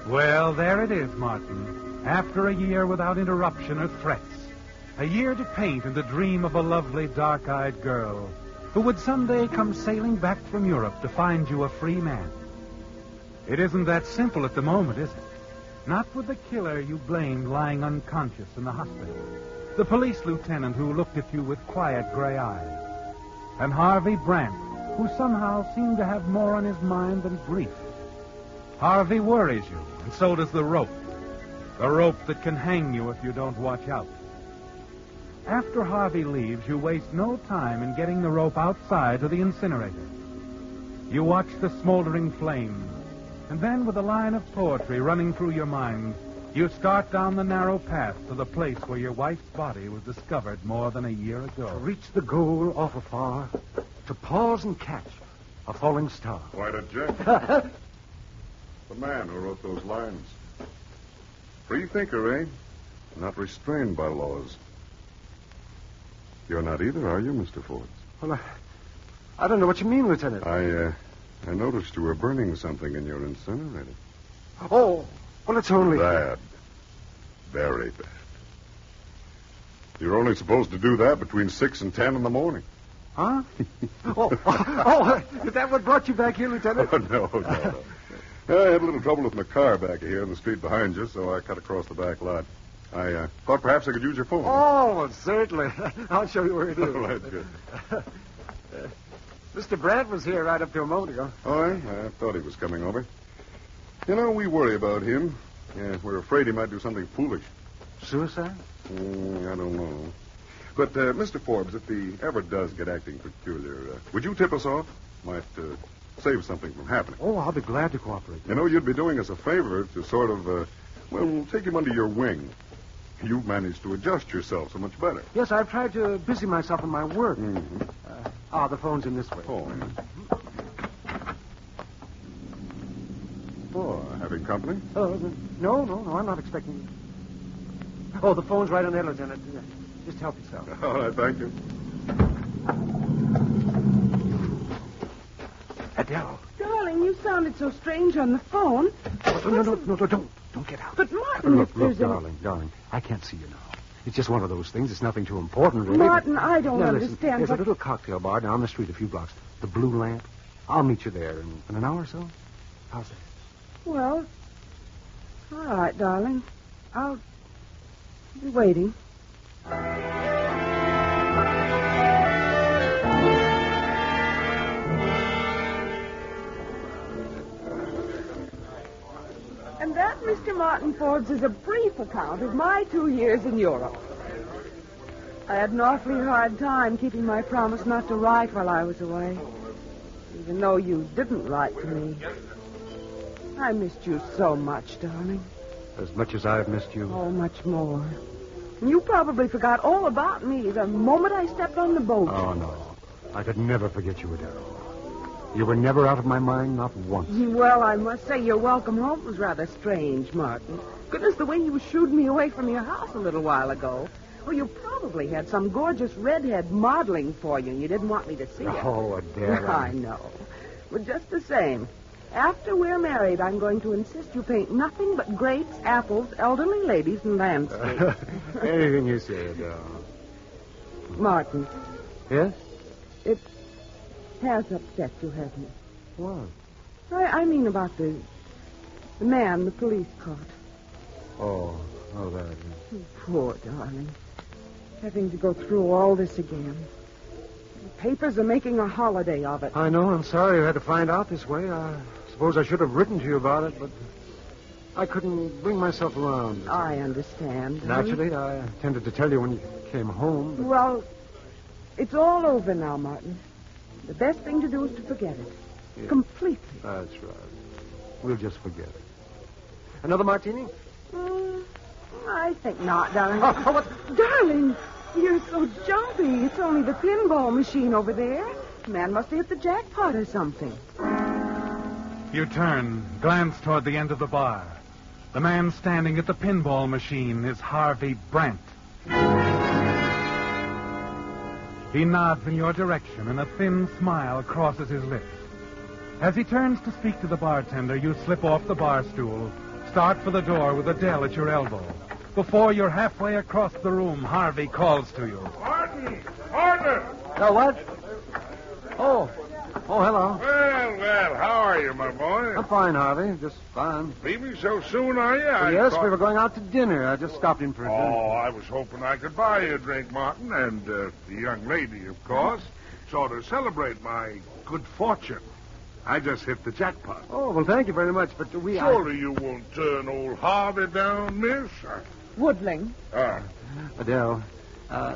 Well, there it is, Martin. After a year without interruption or threats. A year to paint and to dream of a lovely, dark-eyed girl who would someday come sailing back from Europe to find you a free man. It isn't that simple at the moment, is it? Not with the killer you blamed lying unconscious in the hospital. The police lieutenant who looked at you with quiet gray eyes. And Harvey Brandt, who somehow seemed to have more on his mind than grief. Harvey worries you, and so does the rope. The rope that can hang you if you don't watch out. After Harvey leaves, you waste no time in getting the rope outside to the incinerator. You watch the smoldering flames, and then with a line of poetry running through your mind, you start down the narrow path to the place where your wife's body was discovered more than a year ago. To reach the goal awful far, to pause and catch a falling star. Quite a gent. The man who wrote those lines. Free thinker, eh? Not restrained by laws. You're not either, are you, Mr. Forbes? Well, I don't know what you mean, Lieutenant. I noticed you were burning something in your incinerator. Oh, well, it's only... Bad. Very bad. You're only supposed to do that between 6 and 10 in the morning. Huh? Is that what brought you back here, Lieutenant? Oh, no. I had a little trouble with my car back here in the street behind you, so I cut across the back lot. I thought perhaps I could use your phone. Oh, certainly. I'll show you where it is. Oh, that's good. Mr. Brandt was here right up to a moment ago. Oh, I thought he was coming over. You know, we worry about him. Yeah, we're afraid he might do something foolish. Suicide? I don't know. But, Mr. Forbes, if he ever does get acting peculiar, would you tip us off? Might save something from happening. Oh, I'll be glad to cooperate. You know, you'd be doing us a favor to sort of, take him under your wing. You've managed to adjust yourself so much better. Yes, I've tried to busy myself in my work. Mm-hmm. The phone's in this way. Oh, having company? No, I'm not expecting you. Oh, the phone's right on there, Lieutenant. Just help yourself. All right, thank you. Adele. Darling, you sounded so strange on the phone. No, don't get out. But, Martin, Look, darling, I can't see you now. It's just one of those things. It's nothing too important, really. Martin, I don't understand. Listen, there's a little cocktail bar down the street a few blocks. The Blue Lamp. I'll meet you there in an hour or so. How's that? Well, all right, darling. I'll be waiting. And that, Mr. Martin Forbes, is a brief account of my 2 years in Europe. I had an awfully hard time keeping my promise not to write while I was away, even though you didn't write to me. I missed you so much, darling. As much as I've missed you. Oh, much more. And you probably forgot all about me the moment I stepped on the boat. Oh, no. I could never forget you, Adele. You were never out of my mind, not once. Well, I must say your welcome home was rather strange, Martin. Goodness, the way you shooed me away from your house a little while ago. Well, you probably had some gorgeous redhead modeling for you, and you didn't want me to see it. Oh, Adele. I know. But just the same, after we're married, I'm going to insist you paint nothing but grapes, apples, elderly ladies, and landscapes. Anything you say, Adele. Martin. Yes? It has upset you, hasn't it? What? I mean about the man the police caught. Oh, that. Oh, poor darling. Having to go through all this again. The papers are making a holiday of it. I know. I'm sorry you had to find out this way. I suppose I should have written to you about it, but I couldn't bring myself around. I understand. Naturally, I intended to tell you when you came home. But... Well, it's all over now, Martin. The best thing to do is to forget it. Yeah. Completely. That's right. We'll just forget it. Another martini? I think not, darling. Darling, you're so jumpy. It's only the pinball machine over there. The man must have hit the jackpot or something. You turn, glance toward the end of the bar. The man standing at the pinball machine is Harvey Brandt. He nods in your direction, and a thin smile crosses his lips. As he turns to speak to the bartender, you slip off the bar stool, start for the door with Adele at your elbow. Before you're halfway across the room, Harvey calls to you. Martin! Martin! What? Oh, hello. Well, how are you, my boy? I'm fine, Harvey. Just fine. Leaving so soon, are you? Yes, we were going out to dinner. I just stopped in for a drink. Oh, I was hoping I could buy you a drink, Martin, and the young lady, of course. sort of celebrate my good fortune. I just hit the jackpot. Oh, well, thank you very much, but we... Surely you won't turn old Harvey down, miss? Woodling. Adele,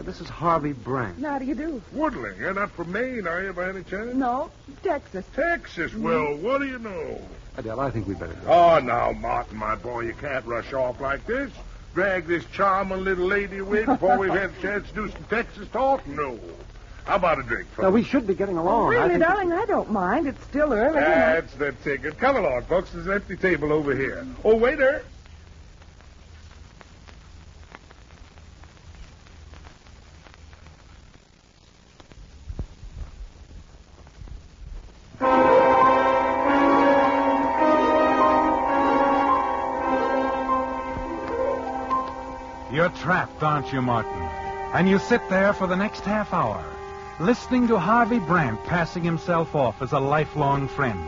this is Harvey Brant. How do you do? Woodling. You're not from Maine, are you, by any chance? No, Texas. Texas? Well, what do you know? Adele, I think we'd better go. Oh, now, Martin, my boy, you can't rush off like this. Drag this charming little lady away before we've had a chance to do some Texas talk? No. How about a drink, folks? Now, we should be getting along. Really, darling, I don't mind. It's still early. That's the ticket. Come along, folks. There's an empty table over here. Oh, waiter. You're trapped, aren't you, Martin? And you sit there for the next half hour, listening to Harvey Brant passing himself off as a lifelong friend.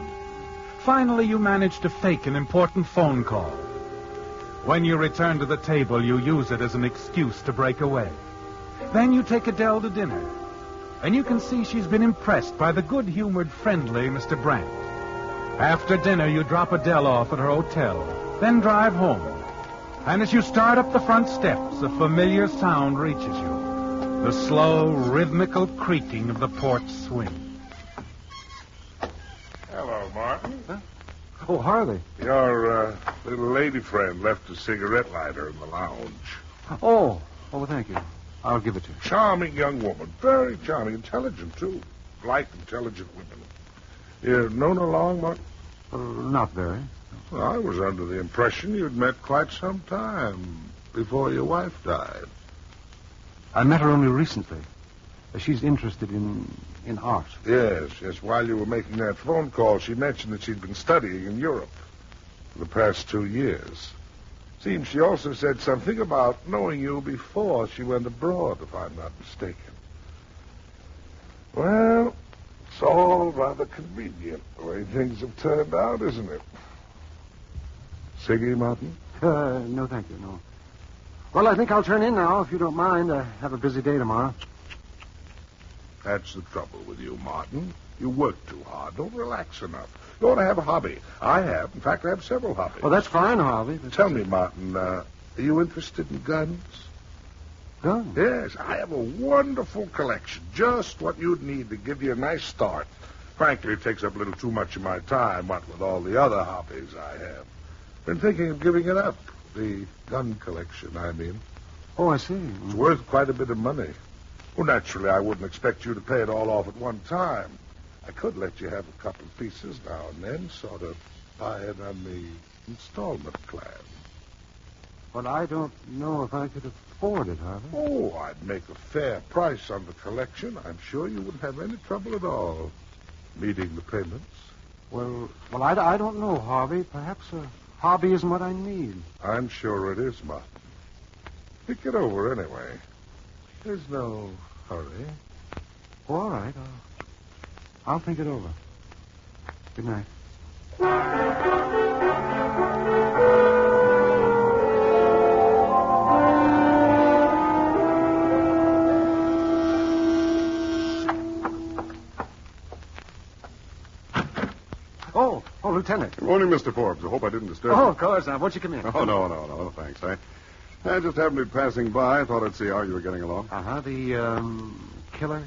Finally, you manage to fake an important phone call. When you return to the table, you use it as an excuse to break away. Then you take Adele to dinner, and you can see she's been impressed by the good-humored, friendly Mr. Brant. After dinner, you drop Adele off at her hotel, then drive home. And as you start up the front steps, a familiar sound reaches you. The slow, rhythmical creaking of the porch swing. Hello, Martin. Huh? Oh, Harvey. Your little lady friend left a cigarette lighter in the lounge. Oh, well, thank you. I'll give it to you. Charming young woman. Very charming. Intelligent, too. Like intelligent women. You known her long, Martin? Not very. Well, I was under the impression you'd met quite some time before your wife died. I met her only recently. She's interested in art. Yes. While you were making that phone call, she mentioned that she'd been studying in Europe for the past 2 years. Seems she also said something about knowing you before she went abroad, if I'm not mistaken. Well, it's all rather convenient the way things have turned out, isn't it? Siggy, Martin? No, thank you, no. Well, I think I'll turn in now, if you don't mind. I have a busy day tomorrow. That's the trouble with you, Martin. You work too hard. Don't relax enough. You ought to have a hobby. I have. In fact, I have several hobbies. Well, that's fine, Harvey. Tell me, Martin, are you interested in guns? Guns? Yes, I have a wonderful collection. Just what you'd need to give you a nice start. Frankly, it takes up a little too much of my time, what with all the other hobbies I have. Been thinking of giving it up. The gun collection, I mean. Oh, I see. It's worth quite a bit of money. Well, naturally, I wouldn't expect you to pay it all off at one time. I could let you have a couple of pieces now and then, sort of buy it on the installment plan. But I don't know if I could afford it, Harvey. Oh, I'd make a fair price on the collection. I'm sure you wouldn't have any trouble at all meeting the payments. Well, I don't know, Harvey. Perhaps a hobby isn't what I need. I'm sure it is, Martin. Think it over anyway. There's no hurry. Oh, all right. I'll think it over. Good night. Oh, Lieutenant. Good morning, Mr. Forbes. I hope I didn't disturb you. Oh, of course. Now, won't you come in? Oh, no, thanks. I just happened to be passing by. I thought I'd see how you were getting along. Uh-huh. The, killer?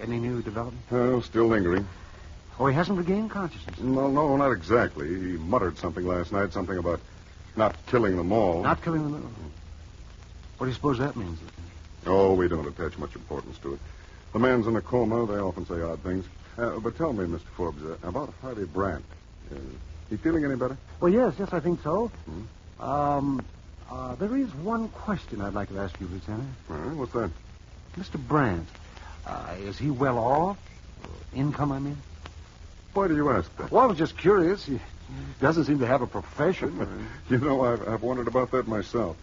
Any new development? Oh, still lingering. Oh, he hasn't regained consciousness? No, not exactly. He muttered something last night, something about not killing them all. Not killing them all? What do you suppose that means, Lieutenant? Oh, we don't attach much importance to it. The man's in a coma. They often say odd things. But tell me, Mr. Forbes, about Harvey Brant. He feeling any better? Well, yes, I think so. Hmm? There is one question I'd like to ask you, Lieutenant. What's that? Mr. Brant, is he well off? Income, I mean? Why do you ask that? Well, I was just curious. He doesn't seem to have a profession. You know, I've wondered about that myself.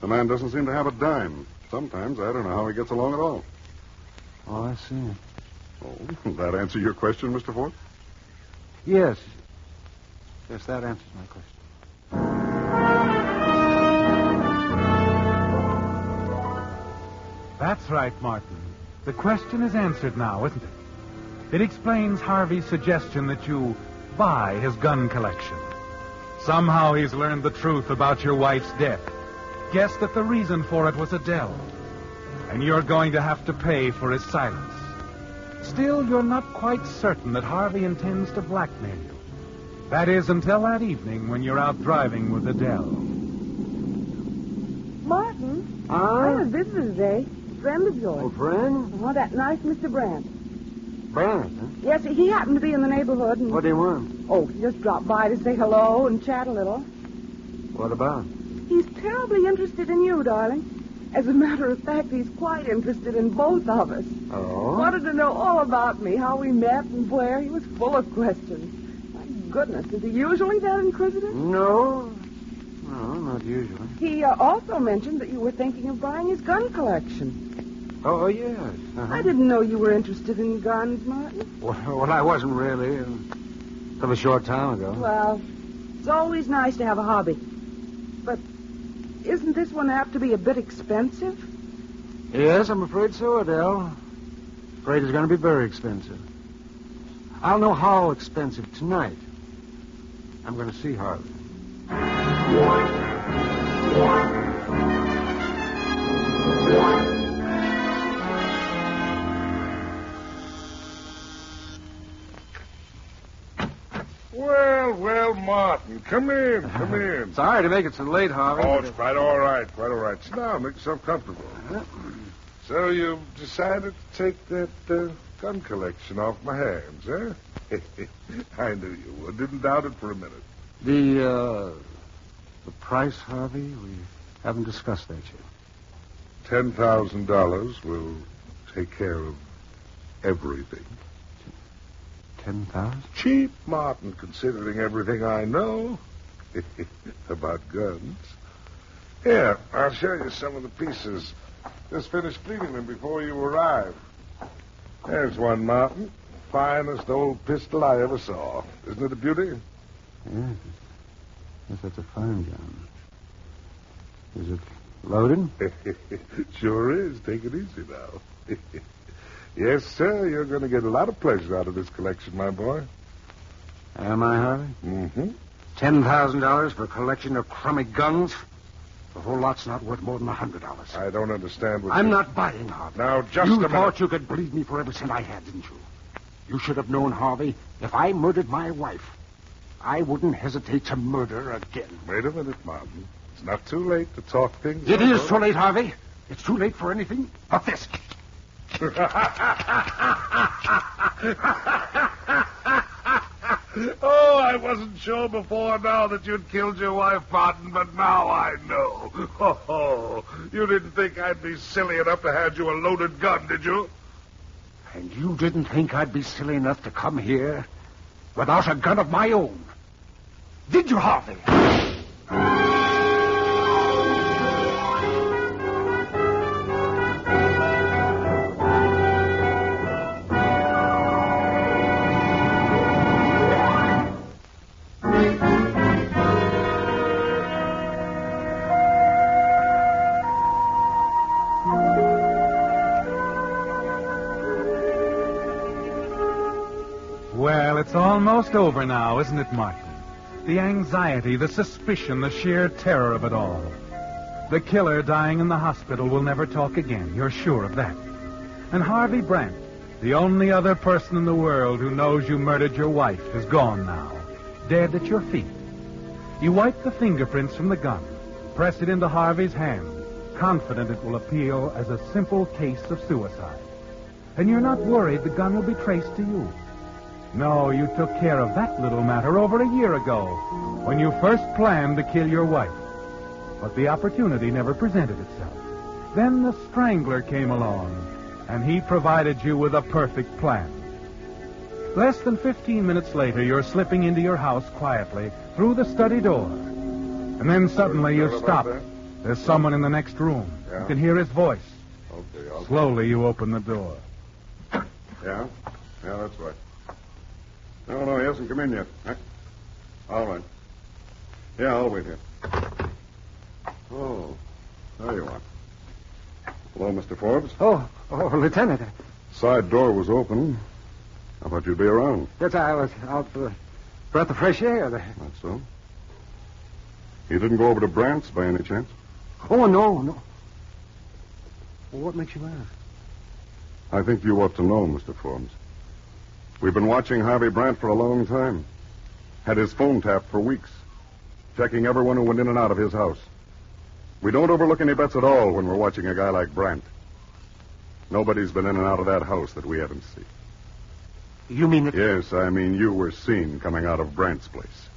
The man doesn't seem to have a dime. Sometimes I don't know how he gets along at all. Oh, I see. Oh, that answer your question, Mr. Ford? Yes. Yes, that answers my question. That's right, Martin. The question is answered now, isn't it? It explains Harvey's suggestion that you buy his gun collection. Somehow he's learned the truth about your wife's death. Guessed that the reason for it was Adele. And you're going to have to pay for his silence. Still, you're not quite certain that Harvey intends to blackmail you. That is, until that evening when you're out driving with Adele. Martin, I have a visitor today. A friend of yours. Oh, friend? Oh, that nice Mr. Brandt. Brandt, huh? Yes, he happened to be in the neighborhood. And... What do you want? Oh, he just dropped by to say hello and chat a little. What about? He's terribly interested in you, darling. As a matter of fact, he's quite interested in both of us. Oh? Wanted to know all about me, how we met and where. He was full of questions. My goodness, is he usually that inquisitive? No, not usually. He also mentioned that you were thinking of buying his gun collection. Oh, yes. Uh-huh. I didn't know you were interested in guns, Martin. Well, I wasn't really. Until a short time ago. Well, it's always nice to have a hobby. But isn't this one apt to be a bit expensive? Yes, I'm afraid so, Adele. Afraid it's going to be very expensive. I'll know how expensive tonight. I'm going to see Harvey. Well, Martin, come in. Sorry to make it so late, Harvey. Oh, it's quite all right. Sit down, make yourself comfortable. So you've decided to take that gun collection off my hands, eh? I knew you would. Didn't doubt it for a minute. The price, Harvey? We haven't discussed that yet. $10,000 will take care of everything. 10,000? Cheap, Martin, considering everything I know about guns. Here, I'll show you some of the pieces. Just finished cleaning them before you arrived. There's one, Martin. Finest old pistol I ever saw. Isn't it a beauty? Yes, that's a fine gun. Is it loaded? Sure is. Take it easy now. Yes, sir, you're going to get a lot of pleasure out of this collection, my boy. Am I, Harvey? Mm-hmm. $10,000 for a collection of crummy guns? The whole lot's not worth more than $100. I don't understand what I'm not buying, Harvey. Now, just you a minute. You thought you could bleed me for every cent I had, didn't you? You should have known, Harvey, if I murdered my wife, I wouldn't hesitate to murder again. Wait a minute, Martin. It's not too late to talk things It over. is too late, Harvey. It's too late for anything but this. Oh, I wasn't sure before now that you'd killed your wife, Martin, but now I know. Oh, you didn't think I'd be silly enough to hand you a loaded gun, did you? And you didn't think I'd be silly enough to come here without a gun of my own, did you, Harvey? Well, it's almost over now, isn't it, Martin? The anxiety, the suspicion, the sheer terror of it all. The killer dying in the hospital will never talk again. You're sure of that. And Harvey Brandt, the only other person in the world who knows you murdered your wife, is gone now, dead at your feet. You wipe the fingerprints from the gun, press it into Harvey's hand, confident it will appeal as a simple case of suicide. And you're not worried the gun will be traced to you. No, you took care of that little matter over a year ago, when you first planned to kill your wife. But the opportunity never presented itself. Then the strangler came along, and he provided you with a perfect plan. Less than 15 minutes later, you're slipping into your house quietly through the study door. And then suddenly you stop. There's someone in the next room. Yeah. You can hear his voice. Okay. Slowly you open the door. Yeah, that's right. No, he hasn't come in yet. All right. Yeah, I'll wait here. Oh, there you are. Hello, Mr. Forbes. Oh, Oh, Lieutenant. Side door was open. I thought you'd be around. Yes, I was out for a breath of fresh air there. That's so. You didn't go over to Brandt's by any chance? Oh, no. Well, what makes you ask? I think you ought to know, Mr. Forbes. We've been watching Harvey Brandt for a long time. Had his phone tapped for weeks, checking everyone who went in and out of his house. We don't overlook any bets at all when we're watching a guy like Brandt. Nobody's been in and out of that house that we haven't seen. You mean that... Yes, I mean you were seen coming out of Brandt's place.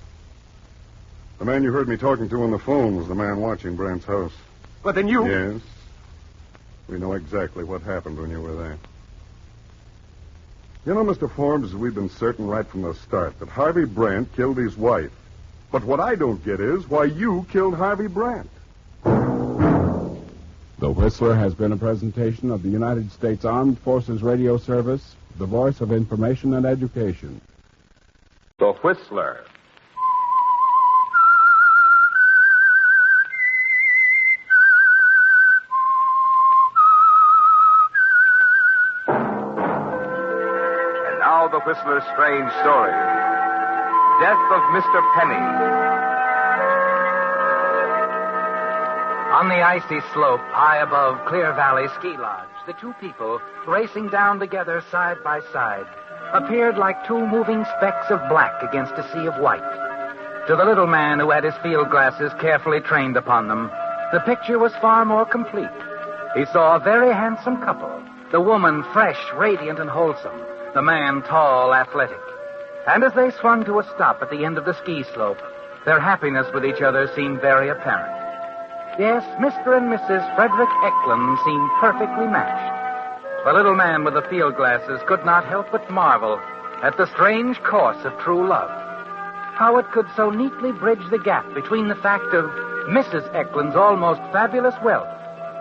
The man you heard me talking to on the phone was the man watching Brandt's house. But then you... Yes. We know exactly what happened when you were there. You know, Mr. Forbes, we've been certain right from the start that Harvey Brandt killed his wife. But what I don't get is why you killed Harvey Brandt. The Whistler has been a presentation of the United States Armed Forces Radio Service, the voice of information and education. The Whistler. And now the Whistler's strange story. Death of Mr. Penny. On the icy slope, high above Clear Valley Ski Lodge, the two people, racing down together side by side, appeared like two moving specks of black against a sea of white. To the little man who had his field glasses carefully trained upon them, the picture was far more complete. He saw a very handsome couple, the woman fresh, radiant, and wholesome, the man tall, athletic. And as they swung to a stop at the end of the ski slope, their happiness with each other seemed very apparent. Yes, Mr. and Mrs. Frederick Eklund seemed perfectly matched. The little man with the field glasses could not help but marvel at the strange course of true love. How it could so neatly bridge the gap between the fact of Mrs. Eklund's almost fabulous wealth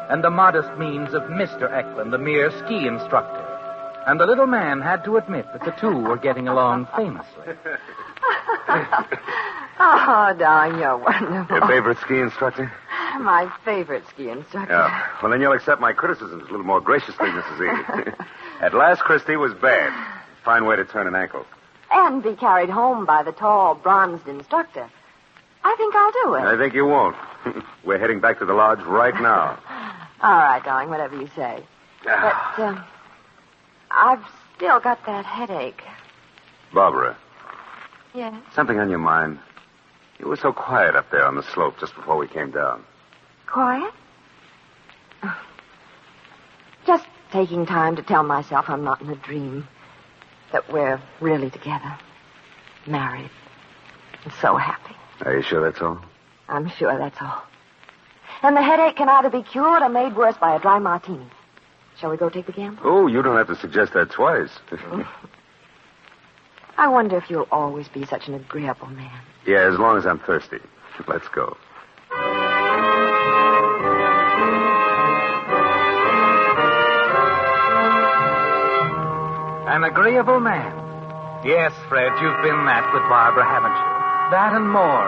and the modest means of Mr. Eklund, the mere ski instructor. And the little man had to admit that the two were getting along famously. Oh, darling, you're wonderful. Your favorite ski instructor? My favorite ski instructor. Yeah. Well, then you'll accept my criticisms a little more graciously, Mrs. E. At last, Christie was bad. Fine way to turn an ankle. And be carried home by the tall, bronzed instructor. I think I'll do it. I think you won't. We're heading back to the lodge right now. All right, darling, whatever you say. But, I've still got that headache. Barbara, Yes? something on your mind? You were so quiet up there on the slope just before we came down. Quiet? Just taking time to tell myself I'm not in a dream. That we're really together. Married. And so happy. Are you sure that's all? I'm sure that's all. And the headache can either be cured or made worse by a dry martini. Shall we go take the gamble? Oh, you don't have to suggest that twice. I wonder if you'll always be such an agreeable man. Yeah, as long as I'm thirsty. Let's go. An agreeable man. Yes, Fred, you've been that with Barbara, haven't you? That and more.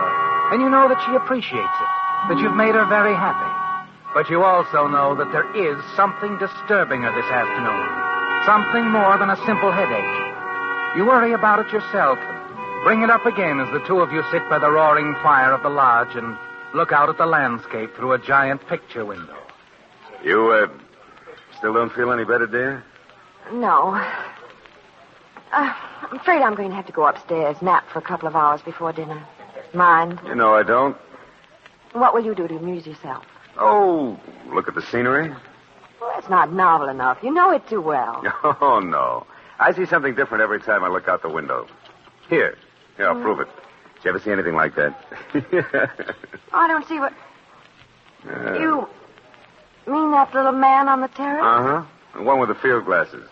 And you know that she appreciates it, that you've made her very happy. But you also know that there is something disturbing her this afternoon. Something more than a simple headache. You worry about it yourself and bring it up again as the two of you sit by the roaring fire of the lodge and look out at the landscape through a giant picture window. You, still don't feel any better, dear? No. I'm afraid I'm going to have to go upstairs, nap for a couple of hours before dinner. Mind? You know I don't. What will you do to amuse yourself? Oh, look at the scenery. Well, that's not novel enough. You know it too well. Oh, no. I see something different every time I look out the window. Here, I'll prove it. Did you ever see anything like that? I don't see what... You mean that little man on the terrace? Uh-huh. The one with the field glasses.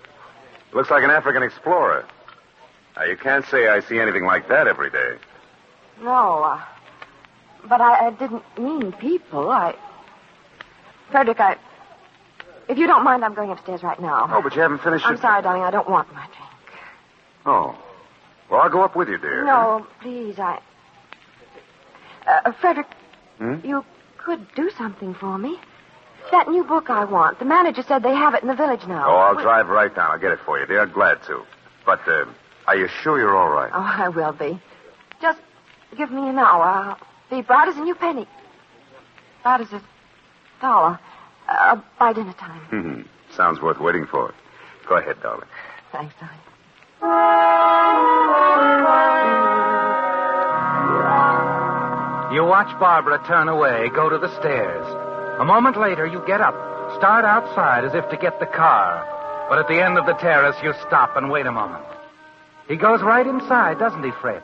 Looks like an African explorer. Now, you can't say I see anything like that every day. No, but I didn't mean people. Frederick, if you don't mind, I'm going upstairs right now. Oh, but you haven't finished I'm sorry, darling, I don't want my drink. Oh. Well, I'll go up with you, dear. No, please, Frederick, Hmm? you could do something for me. That new book I want. The manager said they have it in the village now. Oh, I'll drive right down. I'll get it for you, dear. Glad to. But, are you sure you're all right? Oh, I will be. Just give me an hour. I'll be bright as a new penny. Bright as a dollar. By dinner time. Sounds worth waiting for. Go ahead, darling. Thanks, darling. You watch Barbara turn away, go to the stairs. A moment later, you get up, start outside as if to get the car. But at the end of the terrace, you stop and wait a moment. He goes right inside, doesn't he, Fred?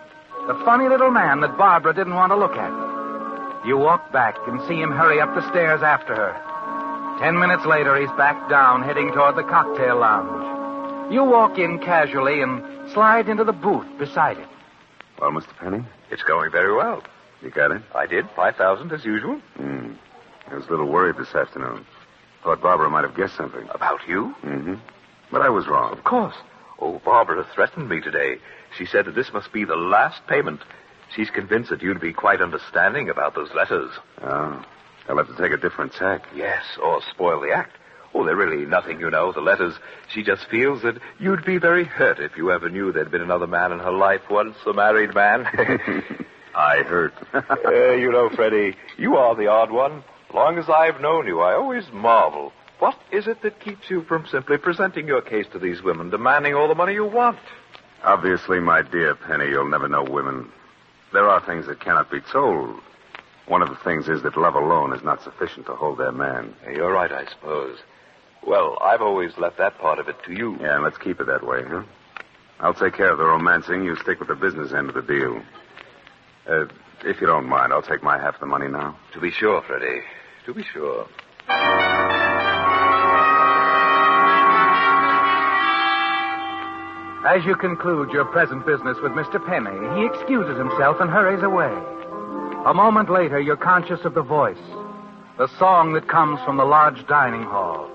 The funny little man that Barbara didn't want to look at. You walk back and see him hurry up the stairs after her. 10 minutes later, he's back down, heading toward the cocktail lounge. You walk in casually and slide into the booth beside him. Well, Mr. Penny? It's going very well. You got it? I did. 5,000 as usual. I was a little worried this afternoon. Thought Barbara might have guessed something. About you? But I was wrong. Of course. Oh, Barbara threatened me today. She said that this must be the last payment. She's convinced that you'd be quite understanding about those letters. Oh. I'll have to take a different tack. Yes, or spoil the act. Oh, they're really nothing, you know, the letters. She just feels that you'd be very hurt if you ever knew there'd been another man in her life once, a married man. I hurt. You know, Freddie, you are the odd one. As long as I've known you, I always marvel. What is it that keeps you from simply presenting your case to these women, demanding all the money you want? Obviously, my dear Penny, you'll never know women. There are things that cannot be told. One of the things is that love alone is not sufficient to hold their man. You're right, I suppose. Well, I've always left that part of it to you. Yeah, and let's keep it that way, huh? I'll take care of the romancing. You stick with the business end of the deal. If you don't mind, I'll take my half of the money now. To be sure, Freddie. To be sure. As you conclude your present business with Mr. Penny, he excuses himself and hurries away. A moment later, you're conscious of the voice, the song that comes from the large dining hall.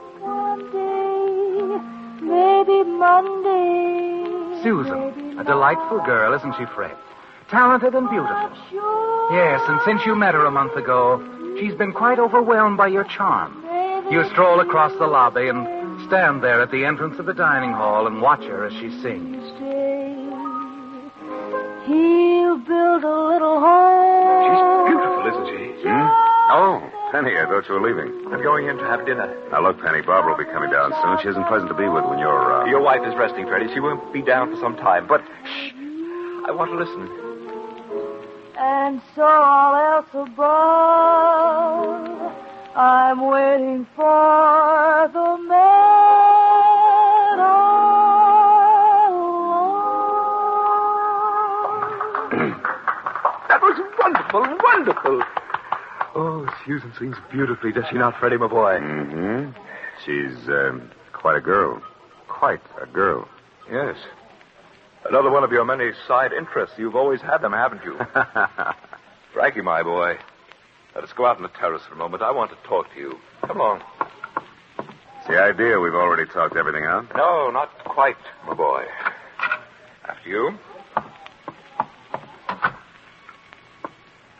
Maybe Monday. Susan, a delightful girl, isn't she, Fred? Talented and beautiful. Yes, and since you met her a month ago, she's been quite overwhelmed by your charm. You stroll across the lobby and stand there at the entrance of the dining hall and watch her as she sings. He'll build a little home. She's beautiful, isn't she? Oh, Penny, I thought you were leaving. I'm going in to have dinner. Now, look, Penny, Barbara will be coming down soon. She isn't pleasant to be with when you're, Your wife is resting, Freddie. She won't be down for some time. But, shh, I want to listen. And so all else above, I'm waiting for the man That was wonderful, wonderful. Oh, Susan sings beautifully, does she not, Freddie, my boy? She's, quite a girl. Quite a girl. Yes. Another one of your many side interests. You've always had them, haven't you? Frankie, my boy, let us go out on the terrace for a moment. I want to talk to you. Come along. It's the idea we've already talked everything out. No, not quite, my boy. After you.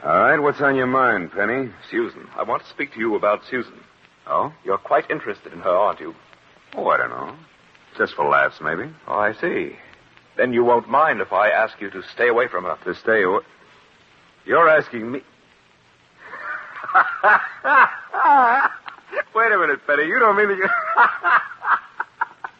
All right, what's on your mind, Penny? Susan. I want to speak to you about Susan. Oh? You're quite interested in her, aren't you? Oh, I don't know. Just for laughs, maybe. Oh, I see. Then you won't mind if I ask you to stay away from her. To stay away? You're asking me... Wait a minute, Penny. You don't mean that you...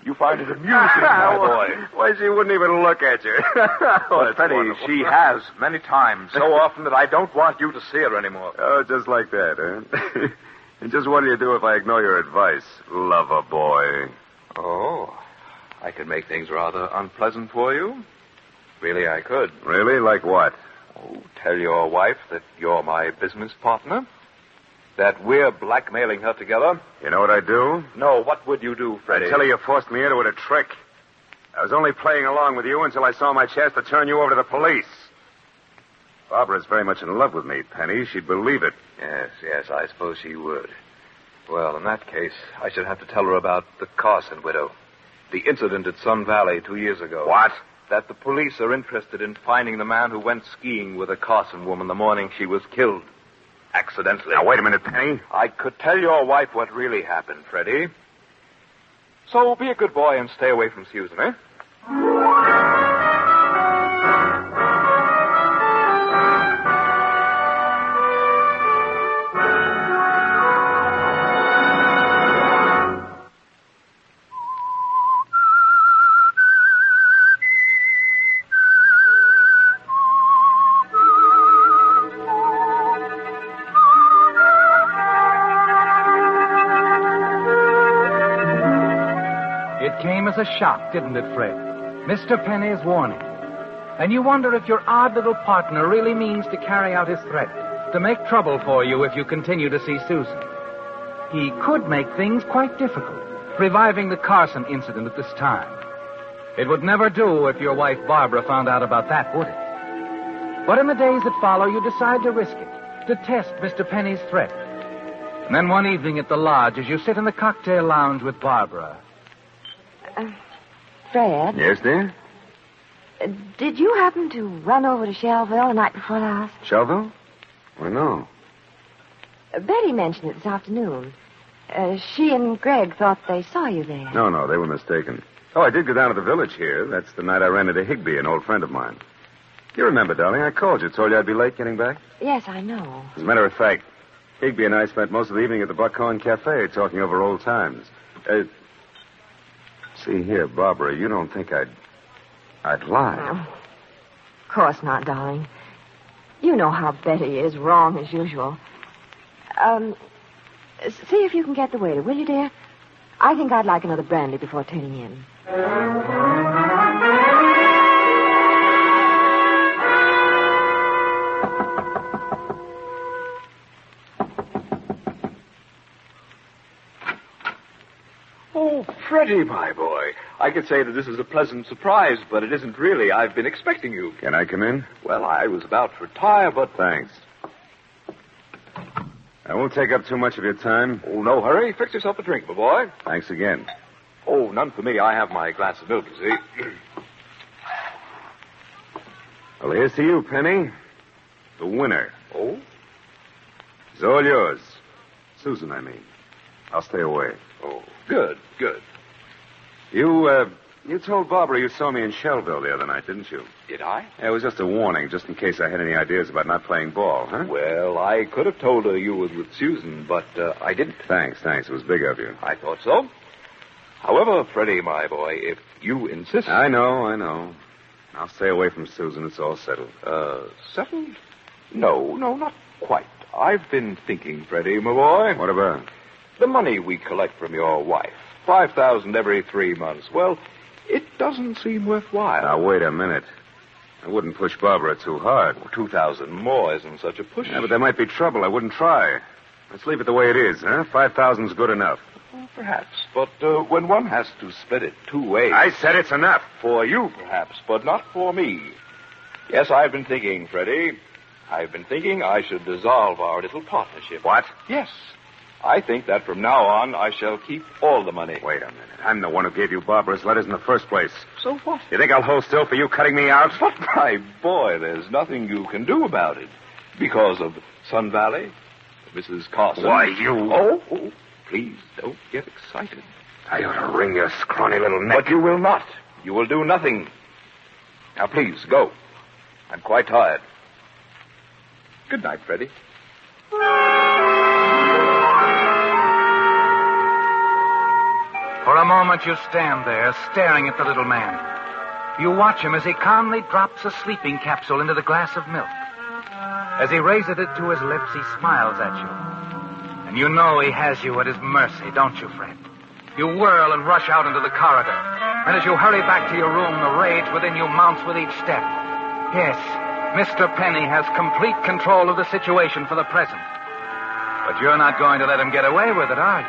You find it amusing, my boy. Why, she wouldn't even look at you. Oh, Penny, wonderful. She has many times. So often that I don't want you to see her anymore. Oh, just like that, huh? And just what do you do if I ignore your advice, lover boy? Oh, I could make things rather unpleasant for you. Really, I could. Really? Like what? Oh, tell your wife that you're my business partner. That we're blackmailing her together. You know what I'd do? No, what would you do, Freddie? I tell you forced me into it a trick. I was only playing along with you until I saw my chance to turn you over to the police. Barbara's very much in love with me, Penny. She'd believe it. Yes, I suppose she would. Well, in that case, I should have to tell her about the Carson widow. The incident at Sun Valley 2 years ago. What? That the police are interested in finding the man who went skiing with a Carson woman the morning she was killed. Accidentally. Now, wait a minute, Penny. I could tell your wife what really happened, Freddie. So be a good boy and stay away from Susan, eh? As a shock, didn't it, Fred? Mr. Penny's warning. And you wonder if your odd little partner really means to carry out his threat, to make trouble for you if you continue to see Susan. He could make things quite difficult, reviving the Carson incident at this time. It would never do if your wife Barbara found out about that, would it? But in the days that follow, you decide to risk it, to test Mr. Penny's threat. And then one evening at the lodge, as you sit in the cocktail lounge with Barbara... Fred? Yes, dear? Did you happen to run over to Shelville the night before last? Shelville? Why, no. Betty mentioned it this afternoon. She and Greg thought they saw you there. No, they were mistaken. Oh, I did go down to the village here. That's the night I ran into Higby, an old friend of mine. You remember, darling, I called you, told you I'd be late getting back. Yes, I know. As a matter of fact, Higby and I spent most of the evening at the Buckhorn Cafe talking over old times. See here, Barbara, you don't think I'd lie? Oh, of course not, darling. You know how Betty is, wrong as usual. See if you can get the waiter, will you, dear? I think I'd like another brandy before turning in. Oh, Freddie, my boy. I could say that this is a pleasant surprise, but it isn't really. I've been expecting you. Can I come in? Well, I was about to retire, but... Thanks. I won't take up too much of your time. Oh, no hurry. Fix yourself a drink, my boy. Thanks again. Oh, none for me. I have my glass of milk, you see. Well, here's to you, Penny. The winner. Oh? It's all yours. Susan, I mean. I'll stay away. Oh, good. You told Barbara you saw me in Shelville the other night, didn't you? Did I? Yeah, it was just a warning, just in case I had any ideas about not playing ball, huh? Well, I could have told her you were with Susan, but I didn't. Thanks. It was big of you. I thought so. However, Freddie, my boy, if you insist... I know. I'll stay away from Susan. It's all settled. Settled? No, not quite. I've been thinking, Freddie, my boy. What about? The money we collect from your wife. $5,000 every 3 months. Well, it doesn't seem worthwhile. Now, wait a minute. I wouldn't push Barbara too hard. Well, 2,000 more isn't such a push. Yeah, but there might be trouble. I wouldn't try. Let's leave it the way it is, huh? 5,000's good enough. Well, perhaps. But when one has to split it 2 ways... I said it's enough. For you, perhaps, but not for me. Yes, I've been thinking, Freddie. I've been thinking I should dissolve our little partnership. What? Yes. I think that from now on, I shall keep all the money. Wait a minute. I'm the one who gave you Barbara's letters in the first place. So what? You think I'll hold still for you cutting me out? But, my boy, there's nothing you can do about it. Because of Sun Valley, Mrs. Carson. Why, you... Oh, please, don't get excited. I ought to wring your scrawny little neck. But you will not. You will do nothing. Now, please, go. I'm quite tired. Good night, Freddie. For a moment, you stand there, staring at the little man. You watch him as he calmly drops a sleeping capsule into the glass of milk. As he raises it to his lips, he smiles at you. And you know he has you at his mercy, don't you, Fred? You whirl and rush out into the corridor. And as you hurry back to your room, the rage within you mounts with each step. Yes, Mr. Penny has complete control of the situation for the present. But you're not going to let him get away with it, are you?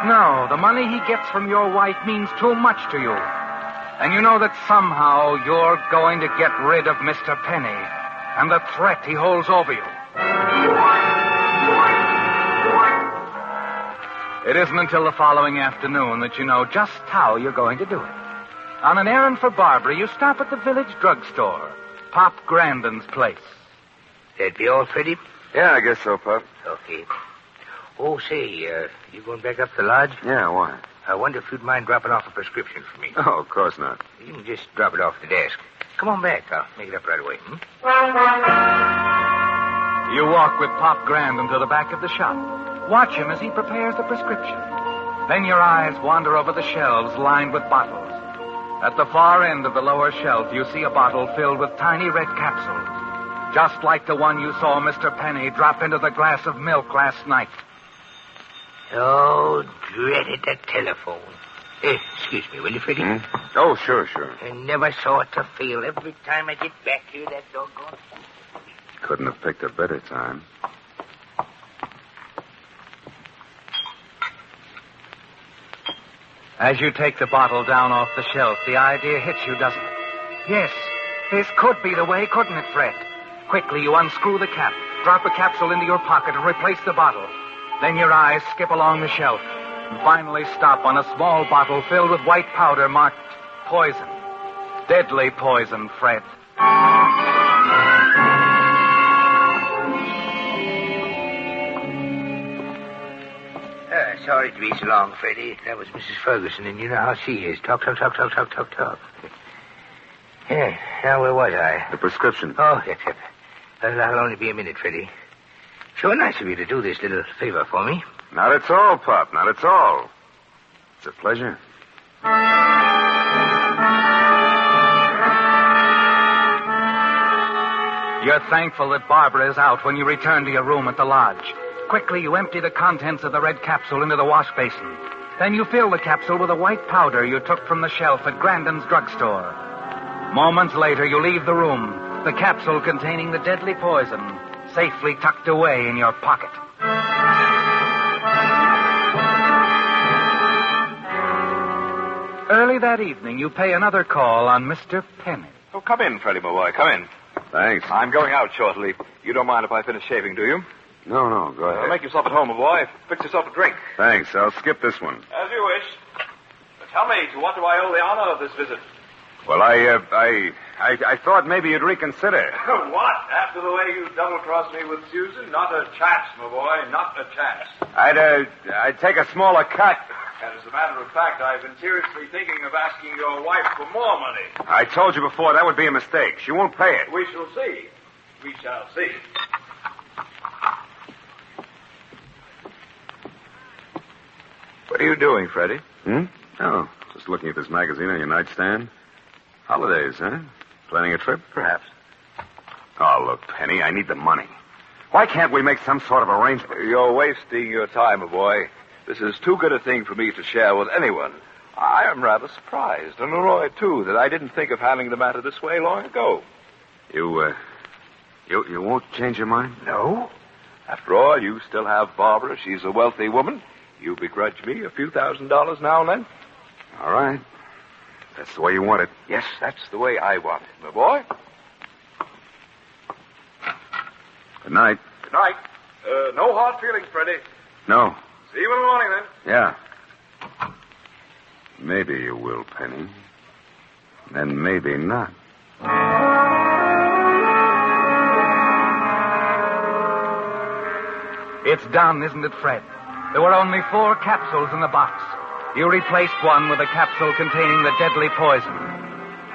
No, the money he gets from your wife means too much to you. And you know that somehow you're going to get rid of Mr. Penny and the threat he holds over you. It isn't until the following afternoon that you know just how you're going to do it. On an errand for Barbara, you stop at the village drugstore, Pop Grandin's place. That be all, Freddie? Yeah, I guess so, Pup. Okay. Oh, say, you going back up to the lodge? Yeah, why? I wonder if you'd mind dropping off a prescription for me. Oh, of course not. You can just drop it off the desk. Come on back. I'll make it up right away. You walk with Pop Grand into the back of the shop. Watch him as he prepares the prescription. Then your eyes wander over the shelves lined with bottles. At the far end of the lower shelf, you see a bottle filled with tiny red capsules, just like the one you saw Mr. Penny drop into the glass of milk last night. Oh, dreaded the telephone. Excuse me, will you, Freddie? Oh, sure. I never saw it to fail. Every time I get back here, that doggone... Couldn't have picked a better time. As you take the bottle down off the shelf, the idea hits you, doesn't it? Yes, this could be the way, couldn't it, Fred? Quickly, you unscrew the cap, drop a capsule into your pocket, and replace the bottle. Then your eyes skip along the shelf and finally stop on a small bottle filled with white powder marked poison. Deadly poison, Fred. Sorry to be so long, Freddie. That was Mrs. Ferguson, and you know how she is. Talk. Yeah, now where was I? The prescription. Oh, yep. That'll only be a minute, Freddie. Sure nice of you to do this little favor for me. Not at all, Pop. Not at all. It's a pleasure. You're thankful that Barbara is out when you return to your room at the lodge. Quickly, you empty the contents of the red capsule into the wash basin. Then you fill the capsule with a white powder you took from the shelf at Grandin's drugstore. Moments later, you leave the room, the capsule containing the deadly poison safely tucked away in your pocket. Early that evening, you pay another call on Mr. Penny. Oh, come in, Freddie, my boy. Come in. Thanks. I'm going out shortly. You don't mind if I finish shaving, do you? No, go ahead. Make yourself at home, my boy. Fix yourself a drink. Thanks. I'll skip this one. As you wish. But tell me, to what do I owe the honor of this visit? Well, I thought maybe you'd reconsider. What? After the way you double-crossed me with Susan? Not a chance, my boy. Not a chance. I'd take a smaller cut. And as a matter of fact, I've been seriously thinking of asking your wife for more money. I told you before that would be a mistake. She won't pay it. We shall see. We shall see. What are you doing, Freddie? Oh, just looking at this magazine on your nightstand. Holidays, huh? Planning a trip? Perhaps. Oh, look, Penny, I need the money. Why can't we make some sort of arrangement? You're wasting your time, my boy. This is too good a thing for me to share with anyone. I am rather surprised, and annoyed, too, that I didn't think of handling the matter this way long ago. You won't change your mind? No. After all, you still have Barbara. She's a wealthy woman. You begrudge me a few $1,000s now and then? All right. That's the way you want it. Yes, that's the way I want it, my boy. Good night. Good night. No hard feelings, Freddie. No. See you in the morning, then. Yeah. Maybe you will, Penny. And maybe not. It's done, isn't it, Fred? There were only 4 capsules in the box. You replaced one with a capsule containing the deadly poison.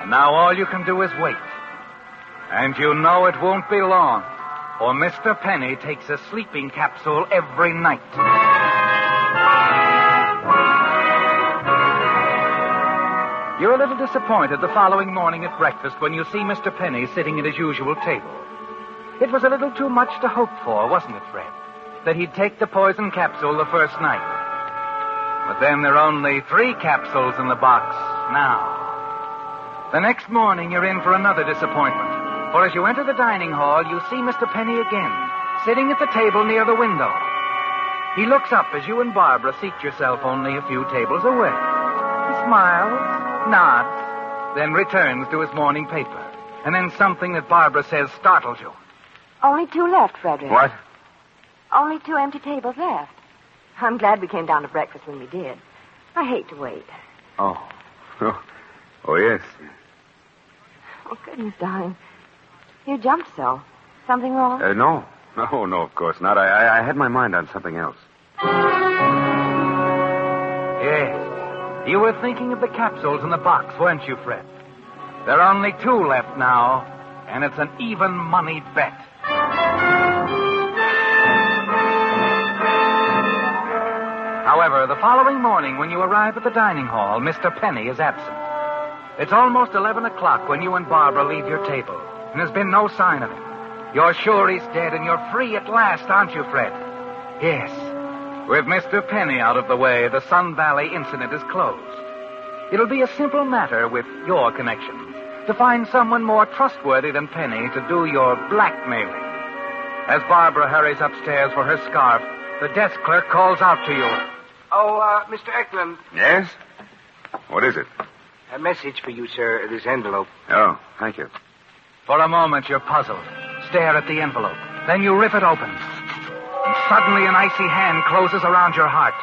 And now all you can do is wait. And you know it won't be long, for Mr. Penny takes a sleeping capsule every night. You're a little disappointed the following morning at breakfast when you see Mr. Penny sitting at his usual table. It was a little too much to hope for, wasn't it, Fred? That he'd take the poison capsule the first night. But then there are only 3 capsules in the box now. The next morning, you're in for another disappointment. For as you enter the dining hall, you see Mr. Penny again, sitting at the table near the window. He looks up as you and Barbara seat yourself only a few tables away. He smiles, nods, then returns to his morning paper. And then something that Barbara says startles you. Only 2 left, Frederick. What? Only 2 empty tables left. I'm glad we came down to breakfast when we did. I hate to wait. Oh, yes. Oh, goodness, darling. You jumped so. Something wrong? No, Oh, no, of course not. I had my mind on something else. Yes. You were thinking of the capsules in the box, weren't you, Fred? There are only 2 left now, and it's an even money bet. However, the following morning when you arrive at the dining hall, Mr. Penny is absent. It's almost 11 o'clock when you and Barbara leave your table, and there's been no sign of him. You're sure he's dead, and you're free at last, aren't you, Fred? Yes. With Mr. Penny out of the way, the Sun Valley incident is closed. It'll be a simple matter with your connections to find someone more trustworthy than Penny to do your blackmailing. As Barbara hurries upstairs for her scarf, the desk clerk calls out to you. Oh, Mr. Eklund. Yes? What is it? A message for you, sir. This envelope. Oh, thank you. For a moment, you're puzzled. Stare at the envelope. Then you rip it open. And suddenly an icy hand closes around your heart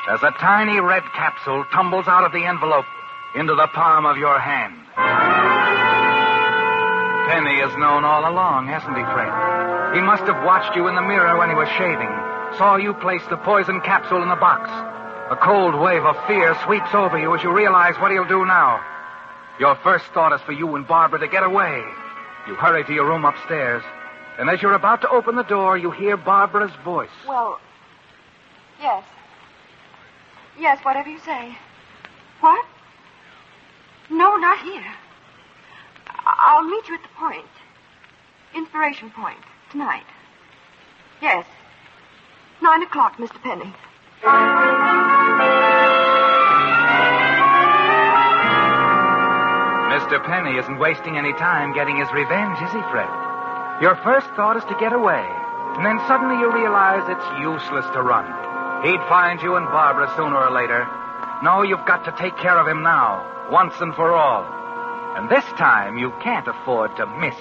as a tiny red capsule tumbles out of the envelope into the palm of your hand. Penny has known all along, hasn't he, Fred? He must have watched you in the mirror when he was shaving, saw you place the poison capsule in the box. A cold wave of fear sweeps over you as you realize what he'll do now. Your first thought is for you and Barbara to get away. You hurry to your room upstairs, and as you're about to open the door, you hear Barbara's voice. Well, yes. Yes, whatever you say. What? No, not here. I'll meet you at the point. Inspiration Point, tonight. Yes. 9 o'clock, Mr. Penny. Mr. Penny isn't wasting any time getting his revenge, is he, Fred? Your first thought is to get away, and then suddenly you realize it's useless to run. He'd find you and Barbara sooner or later. No, you've got to take care of him now, once and for all. And this time you can't afford to miss.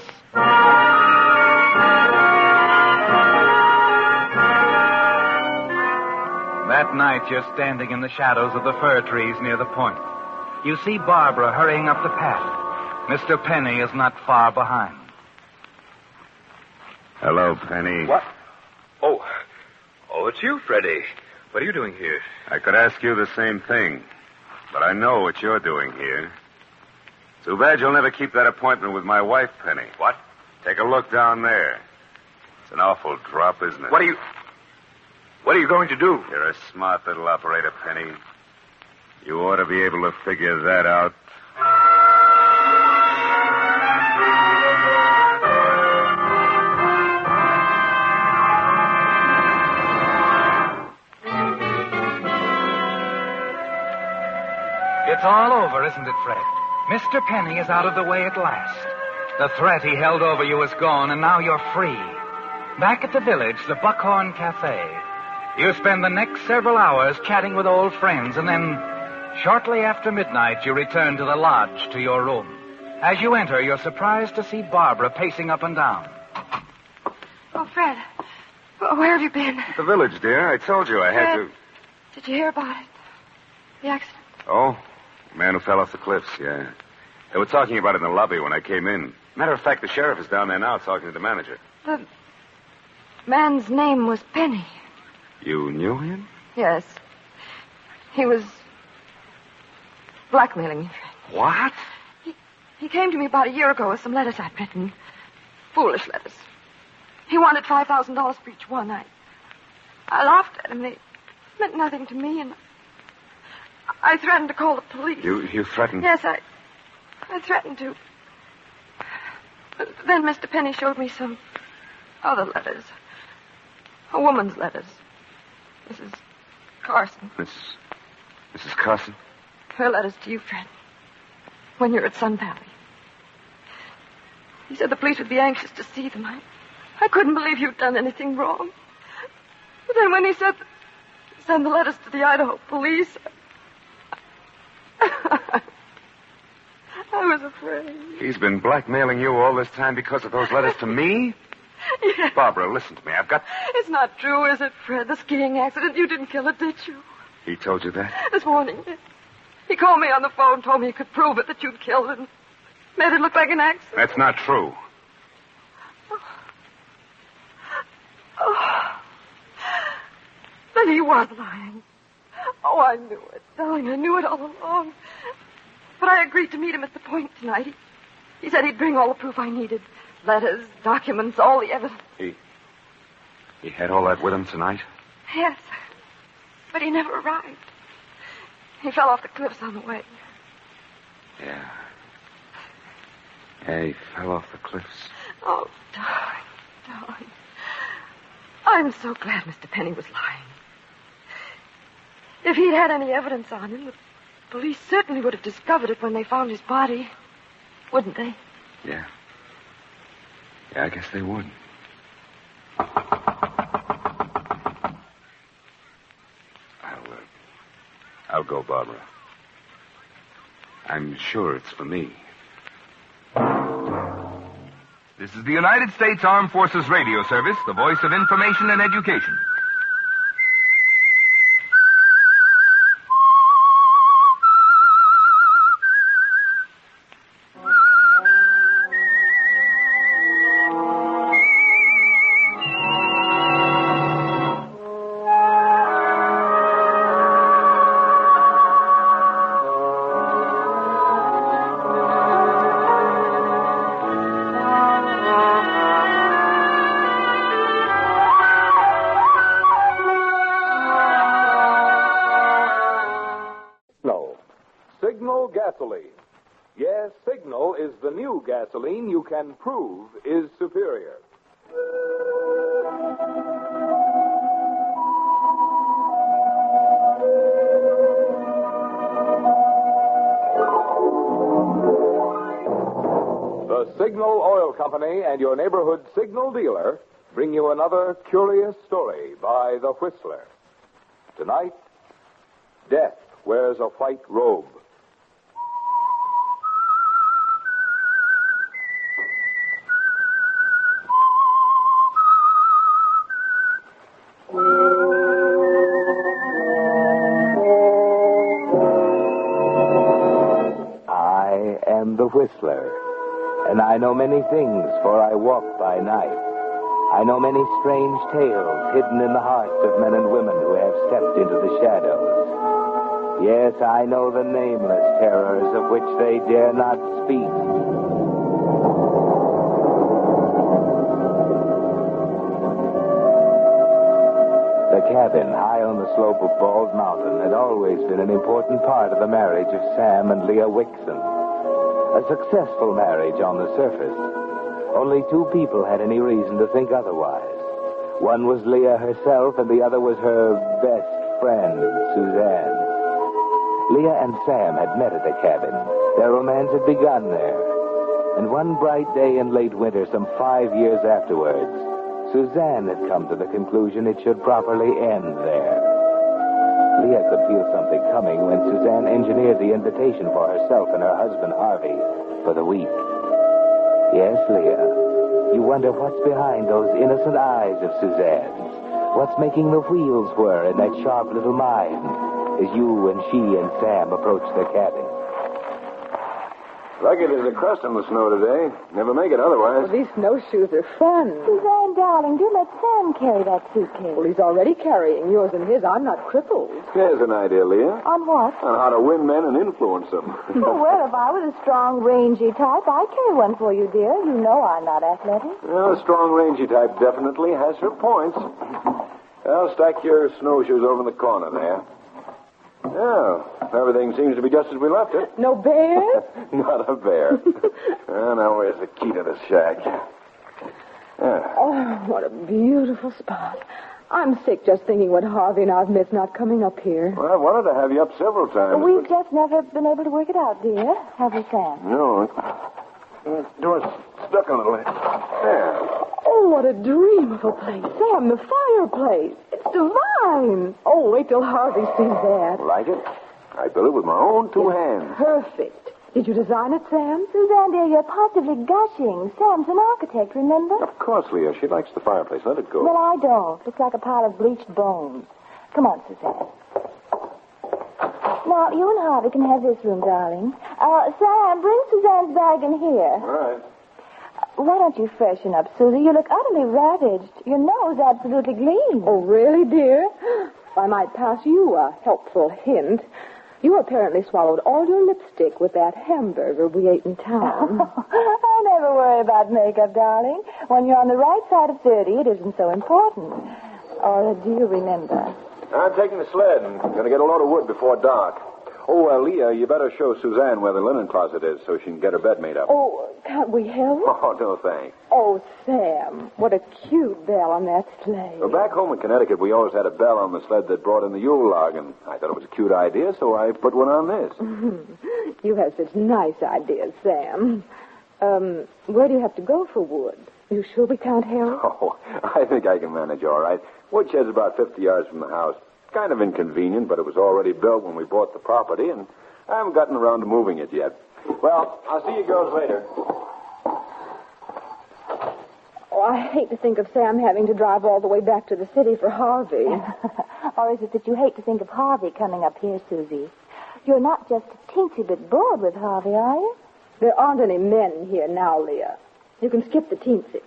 That night, you're standing in the shadows of the fir trees near the point. You see Barbara hurrying up the path. Mr. Penny is not far behind. Hello, Penny. What? Oh, it's you, Freddie. What are you doing here? I could ask you the same thing, but I know what you're doing here. Too bad you'll never keep that appointment with my wife, Penny. What? Take a look down there. It's an awful drop, isn't it? What are you going to do? You're a smart little operator, Penny. You ought to be able to figure that out. It's all over, isn't it, Fred? Mr. Penny is out of the way at last. The threat he held over you is gone, and now you're free. Back at the village, the Buckhorn Cafe, you spend the next several hours chatting with old friends, and then, shortly after midnight, you return to the lodge to your room. As you enter, you're surprised to see Barbara pacing up and down. Oh, Fred, where have you been? The village, dear. I told you I had to... Did you hear about it? The accident? Oh, the man who fell off the cliffs, yeah. They were talking about it in the lobby when I came in. Matter of fact, the sheriff is down there now talking to the manager. The man's name was Penny. You knew him? Yes. He was blackmailing me, Fred. What? He came to me about a year ago with some letters I'd written. Foolish letters. He wanted $5,000 for each one. I laughed at him. They meant nothing to me, and I threatened to call the police. You threatened? Yes, I threatened to. But then Mr. Penny showed me some other letters. A woman's letters. Mrs. Carson. Mrs. Carson? Her letters to you, Fred. When you're at Sun Valley. He said the police would be anxious to see them. I couldn't believe you'd done anything wrong. But then when he said send the letters to the Idaho police, I was afraid. He's been blackmailing you all this time because of those letters to me? Yes. Barbara, listen to me. I've got... It's not true, is it, Fred? The skiing accident. You didn't kill it, did you? He told you that? This morning. He called me on the phone, told me he could prove it, that you'd killed it, and made it look like an accident. That's not true. Then he was lying. Oh, I knew it, darling. I knew it all along. But I agreed to meet him at the point tonight. He said he'd bring all the proof I needed. Letters, documents, all the evidence. He had all that with him tonight? Yes. But he never arrived. He fell off the cliffs on the way. Yeah. Yeah, he fell off the cliffs. Oh, darling. I'm so glad Mr. Penny was lying. If he'd had any evidence on him, the police certainly would have discovered it when they found his body. Wouldn't they? Yeah. Yeah, I guess they would. I'll go, Barbara. I'm sure it's for me. This is the United States Armed Forces Radio Service, the voice of information and education. Signal gasoline. Yes, Signal is the new gasoline you can prove is superior. The Signal Oil Company and your neighborhood Signal dealer bring you another curious story by The Whistler. Tonight, Death Wears a White Robe. I am the Whistler, and I know many things, for I walk by night. I know many strange tales hidden in the hearts of men and women who have stepped into the shadows. Yes, I know the nameless terrors of which they dare not speak. The cabin high on the slope of Bald Mountain had always been an important part of the marriage of Sam and Leah Wixon. A successful marriage on the surface. Only two people had any reason to think otherwise. One was Leah herself, and the other was her best friend, Suzanne. Leah and Sam had met at the cabin. Their romance had begun there. And one bright day in late winter, some 5 years afterwards, Suzanne had come to the conclusion it should properly end there. Leah could feel something coming when Suzanne engineered the invitation for herself and her husband, Harvey, for the week. Yes, Leah, you wonder what's behind those innocent eyes of Suzanne's. What's making the wheels whir in that sharp little mind as you and she and Sam approach the cabin. Lucky there's a crust on the snow today. Never make it otherwise. Well, these snowshoes are fun. Suzanne, darling, do let Sam carry that suitcase. Well, he's already carrying yours and his. I'm not crippled. Here's an idea, Leah. On what? On how to win men and influence them. Well, if I was a strong, rangy type, I'd carry one for you, dear. You know I'm not athletic. Well, a strong, rangy type definitely has her points. Well, stack your snowshoes over in the corner there. Yeah, everything seems to be just as we left it. No bears? Not a bear. Well, now where's the key to the shack? Yeah. Oh, what a beautiful spot. I'm sick just thinking what Harvey and I've missed not coming up here. Well, I wanted to have you up several times. We've just never been able to work it out, dear. Have we, Sam? No. The door's stuck a little. There. Oh, what a dream of a place. Sam, the fireplace. It's divine. Oh, wait till Harvey sees that. Like it? I built it with my own two hands. Perfect. Did you design it, Sam? Suzanne, dear, you're positively gushing. Sam's an architect, remember? Of course, Leah. She likes the fireplace. Let it go. Well, I don't. Looks like a pile of bleached bones. Come on, Suzanne. Now, you and Harvey can have this room, darling. Sam, bring Suzanne's bag in here. All right. Why don't you freshen up, Susie? You look utterly ravaged. Your nose absolutely gleams. Oh, really, dear? If I might pass you a helpful hint, you apparently swallowed all your lipstick with that hamburger we ate in town. I never worry about makeup, darling. When you're on the right side of 30, it isn't so important. Or do you remember? I'm taking the sled and going to get a load of wood before dark. Oh, Leah, you better show Suzanne where the linen closet is so she can get her bed made up. Oh, can't we help? Oh, no thanks. Oh, Sam, what a cute bell on that sleigh. Well, back home in Connecticut, we always had a bell on the sled that brought in the Yule log, and I thought it was a cute idea, so I put one on this. You have such nice ideas, Sam. Where do you have to go for wood? You sure we can't help? Oh, I think I can manage all right. Woodshed's about 50 yards from the house. Kind of inconvenient, but it was already built when we bought the property, and I haven't gotten around to moving it yet. Well, I'll see you girls later. Oh, I hate to think of Sam having to drive all the way back to the city for Harvey. Or is it that you hate to think of Harvey coming up here, Susie? You're not just a teensy bit bored with Harvey, are you? There aren't any men here now, Leah. You can skip the teensy.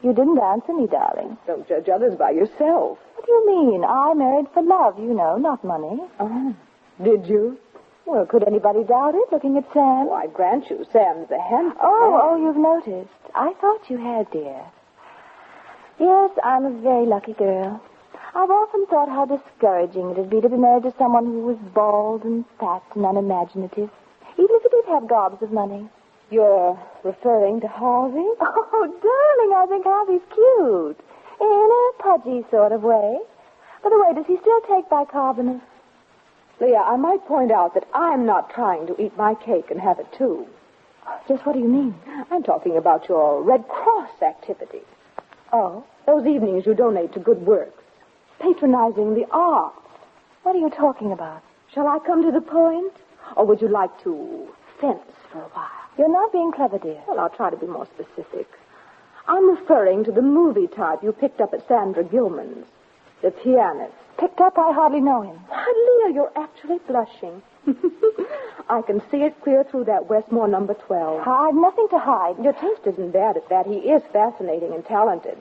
You didn't answer me, darling. Don't judge others by yourself. What do you mean? I married for love, you know, not money. Oh, did you? Well, could anybody doubt it, looking at Sam? Oh, I grant you, Sam's a handsome Oh, you've noticed. I thought you had, dear. Yes, I'm a very lucky girl. I've often thought how discouraging it would be to be married to someone who was bald and fat and unimaginative, even if he did have gobs of money. You're referring to Harvey? Oh, darling, I think Harvey's cute. In a pudgy sort of way. By the way, does he still take bicarbonate? Leah, I might point out that I'm not trying to eat my cake and have it too. Just what do you mean? I'm talking about your Red Cross activity. Oh? Those evenings you donate to good works. Patronizing the arts. What are you talking about? Shall I come to the point? Or would you like to fence for a while? You're not being clever, dear. Well, I'll try to be more specific. I'm referring to the movie type you picked up at Sandra Gilman's. The pianist. Picked up? I hardly know him. Why, Leah, you're actually blushing. I can see it clear through that Westmore number 12. I've nothing to hide. Your taste isn't bad at that. He is fascinating and talented.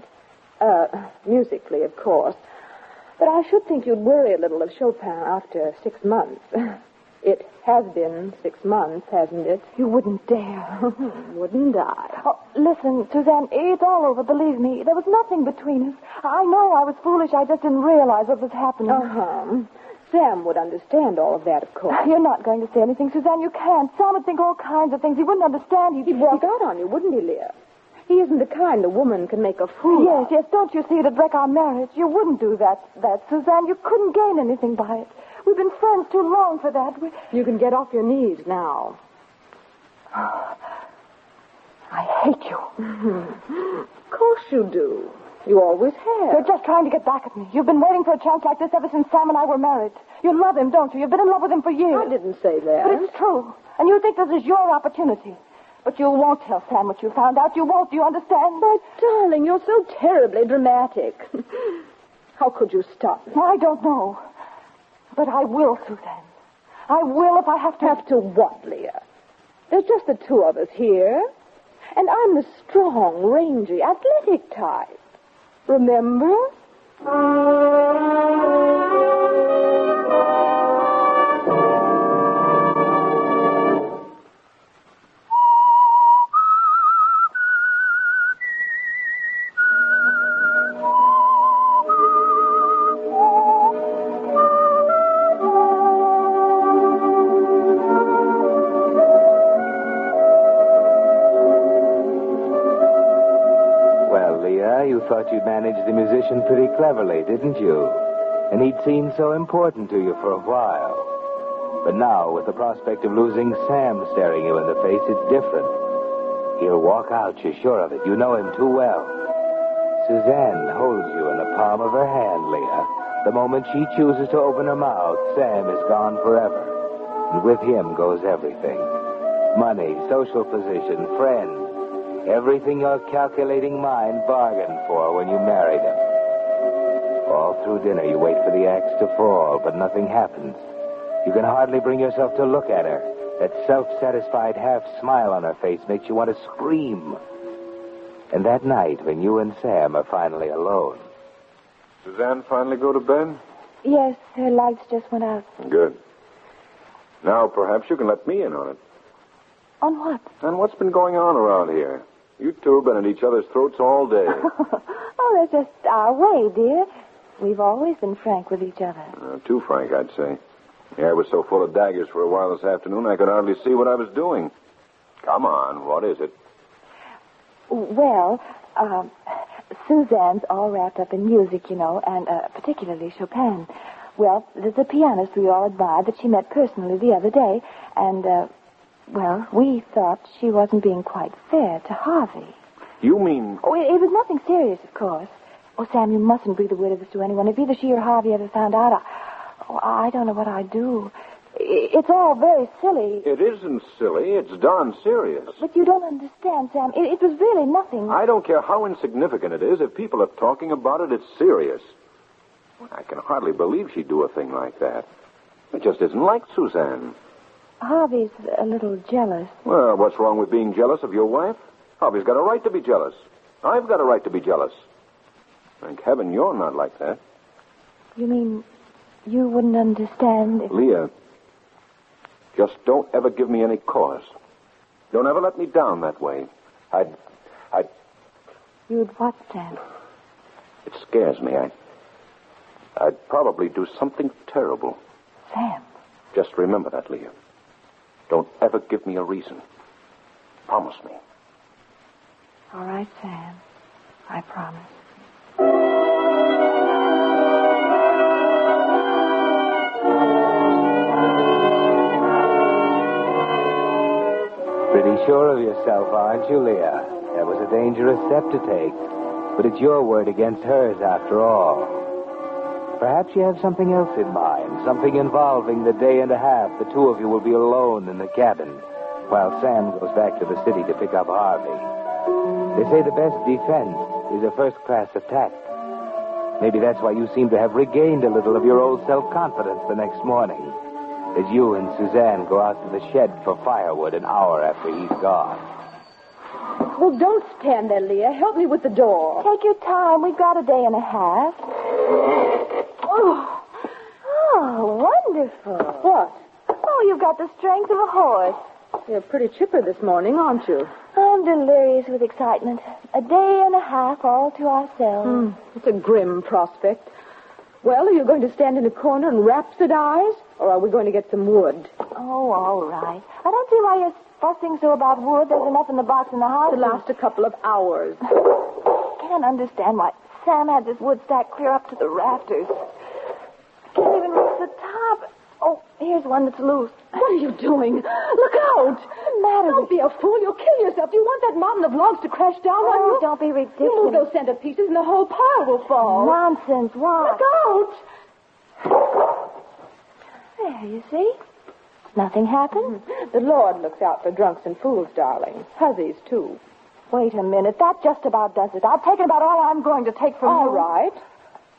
Musically, of course. But I should think you'd worry a little of Chopin after 6 months. It has been 6 months, hasn't it? You wouldn't dare. Wouldn't I? Oh, listen, Suzanne, it's all over, believe me. There was nothing between us. I know I was foolish. I just didn't realize what was happening. Uh-huh. Sam would understand all of that, of course. You're not going to say anything, Suzanne. You can't. Sam would think all kinds of things. He wouldn't understand. He'd walk out on you, wouldn't he, Leah? He isn't the kind a woman can make a fool Yes, of. yes. Don't you see it'd wreck our marriage? You wouldn't do that, Suzanne. You couldn't gain anything by it. We've been friends too long for that. You can get off your knees now. I hate you. Of course you do. You always have. You're just trying to get back at me. You've been waiting for a chance like this ever since Sam and I were married. You love him, don't you? You've been in love with him for years. I didn't say that. But it's true. And you think this is your opportunity. But you won't tell Sam what you found out. You won't. Do you understand? But, darling, you're so terribly dramatic. How could you stop me? I don't know. But I will, Suzanne. I will if I have to. Have to what, Leah? There's just the two of us here. And I'm the strong, rangy, athletic type. Remember? You thought you'd managed the musician pretty cleverly, didn't you? And he'd seemed so important to you for a while. But now, with the prospect of losing Sam staring you in the face, it's different. He'll walk out, you're sure of it. You know him too well. Suzanne holds you in the palm of her hand, Leah. The moment she chooses to open her mouth, Sam is gone forever. And with him goes everything. Money, social position, friends. Everything your calculating mind bargained for when you married him. All through dinner, you wait for the axe to fall, but nothing happens. You can hardly bring yourself to look at her. That self-satisfied half-smile on her face makes you want to scream. And that night, when you and Sam are finally alone. Suzanne finally go to bed? Yes, her lights just went out. Good. Now, perhaps you can let me in on it. On what? On what's been going on around here. You two have been at each other's throats all day. Oh, that's just our way, dear. We've always been frank with each other. Too frank, I'd say. The air was so full of daggers for a while this afternoon, I could hardly see what I was doing. Come on, what is it? Well, Suzanne's all wrapped up in music, you know, and particularly Chopin. Well, there's a pianist we all admire that she met personally the other day, and, well, we thought she wasn't being quite fair to Harvey. You mean... Oh, it was nothing serious, of course. Oh, Sam, you mustn't breathe a word of this to anyone. If either she or Harvey ever found out, I don't know what I'd do. It's all very silly. It isn't silly. It's darn serious. But you don't understand, Sam. It was really nothing. I don't care how insignificant it is. If people are talking about it, it's serious. I can hardly believe she'd do a thing like that. It just isn't like Suzanne. Harvey's a little jealous. Well, what's wrong with being jealous of your wife? Harvey's got a right to be jealous. I've got a right to be jealous. Thank heaven you're not like that. You mean you wouldn't understand if... Leah, just don't ever give me any cause. Don't ever let me down that way. I'd... You'd what, Sam? It scares me. I'd probably do something terrible. Sam. Just remember that, Leah. Don't ever give me a reason. Promise me. All right, Sam. I promise. Pretty sure of yourself, aren't you, Leah? That was a dangerous step to take. But it's your word against hers, after all. Perhaps you have something else in mind, something involving the day and a half the two of you will be alone in the cabin, while Sam goes back to the city to pick up Harvey. They say the best defense is a first-class attack. Maybe that's why you seem to have regained a little of your old self-confidence the next morning, as you and Suzanne go out to the shed for firewood an hour after he's gone. Well, don't stand there, Leah. Help me with the door. Take your time. We've got a day and a half. Oh, wonderful. What? Oh, you've got the strength of a horse. You're pretty chipper this morning, aren't you? I'm delirious with excitement. A day and a half all to ourselves. It's a grim prospect. Well, are you going to stand in a corner and rhapsodize, or are we going to get some wood? Oh, all right. I don't see why you're fussing so about wood. There's enough in the box in the house to last a couple of hours. Can't understand why Sam had this wood stack clear up to the rafters. Can't even reach the top. Oh, here's one that's loose. What are you doing? Look out! What's the matter? Don't be a fool. You'll kill yourself. Do you want that mountain of logs to crash down on you? Don't be ridiculous. You move those centerpieces and the whole pile will fall. Nonsense. What? Look out! There, you see? Nothing happened. The Lord looks out for drunks and fools, darling. Hussies, too. Wait a minute. That just about does it. I've taken about all I'm going to take from you. All right.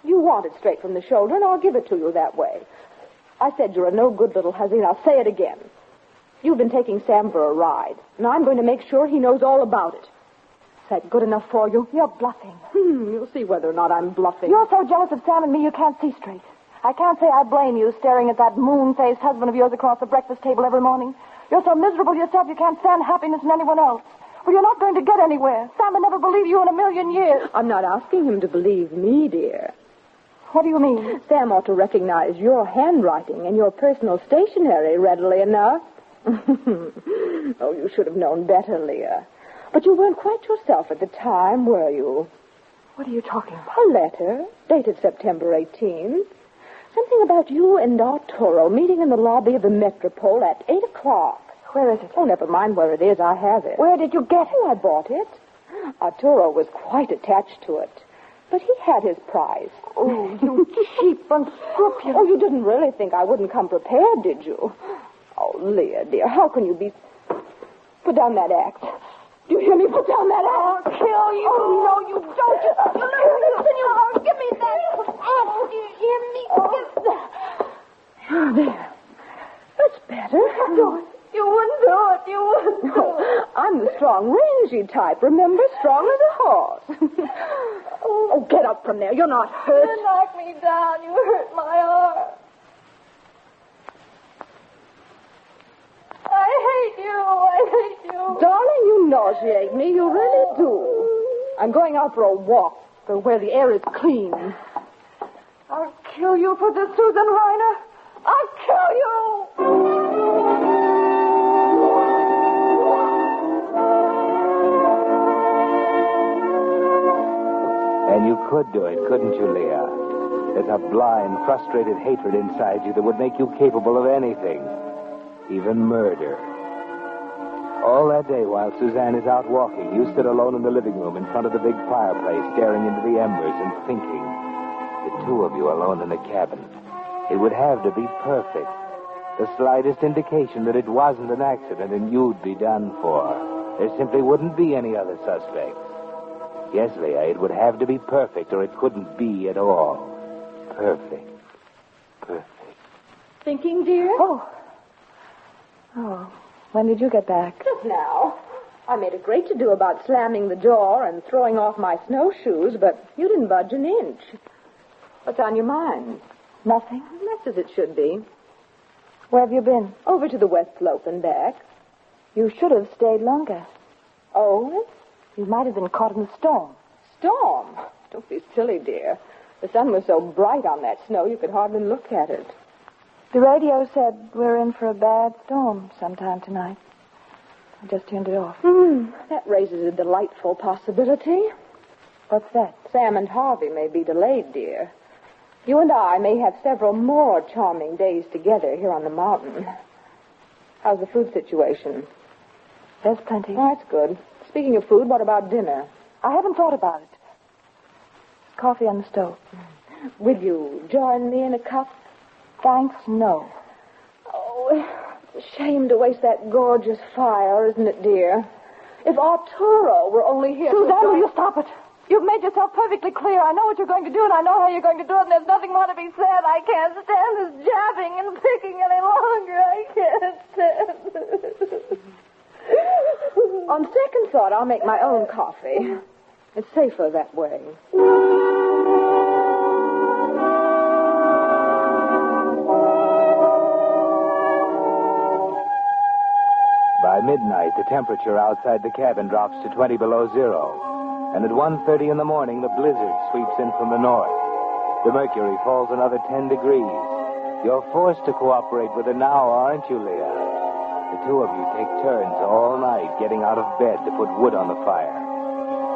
You want it straight from the shoulder, and I'll give it to you that way. I said you're a no-good little hussy, and I'll say it again. You've been taking Sam for a ride, and I'm going to make sure he knows all about it. Is that good enough for you? You're bluffing. You'll see whether or not I'm bluffing. You're so jealous of Sam and me you can't see straight. I can't say I blame you staring at that moon-faced husband of yours across the breakfast table every morning. You're so miserable yourself you can't stand happiness in anyone else. Well, you're not going to get anywhere. Sam would never believe you in a million years. I'm not asking him to believe me, dear. What do you mean? Sam ought to recognize your handwriting and your personal stationery readily enough. Oh, you should have known better, Leah. But you weren't quite yourself at the time, were you? What are you talking about? A letter, dated September 18th. Something about you and Arturo meeting in the lobby of the Metropole at 8 o'clock. Where is it? Oh, never mind where it is. I have it. Where did you get it? Oh, I bought it. Arturo was quite attached to it. But he had his prize. Oh, you cheap, unscrupulous. Oh, you didn't really think I wouldn't come prepared, did you? Oh, Leah, dear, how can you be... Put down that axe. Do you hear me? Put down that axe. I'll kill you. Oh, no, you don't. Listen, you... Oh, give me that axe. Do you hear me? Oh, there. That's better. Do it. You wouldn't do it. You wouldn't do it. I'm the strong, rangy type. Remember? Strong as a horse. Oh, get up from there. You're not hurt. You knocked me down. You hurt my arm. I hate you. Darling, you nauseate me. You really do. I'm going out for a walk where the air is clean. I'll kill you for this, Susan Reiner. I'll kill you. And you could do it, couldn't you, Leah? There's a blind, frustrated hatred inside you that would make you capable of anything, even murder. All that day while Suzanne is out walking, you sit alone in the living room in front of the big fireplace, staring into the embers and thinking. The two of you alone in the cabin. It would have to be perfect. The slightest indication that it wasn't an accident and you'd be done for. There simply wouldn't be any other suspects. Yes, Leah, it would have to be perfect or it couldn't be at all. Perfect. Thinking, dear? Oh, when did you get back? Just now. I made a great to-do about slamming the door and throwing off my snowshoes, but you didn't budge an inch. What's on your mind? Nothing. That's as it should be. Where have you been? Over to the West Slope and back. You should have stayed longer. Oh? You might have been caught in the storm. Storm? Don't be silly, dear. The sun was so bright on that snow you could hardly look at it. The radio said we're in for a bad storm sometime tonight. I just turned it off. That raises a delightful possibility. What's that? Sam and Harvey may be delayed, dear. You and I may have several more charming days together here on the mountain. How's the food situation? There's plenty. Oh, that's good. Speaking of food, what about dinner? I haven't thought about it. There's coffee on the stove. Will you join me in a cup? Thanks, no. Oh, it's a shame to waste that gorgeous fire, isn't it, dear? If Arturo were only here... Suzanne, will you stop it? You've made yourself perfectly clear. I know what you're going to do, and I know how you're going to do it, and there's nothing more to be said. I can't stand this jabbing and picking any longer. I can't stand it. On second thought, I'll make my own coffee. It's safer that way. By midnight, the temperature outside the cabin drops to 20 below zero. And at 1:30 in the morning, the blizzard sweeps in from the north. The mercury falls another 10 degrees. You're forced to cooperate with her now, aren't you, Leah? The two of you take turns all night getting out of bed to put wood on the fire.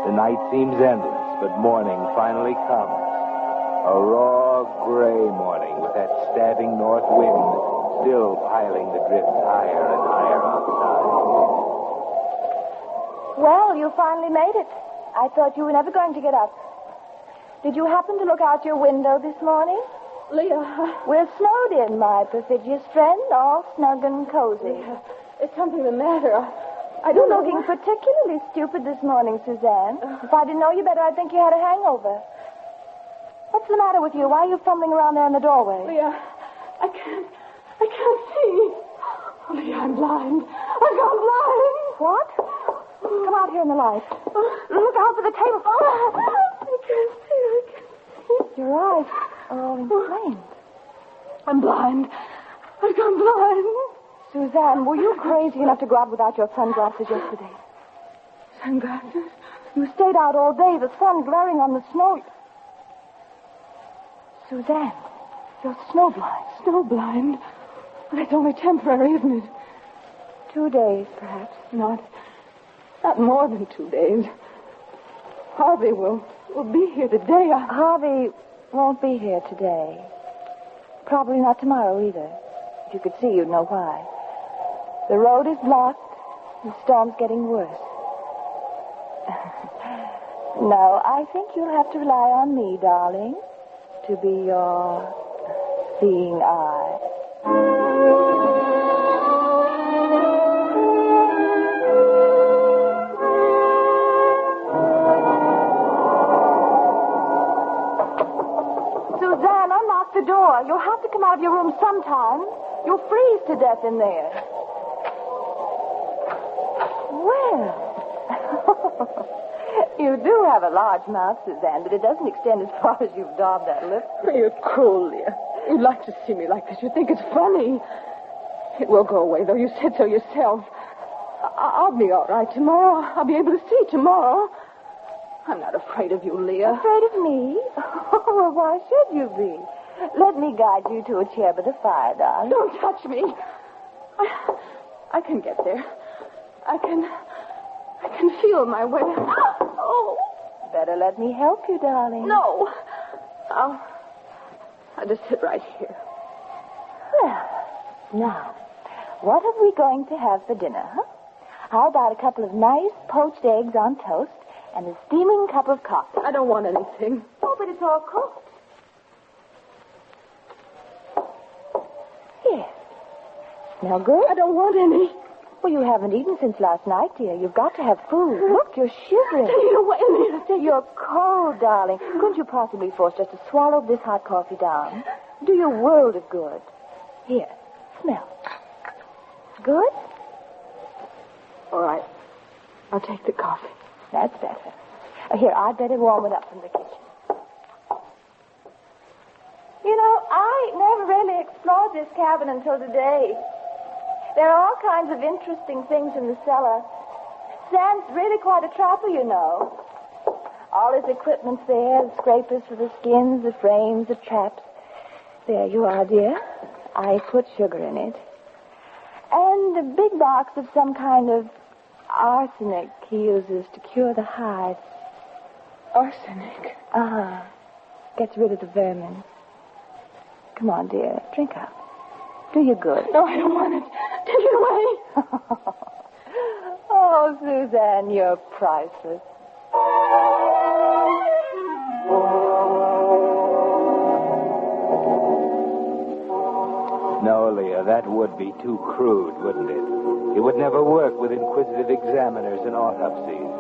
The night seems endless, but morning finally comes. A raw, gray morning with that stabbing north wind still piling the drifts higher and higher outside. Well, you finally made it. I thought you were never going to get up. Did you happen to look out your window this morning? Leah. We're snowed in, my perfidious friend, all snug and cozy. Leah, is something the matter? You're looking particularly stupid this morning, Suzanne. If I didn't know you better, I'd think you had a hangover. What's the matter with you? Why are you fumbling around there in the doorway? Leah, I can't see. Oh, Leah, I'm blind. I've gone blind. What? Come out here in the light. Look out for the table. I can't see. Your eyes are all inflamed. I'm blind. I've gone blind. Suzanne, were you crazy enough to go out without your sunglasses yesterday? Sunglasses? You stayed out all day, the sun glaring on the snow. Suzanne, you're snowblind. Snowblind? Well, that's only temporary, isn't it? 2 days, perhaps. Not more than 2 days. Harvey will be here today. Harvey won't be here today. Probably not tomorrow either. If you could see, you'd know why. The road is blocked. The storm's getting worse. No, I think you'll have to rely on me, darling, to be your seeing eye. Suzanne, unlock the door. You'll have to come out of your room sometime. You'll freeze to death in there. Well, do have a large mouth, Suzanne, but it doesn't extend as far as you've daubed that lip. You're cruel, Leah. You'd like to see me like this. You think it's funny. It will go away, though. You said so yourself. I'll be all right tomorrow. I'll be able to see tomorrow. I'm not afraid of you, Leah. Afraid of me? Well, why should you be? Let me guide you to a chair by the fire, darling. Don't touch me. I can get there. I can feel my way. Oh. Better let me help you, darling. No. I'll just sit right here. Well, now, what are we going to have for dinner, huh? How about a couple of nice poached eggs on toast and a steaming cup of coffee? I don't want anything. Oh, but it's all cooked. Here. Smell good? I don't want any. Well, you haven't eaten since last night, dear. You've got to have food. Look, you're shivering. Take it away, Leah. You're cold, darling. Couldn't you possibly force just to swallow this hot coffee down? Do you a world of good. Here, smell. Good? All right. I'll take the coffee. That's better. Here, I'd better warm it up from the kitchen. You know, I never really explored this cabin until today. There are all kinds of interesting things in the cellar. Sam's really quite a trapper, you know. All his equipment's there, the scrapers for the skins, the frames, the traps. There you are, dear. I put sugar in it. And a big box of some kind of arsenic he uses to cure the hives. Arsenic? Uh-huh. Gets rid of the vermin. Come on, dear. Drink up. Do you good. No, I don't want it. Take it away. Oh, Suzanne, you're priceless. No, Leah, that would be too crude, wouldn't it? It would never work with inquisitive examiners and autopsies.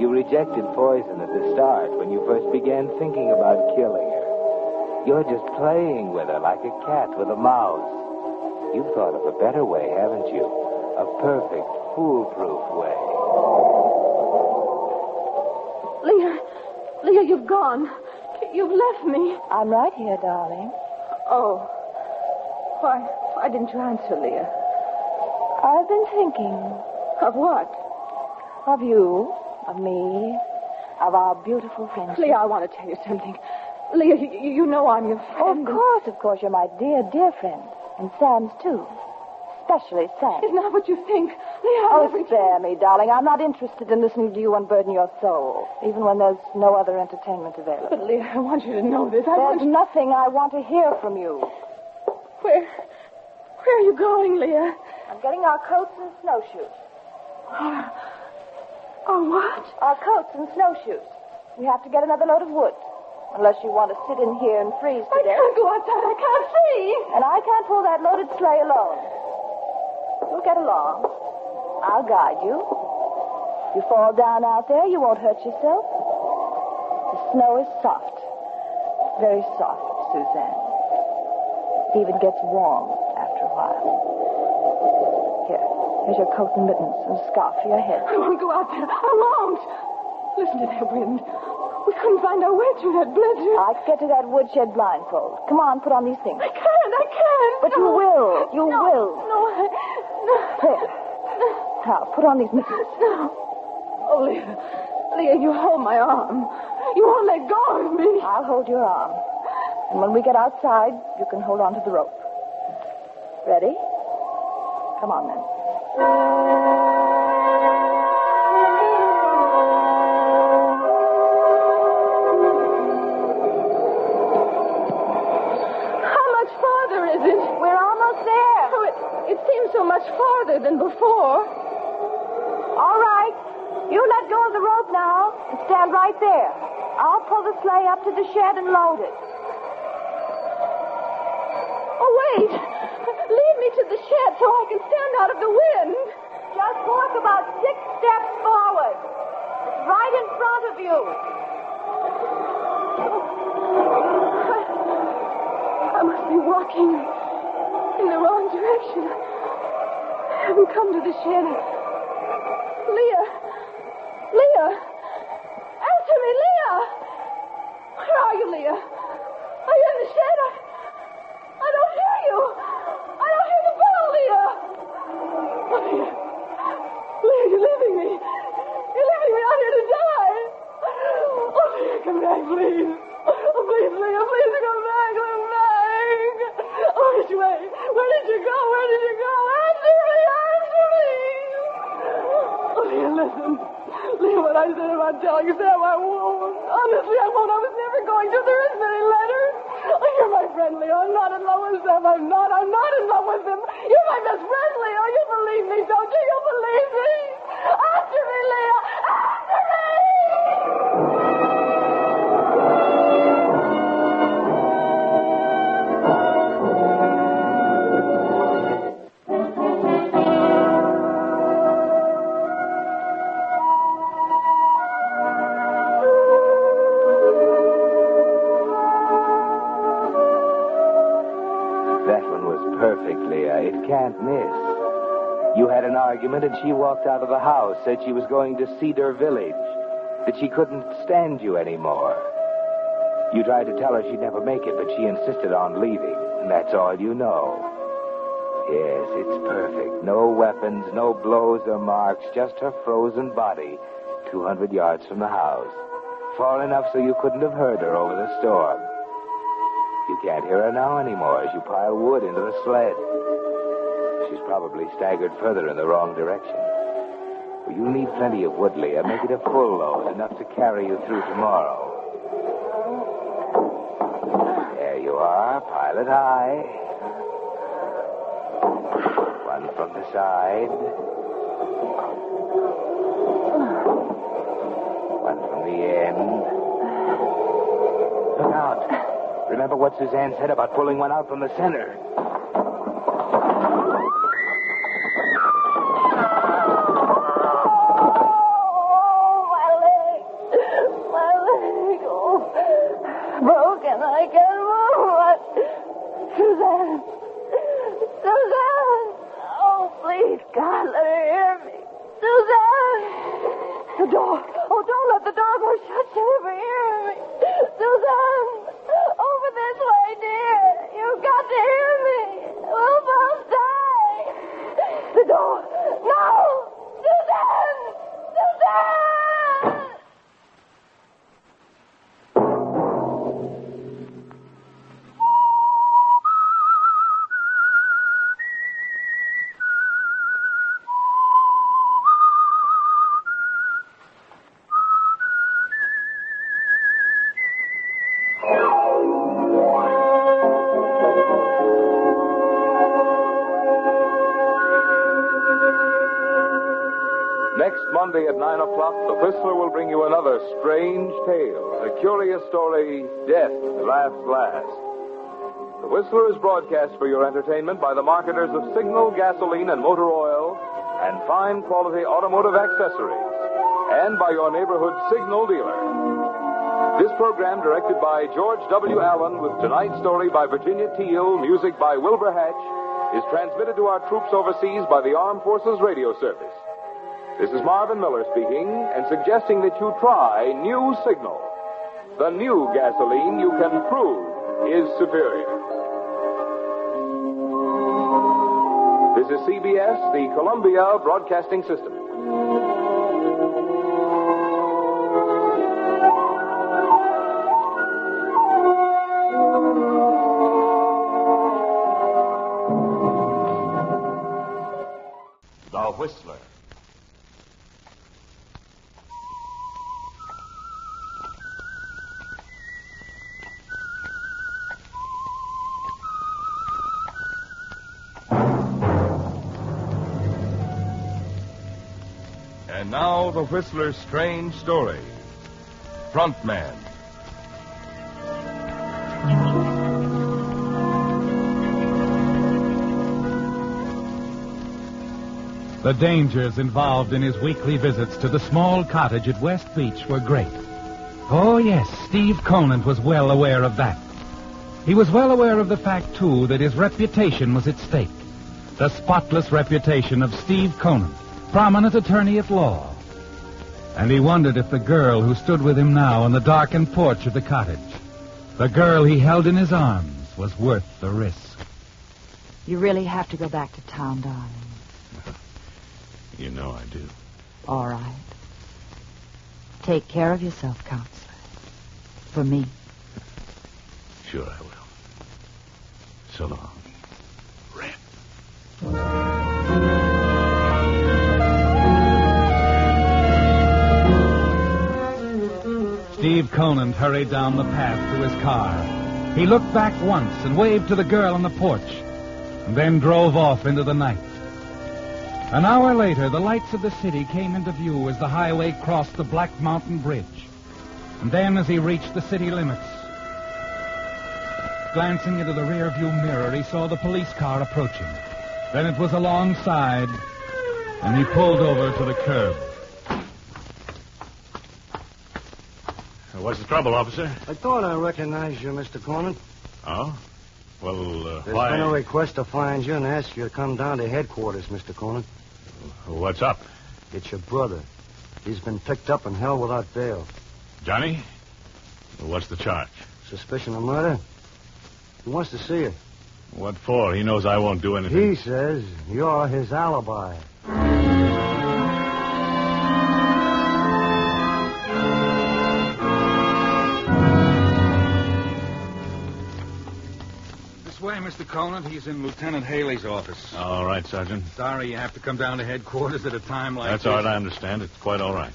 You rejected poison at the start when you first began thinking about killing her. You're just playing with her like a cat with a mouse. You've thought of a better way, haven't you? A perfect, foolproof way. Leah, you've gone. You've left me. I'm right here, darling. Oh. Why didn't you answer, Leah? I've been thinking. Of what? Of you, of me, of our beautiful friendship. Leah, I want to tell you something. Leah, you know I'm your friend. Of course, you're my dear, dear friend. And Sam's, too. Especially Sam. It's not what you think. Leah, Oh, spare me, darling. I'm not interested in listening to you unburden your soul, even when there's no other entertainment available. But, Leah, I want you to know this. There's nothing I want to hear from you. Where are you going, Leah? I'm getting our coats and snowshoes. Oh, what? Our coats and snowshoes. We have to get another load of wood. Unless you want to sit in here and freeze to death. I can't go outside. I can't see. And I can't pull that loaded sleigh alone. We'll get along. I'll guide you. If you fall down out there, you won't hurt yourself. The snow is soft. Very soft, Suzanne. It even gets warm after a while. Here's your coat and mittens and a scarf for your head. I won't go out there. I won't. Listen to that wind. We couldn't find our way through that blizzard. I can get to that woodshed blindfold. Come on, put on these things. I can't. But you will. You will. No. There. Now, put on these mittens. No. Oh, Leah, you hold my arm. You won't let go of me. I'll hold your arm. And when we get outside, you can hold on to the rope. Ready? Come on, then. It seems so much farther than before. All right. You let go of the rope now and stand right there. I'll pull the sleigh up to the shed and load it. Oh, wait. Lead me to the shed so I can stand out of the wind. Just walk about 6 steps forward. It's right in front of you. I must be walking in the wrong direction. I haven't come to the shed. Leah! come back, please. Oh, please, Leah, please come back. Come back. Oh, which way? Where did you go? Where did you go? Answer me, answer me. Oh, Leah, listen. Leah, what I said about telling Sam, I won't. Honestly, I won't. I was never going to. There isn't any letter. Oh, you're my friend, Leo. I'm not in love with Sam. I'm not in love with him. You're my best friend, Leo. You believe me, don't you? You believe me? Answer me, Leo. Answer me! It can't miss. You had an argument and she walked out of the house, said she was going to Cedar Village, that she couldn't stand you anymore. You tried to tell her she'd never make it, but she insisted on leaving, and that's all you know. Yes, it's perfect. No weapons, no blows or marks, just her frozen body 200 yards from the house. Far enough so you couldn't have heard her over the storm. You can't hear her now anymore as you pile wood into the sled. She's probably staggered further in the wrong direction. Well, you'll need plenty of wood, Leah. Make it a full load, enough to carry you through tomorrow. There you are. Pile it high. One from the side. One from the end. Look out. Remember what Suzanne said about pulling one out from the center. Broken. I can't move. Suzanne. Suzanne. Oh, please, God, let her hear me. Suzanne. The door. Oh, don't let the door go shut. She'll never hear me. Suzanne. Over this way, dear. You've got to hear me. We'll both die. The door. No. Suzanne. Suzanne. Monday at 9 o'clock, the Whistler will bring you another strange tale, the curious story, Death Laughs Last. The Whistler is broadcast for your entertainment by the marketers of Signal gasoline and motor oil and fine quality automotive accessories, and by your neighborhood Signal dealer. This program, directed by George W. Allen, with tonight's story by Virginia Teal, music by Wilbur Hatch, is transmitted to our troops overseas by the Armed Forces Radio Service. This is Marvin Miller speaking and suggesting that you try New Signal, the new gasoline you can prove is superior. This is CBS, the Columbia Broadcasting System. The Whistler. And now, the Whistler's strange story. Frontman. The dangers involved in his weekly visits to the small cottage at West Beach were great. Oh, yes, Steve Conant was well aware of that. He was well aware of the fact, too, that his reputation was at stake. The spotless reputation of Steve Conant, prominent attorney at law. And he wondered if the girl who stood with him now on the darkened porch of the cottage, the girl he held in his arms, was worth the risk. You really have to go back to town, darling. You know I do. All right. Take care of yourself, Counselor. for me? Sure I will. So long. Steve Conant hurried down the path to his car. He looked back once and waved to the girl on the porch, and then drove off into the night. An hour later, the lights of the city came into view as the highway crossed the Black Mountain Bridge. And then as he reached the city limits, glancing into the rearview mirror, he saw the police car approaching. Then it was alongside, and he pulled over to the curb. What's the trouble, officer? I thought I recognized you, Mr. Conant. Oh? Well, There's why? been a request to find you and ask you to come down to headquarters, Mr. Conant. What's up? It's your brother. He's been picked up and held without bail. Johnny? What's the charge? Suspicion of murder? He wants to see you. What for? He knows I won't do anything. He says you're his alibi. Way, Mr. Conant. He's in Lieutenant Haley's office. All right, Sergeant. Sorry you have to come down to headquarters at a time like That's this. all right, I understand. It's quite all right.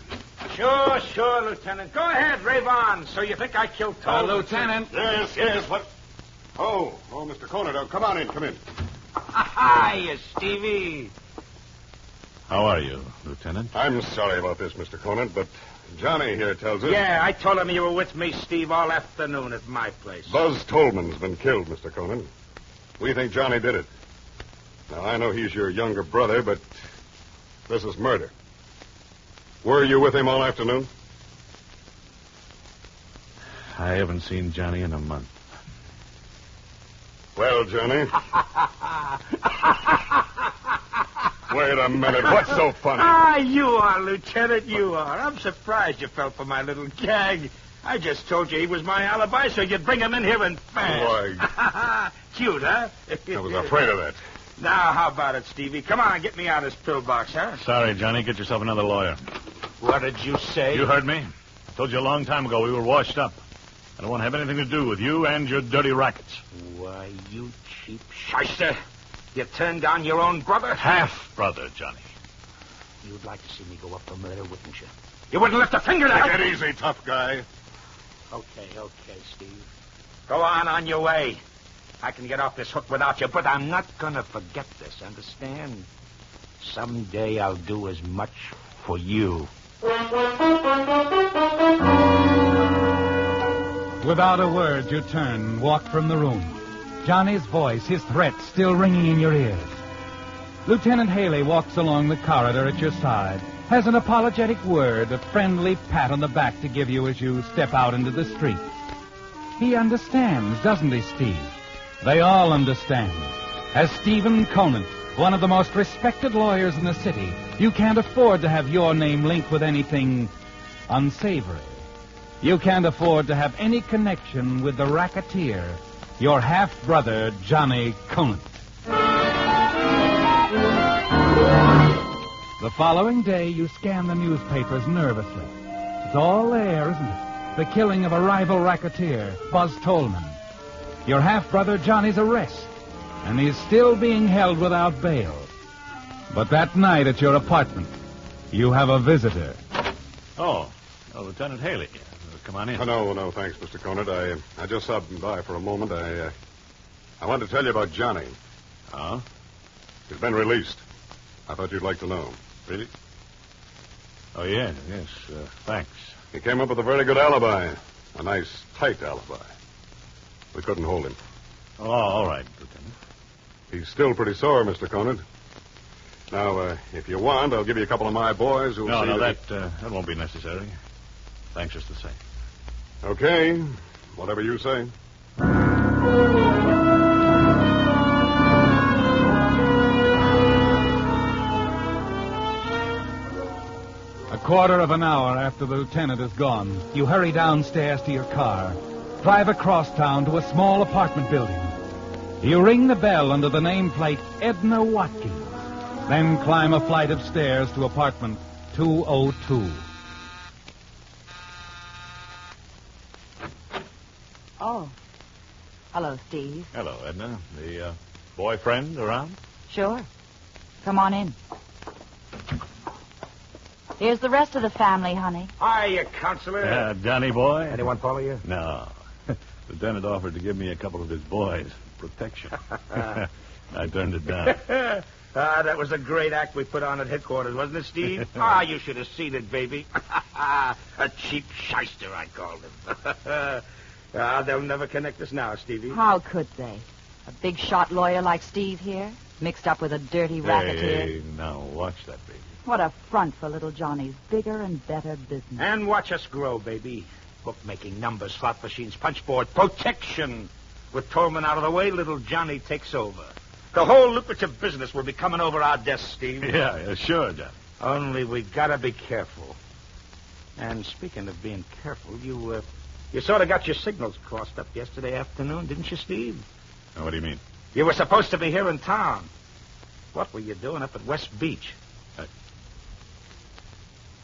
Sure, Lieutenant. Go ahead, rave on. So you think I killed Toad? Lieutenant. Yes, what? Oh, Mr. Conant, come on in, come in. Hi, Stevie. How are you, Lieutenant? I'm sorry about this, Mr. Conant, but Johnny here tells us... Yeah, I told him you were with me, Steve, all afternoon at my place. Buzz Tolman's been killed, Mr. Conant. We think Johnny did it. Now, I know he's your younger brother, but this is murder. Were you with him all afternoon? I haven't seen Johnny in a month. Well, Johnny. Wait a minute. What's so funny? You are, Lieutenant, you are. I'm surprised you fell for my little gag. I just told you he was my alibi, so you'd bring him in here and fast. Why? Cute, huh? I was afraid of that. Now, how about it, Stevie? Come on, get me out of this pillbox, huh? Sorry, Johnny. Get yourself another lawyer. What did you say? You heard me. I told you a long time ago we were washed up. I don't want to have anything to do with you and your dirty rackets. Why, you cheap shyster. You turned down your own brother? Half-brother, Johnny. You'd like to see me go up for murder, wouldn't you? You wouldn't lift a finger to Take it easy, tough guy. Okay, Steve. Go on your way. I can get off this hook without you, but I'm not going to forget this, understand? Someday I'll do as much for you. Without a word, you turn and walk from the room. Johnny's voice, his threat, still ringing in your ears. Lieutenant Haley walks along the corridor at your side, has an apologetic word, a friendly pat on the back to give you as you step out into the street. He understands, doesn't he, Steve? They all understand. As Stephen Conant, one of the most respected lawyers in the city, you can't afford to have your name linked with anything unsavory. You can't afford to have any connection with the racketeer, your half-brother, Johnny Conant. The following day, you scan the newspapers nervously. It's all there, isn't it? The killing of a rival racketeer, Buzz Tolman. Your half-brother Johnny's arrest, and he's still being held without bail. But that night at your apartment, you have a visitor. Oh, Lieutenant Haley. Come on in. No, thanks, Mr. Conant. I just stopped by for a moment. I wanted to tell you about Johnny. Oh? He's been released. I thought you'd like to know. Really? Oh, yes, thanks. He came up with a very good alibi. A nice, tight alibi. We couldn't hold him. Oh, all right, Lieutenant. He's still pretty sore, Mr. Conant. Now, if you want, I'll give you a couple of my boys who'll see that won't be necessary. Thanks just the same. Okay. Whatever you say. A quarter of an hour after the lieutenant is gone, you hurry downstairs to your car, drive across town to a small apartment building. You ring the bell under the nameplate Edna Watkins, then climb a flight of stairs to apartment 202. Oh. Hello, Steve. Hello, Edna. The boyfriend around? Sure. Come on in. Here's the rest of the family, honey. Hiya, Counselor. Johnny boy? Anyone follow you? No. Lieutenant offered to give me a couple of his boys. Protection. I turned it down. That was a great act we put on at headquarters, wasn't it, Steve? You should have seen it, baby. A cheap shyster, I called him. They'll never connect us now, Stevie. How could they? A big shot lawyer like Steve here, mixed up with a dirty racketeer. Hey, now watch that, baby. What a front for little Johnny's bigger and better business. And watch us grow, baby. Bookmaking, numbers, slot machines, punchboard, protection. With Tolman out of the way, little Johnny takes over. The whole lucrative business will be coming over our desks, Steve. Yeah, sure, Johnny. Only we gotta be careful. And speaking of being careful, you sort of got your signals crossed up yesterday afternoon, didn't you, Steve? Now, what do you mean? You were supposed to be here in town. What were you doing up at West Beach?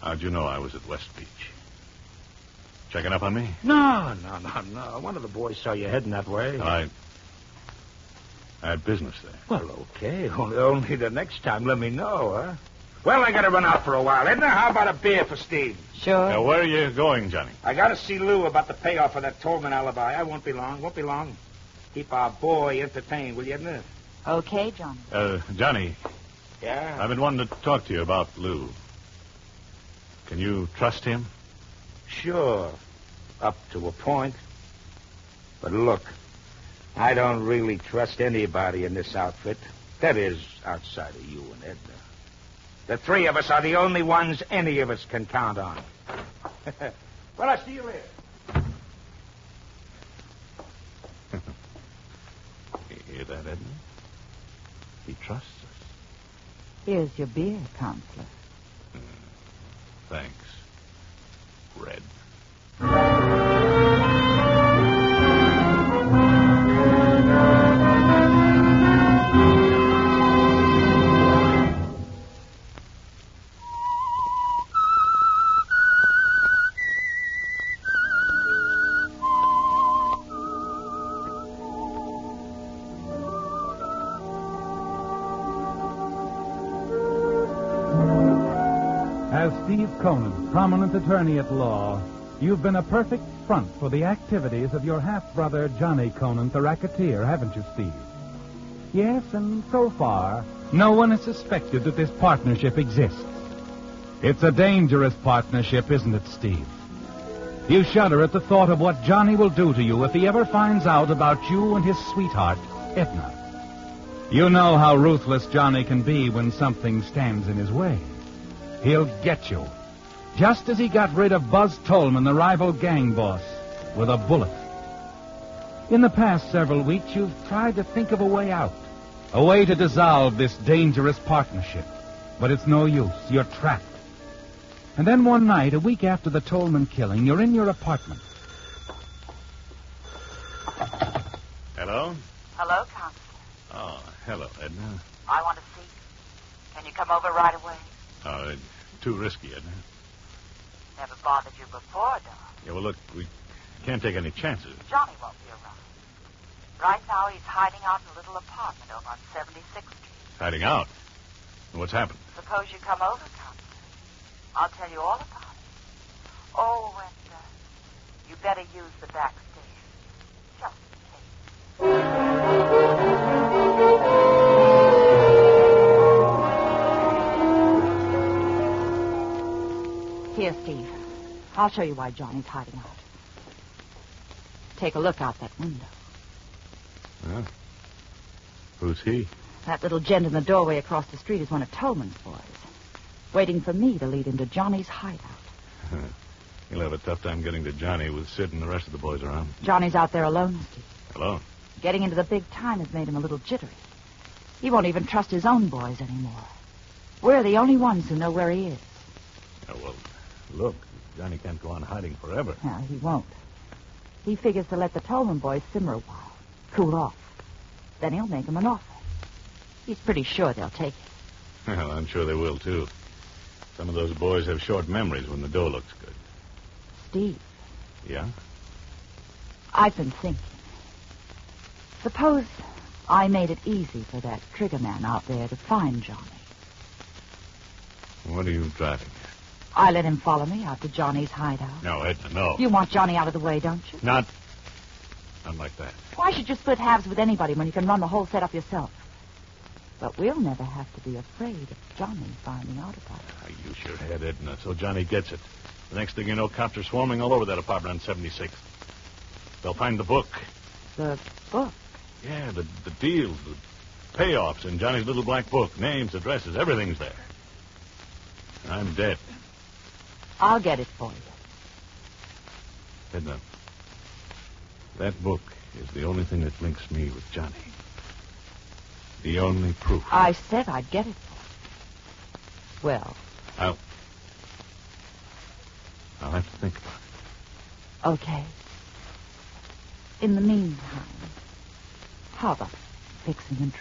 How'd you know I was at West Beach? Checking up on me? No. One of the boys saw you heading that way. I had business there. Well, okay. Only the next time let me know, huh? Well, I gotta run out for a while. Edna, how about a beer for Steve? Sure. Now, where are you going, Johnny? I gotta see Lou about the payoff for that Tolman alibi. I won't be long. Keep our boy entertained, will you, Edna? Okay, Johnny. Johnny. Yeah? I've been wanting to talk to you about Lou. Can you trust him? Sure. Up to a point. But look, I don't really trust anybody in this outfit. That is, outside of you and Edna. The three of us are the only ones any of us can count on. Well, I'll see you later. You hear that, Edna? He trusts us. Here's your beer, Counselor. Thanks, Red. As Steve Conan, prominent attorney at law, you've been a perfect front for the activities of your half-brother Johnny Conan, the racketeer, haven't you, Steve? Yes, and so far, no one has suspected that this partnership exists. It's a dangerous partnership, isn't it, Steve? You shudder at the thought of what Johnny will do to you if he ever finds out about you and his sweetheart, Edna. You know how ruthless Johnny can be when something stands in his way. He'll get you, just as he got rid of Buzz Tolman, the rival gang boss, with a bullet. In the past several weeks, you've tried to think of a way out, a way to dissolve this dangerous partnership. But it's no use. You're trapped. And then one night, a week after the Tolman killing, you're in your apartment. Hello? Hello, Counselor. Oh, hello, Edna. I want to see you. Can you come over right away? Oh, it's too risky, Edna. Never bothered you before, Don. Yeah, well, look, we can't take any chances. Johnny won't be around. Right now, he's hiding out in a little apartment over on 76th Street. Hiding out? What's happened? Suppose you come over, Counselor. I'll tell you all about it. Oh, and you better use the back stairs. Just in case. Here, Steve. I'll show you why Johnny's hiding out. Take a look out that window. Huh? Who's he? That little gent in the doorway across the street is one of Tolman's boys, waiting for me to lead him to Johnny's hideout. He'll have a tough time getting to Johnny with Sid and the rest of the boys around. Johnny's out there alone, Steve. Alone? Getting into the big time has made him a little jittery. He won't even trust his own boys anymore. We're the only ones who know where he is. Oh, well, look, Johnny can't go on hiding forever. No, he won't. He figures to let the Tolman boys simmer a while, cool off. Then he'll make them an offer. He's pretty sure they'll take it. Well, I'm sure they will, too. Some of those boys have short memories when the dough looks good. Steve. Yeah? I've been thinking. Suppose I made it easy for that trigger man out there to find Johnny. What are you driving at? I let him follow me out to Johnny's hideout. No, Edna, no. You want Johnny out of the way, don't you? Not like that. Why should you split halves with anybody when you can run the whole setup yourself? But we'll never have to be afraid of Johnny finding out about it. Use your head, Edna, so Johnny gets it. The next thing you know, cops are swarming all over that apartment on 76th. They'll find the book. The book? Yeah, the deals, the payoffs in Johnny's little black book. Names, addresses, everything's there. And I'm dead. I'll get it for you. Edna, that book is the only thing that links me with Johnny. The only proof. I said I'd get it for you. Well. I'll have to think about it. Okay. In the meantime, how about fixing a drink?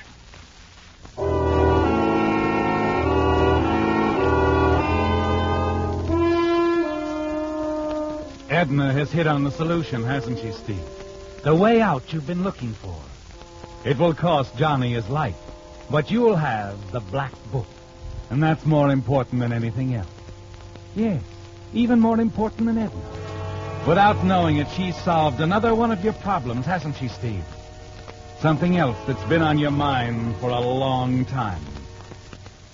Edna has hit on the solution, hasn't she, Steve? The way out you've been looking for. It will cost Johnny his life, but you'll have the black book. And that's more important than anything else. Yes, even more important than Edna. Without knowing it, she's solved another one of your problems, hasn't she, Steve? Something else that's been on your mind for a long time.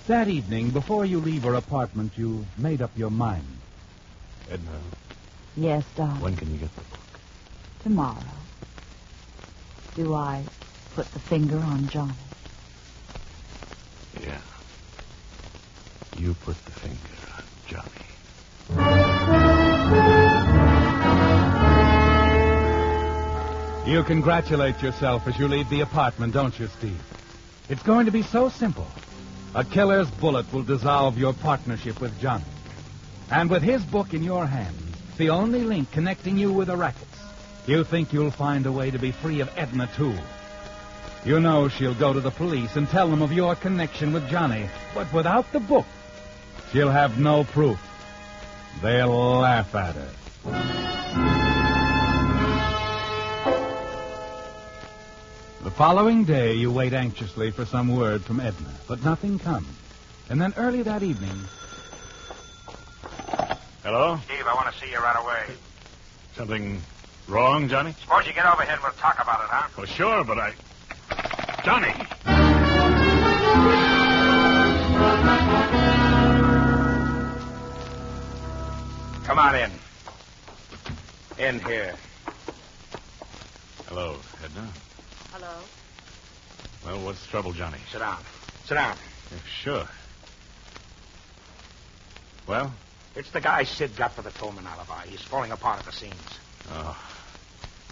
That evening, before you leave her apartment, you made up your mind. Edna. Yes, darling. When can you get the book? Tomorrow. Do I put the finger on Johnny? Yeah. You put the finger on Johnny. You congratulate yourself as you leave the apartment, don't you, Steve? It's going to be so simple. A killer's bullet will dissolve your partnership with Johnny. And with his book in your hands, the only link connecting you with the rackets, you think you'll find a way to be free of Edna, too. You know she'll go to the police and tell them of your connection with Johnny. But without the book, she'll have no proof. They'll laugh at her. The following day, you wait anxiously for some word from Edna, but nothing comes. And then early that evening... Hello? Steve, I want to see you right away. Something wrong, Johnny? Suppose you get over here and we'll talk about it, huh? Well, sure, but Johnny! Come on in. In here. Hello, Edna. Hello? Well, what's the trouble, Johnny? Sit down. Sit down. Yeah, sure. Well? It's the guy Sid got for the Tolman alibi. He's falling apart at the seams. Oh,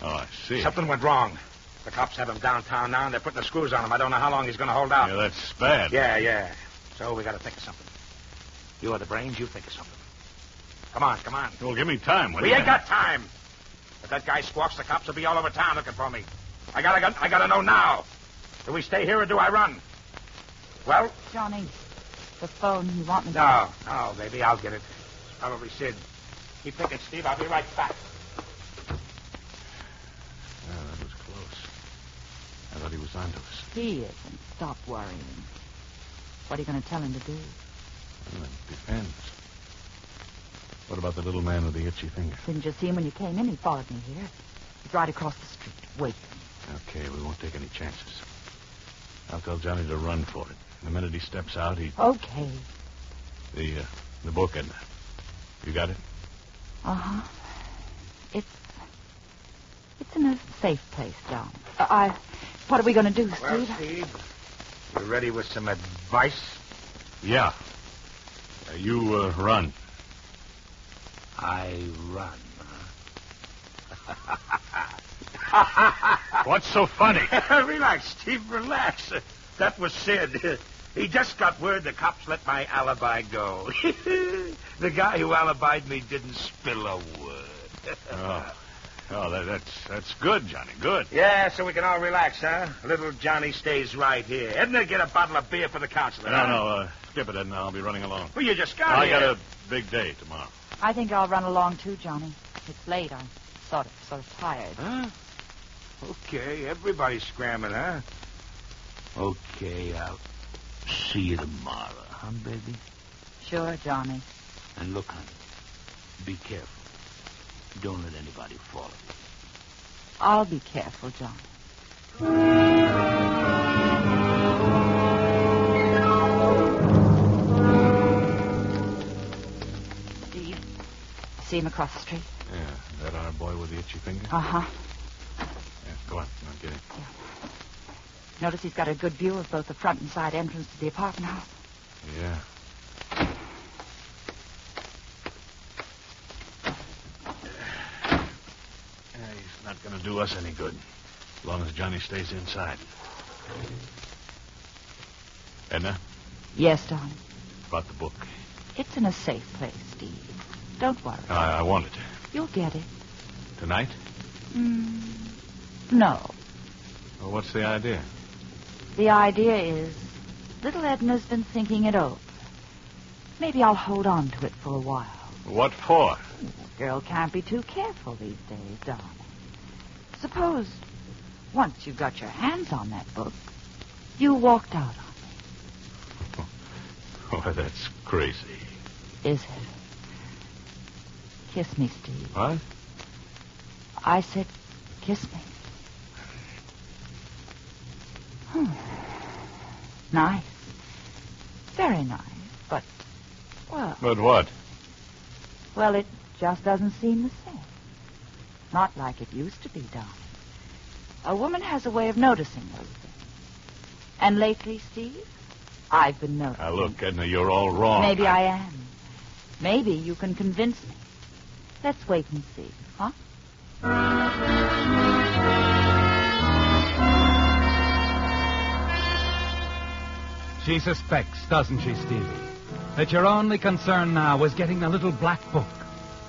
I see. Something went wrong. The cops have him downtown now, and they're putting the screws on him. I don't know how long he's going to hold out. Yeah, that's bad. Yeah. So we got to think of something. You are the brains. You think of something. Come on. Well, give me time. We ain't got time. If that guy squawks, the cops will be all over town looking for me. I gotta know now. Do we stay here or do I run? Well? Johnny, the phone you want me to... No, baby, I'll get it. It's probably Sid. Keep thinking, Steve. I'll be right back. Yeah, that was close. I thought he was onto us. He isn't. Stop worrying. What are you going to tell him to do? Well, it depends. What about the little man with the itchy finger? Didn't you see him when you came in? He followed me here. He's right across the street, waiting. Okay, we won't take any chances. I'll tell Johnny to run for it. The minute he steps out, Okay. The book, Edna. You got it? Uh-huh. It's in a safe place, John. What are we going to do, Steve? Well, Steve, you ready with some advice? Yeah. You run. I run. What's so funny? Relax, Steve, relax. That was Sid. He just got word the cops let my alibi go. The guy who alibied me didn't spill a word. That's good, Johnny. Good. Yeah, so we can all relax, huh? Little Johnny stays right here. Edna, get a bottle of beer for the counselor. No, skip it, Edna. I'll be running along. Well, you just got here. I got a big day tomorrow. I think I'll run along, too, Johnny. It's late. I'm sort of tired. Huh? Okay, everybody's scrambling, huh? Okay, I'll see you tomorrow, huh, baby? Sure, Johnny. And look, honey, be careful. Don't let anybody follow you. I'll be careful, Johnny. Steve, see him across the street? Yeah, that our boy with the itchy finger? Uh-huh. Yeah, go on. I'll get him. Yeah. Notice he's got a good view of both the front and side entrance to the apartment house. Yeah. He's not going to do us any good, as long as Johnny stays inside. Edna? Yes, darling. About the book. It's in a safe place, Steve. Don't worry. I want it. You'll get it. Tonight? No. Well, what's the idea? The idea is, little Edna's been thinking it over. Maybe I'll hold on to it for a while. What for? A girl can't be too careful these days, darling. Suppose, once you got your hands on that book, you walked out on me. Oh, that's crazy. Is it? Kiss me, Steve. What? I said, kiss me. Nice. Very nice, but, well... But what? Well, it just doesn't seem the same. Not like it used to be, darling. A woman has a way of noticing those things. And lately, Steve, I've been noticing. Now, look, Edna, you're all wrong. Maybe I am. Maybe you can convince me. Let's wait and see, huh? She suspects, doesn't she, Stevie, that your only concern now is getting the little black book.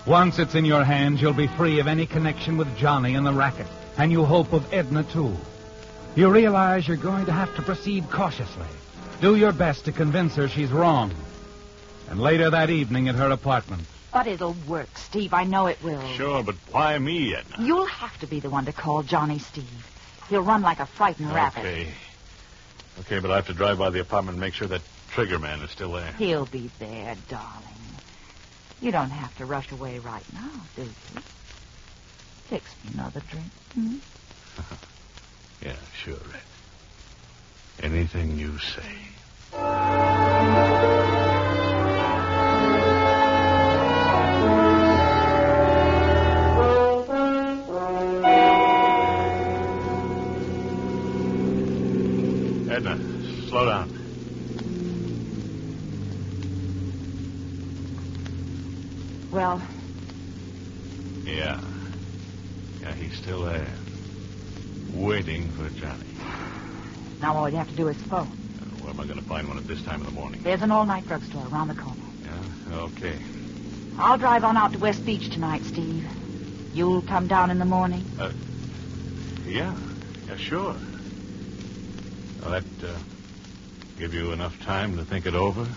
Once it's in your hands, you'll be free of any connection with Johnny and the racket, and you hope of Edna, too. You realize you're going to have to proceed cautiously. Do your best to convince her she's wrong. And later that evening at her apartment. But it'll work, Steve. I know it will. Sure, but why me, Edna? You'll have to be the one to call Johnny, Steve. He'll run like a frightened rabbit. Okay, but I have to drive by the apartment and make sure that trigger man is still there. He'll be there, darling. You don't have to rush away right now, do you? Fix me another drink. Yeah, sure, Ed. Anything you say. Edna, slow down. Well? Yeah. Yeah, he's still there. Waiting for Johnny. Now all you have to do is phone. Where am I going to find one at this time of the morning? There's an all-night drugstore around the corner. Yeah, okay. I'll drive on out to West Beach tonight, Steve. You'll come down in the morning? Yeah, sure. Will that give you enough time to think it over?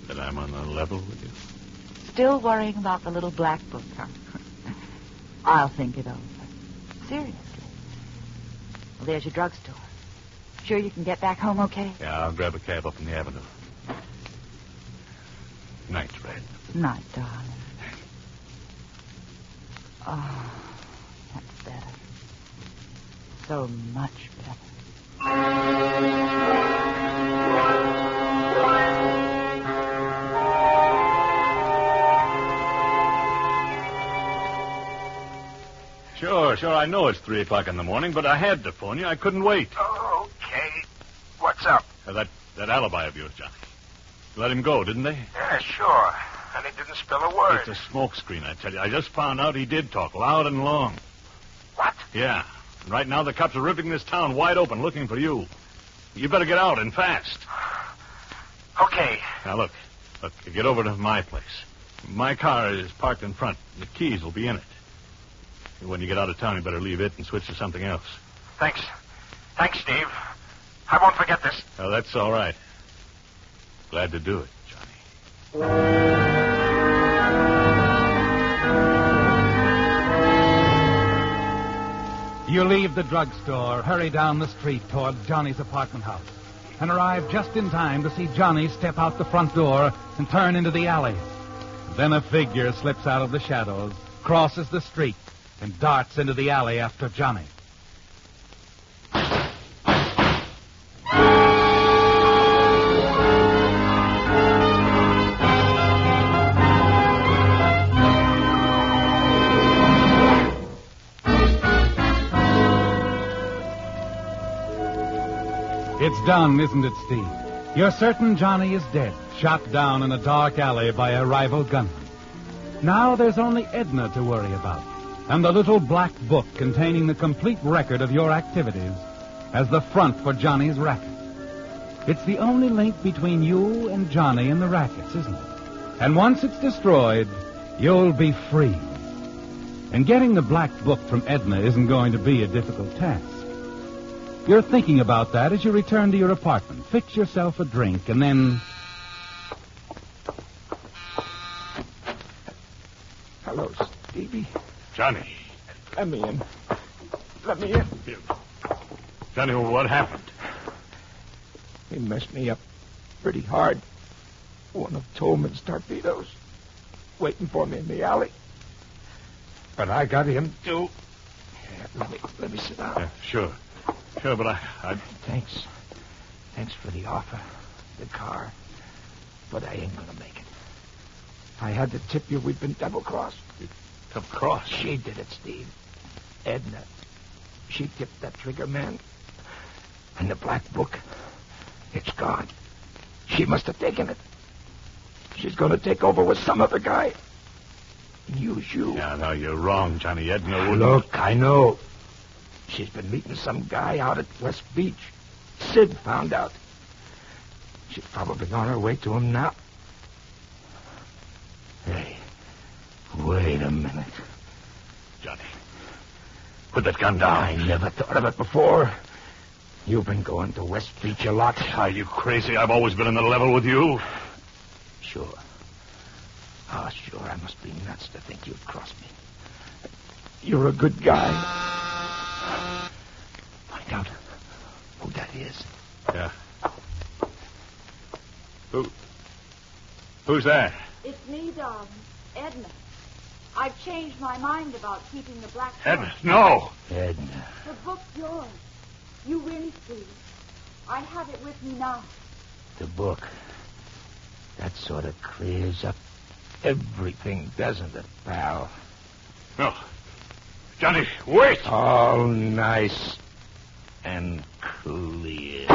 That I'm on the level with you? Still worrying about the little black book, huh? I'll think it over. Seriously. Well, there's your drugstore. Sure you can get back home okay? Yeah, I'll grab a cab up in the avenue. Night, Red. Night, darling. Oh, that's better. So much better. Sure, I know it's 3 o'clock in the morning, but I had to phone you. I couldn't wait. Oh, okay. What's up? That alibi of yours, Johnny. Let him go, didn't they? Yeah, sure. And he didn't spill a word. It's a smokescreen, I tell you. I just found out he did talk loud and long. What? Yeah. And right now the cops are ripping this town wide open looking for you. You better get out and fast. Okay. Now, look, get over to my place. My car is parked in front. The keys will be in it. When you get out of town, you better leave it and switch to something else. Thanks. Thanks, Steve. I won't forget this. Oh, that's all right. Glad to do it, Johnny. leave the drugstore, hurry down the street toward Johnny's apartment house, and arrive just in time to see Johnny step out the front door and turn into the alley. Then a figure slips out of the shadows, crosses the street, and darts into the alley after Johnny. It's done, isn't it, Steve? You're certain Johnny is dead, shot down in a dark alley by a rival gunman. Now there's only Edna to worry about, and the little black book containing the complete record of your activities as the front for Johnny's racket. It's the only link between you and Johnny and the rackets, isn't it? And once it's destroyed, you'll be free. And getting the black book from Edna isn't going to be a difficult task. You're thinking about that as you return to your apartment. Fix yourself a drink, and then... Hello, Stevie. Johnny. Let me in. Let me in. Johnny, what happened? He messed me up pretty hard. One of Tolman's torpedoes waiting for me in the alley. But I got him, too. Yeah, let me sit down. Yeah, sure. Sure, but I... Thanks. Thanks for the offer. The car. But I ain't gonna make it. I had to tip you we'd been double-crossed. Double-crossed? She did it, Steve. Edna. She tipped that trigger man. And the black book, it's gone. She must have taken it. She's gonna take over with some other guy. Use you. Yeah, no, you're wrong, Johnny. Edna wouldn't... Look, I know. She's been meeting some guy out at West Beach. Sid found out. She's probably on her way to him now. Hey, wait a minute. Johnny, put that gun down. I never thought of it before. You've been going to West Beach a lot. Are you crazy? I've always been on the level with you. Sure. Oh, sure, I must be nuts to think you'd cross me. You're a good guy. Find out who that is. Yeah. Who's there? It's me, darling. Edna. I've changed my mind about keeping the black book. Edna, no! Edna. The book's yours. You win, Steve. I have it with me now. The book. That sort of clears up everything, doesn't it, pal? No. Johnny, wait! All nice and clear.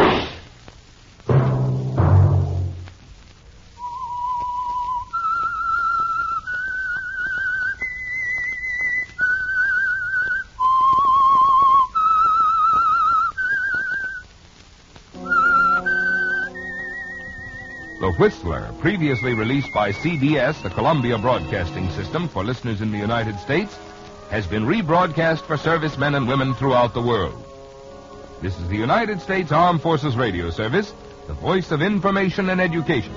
The Whistler, previously released by CBS, the Columbia Broadcasting System, for listeners in the United States, has been rebroadcast for servicemen and women throughout the world. This is the United States Armed Forces Radio Service, the voice of information and education.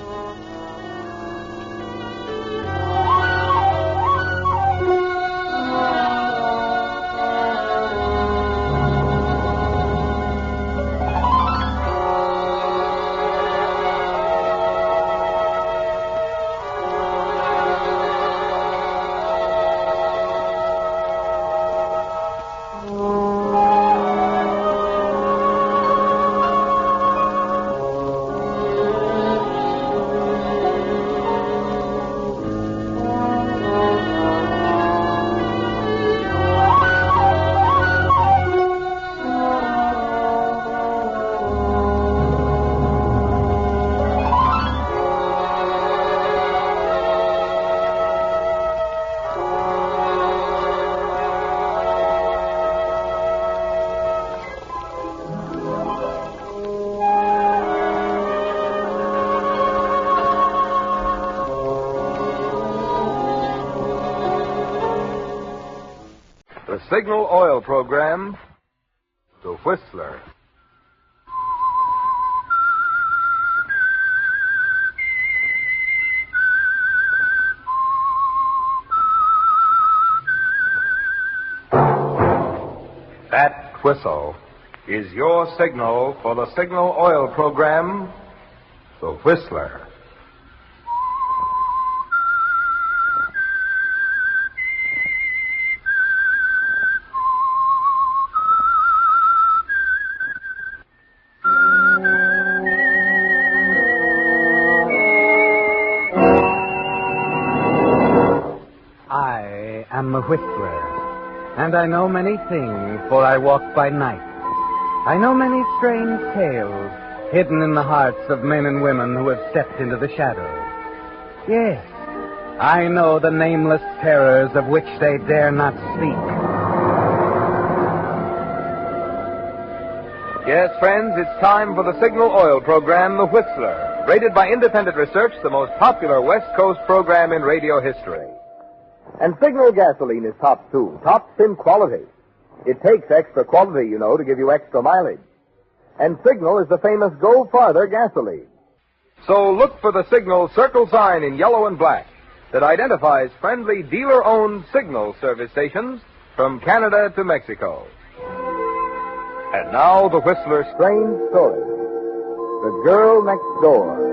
The Signal Oil Program, The Whistler. That whistle is your signal for the signal oil program, The Whistler. I am the Whistler, and I know many things, for I walk by night. I know many strange tales hidden in the hearts of men and women who have stepped into the shadows. Yes, I know the nameless terrors of which they dare not speak. Yes, friends, it's time for the signal oil program, The Whistler. Rated by independent research, the most popular West Coast program in radio history. And Signal gasoline is tops, too. Tops in quality. It takes extra quality, you know, to give you extra mileage. And Signal is the famous Go Farther gasoline. So look for the Signal circle sign in yellow and black that identifies friendly dealer-owned Signal service stations from Canada to Mexico. And now the Whistler's strange story. The Girl Next Door.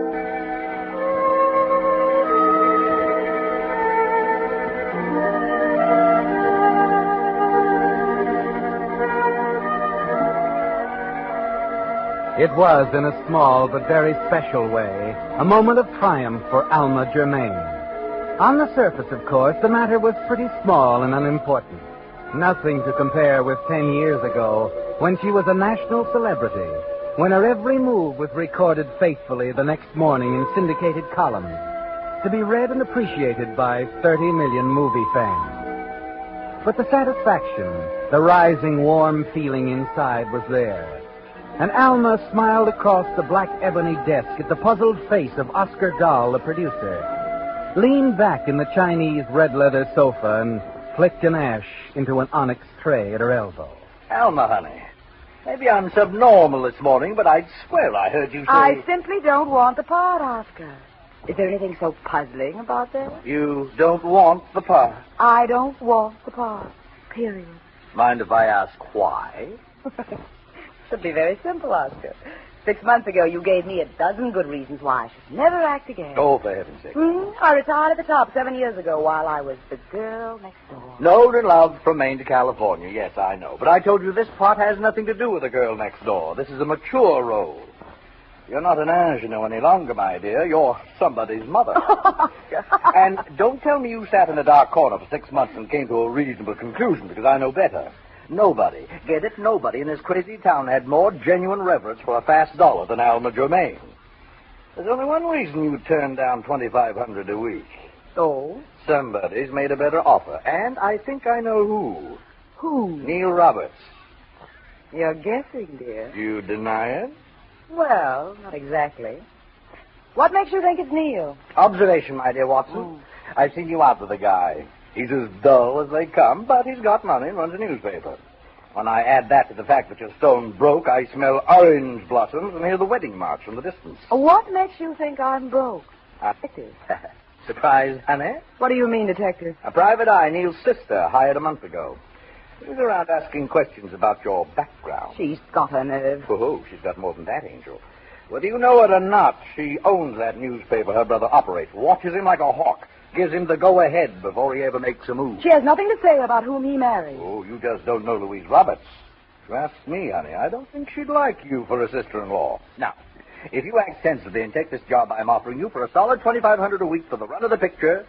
It was, in a small but very special way, a moment of triumph for Alma Germain. On the surface, of course, the matter was pretty small and unimportant. Nothing to compare with 10 years ago, when she was a national celebrity, when her every move was recorded faithfully the next morning in syndicated columns, to be read and appreciated by 30 million movie fans. But the satisfaction, the rising warm feeling inside was there. And Alma smiled across the black ebony desk at the puzzled face of Oscar Dahl, the producer, leaned back in the Chinese red leather sofa and flicked an ash into an onyx tray at her elbow. Alma, honey, maybe I'm subnormal this morning, but I'd swear I heard you say... I simply don't want the part, Oscar. Is there anything so puzzling about that? You don't want the part? I don't want the part. Period. Mind if I ask why? Should be very simple, Oscar. 6 months ago, you gave me a dozen good reasons why I should never act again. Oh, for heaven's sake. I retired at the top 7 years ago while I was the girl next door. Known and loved from Maine to California. Yes, I know. But I told you this part has nothing to do with the girl next door. This is a mature role. You're not an ingenue any longer, my dear. You're somebody's mother. And don't tell me you sat in a dark corner for 6 months and came to a reasonable conclusion, because I know better. Nobody, get it, nobody in this crazy town had more genuine reverence for a fast dollar than Alma Germain. There's only one reason you turned down $2,500 a week. Oh? Somebody's made a better offer, and I think I know who. Who? Neil Roberts. You're guessing, dear. You deny it? Well, not exactly. What makes you think it's Neil? Observation, my dear Watson. I've seen you out with the guy. He's as dull as they come, but he's got money and runs a newspaper. When I add that to the fact that you're stone broke, I smell orange blossoms and hear the wedding march from the distance. What makes you think I'm broke? Detective. Surprise, honey? What do you mean, detective? A private eye Neil's sister hired a month ago. She was around asking questions about your background. She's got a nerve. Oh, she's got more than that, Angel. Whether you know it or not, she owns that newspaper her brother operates, watches him like a hawk, gives him the go-ahead before he ever makes a move. She has nothing to say about whom he married. Oh, you just don't know Louise Roberts. If you ask me, honey, I don't think she'd like you for a sister-in-law. Now, if you act sensibly and take this job I'm offering you for a solid $2,500 a week for the run of the picture,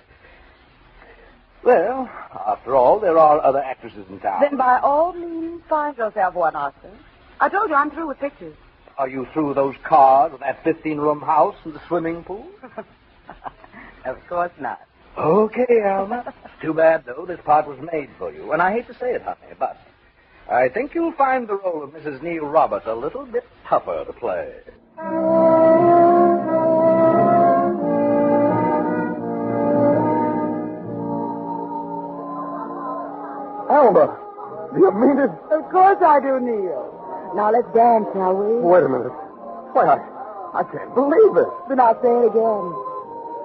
well, after all, there are other actresses in town. Then by all means, find yourself one, Oscar. I told you I'm through with pictures. Are you through those cars, that 15-room house, and the swimming pool? Of course not. Okay, Alma. Too bad, though. This part was made for you. And I hate to say it, honey, but I think you'll find the role of Mrs. Neil Roberts a little bit tougher to play. Alma, do you mean it? Of course I do, Neil. Now let's dance, shall we? Wait a minute. Why, I can't believe it. Then I'll say it again.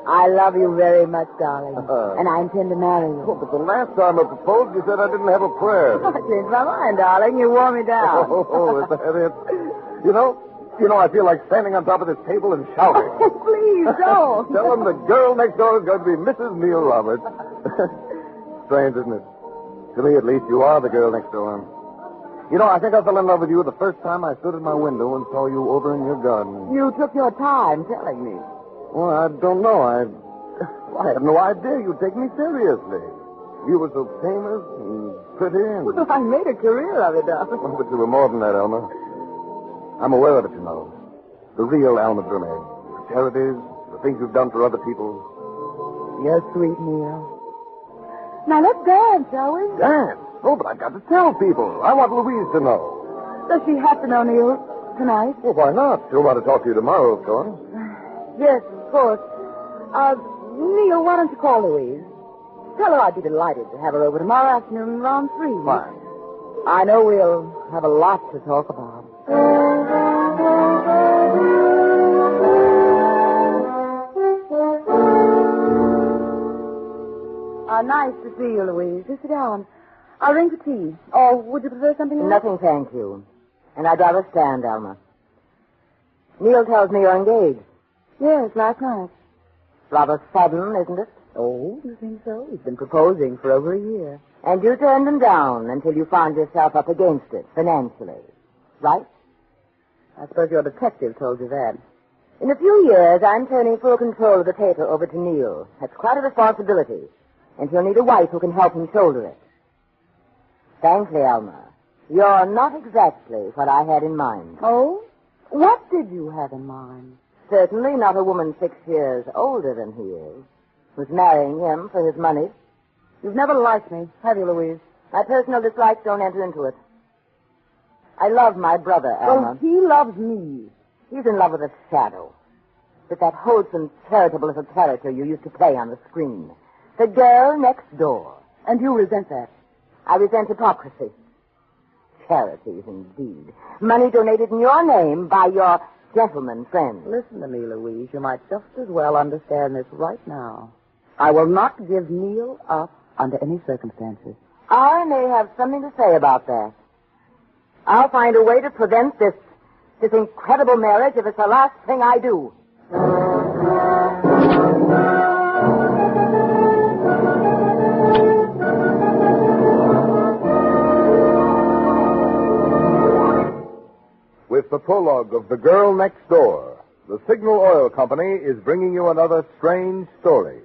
I love you very much, darling. And I intend to marry you. Oh, but the last time I proposed, you said I didn't have a prayer. I changed my mind, darling. You wore me down. Is that it? You know, I feel like standing on top of this table and shouting. Please, don't. Tell them the girl next door is going to be Mrs. Neil Roberts. Strange, isn't it? To me, at least, you are the girl next door. You know, I think I fell in love with you the first time I stood at my window and saw you over in your garden. You took your time telling me. Well, I don't know. I had no idea you'd take me seriously. You were so famous and pretty and... Well, I made a career of it, darling. Oh, but you were more than that, Alma. I'm aware of it, you know. The real Alma Brune. The charities, the things you've done for other people. You're sweet, Neil. Now, let's dance, shall we? Dance? Oh, but I've got to tell people. I want Louise to know. Does she have to know, Neil, tonight? Well, why not? She'll want to talk to you tomorrow, of course. Yes, of course. Neil, why don't you call Louise? Tell her I'd be delighted to have her over tomorrow afternoon around 3. Fine. I know we'll have a lot to talk about. Nice to see you, Louise. Just sit down. I'll ring for tea. Or would you prefer something else? Nothing, thank you. And I'd rather stand, Alma. Neil tells me you're engaged. Yes, last night. Rather sudden, isn't it? Oh, you think so? He's been proposing for over a year. And you turned him down until you found yourself up against it, financially. Right? I suppose your detective told you that. In a few years, I'm turning full control of the paper over to Neil. That's quite a responsibility. And he'll need a wife who can help him shoulder it. Frankly, Alma, you're not exactly what I had in mind. Oh? What did you have in mind? Certainly not a woman 6 years older than he is, who's marrying him for his money. You've never liked me, have you, Louise? My personal dislikes don't enter into it. I love my brother, Alma. Well, he loves me. He's in love with a shadow. With that wholesome, charitable little character you used to play on the screen. The girl next door. And you resent that? I resent hypocrisy. Charities, indeed. Money donated in your name by your gentleman friends. Listen to me, Louise. You might just as well understand this right now. I will not give Neil up under any circumstances. I may have something to say about that. I'll find a way to prevent this incredible marriage if it's the last thing I do. With the prologue of The Girl Next Door, the Signal Oil Company is bringing you another strange story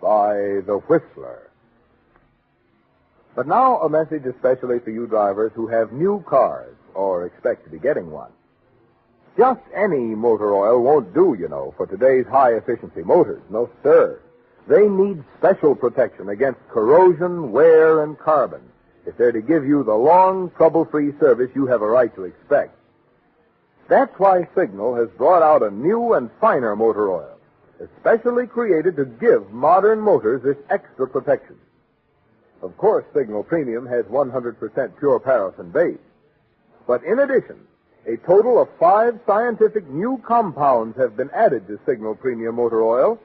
by The Whistler. But now a message especially for you drivers who have new cars or expect to be getting one. Just any motor oil won't do, you know, for today's high-efficiency motors. No, sir. They need special protection against corrosion, wear, and carbon if they're to give you the long, trouble-free service you have a right to expect. That's why Signal has brought out a new and finer motor oil, especially created to give modern motors this extra protection. Of course, Signal Premium has 100% pure paraffin base. But in addition, a total of 5 scientific new compounds have been added to Signal Premium motor oil,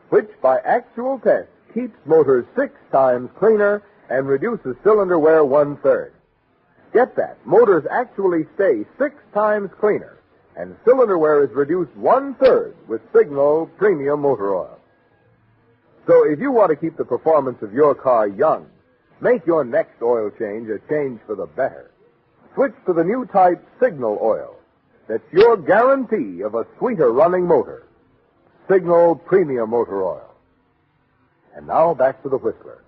which by actual tests keeps motors 6 times cleaner and reduces cylinder wear 1/3. Get that. Motors actually stay 6 times cleaner, and cylinder wear is reduced 1/3 with Signal Premium motor oil. So if you want to keep the performance of your car young, make your next oil change a change for the better. Switch to the new type Signal oil. That's your guarantee of a sweeter running motor. Signal Premium motor oil. And now back to the Whistler.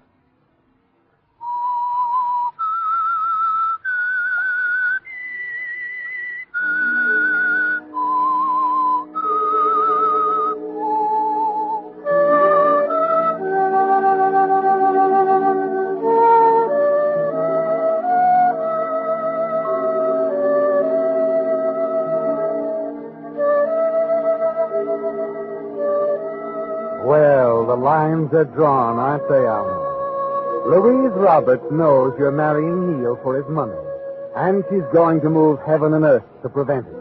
Well, the lines are drawn, aren't they, Alma? Louise Roberts knows you're marrying Neil for his money, and she's going to move heaven and earth to prevent it.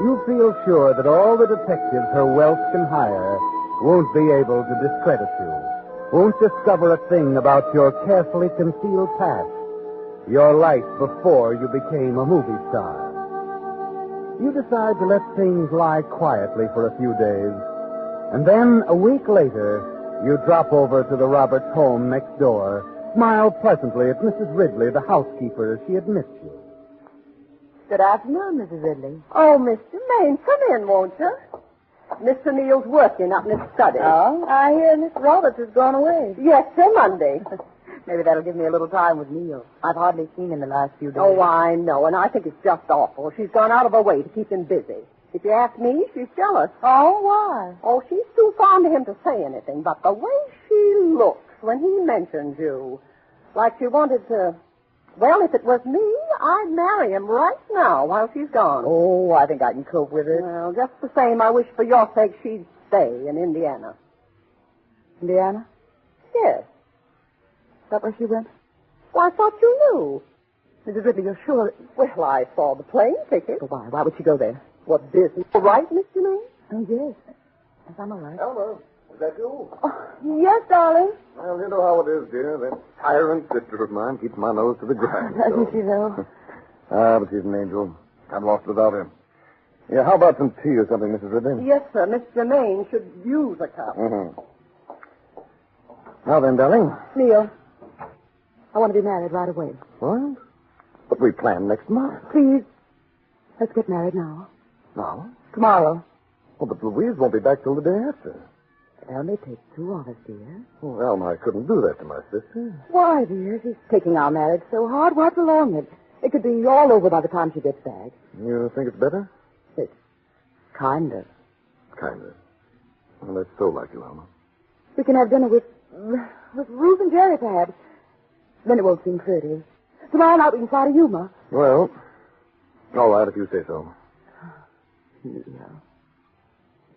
You feel sure that all the detectives her wealth can hire won't be able to discredit you, won't discover a thing about your carefully concealed past, your life before you became a movie star. You decide to let things lie quietly for a few days, and then a week later, you drop over to the Roberts home next door, smile pleasantly at Mrs. Ridley, the housekeeper, as she admits you. Good afternoon, Mrs. Ridley. Oh, Mr. Maine, come in, won't you? Mr. Neal's working up in his study. Oh, I hear Miss Roberts has gone away. Yes, sir, Monday. Maybe that'll give me a little time with Neil. I've hardly seen him the last few days. Oh, I know, and I think it's just awful. She's gone out of her way to keep him busy. If you ask me, she's jealous. Oh, why? Oh, she's too fond of him to say anything, but the way she looks when he mentions you, like she wanted to... Well, if it was me, I'd marry him right now while she's gone. Oh, I think I can cope with it. Well, just the same, I wish for your sake she'd stay in Indiana. Indiana? Yes. Is that where she went? Well, I thought you knew. Mrs. Ridley, you're sure? Well, I saw the plane ticket. But why? Why would she go there? What business? All right, Mr. Maine? Oh, yes. Yes, I'm all right. Elmer, is that you? Yes, darling. Well, you know how it is, dear. That tyrant sister of mine keeps my nose to the ground. Doesn't she, though? But she's an angel. I'm lost without her. Yeah, how about some tea or something, Mrs. Ridley? Yes, sir. Mr. Maine should use a cup. Mm-hmm. Now then, darling. Neil, I want to be married right away. What? But we plan next month. Please, let's get married now. Now? Tomorrow. Well, but Louise won't be back till the day after. It only takes 2 of us, dear. Oh, Alma, I couldn't do that to my sister. Why, dear? She's taking our marriage so hard. Why prolong it? It could be all over by the time she gets back. You think it's better? It's kind of. Kind of. Well, that's so like you, Alma. We can have dinner with Ruth and Jerry, perhaps. Then it won't seem pretty. Tomorrow night we can fly to Yuma. Well, all right, if you say so.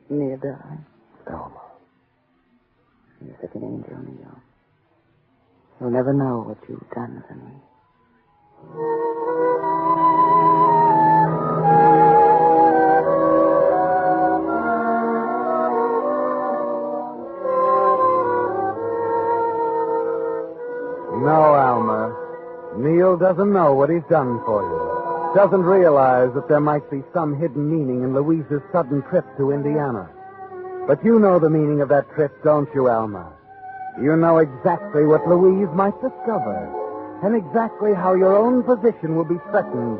Neil, darling. Alma. You're such an angel, Neil. You'll never know what you've done for me. No, Alma. Neil doesn't know what he's done for you. Doesn't realize that there might be some hidden meaning in Louise's sudden trip to Indiana. But you know the meaning of that trip, don't you, Alma? You know exactly what Louise might discover, and exactly how your own position will be threatened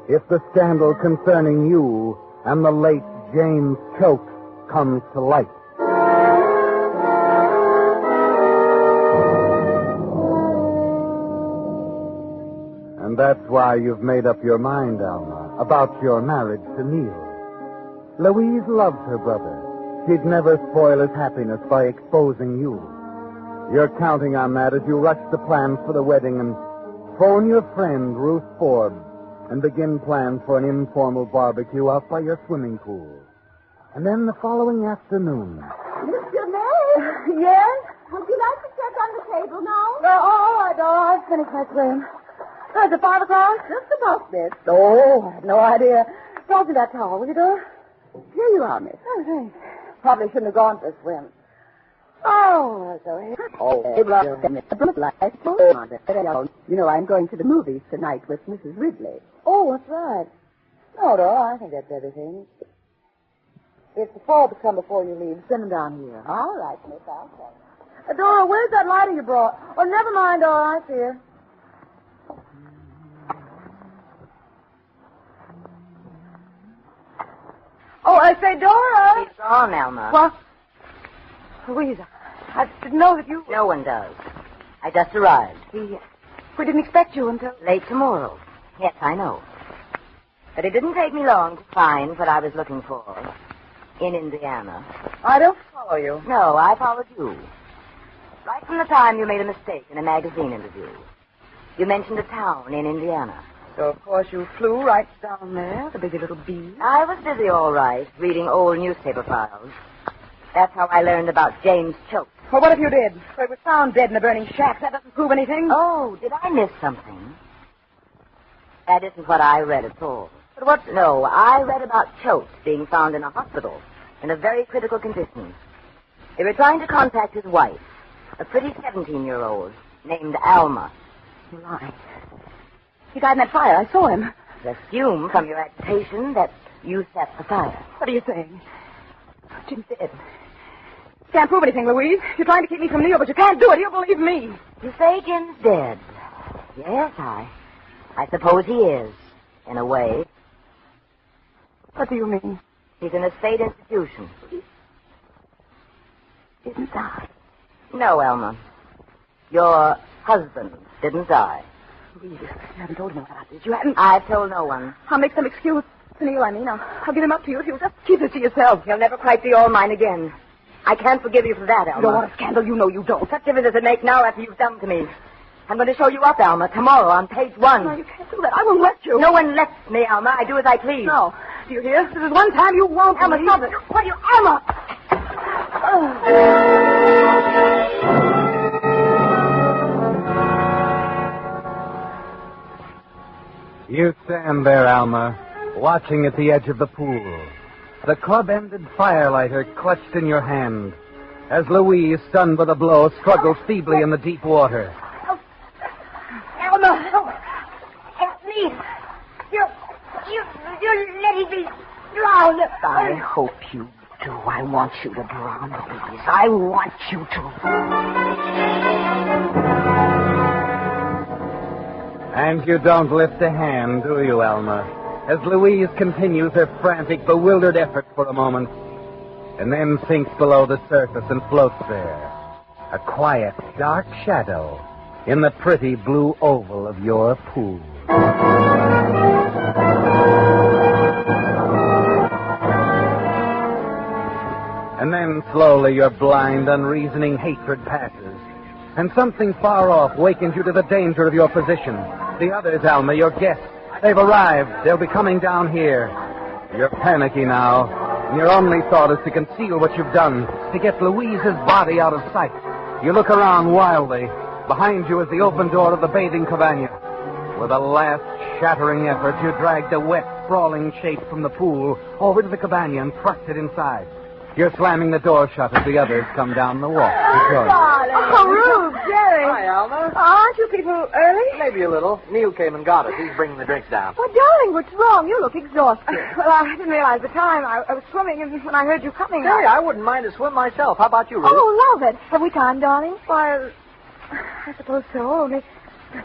if the scandal concerning you and the late James Choate comes to light. And that's why you've made up your mind, Alma, about your marriage to Neil. Louise loves her brother. She'd never spoil his happiness by exposing you. You're counting on that as you rush the plans for the wedding and phone your friend, Ruth Forbes, and begin plans for an informal barbecue out by your swimming pool. And then the following afternoon... Mr. Maine? Yes? Would you like to check on the table now? I've finished my swim. Oh, is it 5 o'clock? Just about, miss. Oh, I have no idea. Toss me that towel, will you, Dora? Here you are, miss. Oh, thanks. Probably shouldn't have gone for a swim. Oh, sorry. You know, I'm going to the movies tonight with Mrs. Ridley. Oh, that's right. No, Dora, I think that's everything. If the Forbes come before you leave, send them down here. All right, miss, I'll tell. Dora, where's that lighter you brought? Oh, never mind, Dora, I see her. Oh, I say, Dora. She's gone, Alma. What? Louise, I didn't know that you... No one does. I just arrived. We didn't expect you until... Late tomorrow. Yes, I know. But it didn't take me long to find what I was looking for. In Indiana. I don't follow you. No, I followed you. Right from the time you made a mistake in a magazine interview. You mentioned a town in Indiana. So, of course, you flew right down there, the busy little bee. I was busy, all right, reading old newspaper files. That's how I learned about James Choate. Well, what if you did? So he was found dead in a burning shack. That doesn't prove anything. Oh, did I miss something? That isn't what I read at all. But what? No, I read about Choate being found in a hospital in a very critical condition. They were trying to contact his wife, a pretty 17-year-old named Alma. You're lying. He died in that fire. I saw him. I assume from your agitation that you set the fire. What are you saying? Jim's dead. Can't prove anything, Louise. You're trying to keep me from Neil, but you can't do it. He'll believe me. You say Jim's dead. Yes, I suppose he is, in a way. What do you mean? He's in a state institution. He didn't die. No, Alma. Your husband didn't die. Louise, you haven't told him about this. You haven't. I've told no one. I'll make some excuse to Neil, I mean. I'll give him up to you if you'll just keep it to yourself. You'll never quite be all mine again. I can't forgive you for that, Alma. You don't want a scandal. You know you don't. What difference does it make now after you've done to me? I'm going to show you up, Alma, tomorrow on page 1. No, you can't do that. I won't let you. No one lets me, Alma. I do as I please. No. Do you hear? This is one time you won't. Alma, stop it. What are you... Alma! You stand there, Alma, watching at the edge of the pool. The club-ended firelighter clutched in your hand as Louise, stunned by the blow, struggled feebly in the deep water. Alma, help me. You're letting me drown. I hope you do. I want you to drown, Louise. I want you to. And you don't lift a hand, do you, Alma? As Louise continues her frantic, bewildered effort for a moment, and then sinks below the surface and floats there, a quiet, dark shadow in the pretty blue oval of your pool. And then slowly your blind, unreasoning hatred passes, and something far off wakens you to the danger of your position. The others, Alma, your guests, they've arrived. They'll be coming down here. You're panicky now, and your only thought is to conceal what you've done, to get Louise's body out of sight. You look around wildly. Behind you is the open door of the bathing cabana. With a last shattering effort, you drag the wet, sprawling shape from the pool over to the cabana and thrust it inside. You're slamming the door shut as the others come down the walk. Oh, Rube, Jerry. Hi, Alma. Aren't you people early? Maybe a little. Neil came and got us. He's bringing the drinks down. Well, darling, what's wrong? You look exhausted. Well, I didn't realize the time. I was swimming, and when I heard you coming... Hey, I wouldn't mind a swim myself. How about you, Ruth? Oh, love it. Have we time, darling? Why, I suppose so. Only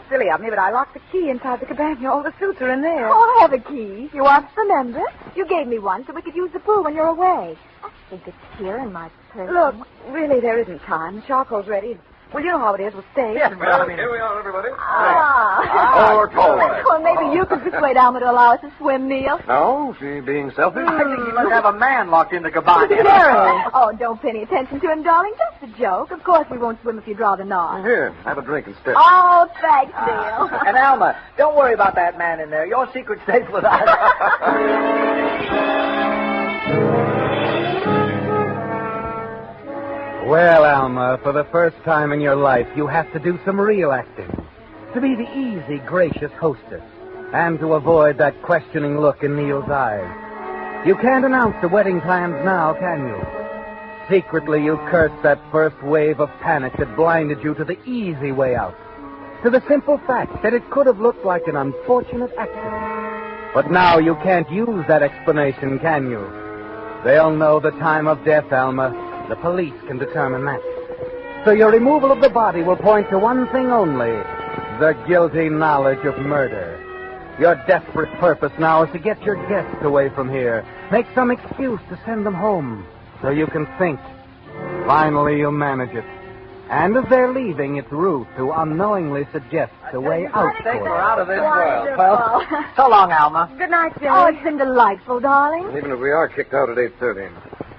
silly of me, but I locked the key inside the cabana. All the suits are in there. Oh, I have a key. You want to remember? You gave me one so we could use the pool when you're away. I think it's here in my purse. Look, really, there isn't time. The charcoal's ready. Well, you know how it is. We'll stay. Yes, Well, here we are, everybody. Well, maybe you could persuade Alma to allow us to swim, Neil. No, she being selfish. I think he must have a man locked in the cabana. Jerry. Oh, don't pay any attention to him, darling. Just a joke. Of course we won't swim if you'd rather not. Here, have a drink instead. Oh, thanks, Neil. And Alma, don't worry about that man in there. Your secret's safe with us. Well, Alma, for the first time in your life, you have to do some real acting. To be the easy, gracious hostess, and to avoid that questioning look in Neil's eyes. You can't announce the wedding plans now, can you? Secretly, you curse that first wave of panic that blinded you to the easy way out. To the simple fact that it could have looked like an unfortunate accident. But now you can't use that explanation, can you? They'll know the time of death, Alma. The police can determine that. So your removal of the body will point to one thing only, the guilty knowledge of murder. Your desperate purpose now is to get your guests away from here. Make some excuse to send them home so you can think. Finally, you'll manage it. And as they're leaving, it's Ruth who unknowingly suggests a way out for Take them. her out of this world. Well, so long, Alma. Good night, Jerry. Oh, it's been delightful, darling. Even if we are kicked out at 8:30.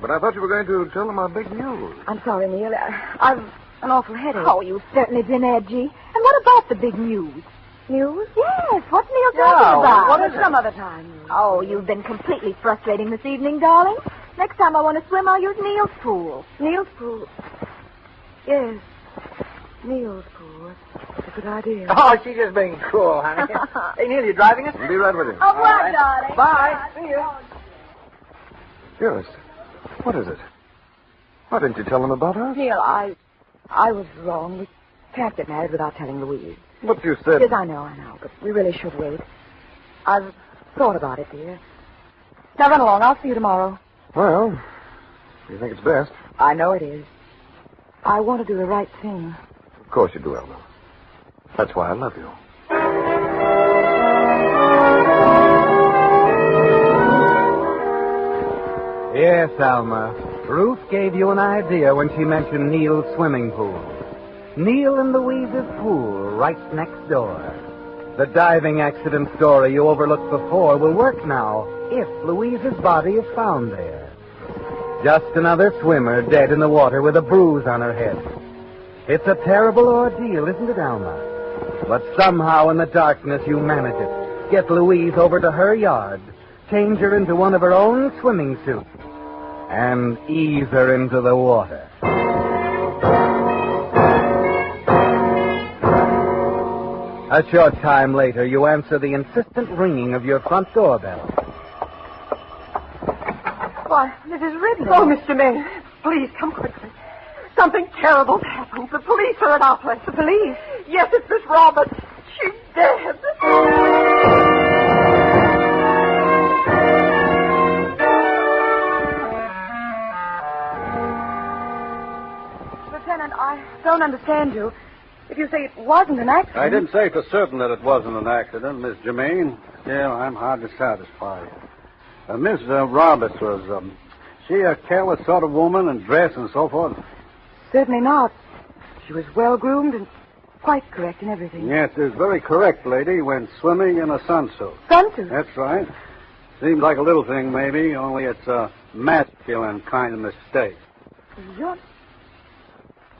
But I thought you were going to tell them our big news. I'm sorry, Neil. I've an awful headache. Oh, you've certainly been edgy. And what about the big news? News? Yes, what's Neil talking about? What is some other time? Oh, you've been completely frustrating this evening, darling. Next time I want to swim, I'll use Neil's pool. Neil's pool. Yes. Neil's pool. That's a good idea. Oh, she's just being cool, honey. Hey, Neil, you driving us? I'll be right with you. Au revoir, darling. Bye. See you. Dearest, what is it? Why didn't you tell them about us? Neil, I was wrong. We can't get married without telling Louise. But you said... Yes, I know, but we really should wait. I've thought about it, dear. Now run along. I'll see you tomorrow. Well, you think it's best? I know it is. I want to do the right thing. Of course you do, Elma. That's why I love you. Yes, Alma. Ruth gave you an idea when she mentioned Neil's swimming pool. Neil and Louise's pool right next door. The diving accident story you overlooked before will work now if Louise's body is found there. Just another swimmer dead in the water with a bruise on her head. It's a terrible ordeal, isn't it, Alma? But somehow in the darkness you manage it. Get Louise over to her yard, change her into one of her own swimming suits, and ease her into the water. A short time later, you answer the insistent ringing of your front doorbell. Why, Mrs. Ridley. Oh, Mr. Mayor, please come quickly. Something terrible's happened. The police are at our place. The police? Yes, it's Miss Roberts. She's dead. Lieutenant, I don't understand you. If you say it wasn't an accident... I didn't say for certain that it wasn't an accident, Miss Germaine. Still, I'm hardly satisfied. Miss Roberts was, she a careless sort of woman in dress and so forth? Certainly not. She was well-groomed and quite correct in everything. Yes, is very correct, lady, when swimming in a sunsuit. Sunsuit? That's right. Seems like a little thing, maybe, only it's a masculine kind of mistake. You're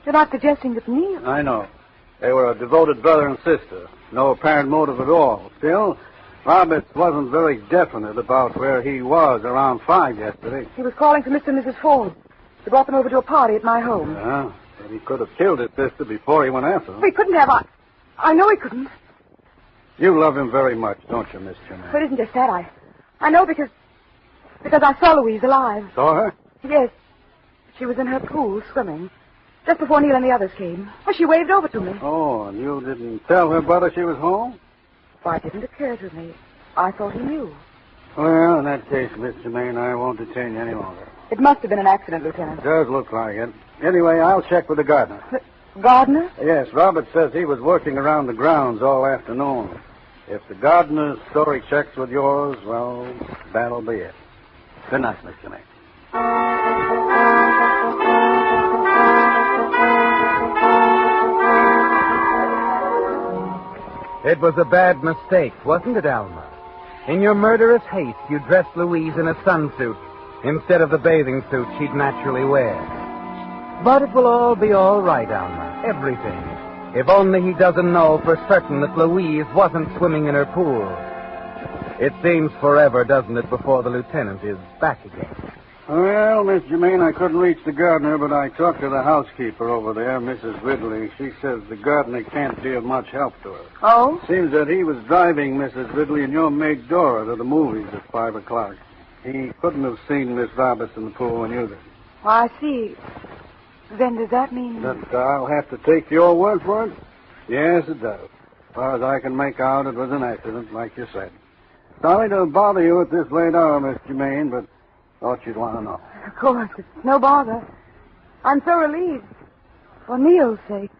not suggesting that Neil... I know. They were a devoted brother and sister. No apparent motive at all. Still, Roberts wasn't very definite about where he was around 5 yesterday. He was calling for Mr. and Mrs. Ford. He brought them over to a party at my home. Yeah, but he could have killed his sister before he went after them. We couldn't have. I know he couldn't. You love him very much, don't you, Miss Germaine? But it isn't just that. I know because I saw Louise alive. Saw her? Yes. She was in her pool swimming. Just before Neil and the others came. Well, she waved over to me. Oh, and you didn't tell her brother she was home? Why, it didn't occur to me. I thought he knew. Well, in that case, Miss Germaine, I won't detain you any longer. It must have been an accident, Lieutenant. It does look like it. Anyway, I'll check with the gardener. The gardener? Yes, Robert says he was working around the grounds all afternoon. If the gardener's story checks with yours, well, that'll be it. Good night, Miss Germaine. It was a bad mistake, wasn't it, Alma? In your murderous haste, you dressed Louise in a sunsuit instead of the bathing suit she'd naturally wear. But it will all be all right, Alma. Everything. If only he doesn't know for certain that Louise wasn't swimming in her pool. It seems forever, doesn't it, before the lieutenant is back again. Well, Miss Germaine, I couldn't reach the gardener, but I talked to the housekeeper over there, Mrs. Ridley. She says the gardener can't be of much help to her. Oh? Seems that he was driving Mrs. Ridley and your maid Dora to the movies at 5 o'clock. He couldn't have seen Miss Roberts in the pool when you did. Oh, I see. Then does that mean... But I'll have to take your word for it? Yes, it does. As far as I can make out, it was an accident, like you said. Sorry to bother you at this late hour, Miss Germaine, but thought you'd want to know. Of course, it's no bother. I'm so relieved. For Neil's sake.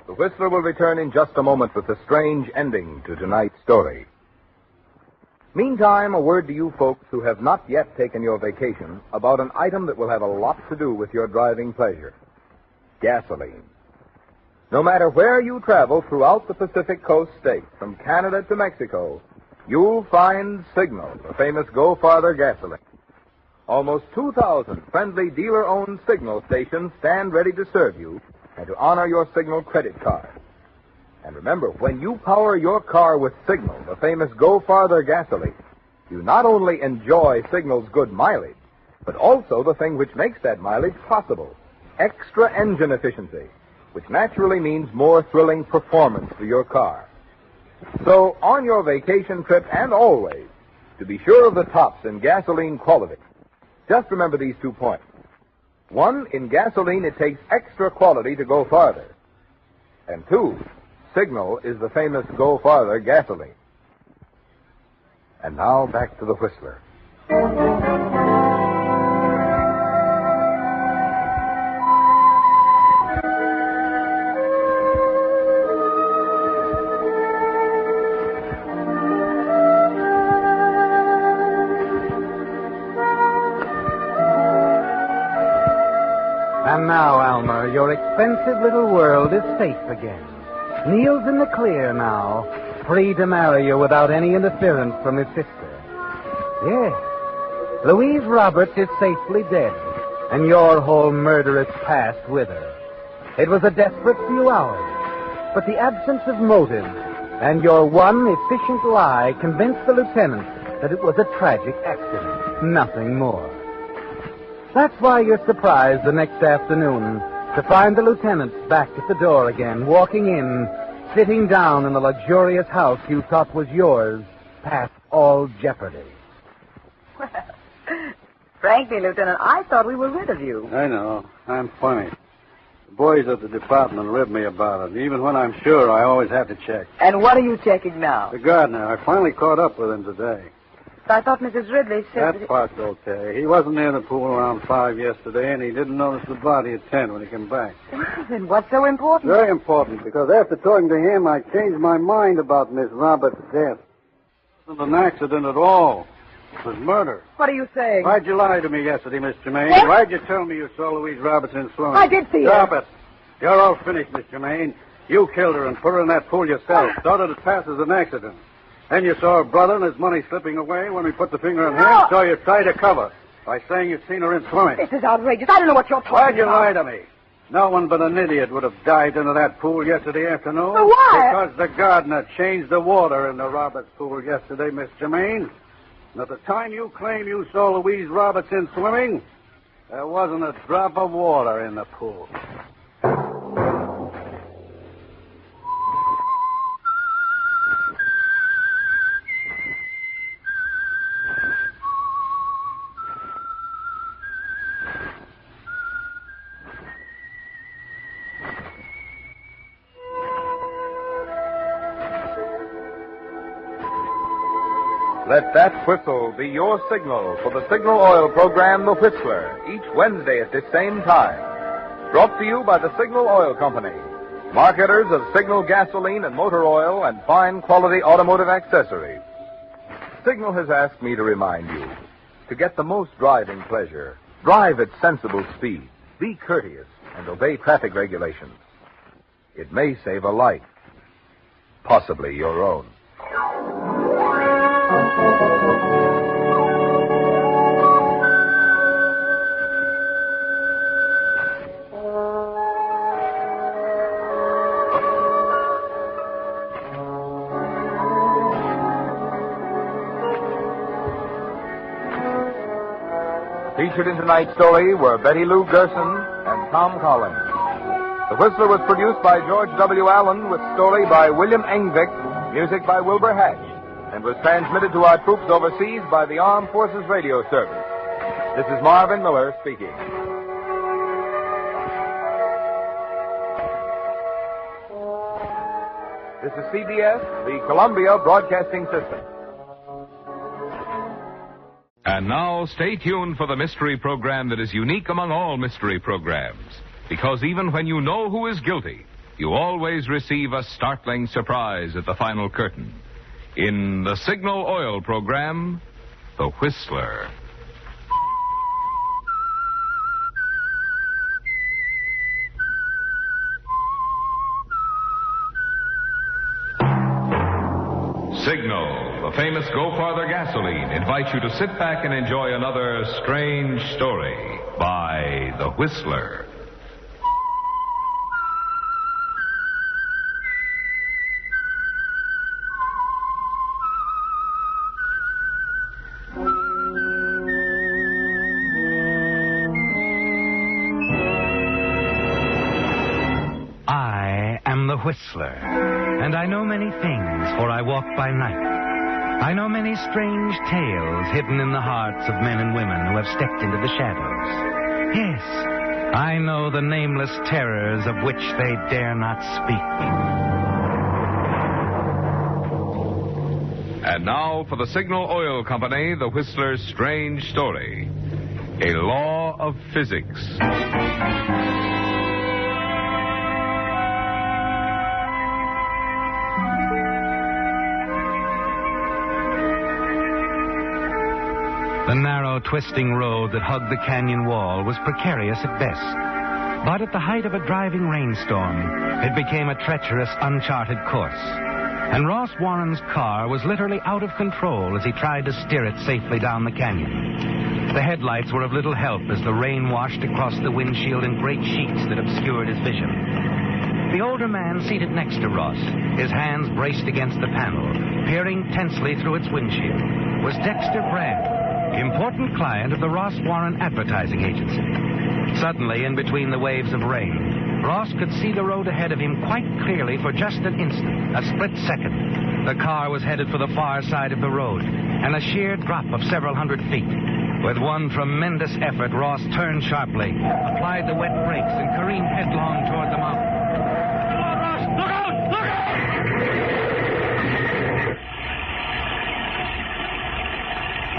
The Whistler will return in just a moment with the strange ending to tonight's story. Meantime, a word to you folks who have not yet taken your vacation about an item that will have a lot to do with your driving pleasure. Gasoline. No matter where you travel throughout the Pacific Coast states, from Canada to Mexico, you'll find Signal, the famous Go Farther gasoline. Almost 2,000 friendly dealer-owned Signal stations stand ready to serve you and to honor your Signal credit card. And remember, when you power your car with Signal, the famous Go Farther gasoline, you not only enjoy Signal's good mileage, but also the thing which makes that mileage possible, extra engine efficiency. which naturally means more thrilling performance for your car. So, on your vacation trip and always, to be sure of the tops in gasoline quality, just remember these 2 points. 1, in gasoline, it takes extra quality to go farther. And 2, Signal is the famous Go Farther gasoline. And now, back to the Whistler. And now, Alma, your expensive little world is safe again. Neil's in the clear now, free to marry you without any interference from his sister. Yes, Louise Roberts is safely dead, and your whole murderous past with her. It was a desperate few hours, but the absence of motive and your one efficient lie convinced the lieutenant that it was a tragic accident, nothing more. That's why you're surprised the next afternoon to find the lieutenant back at the door again, walking in, sitting down in the luxurious house you thought was yours, past all jeopardy. Well, frankly, Lieutenant, I thought we were rid of you. I know. I'm funny. The boys at the department rib me about it. Even when I'm sure, I always have to check. And what are you checking now? The gardener. I finally caught up with him today. I thought Mrs. Ridley said... That part's okay. He wasn't near the pool around 5 yesterday, and he didn't notice the body at 10 when he came back. Well, then what's so important? Very important, because after talking to him, I changed my mind about Miss Roberts' death. It wasn't an accident at all. It was murder. What are you saying? Why'd you lie to me yesterday, Miss Germain? What? Why'd you tell me you saw Louise Roberts in swimming? I did see her. Stop it. You're all finished, Miss Germain. You killed her and put her in that pool yourself. Thought it'd pass as an accident. Then you saw her brother and his money slipping away when we put the finger on him, so you tried to cover by saying you'd seen her in swimming. This is outrageous. I don't know what you're talking Why'd you about. lie to me? No one but an idiot would have dived into that pool yesterday afternoon. But why? Because the gardener changed the water in the Roberts pool yesterday, Miss Germain. And at the time you claim you saw Louise Roberts in swimming, there wasn't a drop of water in the pool. Let that whistle be your signal for the Signal Oil program, The Whistler, each Wednesday at this same time. Brought to you by the Signal Oil Company, marketers of Signal gasoline and motor oil and fine quality automotive accessories. Signal has asked me to remind you, to get the most driving pleasure, drive at sensible speed, be courteous, and obey traffic regulations. It may save a life, possibly your own. Featured in tonight's story were Betty Lou Gerson and Tom Collins. The Whistler was produced by George W. Allen with story by William Engvik, music by Wilbur Hatch, and was transmitted to our troops overseas by the Armed Forces Radio Service. This is Marvin Miller speaking. This is CBS, the Columbia Broadcasting System. And now, stay tuned for the mystery program that is unique among all mystery programs. Because even when you know who is guilty, you always receive a startling surprise at the final curtain. In the Signal Oil program, The Whistler. Signal, the famous Go Farther gasoline, invites you to sit back and enjoy another strange story by The Whistler. Whistler, and I know many things, for I walk by night. I know many strange tales hidden in the hearts of men and women who have stepped into the shadows. Yes, I know the nameless terrors of which they dare not speak. And now for the Signal Oil Company, the Whistler's strange story. A law of physics. The narrow, twisting road that hugged the canyon wall was precarious at best. But at the height of a driving rainstorm, it became a treacherous, uncharted course. And Ross Warren's car was literally out of control as he tried to steer it safely down the canyon. The headlights were of little help as the rain washed across the windshield in great sheets that obscured his vision. The older man seated next to Ross, his hands braced against the panel, peering tensely through its windshield, was Dexter Brand, important client of the Ross Warren Advertising Agency. Suddenly, in between the waves of rain, Ross could see the road ahead of him quite clearly for just an instant, a split second. The car was headed for the far side of the road, and a sheer drop of several hundred feet. With one tremendous effort, Ross turned sharply, applied the wet brakes, and careened headlong toward the mountain. Come on, Ross! Look out! Look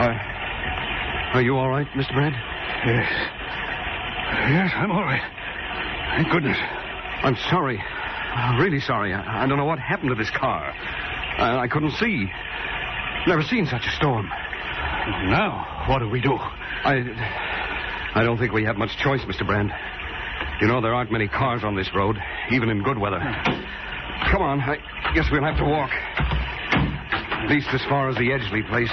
out! Are you all right, Mr. Brand? Yes. Yes, I'm all right. Thank goodness. I'm sorry. I'm really sorry. I don't know what happened to this car. I couldn't see. Never seen such a storm. Now, what do we do? I don't think we have much choice, Mr. Brand. You know, there aren't many cars on this road, even in good weather. Come on. I guess we'll have to walk. At least as far as the Edgeley place.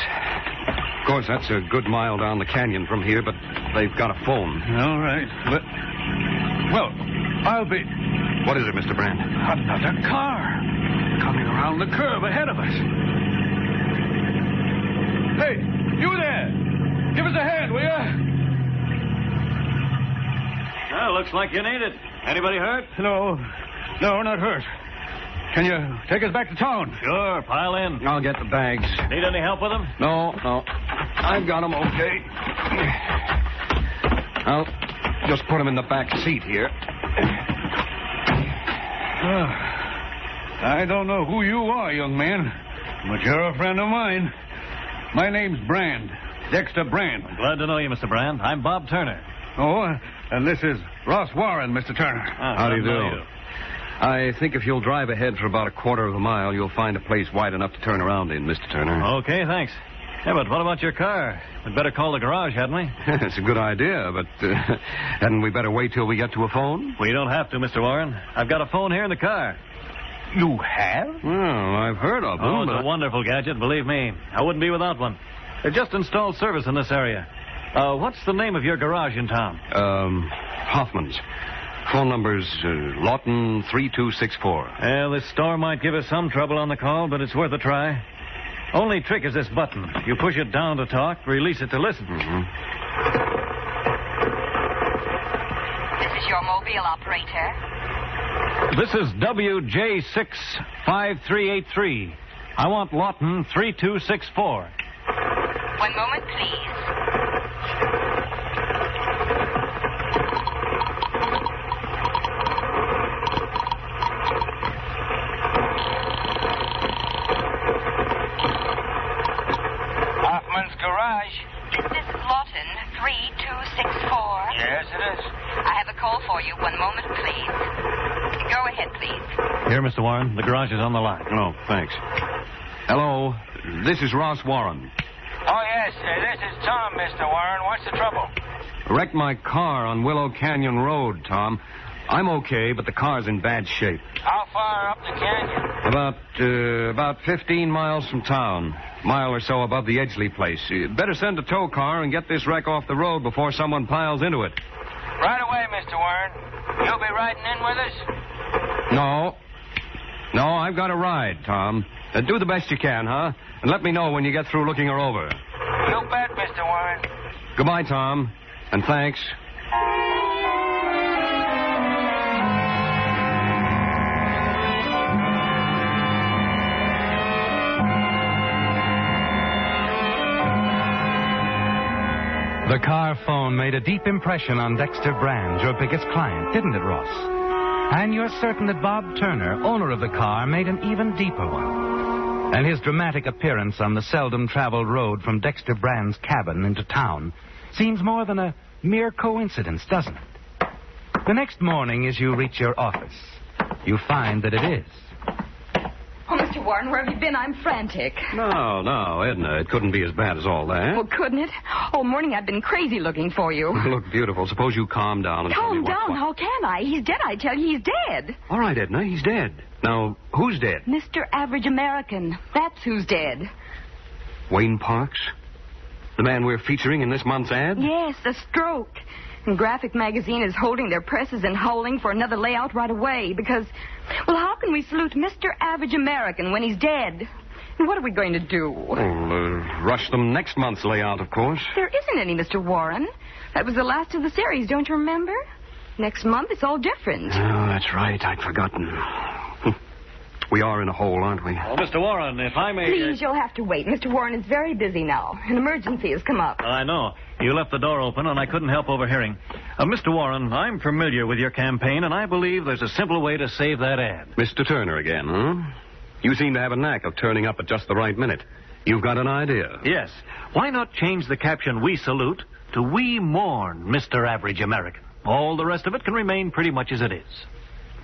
Of course, that's a good mile down the canyon from here, but they've got a phone. All right. But, well, I'll be... What is it, Mr. Brand? Another car coming around the curve ahead of us. Hey, you there! Give us a hand, will you? Well, looks like you need it. Anybody hurt? No, not hurt. Can you take us back to town? Sure, pile in. I'll get the bags. Need any help with them? No. I've got them okay. I'll just put them in the back seat here. I don't know who you are, young man, but you're a friend of mine. My name's Brand, Dexter Brand. Glad to know you, Mr. Brand. I'm Bob Turner. Oh, and this is Ross Warren, Mr. Turner. How do you do? I think if you'll drive ahead for about a quarter of a mile, you'll find a place wide enough to turn around in, Mr. Turner. Okay, thanks. Yeah, but what about your car? We'd better call the garage, hadn't we? It's a good idea, but hadn't we better wait till we get to a phone? We don't have to, Mr. Warren. I've got a phone here in the car. You have? Well, I've heard of them. Oh, it's a wonderful gadget, believe me. I wouldn't be without one. They just installed service in this area. What's the name of your garage in town? Hoffman's. Phone number's Lawton 3264. Well, this storm might give us some trouble on the call, but it's worth a try. Only trick is this button. You push it down to talk, release it to listen. Mm-hmm. This is your mobile operator. This is WJ65383. I want Lawton 3264. One moment, please. Garage. This is Lawton 3264. Yes, it is. I have a call for you. One moment, please. Go ahead, please. Here, Mr. Warren. The garage is on the line. Oh, thanks. Hello. This is Ross Warren. Oh, yes. This is Tom, Mr. Warren. What's the trouble? Wrecked my car on Willow Canyon Road, Tom. I'm okay, but the car's in bad shape. How far up the canyon? About 15 miles from town. Mile or so above the Edgeley place. You'd better send a tow car and get this wreck off the road before someone piles into it. Right away, Mr. Warren. You'll be riding in with us? No, I've got a ride, Tom. Do the best you can, huh? And let me know when you get through looking her over. You bet, Mr. Warren. Goodbye, Tom. And thanks. The car phone made a deep impression on Dexter Brand, your biggest client, didn't it, Ross? And you're certain that Bob Turner, owner of the car, made an even deeper one. And his dramatic appearance on the seldom traveled road from Dexter Brand's cabin into town seems more than a mere coincidence, doesn't it? The next morning, as you reach your office, you find that it is. Oh, Mr. Warren, where have you been? I'm frantic. No, Edna. It couldn't be as bad as all that. Well, couldn't it? All morning I've been crazy looking for you. You look beautiful. Suppose you calm down and tell me Calm what... down? How can I? He's dead, I tell you. He's dead. All right, Edna, he's dead. Now, who's dead? Mr. Average American. That's who's dead. Wayne Parks? The man we're featuring in this month's ad? Yes, a stroke. And Graphic Magazine is holding their presses and howling for another layout right away because, well, how can we salute Mr. Average American when he's dead? And what are we going to do? Rush them next month's layout, of course. There isn't any, Mr. Warren. That was the last of the series, don't you remember? Next month, it's all different. Oh, that's right. I'd forgotten. We are in a hole, aren't we? Oh, Mr. Warren, if I may... Please, you'll have to wait. Mr. Warren is very busy now. An emergency has come up. I know. You left the door open, and I couldn't help overhearing. Mr. Warren, I'm familiar with your campaign, and I believe there's a simple way to save that ad. Mr. Turner again, huh? You seem to have a knack of turning up at just the right minute. You've got an idea. Yes. Why not change the caption, "We salute," to "We mourn Mr. Average American"? All the rest of it can remain pretty much as it is.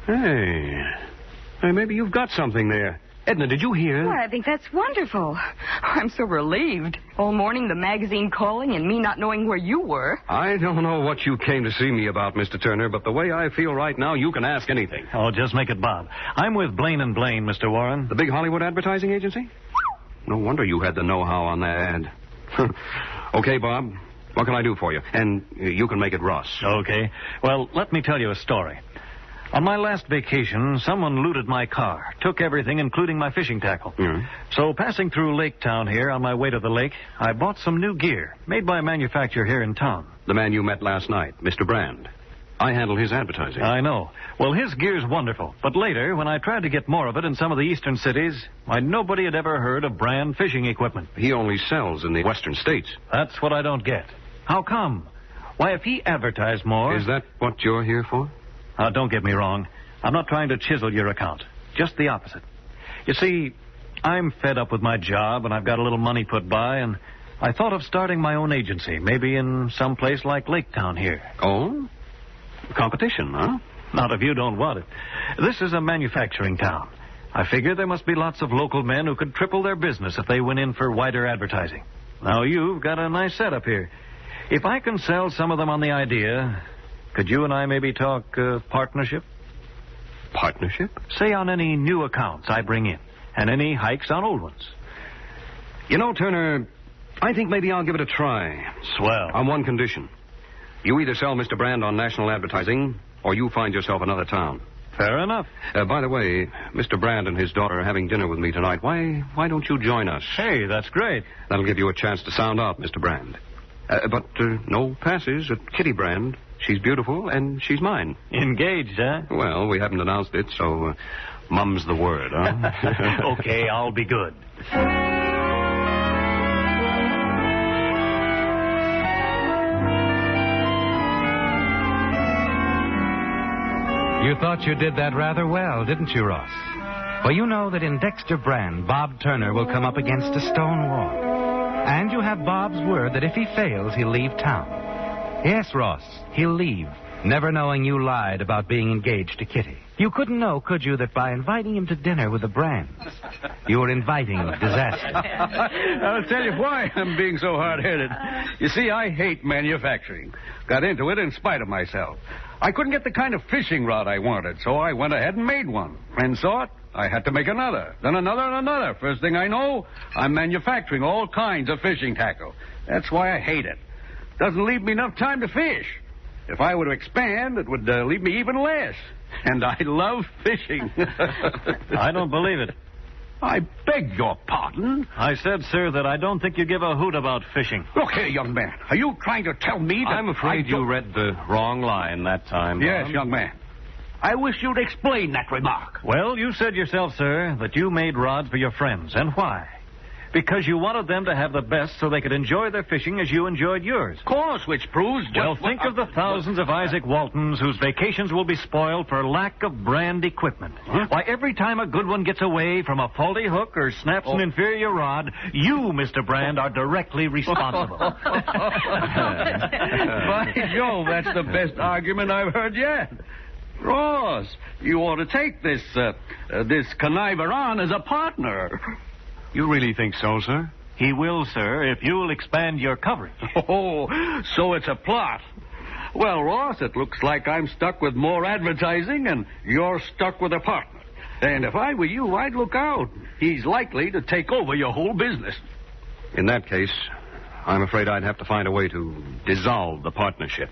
Hey, maybe you've got something there. Edna, did you hear? Well, I think that's wonderful. I'm so relieved. All morning, the magazine calling and me not knowing where you were. I don't know what you came to see me about, Mr. Turner, but the way I feel right now, you can ask anything. Oh, just make it Bob. I'm with Blaine & Blaine, Mr. Warren. The big Hollywood advertising agency? No wonder you had the know-how on that ad. Okay, Bob. What can I do for you? And you can make it Ross. Okay. Well, let me tell you a story. On my last vacation, someone looted my car, took everything, including my fishing tackle. Mm. So, passing through Lake Town here on my way to the lake, I bought some new gear, made by a manufacturer here in town. The man you met last night, Mr. Brand. I handle his advertising. I know. Well, his gear's wonderful. But later, when I tried to get more of it in some of the eastern cities, why, nobody had ever heard of Brand fishing equipment. He only sells in the western states. That's what I don't get. How come? Why, if he advertised more... Is that what you're here for? Don't get me wrong. I'm not trying to chisel your account. Just the opposite. You see, I'm fed up with my job, and I've got a little money put by, and I thought of starting my own agency, maybe in some place like Lake Town here. Oh? Competition, huh? Not if you don't want it. This is a manufacturing town. I figure there must be lots of local men who could triple their business if they went in for wider advertising. Now, you've got a nice setup here. If I can sell some of them on the idea, could you and I maybe talk partnership? Partnership? Say on any new accounts I bring in, and any hikes on old ones. You know, Turner, I think maybe I'll give it a try. Swell. On one condition. You either sell Mr. Brand on national advertising, or you find yourself another town. Fair enough. By the way, Mr. Brand and his daughter are having dinner with me tonight. Why don't you join us? Hey, that's great. That'll give you a chance to sound out Mr. Brand. But no passes at Kitty Brand. She's beautiful, and she's mine. Engaged, huh? Well, we haven't announced it, so mum's the word, huh? Okay, I'll be good. You thought you did that rather well, didn't you, Ross? Well, you know that in Dexter Brand, Bob Turner will come up against a stone wall. And you have Bob's word that if he fails, he'll leave town. Yes, Ross, he'll leave, never knowing you lied about being engaged to Kitty. You couldn't know, could you, that by inviting him to dinner with the Brands, you were inviting disaster? I'll tell you why I'm being so hard-headed. You see, I hate manufacturing. Got into it in spite of myself. I couldn't get the kind of fishing rod I wanted, so I went ahead and made one. Friends saw it. I had to make another, then another and another. First thing I know, I'm manufacturing all kinds of fishing tackle. That's why I hate it. Doesn't leave me enough time to fish. If I were to expand, it would leave me even less. And I love fishing. I don't believe it. I beg your pardon? I said, sir, that I don't think you give a hoot about fishing. Look here, young man. Are you trying to tell me that... I'm afraid you read the wrong line that time, Bob. Yes, young man. I wish you'd explain that remark. Well, you said yourself, sir, that you made rods for your friends. And why? Because you wanted them to have the best so they could enjoy their fishing as you enjoyed yours. Of course, which proves just... Well, think of the thousands of Isaac Waltons whose vacations will be spoiled for lack of brand equipment. Huh? Why, every time a good one gets away from a faulty hook or snaps an inferior rod, you, Mr. Brand, are directly responsible. By Jove, that's the best argument I've heard yet. Ross, you ought to take this conniver on as a partner. You really think so, sir? He will, sir, if you'll expand your coverage. Oh, so it's a plot. Well, Ross, it looks like I'm stuck with more advertising and you're stuck with a partner. And if I were you, I'd look out. He's likely to take over your whole business. In that case, I'm afraid I'd have to find a way to dissolve the partnership.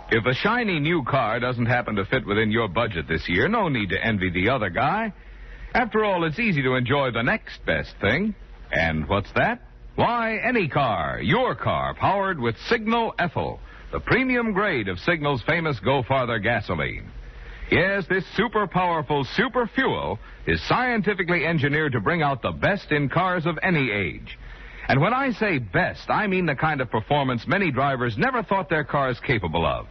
If a shiny new car doesn't happen to fit within your budget this year, no need to envy the other guy. After all, it's easy to enjoy the next best thing. And what's that? Why, any car, your car, powered with Signal Ethyl, the premium grade of Signal's famous Go Farther gasoline. Yes, this super powerful super fuel is scientifically engineered to bring out the best in cars of any age. And when I say best, I mean the kind of performance many drivers never thought their cars capable of.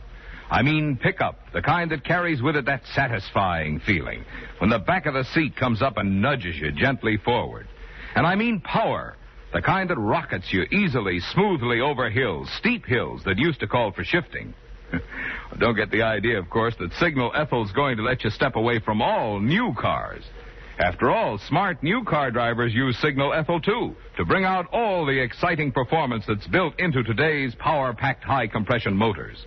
I mean pickup, the kind that carries with it that satisfying feeling when the back of the seat comes up and nudges you gently forward. And I mean power, the kind that rockets you easily, smoothly over hills, steep hills that used to call for shifting. Don't get the idea, of course, that Signal Ethyl's going to let you step away from all new cars. After all, smart new car drivers use Signal Ethyl, too, to bring out all the exciting performance that's built into today's power-packed high-compression motors.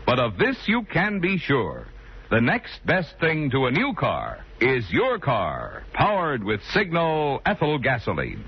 But of this you can be sure. The next best thing to a new car is your car, powered with Signal Ethyl gasoline.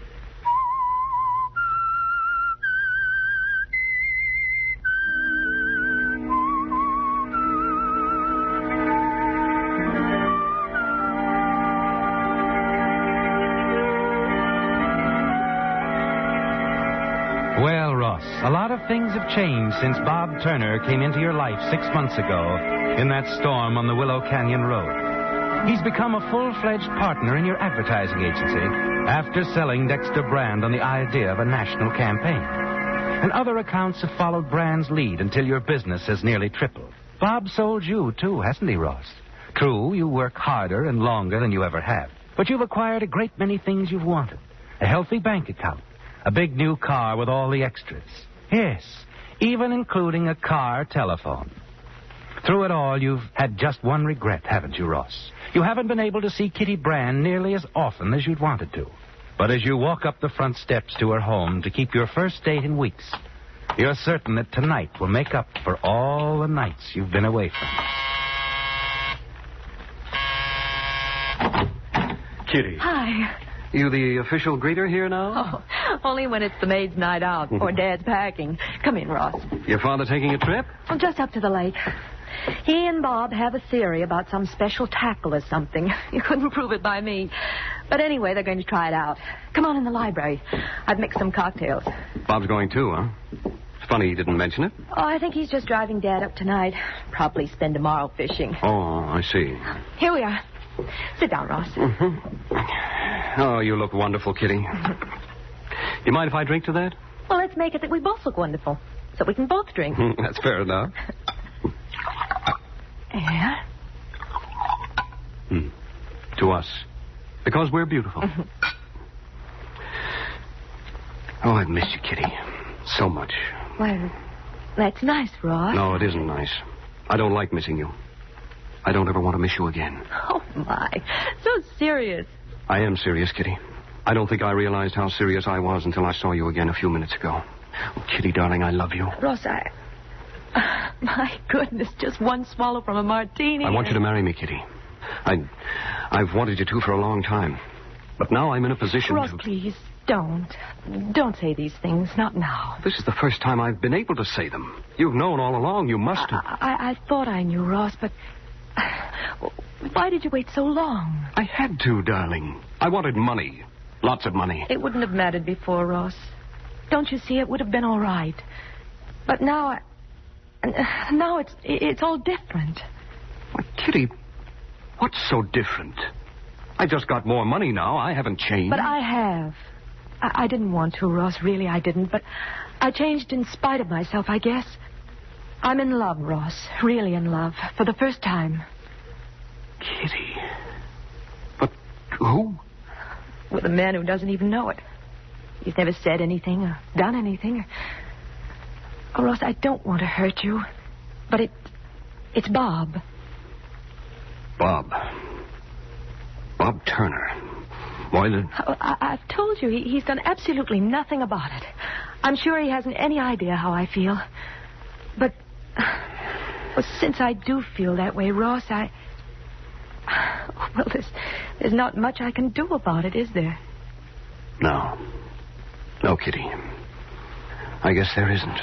Well, Ross, a lot of things have changed since Bob Turner came into your life 6 months ago in that storm on the Willow Canyon Road. He's become a full-fledged partner in your advertising agency after selling Dexter Brand on the idea of a national campaign. And other accounts have followed Brand's lead until your business has nearly tripled. Bob sold you, too, hasn't he, Ross? True, you work harder and longer than you ever have. But you've acquired a great many things you've wanted. A healthy bank account. A big new car with all the extras. Yes, even including a car telephone. Through it all, you've had just one regret, haven't you, Ross? You haven't been able to see Kitty Brand nearly as often as you'd wanted to. But as you walk up the front steps to her home to keep your first date in weeks, you're certain that tonight will make up for all the nights you've been away from. Kitty. Hi. You the official greeter here now? Oh, only when it's the maid's night out or Dad's packing. Come in, Ross. Your father taking a trip? Well, just up to the lake. He and Bob have a theory about some special tackle or something. You couldn't prove it by me. But anyway, they're going to try it out. Come on in the library. I've mixed some cocktails. Bob's going too, huh? It's funny he didn't mention it. Oh, I think he's just driving Dad up tonight. Probably spend tomorrow fishing. Oh, I see. Here we are. Sit down, Ross. Mm-hmm. Oh, you look wonderful, Kitty. You mind if I drink to that? Well, let's make it that we both look wonderful, so we can both drink. That's fair enough. Yeah? To us. Because we're beautiful. Oh, I've missed you, Kitty. So much. Well, that's nice, Ross. No, it isn't nice. I don't like missing you. I don't ever want to miss you again. Oh, my. So serious. I am serious, Kitty. I don't think I realized how serious I was until I saw you again a few minutes ago. Oh, Kitty, darling, I love you. Ross, my goodness, just one swallow from a martini. I want you to marry me, Kitty. I've wanted you to for a long time. But now I'm in a position Ross, to... please, don't. Don't say these things. Not now. This is the first time I've been able to say them. You've known all along. You must have. I thought I knew, Ross, but... Why did you wait so long? I had to, darling. I wanted money. Lots of money. It wouldn't have mattered before, Ross. Don't you see, it would have been all right. But now it's all different. Why, Kitty, what's so different? I just got more money now. I haven't changed. But I have. I didn't want to, Ross. Really, I didn't. But I changed in spite of myself, I guess. I'm in love, Ross. Really in love. For the first time. Kitty. But who? With a man who doesn't even know it. He's never said anything or done anything. Oh, Ross, I don't want to hurt you. But it's Bob. Bob Turner. Why the... I've told you, he's done absolutely nothing about it. I'm sure he hasn't any idea how I feel. But, well, since I do feel that way, Ross, well, there's not much I can do about it, is there? No. No, Kitty. I guess there isn't.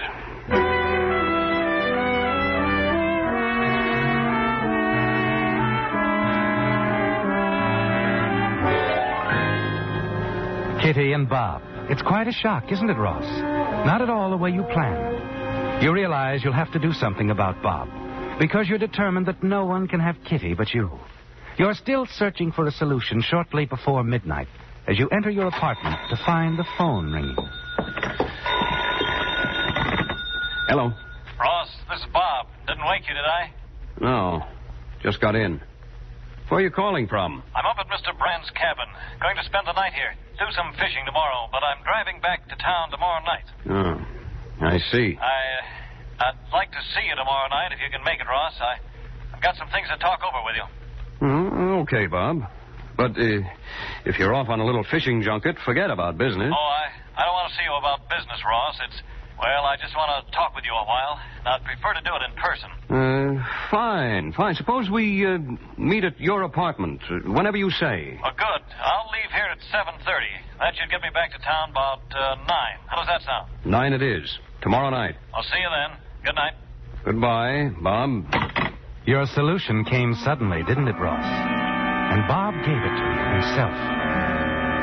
Kitty and Bob. It's quite a shock, isn't it, Ross? Not at all the way you planned. You realize you'll have to do something about Bob, because you're determined that no one can have Kitty but you. You're still searching for a solution shortly before midnight as you enter your apartment to find the phone ringing. Hello. Ross, this is Bob. Didn't wake you, did I? No. Just got in. Where are you calling from? I'm up at Mr. Brand's cabin. Going to spend the night here. Do some fishing tomorrow, but I'm driving back to town tomorrow night. Oh, I see. I'd like to see you tomorrow night if you can make it, Ross. I've got some things to talk over with you. Okay, Bob. But if you're off on a little fishing junket, forget about business. Oh, I don't want to see you about business, Ross. Well, I just want to talk with you a while. I'd prefer to do it in person. Fine. Suppose we meet at your apartment, whenever you say. Oh, good. I'll leave here at 7:30. That should get me back to town about 9. How does that sound? 9 it is. Tomorrow night. I'll see you then. Good night. Goodbye, Bob. Your solution came suddenly, didn't it, Ross? And Bob gave it to you himself.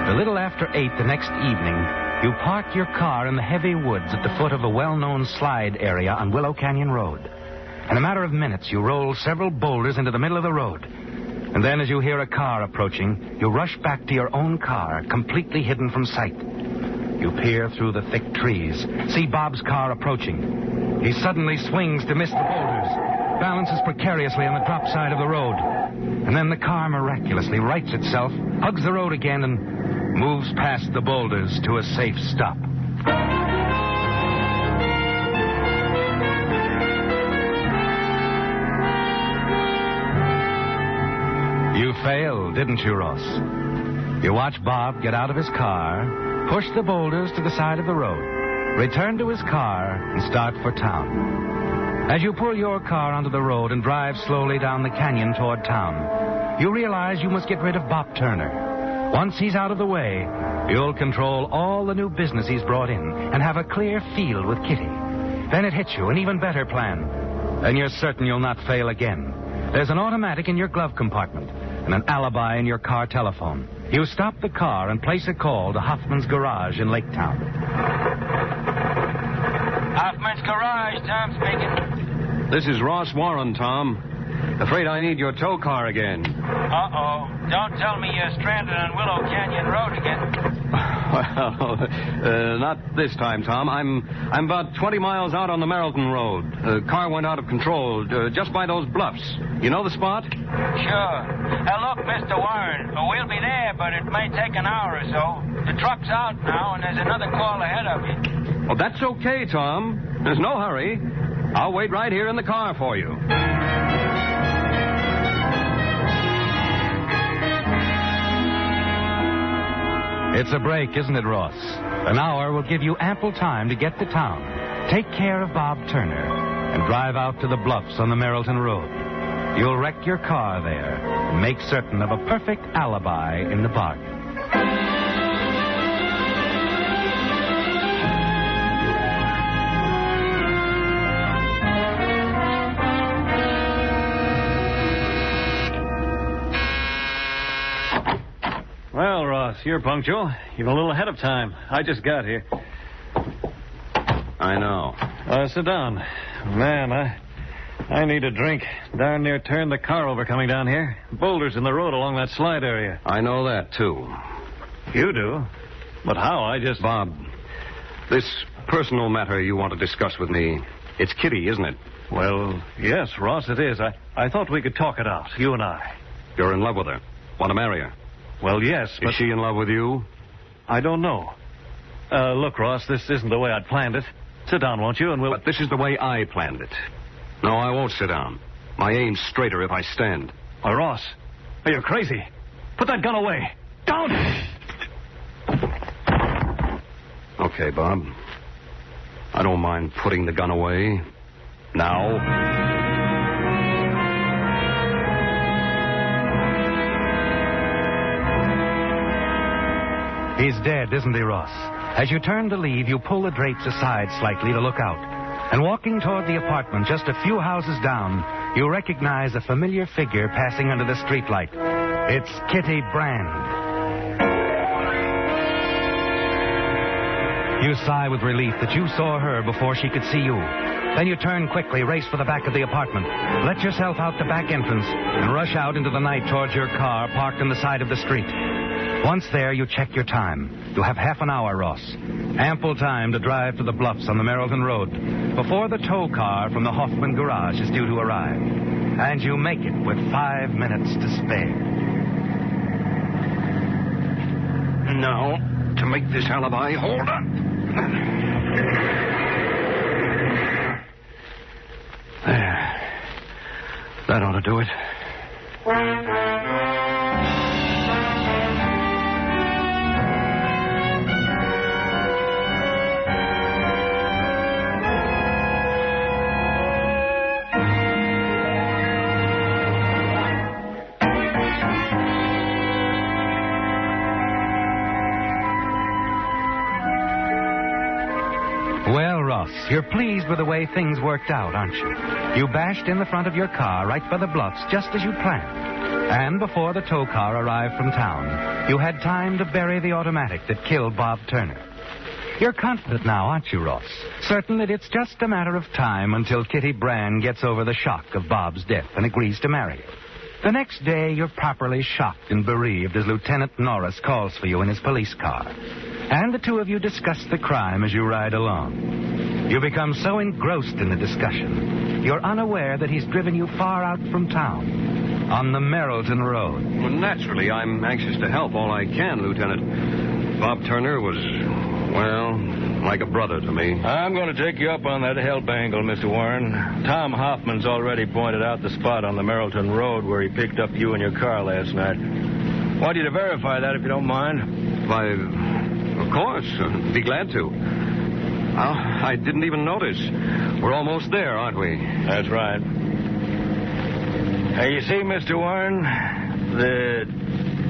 A little after 8 the next evening, you parked your car in the heavy woods at the foot of a well-known slide area on Willow Canyon Road. In a matter of minutes, you rolled several boulders into the middle of the road. And then as you hear a car approaching, you rush back to your own car, completely hidden from sight. You peer through the thick trees, see Bob's car approaching. He suddenly swings to miss the boulders, balances precariously on the drop side of the road. And then the car miraculously rights itself, hugs the road again, and moves past the boulders to a safe stop. You failed, didn't you, Ross? You watch Bob get out of his car, push the boulders to the side of the road, return to his car, and start for town. As you pull your car onto the road and drive slowly down the canyon toward town, you realize you must get rid of Bob Turner. Once he's out of the way, you'll control all the new business he's brought in and have a clear field with Kitty. Then it hits you an even better plan. Then you're certain you'll not fail again. There's an automatic in your glove compartment and an alibi in your car telephone. You stop the car and place a call to Hoffman's Garage in Lake Town. Hoffman's Garage, Tom speaking. This is Ross Warren, Tom. Afraid I need your tow car again. Uh-oh. Don't tell me you're stranded on Willow Canyon Road again. Well, not this time, Tom. I'm about 20 miles out on the Merrilton Road. The car went out of control just by those bluffs. You know the spot? Sure. Look, Mr. Warren, we'll be there, but it may take an hour or so. The truck's out now, and there's another call ahead of you. Well, that's okay, Tom. There's no hurry. I'll wait right here in the car for you. It's a break, isn't it, Ross? An hour will give you ample time to get to town, take care of Bob Turner, and drive out to the bluffs on the Merrilton Road. You'll wreck your car there and make certain of a perfect alibi in the bargain. Well, Ross, you're punctual. Even a little ahead of time. I just got here. I know. Sit down. Man, I need a drink. Darn near turned the car over coming down here. Boulders in the road along that slide area. I know that, too. You do? But how? Bob, this personal matter you want to discuss with me, it's Kitty, isn't it? Well, yes, Ross, it is. I thought we could talk it out, you and I. You're in love with her. Want to marry her? Well, yes, but... Is she in love with you? I don't know. Look, Ross, this isn't the way I'd planned it. Sit down, won't you, and we'll... But this is the way I planned it. No, I won't sit down. My aim's straighter if I stand. Why, Ross, are you crazy? Put that gun away. Down! Okay, Bob. I don't mind putting the gun away. Now. He's dead, isn't he, Ross? As you turn to leave, you pull the drapes aside slightly to look out. And walking toward the apartment just a few houses down, you recognize a familiar figure passing under the streetlight. It's Kitty Brand. You sigh with relief that you saw her before she could see you. Then you turn quickly, race for the back of the apartment, let yourself out the back entrance, and rush out into the night towards your car parked on the side of the street. Once there, you check your time. You have half an hour, Ross. Ample time to drive to the bluffs on the Merrilton Road before the tow car from the Hoffman garage is due to arrive. And you make it with 5 minutes to spare. Now, to make this alibi, hold on. There. That ought to do it. You're pleased with the way things worked out, aren't you? You bashed in the front of your car right by the bluffs just as you planned. And before the tow car arrived from town, you had time to bury the automatic that killed Bob Turner. You're confident now, aren't you, Ross? Certain that it's just a matter of time until Kitty Brand gets over the shock of Bob's death and agrees to marry you. The next day, you're properly shocked and bereaved as Lieutenant Norris calls for you in his police car. And the two of you discuss the crime as you ride along. You become so engrossed in the discussion, you're unaware that he's driven you far out from town, on the Merrilton Road. Well, naturally, I'm anxious to help all I can, Lieutenant. Bob Turner was, well, like a brother to me. I'm going to take you up on that help angle, Mr. Warren. Tom Hoffman's already pointed out the spot on the Merrilton Road where he picked up you in your car last night. Want you to verify that, if you don't mind. Why, of course. Be glad to. I didn't even notice. We're almost there, aren't we? That's right. Hey, you see, Mr. Warren, the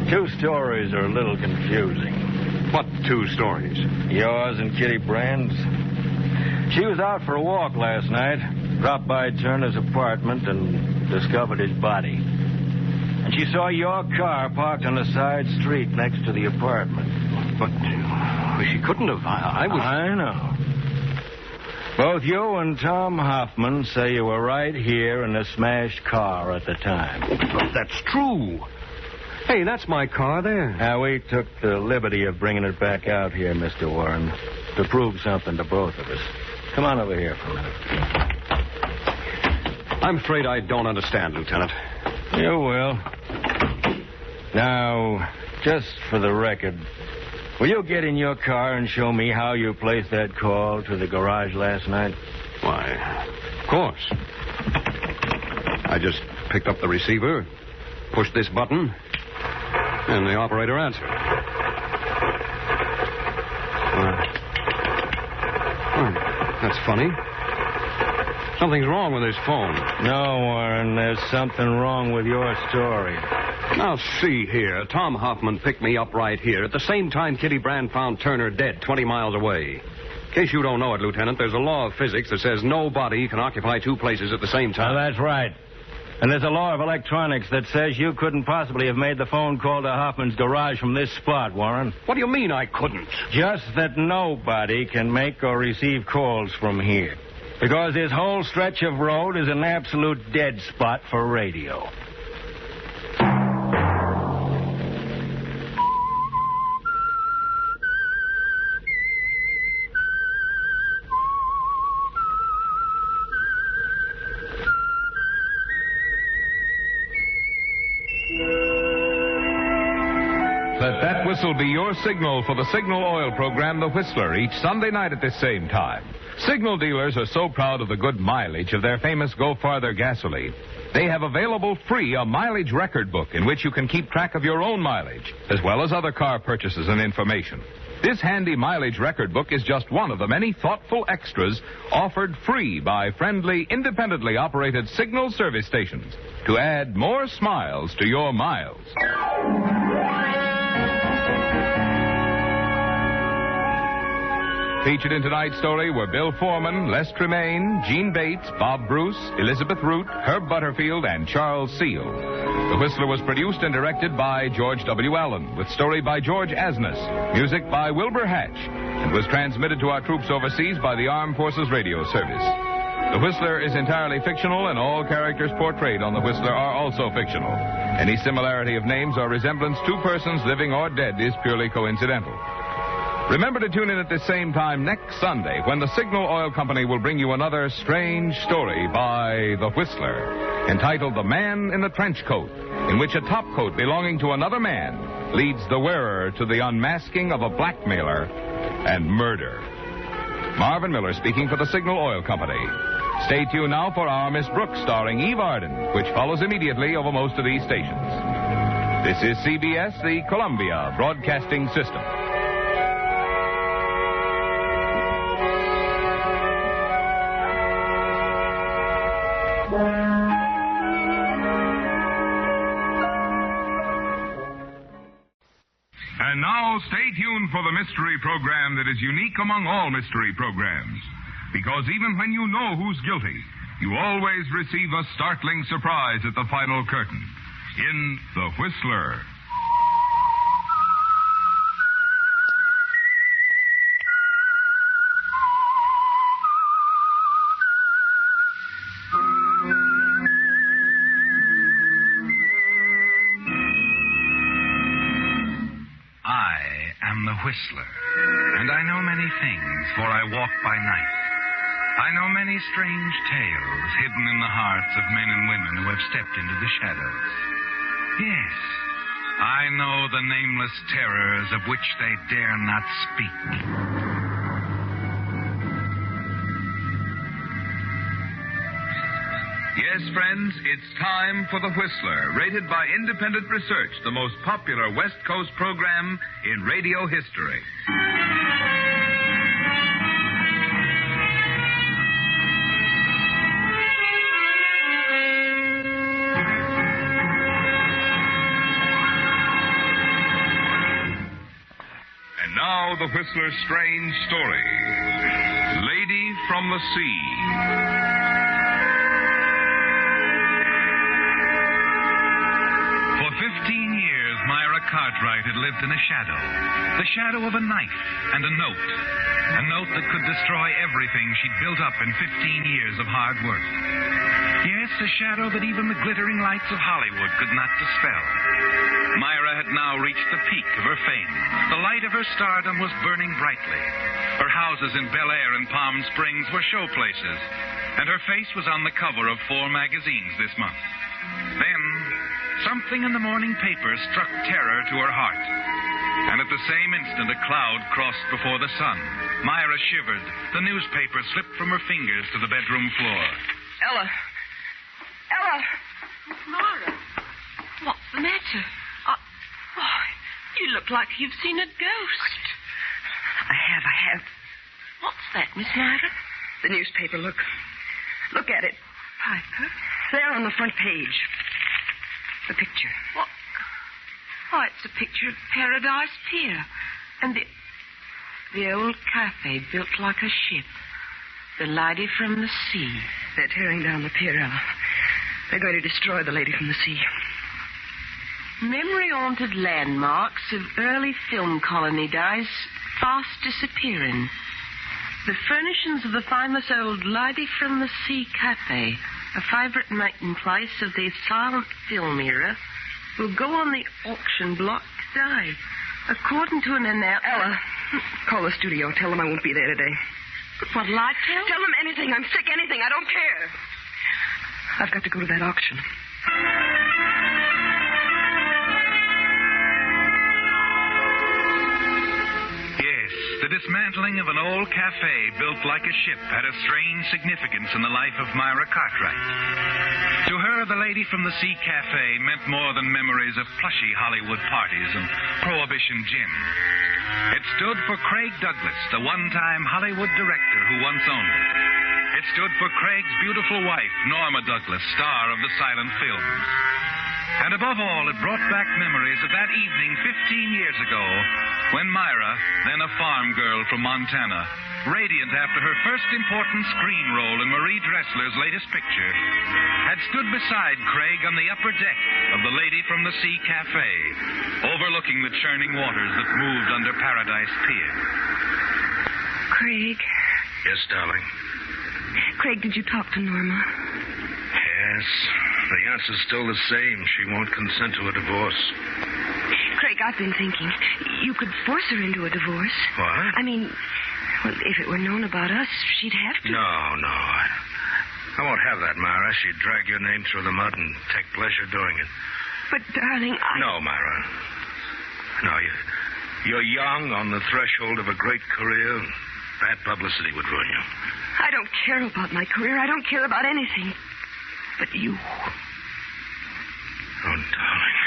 two stories are a little confusing. What two stories? Yours and Kitty Brand's. She was out for a walk last night, dropped by Turner's apartment, and discovered his body. And she saw your car parked on the side street next to the apartment. But she couldn't have. I know. Both you and Tom Hoffman say you were right here in the smashed car at the time. But that's true. Hey, that's my car there. Now, we took the liberty of bringing it back out here, Mr. Warren, to prove something to both of us. Come on over here for a minute. I'm afraid I don't understand, Lieutenant. You will. Now, just for the record, will you get in your car and show me how you placed that call to the garage last night? Why, of course. I just picked up the receiver, pushed this button, and the operator answered. That's funny. Something's wrong with his phone. No, Warren, there's something wrong with your story. Now, see here. Tom Hoffman picked me up right here at the same time Kitty Brand found Turner dead 20 miles away. In case you don't know it, Lieutenant, there's a law of physics that says no body can occupy two places at the same time. Now, that's right. And there's a law of electronics that says you couldn't possibly have made the phone call to Hoffman's garage from this spot, Warren. What do you mean I couldn't? Just that nobody can make or receive calls from here. Because this whole stretch of road is an absolute dead spot for radio. Let that whistle be your signal for the Signal Oil program, The Whistler, each Sunday night at this same time. Signal dealers are so proud of the good mileage of their famous Go Farther gasoline. They have available free a mileage record book in which you can keep track of your own mileage, as well as other car purchases and information. This handy mileage record book is just one of the many thoughtful extras offered free by friendly, independently operated Signal service stations to add more smiles to your miles. Featured in tonight's story were Bill Foreman, Les Tremaine, Gene Bates, Bob Bruce, Elizabeth Root, Herb Butterfield, and Charles Seal. The Whistler was produced and directed by George W. Allen, with story by George Asness, music by Wilbur Hatch, and was transmitted to our troops overseas by the Armed Forces Radio Service. The Whistler is entirely fictional, and all characters portrayed on The Whistler are also fictional. Any similarity of names or resemblance to persons living or dead is purely coincidental. Remember to tune in at the same time next Sunday when the Signal Oil Company will bring you another strange story by The Whistler, entitled The Man in the Trench Coat, in which a top coat belonging to another man leads the wearer to the unmasking of a blackmailer and murder. Marvin Miller speaking for the Signal Oil Company. Stay tuned now for Our Miss Brooks, starring Eve Arden, which follows immediately over most of these stations. This is CBS, the Columbia Broadcasting System. And now, stay tuned for the mystery program that is unique among all mystery programs. Because even when you know who's guilty, you always receive a startling surprise at the final curtain. In The Whistler. Whistler, and I know many things, for I walk by night. I know many strange tales hidden in the hearts of men and women who have stepped into the shadows. Yes, I know the nameless terrors of which they dare not speak. Yes, friends, it's time for The Whistler, rated by independent research, the most popular West Coast program in radio history. And now, The Whistler's strange story, Lady from the Sea. Cartwright had lived in a shadow. The shadow of a knife and a note. A note that could destroy everything she'd built up in 15 years of hard work. Yes, a shadow that even the glittering lights of Hollywood could not dispel. Myra had now reached the peak of her fame. The light of her stardom was burning brightly. Her houses in Bel Air and Palm Springs were show places, and her face was on the cover of 4 magazines this month. Then, something in the morning paper struck terror to her heart. And at the same instant, a cloud crossed before the sun. Myra shivered. The newspaper slipped from her fingers to the bedroom floor. Ella! Ella! Miss Myra, What's the matter? Why, you look like you've seen a ghost. I have. What's that, Miss Myra? The newspaper, look. Look at it. Piper? There on the front page. The picture. What? Oh, it's a picture of Paradise Pier. And the old cafe built like a ship. The Lady from the Sea. They're tearing down the pier, Ella. They're going to destroy the Lady from the Sea. Memory-haunted landmarks of early film colony days fast disappearing. The furnishings of the famous old Lady from the Sea Cafe, a favourite meeting place of the silent film era, will go on the auction block today. According to an announcement... Ella, call the studio. Tell them I won't be there today. But what'll I tell? Tell them anything. I'm sick, anything. I don't care. I've got to go to that auction. Yes, the dismantling of an old cafe built like a ship had a strange significance in the life of Myra Cartwright. To her, the Lady from the Sea Cafe meant more than memories of plushy Hollywood parties and Prohibition gin. It stood for Craig Douglas, the one-time Hollywood director who once owned it. It stood for Craig's beautiful wife, Norma Douglas, star of the silent films. And above all, it brought back memories of that evening 15 years ago when Myra, then a farm girl from Montana, radiant after her first important screen role in Marie Dressler's latest picture, had stood beside Craig on the upper deck of the Lady from the Sea Cafe, overlooking the churning waters that moved under Paradise Pier. Craig. Yes, darling. Craig, did you talk to Norma? Yes. The answer's still the same. She won't consent to a divorce. Craig, I've been thinking. You could force her into a divorce. What? I mean, well, if it were known about us, she'd have to. No. I won't have that, Myra. She'd drag your name through the mud and take pleasure doing it. But, darling, No, Myra. No, you're young, on the threshold of a great career. Bad publicity would ruin you. I don't care about my career. I don't care about anything. But you. Oh, darling.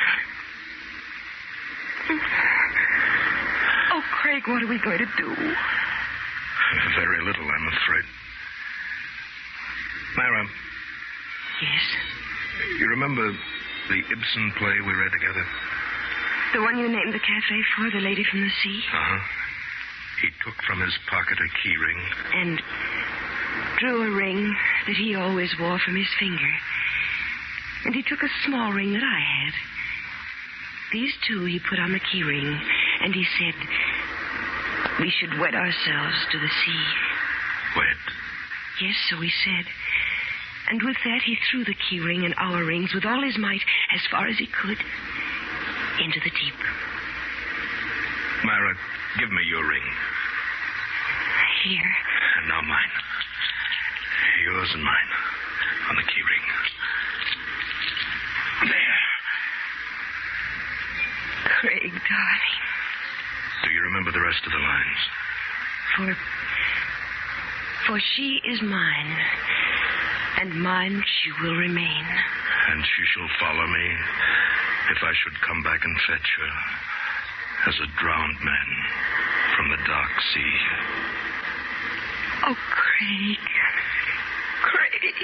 Oh, Craig, what are we going to do? Very little, I'm afraid. Myra. Yes? You remember the Ibsen play we read together? The one you named the cafe for, The Lady from the Sea? Uh-huh. He took from his pocket a key ring. And drew a ring that he always wore from his finger. And he took a small ring that I had. These two he put on the key ring, and he said we should wed ourselves to the sea. Wed? Yes, so he said. And with that he threw the key ring and our rings with all his might, as far as he could, into the deep. Myra, give me your ring. Here. And now mine. Yours and mine. On the key ring. There. Craig, darling. Do you remember the rest of the lines? For she is mine, and mine she will remain. And she shall follow me if I should come back and fetch her as a drowned man from the dark sea. Oh, Craig. Craig.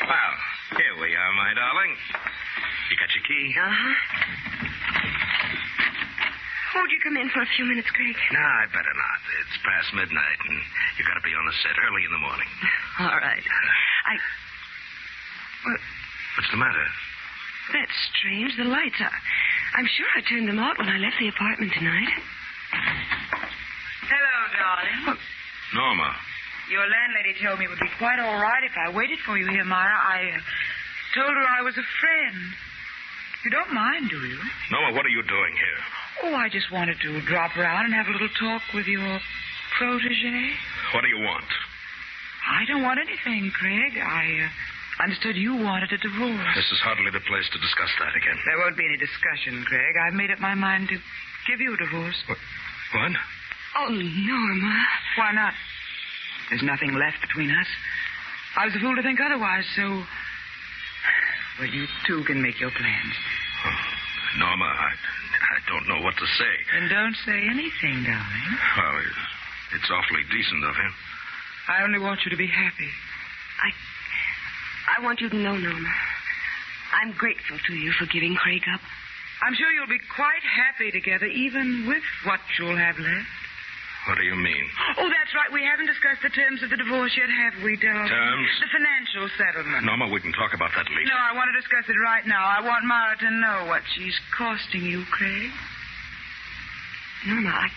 Well, here we are, my darling. You got your key? Uh-huh. Won't you come in for a few minutes, Craig? No, I'd better not. It's past midnight, and you got to be on the set early in the morning. All right. What's the matter? That's strange. The lights are... I'm sure I turned them out when I left the apartment tonight. Hello, darling. Norma. Your landlady told me it would be quite all right if I waited for you here, Myra. I told her I was a friend. You don't mind, do you? Norma, what are you doing here? Oh, I just wanted to drop around and have a little talk with your protege. What do you want? I don't want anything, Craig. I understood you wanted a divorce. This is hardly the place to discuss that again. There won't be any discussion, Craig. I've made up my mind to give you a divorce. What? Oh, Norma. Why not? There's nothing left between us. I was a fool to think otherwise, so... Well, you two can make your plans. Oh, Norma, I don't know what to say. Then don't say anything, darling. Well, it's awfully decent of him. I only want you to be happy. I want you to know, Norma. I'm grateful to you for giving Craig up. I'm sure you'll be quite happy together, even with what you'll have left. What do you mean? Oh, that's right. We haven't discussed the terms of the divorce yet, have we, darling? Terms? The financial settlement. Norma, we can talk about that later. No, I want to discuss it right now. I want Myra to know what she's costing you, Craig. Norma,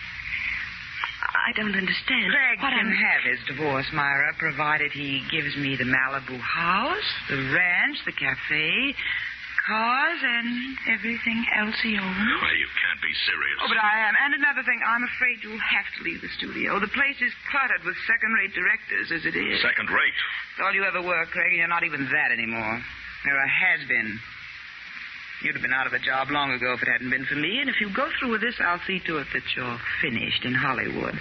I don't understand. Craig can have his divorce, Myra, provided he gives me the Malibu house, the ranch, the cafe, cars, and everything else he owns. Well, you can't be serious. Oh, but I am. And another thing, I'm afraid you'll have to leave the studio. The place is cluttered with second-rate directors as it is. Second rate? It's all you ever were, Craig, and you're not even that anymore. You're a has-been. You'd have been out of a job long ago if it hadn't been for me, and if you go through with this, I'll see to it that you're finished in Hollywood.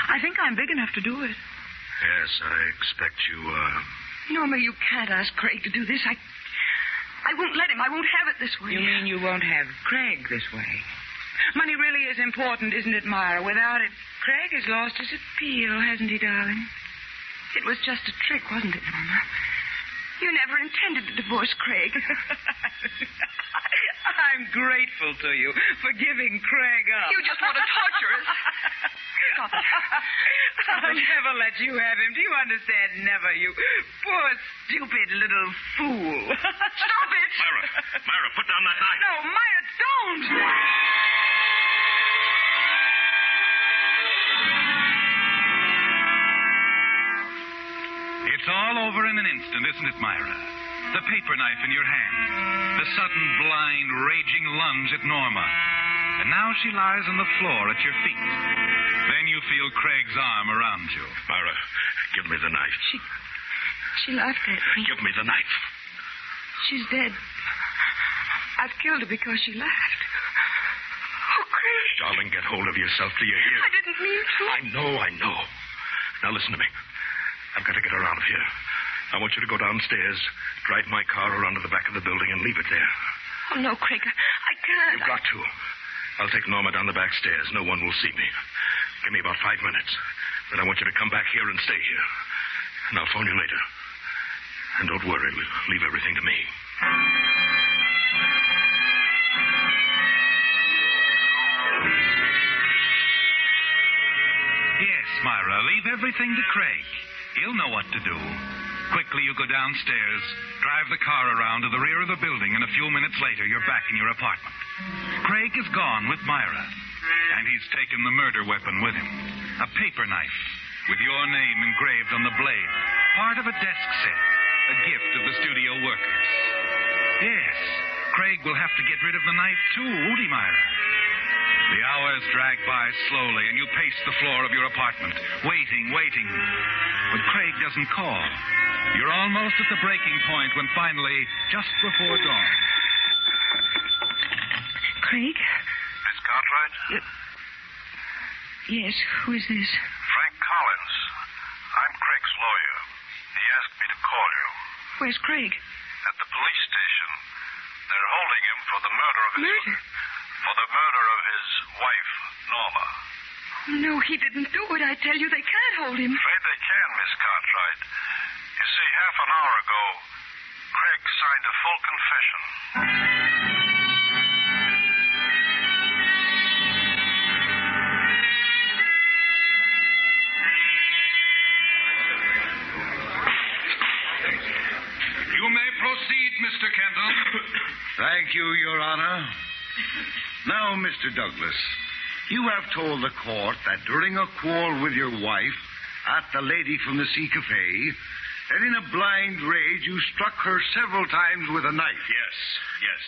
I think I'm big enough to do it. Yes, I expect you, Norma, you can't ask Craig to do this. I won't let him. I won't have it this way. You mean you won't have Craig this way? Money really is important, isn't it, Myra? Without it, Craig has lost his appeal, hasn't he, darling? It was just a trick, wasn't it, Norma? You never intended to divorce Craig. I'm grateful to you for giving Craig up. You just want to torture us. Stop it. I'll never let you have him. Do you understand? Never, you poor, stupid little fool. Stop it. Myra, put down that knife. No, Myra, don't. It's all over in an instant, isn't it, Myra? The paper knife in your hand. The sudden, blind, raging lunge at Norma. And now she lies on the floor at your feet. Then you feel Craig's arm around you. Myra, give me the knife. She laughed at me. Give me the knife. She's dead. I've killed her because she laughed. Oh, Craig. Darling, get hold of yourself. Do you hear? I didn't mean to. I know. Now listen to me. I've got to get her out of here. I want you to go downstairs, drive my car around to the back of the building, and leave it there. Oh, no, Craig. I can't. You've got to. I'll take Norma down the back stairs. No one will see me. Give me about 5 minutes. Then I want you to come back here and stay here. And I'll phone you later. And don't worry. Leave everything to me. Yes, Myra, leave everything to Craig. He'll know what to do. Quickly, you go downstairs, drive the car around to the rear of the building, and a few minutes later, you're back in your apartment. Craig is gone with Myra, and he's taken the murder weapon with him. A paper knife with your name engraved on the blade, part of a desk set, a gift of the studio workers. Yes, Craig will have to get rid of the knife too, won't he, Myra? The hours drag by slowly, and you pace the floor of your apartment, waiting. But Craig doesn't call. You're almost at the breaking point when finally, just before dawn... Craig? Miss Cartwright? Yes, who is this? Frank Collins. I'm Craig's lawyer. He asked me to call you. Where's Craig? At the police station. They're holding him for the murder of his... Murder? For the murder of his wife, Norma. No, he didn't do it. I tell you, they can't hold him. Afraid they can, Miss Cartwright. You see, half an hour ago, Craig signed a full confession. You may proceed, Mr. Kendall. Thank you, Your Honor. Now, Mr. Douglas, you have told the court that during a quarrel with your wife at the Lady from the Sea Cafe, that in a blind rage you struck her several times with a knife. Yes.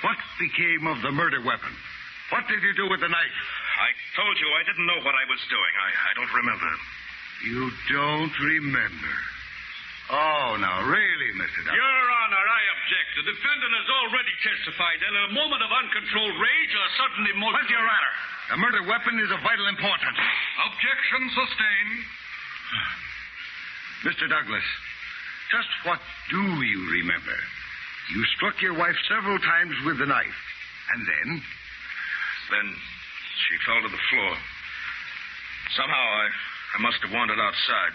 What became of the murder weapon? What did you do with the knife? I told you I didn't know what I was doing. I don't remember. You don't remember. Oh, now, really, Mr. Douglas. Your Honor, I object. The defendant has already testified that in a moment of uncontrolled rage or sudden emotion... But, Your Honor, the murder weapon is of vital importance. Objection sustained. Mr. Douglas, just what do you remember? You struck your wife several times with the knife. And then? Then she fell to the floor. Somehow I must have wandered outside.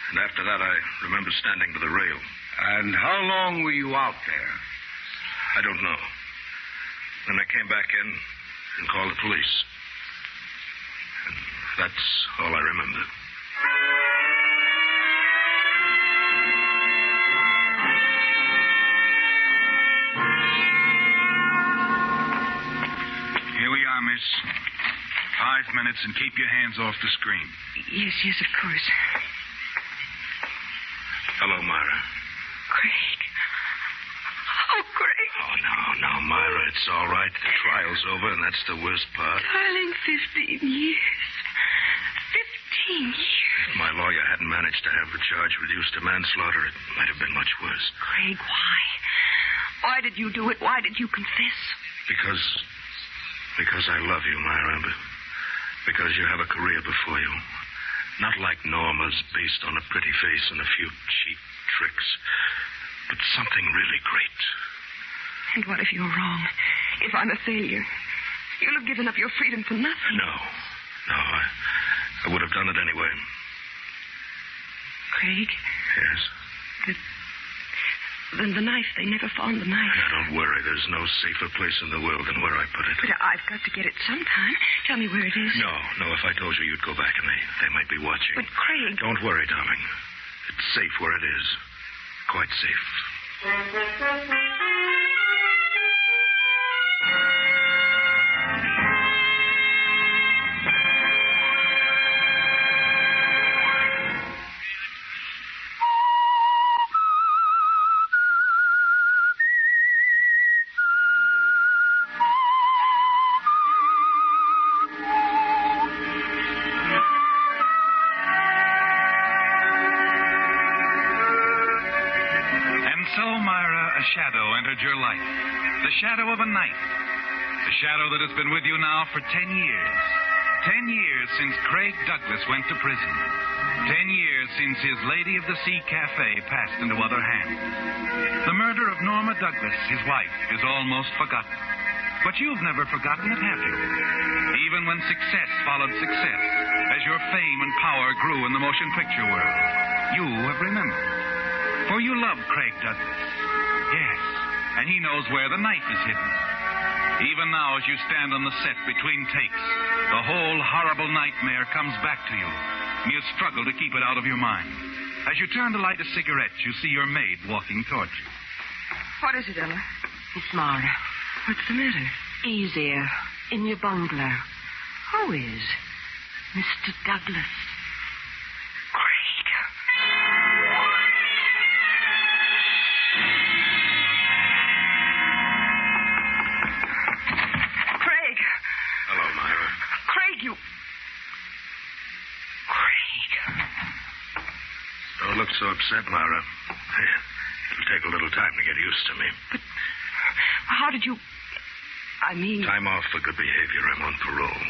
And after that, I remember standing by the rail. And how long were you out there? I don't know. Then I came back in and called the police. And that's all I remember. Here we are, miss. 5 minutes and keep your hands off the screen. Yes, of course. Hello, Myra. Craig. Oh, Craig. Oh, no, Myra, it's all right. The trial's over, and that's the worst part. Darling, 15 years. 15 years. If my lawyer hadn't managed to have the charge reduced to manslaughter, it might have been much worse. Craig, why? Why did you do it? Why did you confess? Because I love you, Myra. Because you have a career before you. Not like Norma's, based on a pretty face and a few cheap tricks. But something really great. And what if you're wrong? If I'm a failure? You'll have given up your freedom for nothing. No, I would have done it anyway. Craig? Yes? The knife. They never found the knife. Now, don't worry. There's no safer place in the world than where I put it. But I've got to get it sometime. Tell me where it is. No. If I told you, you'd go back and they might be watching. But, Craig... Don't worry, darling. It's safe where it is. Quite safe. Your life. The shadow of a knife. The shadow that has been with you now for 10 years. 10 years since Craig Douglas went to prison. 10 years since his Lady of the Sea Cafe passed into other hands. The murder of Norma Douglas, his wife, is almost forgotten. But you've never forgotten it, have you? Even when success followed success, as your fame and power grew in the motion picture world, you have remembered. For you love Craig Douglas. Yes. And he knows where the knife is hidden. Even now, as you stand on the set between takes, the whole horrible nightmare comes back to you, and you struggle to keep it out of your mind. As you turn to light a cigarette, you see your maid walking towards you. What is it, Ella? It's Mara. What's the matter? Easier. In your bungalow. Who is? Mr. Douglas. Look so upset, Myra. It'll take a little time to get used to me. But how did you... I mean... Time off for good behavior. I'm on parole.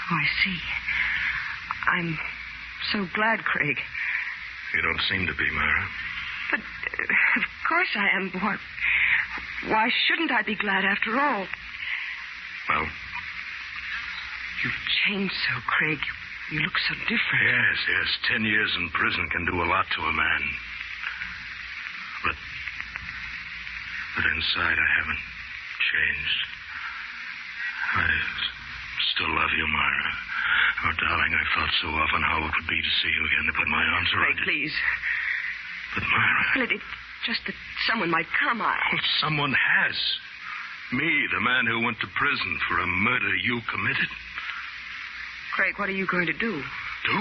Oh, I see. I'm so glad, Craig. You don't seem to be, Myra. But, of course I am. Why shouldn't I be glad after all? Well? You've changed so, Craig. You look so different. Yes. 10 years in prison can do a lot to a man. But inside I haven't changed. I still love you, Myra. Oh, darling, I thought so often how it would be to see you again, to put my arms around you. Please. But, Myra... Well, it's just that someone might come. Well, someone has. Me, the man who went to prison for a murder you committed. Craig, what are you going to do? Do?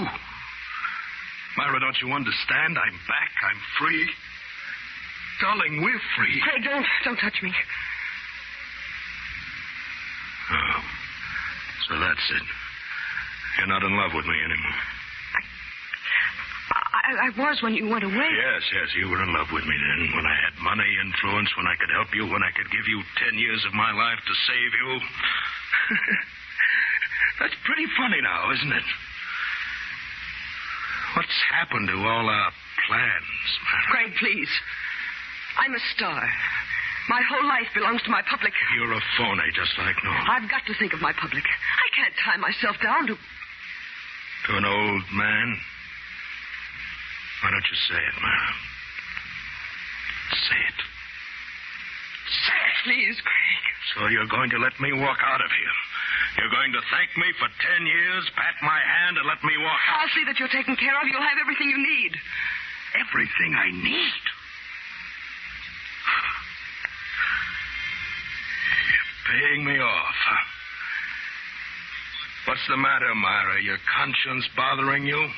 Myra, don't you understand? I'm back. I'm free. Darling, we're free. Craig, don't touch me. Oh. So that's it. You're not in love with me anymore. I was when you went away. Yes, you were in love with me then. When I had money, influence, when I could help you, when I could give you 10 years of my life to save you. That's pretty funny now, isn't it? What's happened to all our plans, Myra? Craig, please. I'm a star. My whole life belongs to my public. You're a phony, just like Norma. I've got to think of my public. I can't tie myself down to... To an old man? Why don't you say it, Myra? Say it. Say it. Please, Craig. So you're going to let me walk out of here? You're going to thank me for 10 years, pat my hand, and let me walk out? I'll see that you're taken care of. You'll have everything you need. Everything I need? You're paying me off, huh? What's the matter, Myra? Your conscience bothering you?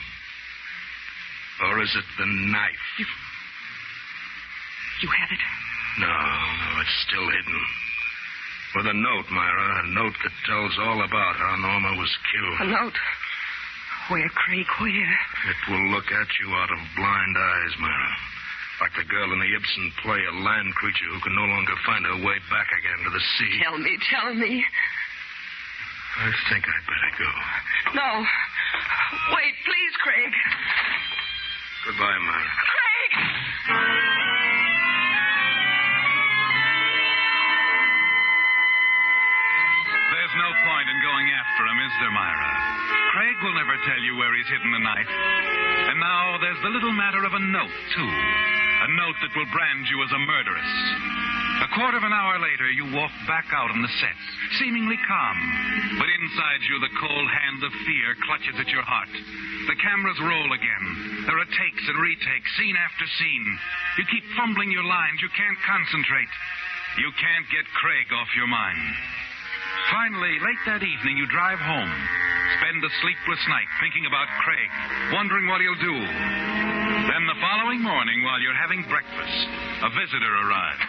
Or is it the knife? You have it? No, it's still hidden. With a note, Myra, a note that tells all about how Norma was killed. A note? Where, Craig, where? It will look at you out of blind eyes, Myra. Like the girl in the Ibsen play, a land creature who can no longer find her way back again to the sea. Tell me. I think I'd better go. No. Wait, please, Craig. Goodbye, Myra. Craig! There's no point in going after him, is there, Myra? Craig will never tell you where he's hidden the knife. And now there's the little matter of a note, too. A note that will brand you as a murderess. A quarter of an hour later, you walk back out on the set, seemingly calm. But inside you, the cold hand of fear clutches at your heart. The cameras roll again. There are takes and retakes, scene after scene. You keep fumbling your lines. You can't concentrate. You can't get Craig off your mind. Finally, late that evening, you drive home. Spend a sleepless night thinking about Craig, wondering what he'll do. Then the following morning, while you're having breakfast, a visitor arrives.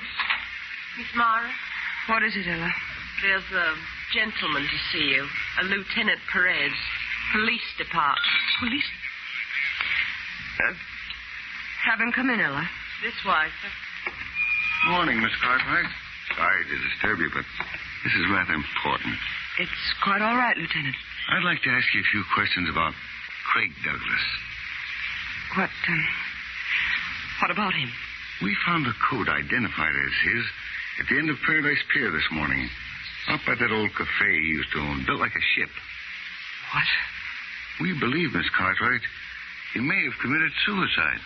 Miss Mara? What is it, Ella? There's a gentleman to see you. A Lieutenant Perez. Police Department. Police? Have him come in, Ella. This way, sir. Morning, Miss Cartwright. Sorry to disturb you, but this is rather important. It's quite all right, Lieutenant. I'd like to ask you a few questions about Craig Douglas. What about him? We found a coat identified as his at the end of Paradise Pier this morning. Up at that old cafe he used to own, built like a ship. What? We believe, Miss Cartwright, he may have committed suicide.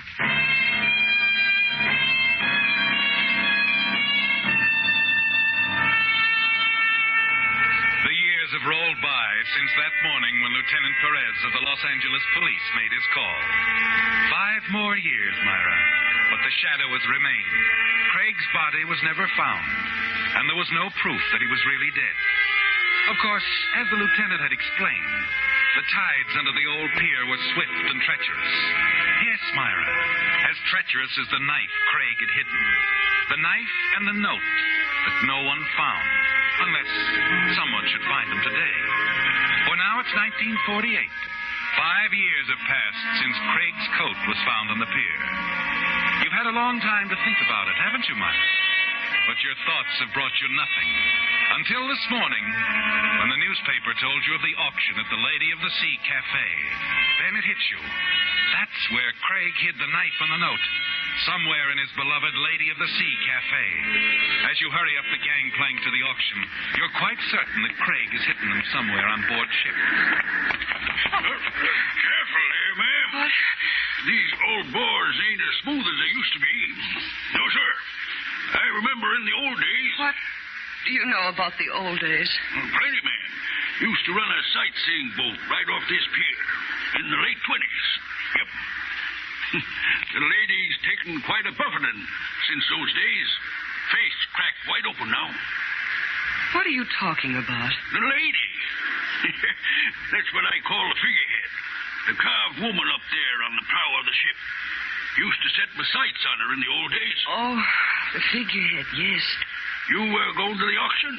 The years have rolled by since that morning when Lieutenant Perez of the Los Angeles Police made his call. 5 more years, Myra, but the shadow has remained. Craig's body was never found, and there was no proof that he was really dead. Of course, as the lieutenant had explained, the tides under the old pier were swift and treacherous. Yes, Myra, as treacherous as the knife Craig had hidden. The knife and the note that no one found, unless someone should find them today. For now it's 1948. 5 years have passed since Craig's coat was found on the pier. You've had a long time to think about it, haven't you, Myra? But your thoughts have brought you nothing. Until this morning, when the newspaper told you of the auction at the Lady of the Sea Cafe. Then it hit you. That's where Craig hid the knife and the note. Somewhere in his beloved Lady of the Sea Cafe. As you hurry up the gangplank to the auction, you're quite certain that Craig has hidden them somewhere on board ship. Careful there, ma'am. What? These old bores ain't as smooth as they used to be. No, sir. I remember in the old days... What do you know about the old days? Plenty, man. Used to run a sightseeing boat right off this pier in the late 20s. Yep. The lady's taken quite a buffeting since those days. Face cracked wide open now. What are you talking about? The lady. That's what I call the figurehead. The carved woman up there on the prow of the ship. Used to set my sights on her in the old days. Oh, the figurehead, yes. You going to the auction?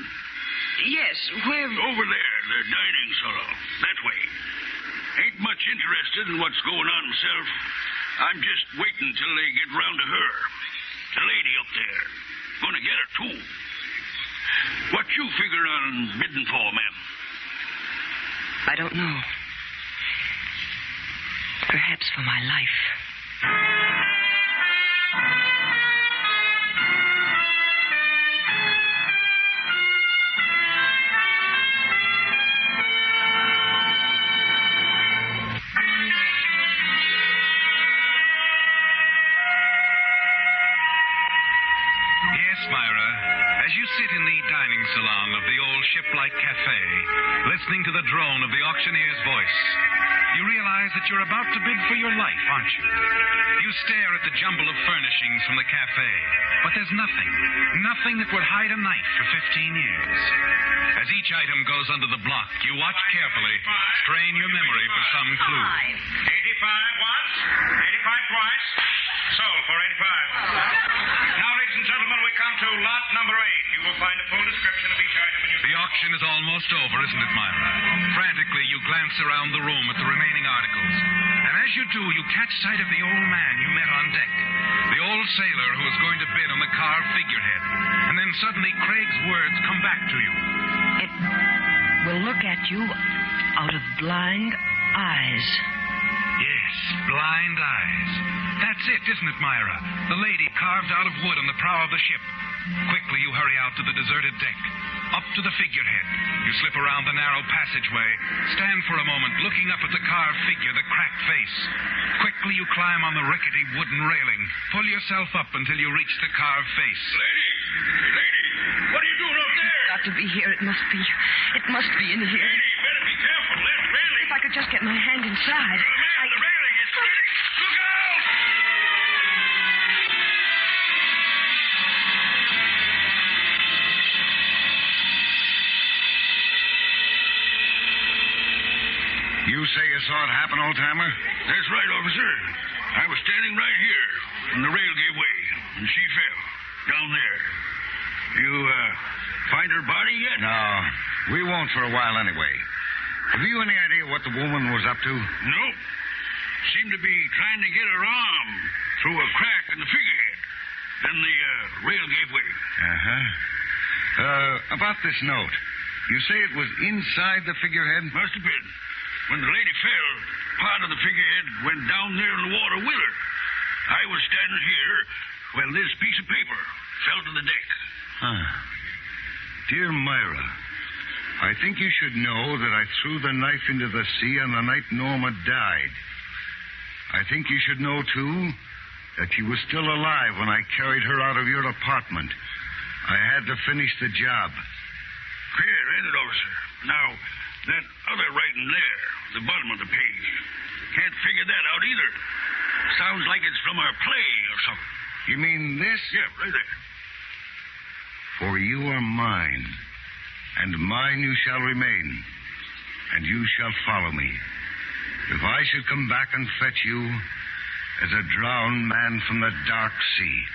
Yes, where... Over there, the dining salon. That way. Ain't much interested in what's going on myself. I'm just waiting till they get round to her. The lady up there. Gonna get her, too. What you figure on bidding for, ma'am? I don't know. Perhaps for my life. Myra, as you sit in the dining salon of the old ship-like cafe, listening to the drone of the auctioneer's voice, you realize that you're about to bid for your life, aren't you? You stare at the jumble of furnishings from the cafe, but there's nothing that would hide a knife for 15 years. As each item goes under the block, you watch carefully, strain your memory for some clue. 85 once, 85 twice, sold for 85. Now, ladies and gentlemen, we come to lot number 8. You will find a full description of each item in your... The auction is almost over, isn't it, Myra? Frantically, you glance around the room at the remaining articles. And as you do, you catch sight of the old man you met on deck. The old sailor who was going to bid on the carved figurehead. And then suddenly Craig's words come back to you. It will look at you out of blind eyes. Yes, blind eyes. That's it, isn't it, Myra? The lady carved out of wood on the prow of the ship. Quickly, you hurry out to the deserted deck. Up to the figurehead. You slip around the narrow passageway. Stand for a moment, looking up at the carved figure, the cracked face. Quickly, you climb on the rickety wooden railing. Pull yourself up until you reach the carved face. Lady! What are you doing up there? It's got to be here. It must be in here. Lady, you better be careful. That railing... If I could just get my hand inside. The railing is slipping. Look out! You say you saw it happen, old-timer? That's right, officer. I was standing right here when the rail gave way, and she fell down there. You, find her body yet? No, we won't for a while anyway. Have you any idea what the woman was up to? No. Seemed to be trying to get her arm through a crack in the figurehead. Then the rail gave way. About this note. You say it was inside the figurehead? Must have been. When the lady fell, part of the figurehead went down there in the water with her. I was standing here when this piece of paper fell to the deck. Dear Myra, I think you should know that I threw the knife into the sea on the night Norma died. I think you should know, too, that she was still alive when I carried her out of your apartment. I had to finish the job. Queer, ain't it, officer? Now, that other writing there, the bottom of the page, can't figure that out either. Sounds like it's from a play or something. You mean this? Yeah, right there. For you are mine, and mine you shall remain, and you shall follow me. If I should come back and fetch you as a drowned man from the dark sea.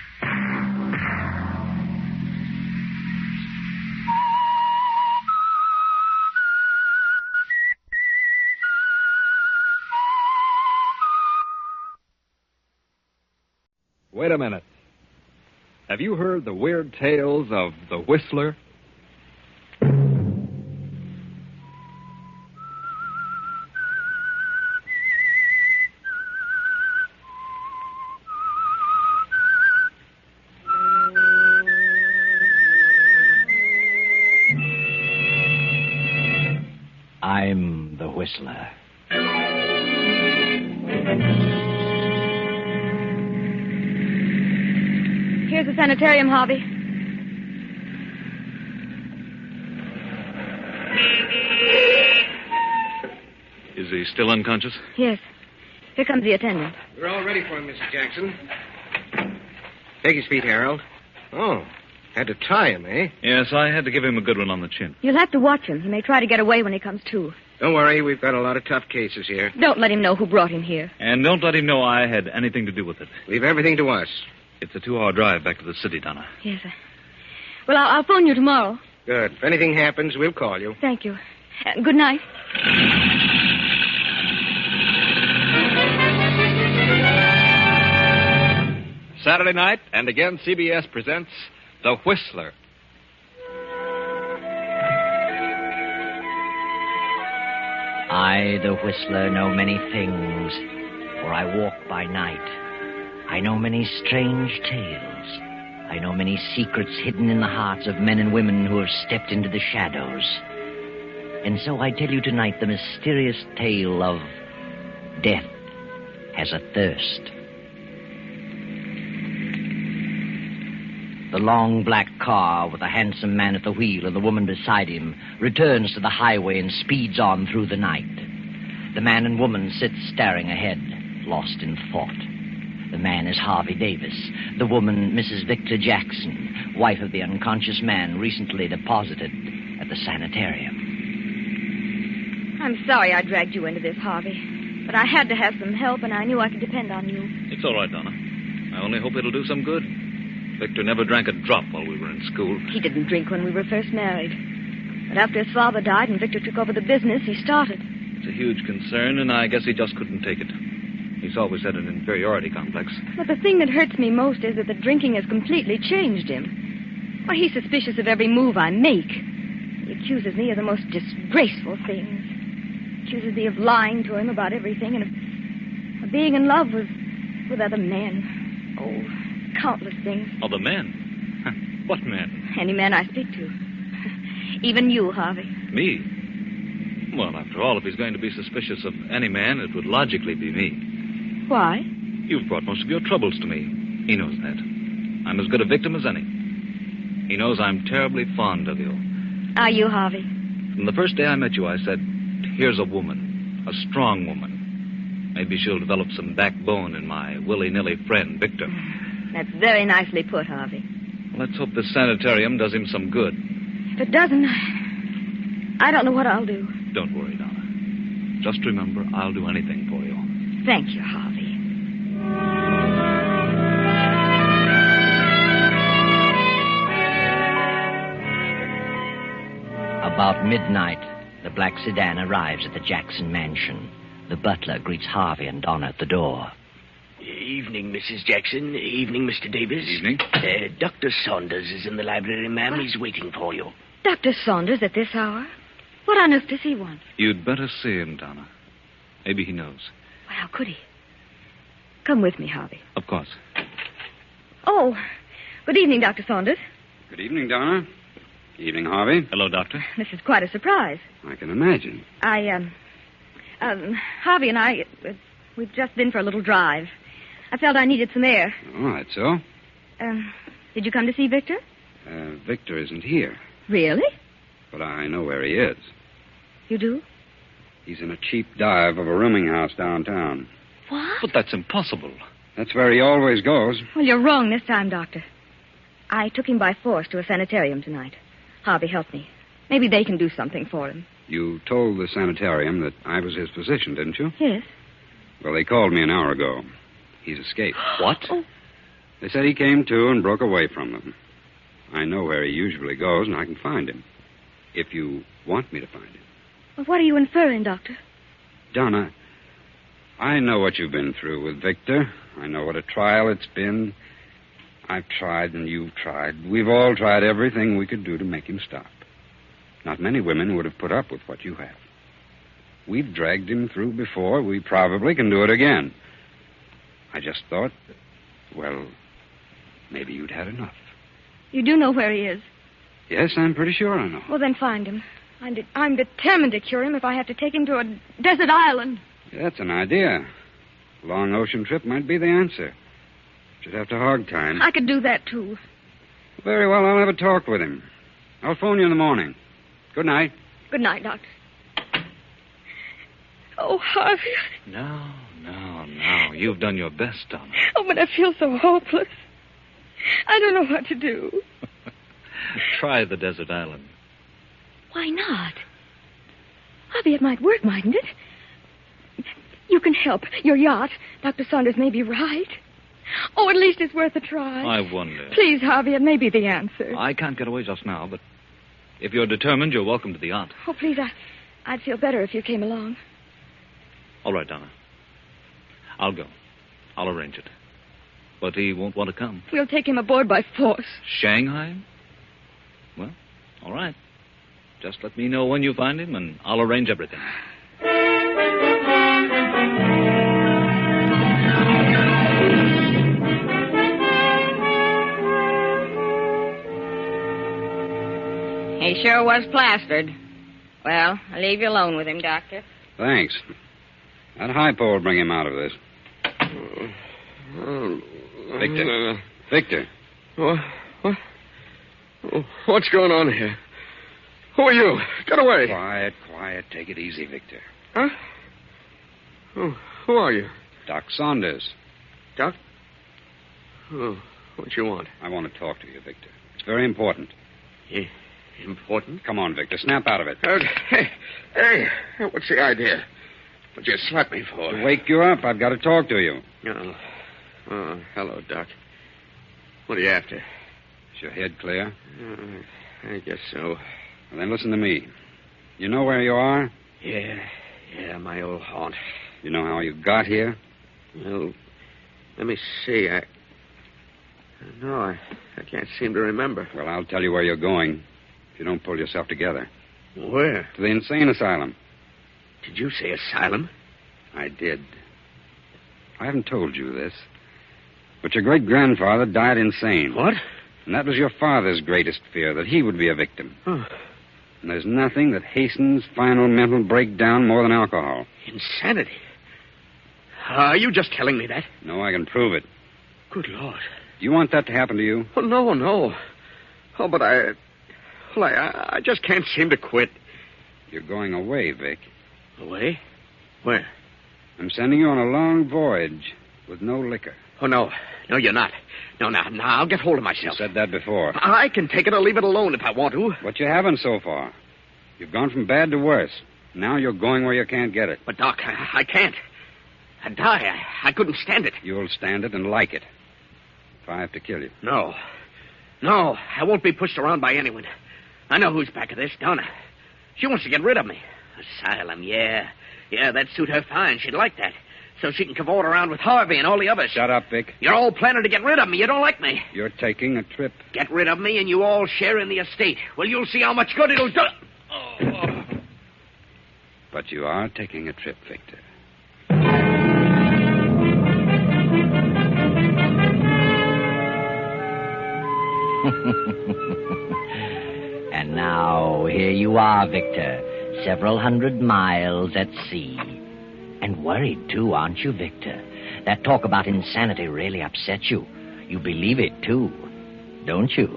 Wait a minute. Have you heard the weird tales of the Whistler? I'm the Whistler. Here's the sanitarium, Harvey. Is he still unconscious? Yes. Here comes the attendant. We're all ready for him, Mrs. Jackson. Take his feet, Harold. Oh, had to tie him, eh? Yes, I had to give him a good one on the chin. You'll have to watch him. He may try to get away when he comes to. Don't worry, we've got a lot of tough cases here. Don't let him know who brought him here. And don't let him know I had anything to do with it. Leave everything to us. It's a 2-hour drive back to the city, Donna. Yes, sir. Well, I'll phone you tomorrow. Good. If anything happens, we'll call you. Thank you. Good night. Saturday night, and again CBS presents The Whistler. I, the Whistler, know many things, for I walk by night. I know many strange tales. I know many secrets hidden in the hearts of men and women who have stepped into the shadows. And so I tell you tonight the mysterious tale of Death Has a Thirst. The long black car with a handsome man at the wheel and the woman beside him returns to the highway and speeds on through the night. The man and woman sit staring ahead, lost in thought. The man is Harvey Davis. The woman, Mrs. Victor Jackson, wife of the unconscious man recently deposited at the sanitarium. I'm sorry I dragged you into this, Harvey. But I had to have some help, and I knew I could depend on you. It's all right, Donna. I only hope it'll do some good. Victor never drank a drop while we were in school. He didn't drink when we were first married. But after his father died and Victor took over the business, he started. It's a huge concern, and I guess he just couldn't take it. He's always had an inferiority complex. But the thing that hurts me most is that the drinking has completely changed him. Why, he's suspicious of every move I make. He accuses me of the most disgraceful things. Accuses me of lying to him about everything and of being in love with other men. Oh, countless things. Other men? What men? Any man I speak to. Even you, Harvey. Me? Well, after all, if he's going to be suspicious of any man, it would logically be me. Why? You've brought most of your troubles to me. He knows that. I'm as good a victim as any. He knows I'm terribly fond of you. Are you, Harvey? From the first day I met you, I said, here's a woman, a strong woman. Maybe she'll develop some backbone in my willy-nilly friend, Victor. That's very nicely put, Harvey. Let's hope this sanitarium does him some good. If it doesn't, I don't know what I'll do. Don't worry, Donna. Just remember, I'll do anything for you. Thank you, Harvey. About midnight, the black sedan arrives at the Jackson mansion. The butler greets Harvey and Donna at the door. Evening, Mrs. Jackson. Evening, Mr. Davis. Evening. Dr. Saunders is in the library, ma'am. He's waiting for you. Dr. Saunders at this hour? What on earth does he want? You'd better see him, Donna. Maybe he knows. Well, how could he? Come with me, Harvey. Of course. Oh, good evening, Dr. Saunders. Good evening, Donna. Evening, Harvey. Hello, Doctor. This is quite a surprise. I can imagine. Harvey and I, we've just been for a little drive. I felt I needed some air. Oh, that's so. Did you come to see Victor? Victor isn't here. Really? But I know where he is. You do? He's in a cheap dive of a rooming house downtown. What? But that's impossible. That's where he always goes. Well, you're wrong this time, Doctor. I took him by force to a sanitarium tonight. Harvey helped me. Maybe they can do something for him. You told the sanitarium that I was his physician, didn't you? Yes. Well, they called me an hour ago. He's escaped. What? Oh. They said he came to and broke away from them. I know where he usually goes, and I can find him. If you want me to find him. Well, what are you inferring, Doctor? Donna, I know what you've been through with Victor. I know what a trial it's been. I've tried and you've tried. We've all tried everything we could do to make him stop. Not many women would have put up with what you have. We've dragged him through before. We probably can do it again. I just thought, well, maybe you'd had enough. You do know where he is? Yes, I'm pretty sure I know. Well, then find him. I'm determined to cure him if I have to take him to a desert island. That's an idea. A long ocean trip might be the answer. Should have to hog time. I could do that, too. Very well, I'll have a talk with him. I'll phone you in the morning. Good night. Good night, Doctor. Oh, Harvey. No. You've done your best, Donna. Oh, but I feel so hopeless. I don't know what to do. Try the desert island. Why not? Harvey, it might work, mightn't it? You can help. Your yacht. Dr. Saunders may be right. Oh, at least it's worth a try. I wonder. Please, Harvey, it may be the answer. I can't get away just now, but if you're determined, you're welcome to the yacht. Oh, please, I'd feel better if you came along. All right, Donna. I'll go. I'll arrange it. But he won't want to come. We'll take him aboard by force. Shanghai? Well, all right. Just let me know when you find him, and I'll arrange everything. He sure was plastered. Well, I'll leave you alone with him, Doctor. Thanks. That high pole will bring him out of this. Victor. Victor. What? Oh, what's going on here? Who are you? Get away. Quiet. Take it easy, Victor. Huh? Oh, who are you? Doc Saunders. Doc? Oh, what you want? I want to talk to you, Victor. It's very important. Important? Come on, Victor. Snap out of it. Hey, what's the idea? What'd you slap me for? To wake you up. I've got to talk to you. Oh, hello, Doc. What are you after? Is your head clear? I guess so. Well, then listen to me. You know where you are? Yeah, my old haunt. You know how you got here? Well, let me see. No, I can't seem to remember. Well, I'll tell you where you're going if you don't pull yourself together. Where? To the insane asylum. Did you say asylum? I did. I haven't told you this, but your great-grandfather died insane. What? And that was your father's greatest fear, that he would be a victim. Oh. And there's nothing that hastens final mental breakdown more than alcohol. Insanity? Are you just telling me that? No, I can prove it. Good Lord. Do you want that to happen to you? Oh, no. Oh, but I just can't seem to quit. You're going away, Vic. Away? Where? I'm sending you on a long voyage with no liquor. Oh, no. No, you're not. No, I'll get hold of myself. You said that before. I can take it or leave it alone if I want to. But you haven't so far. You've gone from bad to worse. Now you're going where you can't get it. But, Doc, I can't. I'd die. I couldn't stand it. You'll stand it and like it. If I have to kill you. No, I won't be pushed around by anyone. I know who's back of this, Donna. She wants to get rid of me. Asylum, yeah. Yeah, that'd suit her fine. She'd like that. So she can cavort around with Harvey and all the others. Shut up, Vic. You're all planning to get rid of me. You don't like me. You're taking a trip. Get rid of me and you all share in the estate. Well, you'll see how much good it'll do. But you are taking a trip, Victor. And now, here you are, Victor. Several hundred miles at sea. And worried, too, aren't you, Victor? That talk about insanity really upsets you. You believe it, too, don't you?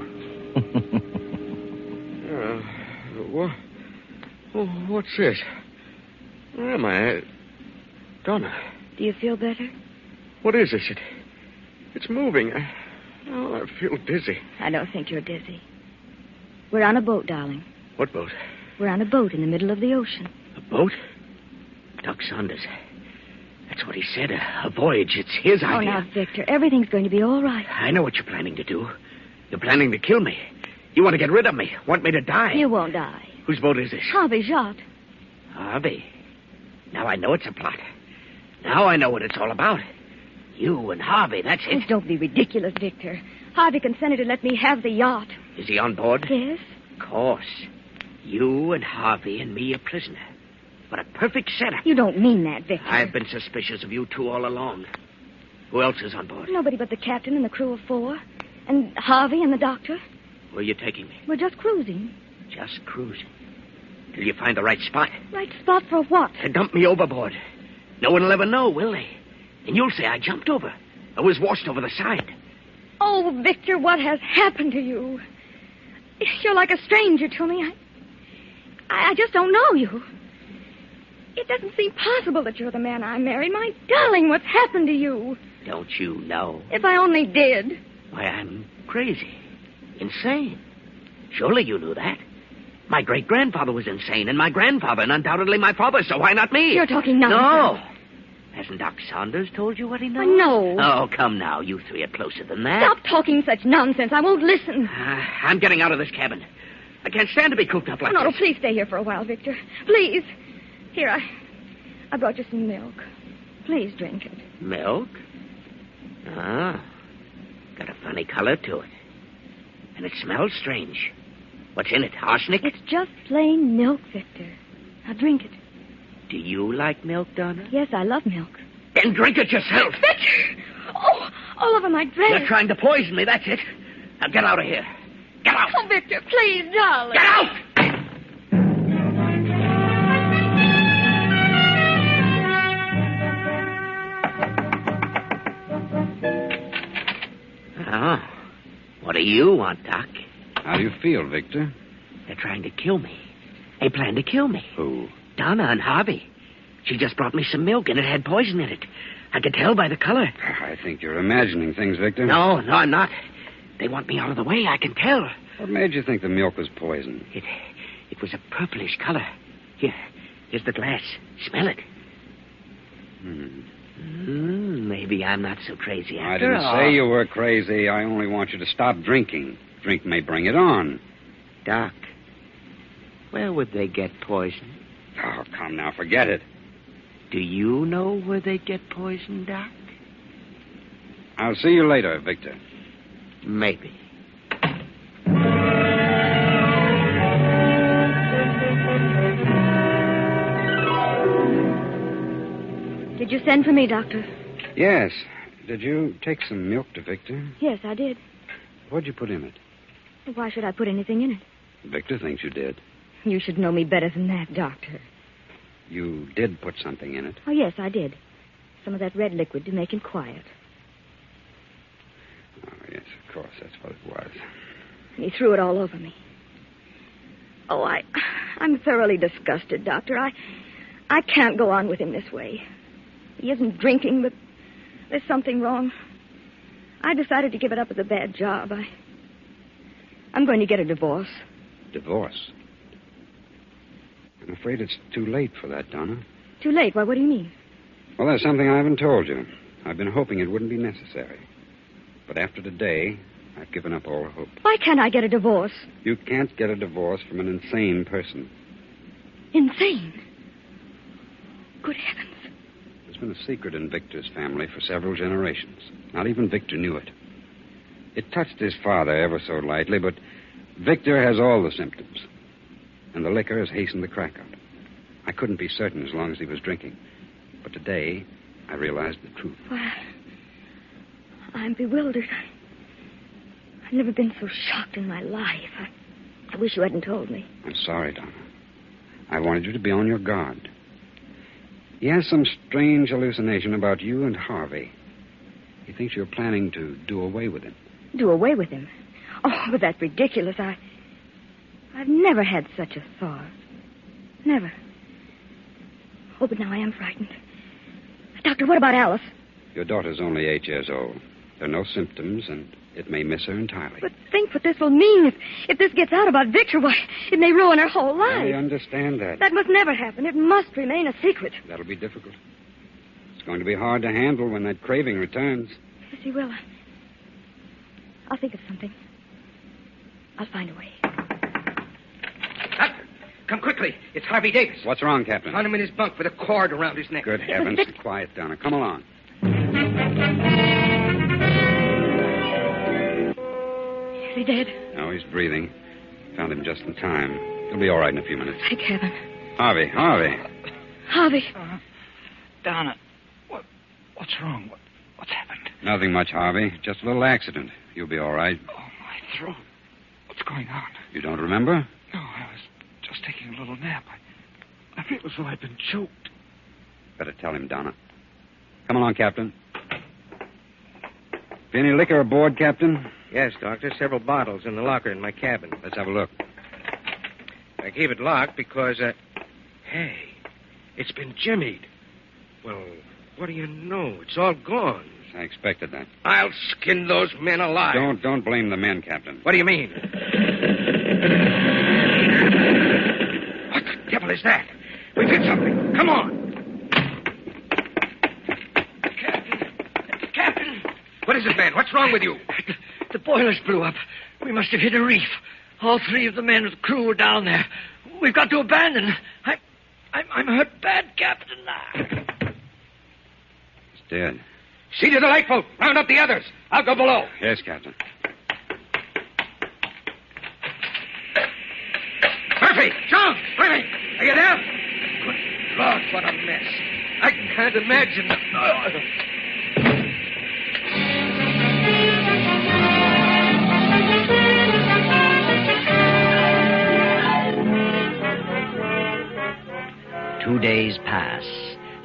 What's this? Where am I? Donna. Do you feel better? What is this? It's moving. I feel dizzy. I don't think you're dizzy. We're on a boat, darling. What boat? We're on a boat in the middle of the ocean. A boat? Doc Saunders. That's what he said. A voyage. It's his idea. Oh, now, Victor, everything's going to be all right. I know what you're planning to do. You're planning to kill me. You want to get rid of me. Want me to die. You won't die. Whose boat is this? Harvey's yacht. Harvey. Now I know it's a plot. Now I know what it's all about. You and Harvey, that's it. Oh, don't be ridiculous, Victor. Harvey consented to let me have the yacht. Is he on board? Yes. Of course. You and Harvey and me a prisoner. What a perfect setup. You don't mean that, Victor. I've been suspicious of you two all along. Who else is on board? Nobody but the captain and the crew of 4. And Harvey and the doctor. Where are you taking me? We're just cruising. Just cruising. Till you find the right spot. Right spot for what? To dump me overboard. No one will ever know, will they? And you'll say I jumped over. I was washed over the side. Oh, Victor, what has happened to you? You're like a stranger to me. I just don't know you. It doesn't seem possible that you're the man I married. My darling, what's happened to you? Don't you know? If I only did. Why, I'm crazy. Insane. Surely you knew that. My great-grandfather was insane, and my grandfather, and undoubtedly my father, so why not me? You're talking nonsense. No. Hasn't Doc Saunders told you what he knows? No. Oh, come now. You three are closer than that. Stop talking such nonsense. I won't listen. I'm getting out of this cabin. I can't stand to be cooped up like no, this. No, please stay here for a while, Victor. Please. Here, I brought you some milk. Please drink it. Milk? Ah. Got a funny color to it. And it smells strange. What's in it? Arsenic? It's just plain milk, Victor. Now drink it. Do you like milk, Donna? Yes, I love milk. Then drink it yourself. Victor! Oh, all over my dress. You're trying to poison me, that's it. Now get out of here. Get out. Oh, Victor, please, darling. Get out! What do you want, Doc? How do you feel, Victor? They're trying to kill me. They plan to kill me. Who? Donna and Harvey. She just brought me some milk, and it had poison in it. I could tell by the color. I think you're imagining things, Victor. No, I'm not. They want me out of the way. I can tell. What made you think the milk was poisoned? It was a purplish color. Here's the glass. Smell it. Maybe I'm not so crazy after all. I didn't say you were crazy. I only want you to stop drinking. Drink may bring it on. Doc, where would they get poison? Oh, come now. Forget it. Do you know where they get poison, Doc? I'll see you later, Victor. Maybe. Did you send for me, Doctor? Yes. Did you take some milk to Victor? Yes, I did. What'd you put in it? Why should I put anything in it? Victor thinks you did. You should know me better than that, Doctor. You did put something in it. Oh, yes, I did. Some of that red liquid to make him quiet. Oh, yes, of course. That's what it was. And he threw it all over me. Oh, I'm thoroughly disgusted, Doctor. I can't go on with him this way. He isn't drinking, but there's something wrong. I decided to give it up as a bad job. I'm going to get a divorce. Divorce? I'm afraid it's too late for that, Donna. Too late? Why, what do you mean? Well, there's something I haven't told you. I've been hoping it wouldn't be necessary. But after today, I've given up all hope. Why can't I get a divorce? You can't get a divorce from an insane person. Insane? Good heavens. There's been a secret in Victor's family for several generations. Not even Victor knew it. It touched his father ever so lightly, but Victor has all the symptoms. And the liquor has hastened the crack out. I couldn't be certain as long as he was drinking. But today, I realized the truth. Well, I'm bewildered. I've never been so shocked in my life. I wish you hadn't told me. I'm sorry, Donna. I wanted you to be on your guard. He has some strange hallucination about you and Harvey. He thinks you're planning to do away with him. Do away with him? Oh, but that's ridiculous. I've never had such a thought. Never. Oh, but now I am frightened. Doctor, what about Alice? Your daughter's only 8 years old. There are no symptoms, and it may miss her entirely. But think what this will mean. If this gets out about Victor, why, it may ruin her whole life. I understand that. That must never happen. It must remain a secret. That'll be difficult. It's going to be hard to handle when that craving returns. Yes, he will. I'll think of something. I'll find a way. Doctor, come quickly. It's Harvey Davis. What's wrong, Captain? Found him in his bunk with a cord around his neck. Good heavens. Quiet, Donna. Come along. Is he dead? No, he's breathing. Found him just in time. He'll be all right in a few minutes. Thank heaven. Harvey. Harvey. Donna, what's wrong? What's happened? Nothing much, Harvey. Just a little accident. You'll be all right. Oh, my throat. What's going on? You don't remember? No, I was just taking a little nap. I feel as though I'd been choked. Better tell him, Donna. Come along, Captain. Any liquor aboard, Captain? Yes, Doctor. Several bottles in the locker in my cabin. Let's have a look. I keep it locked because, hey, it's been jimmied. Well, what do you know? It's all gone. I expected that. I'll skin those men alive. Don't blame the men, Captain. What do you mean? What the devil is that? We've hit something. Come on. Captain! What is it, man? What's wrong with you? The boilers blew up. We must have hit a reef. All three of the men of the crew were down there. We've got to abandon. I'm hurt bad, Captain. He's dead. See to the lifeboat. Round up the others. I'll go below. Yes, Captain. Murphy! John! Murphy! Are you there? Good Lord, what a mess. I can't imagine. Two days pass.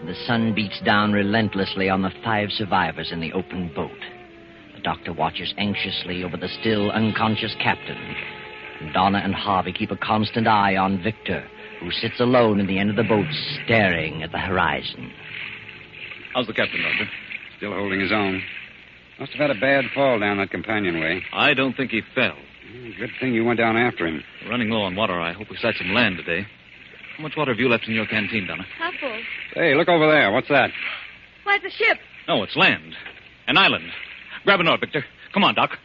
The sun beats down relentlessly on the 5 survivors in the open boat. The doctor watches anxiously over the still unconscious captain. And Donna and Harvey keep a constant eye on Victor, who sits alone in the end of the boat staring at the horizon. How's the captain, Doctor? Still holding his own. Must have had a bad fall down that companionway. I don't think he fell. Good thing you went down after him. We're running low on water. I hope we sight some land today. How much water have you left in your canteen, Donna? Half full. Hey, look over there. What's that? Why, it's a ship. No, it's land. An island. Grab an oar, Victor. Come on, Doc.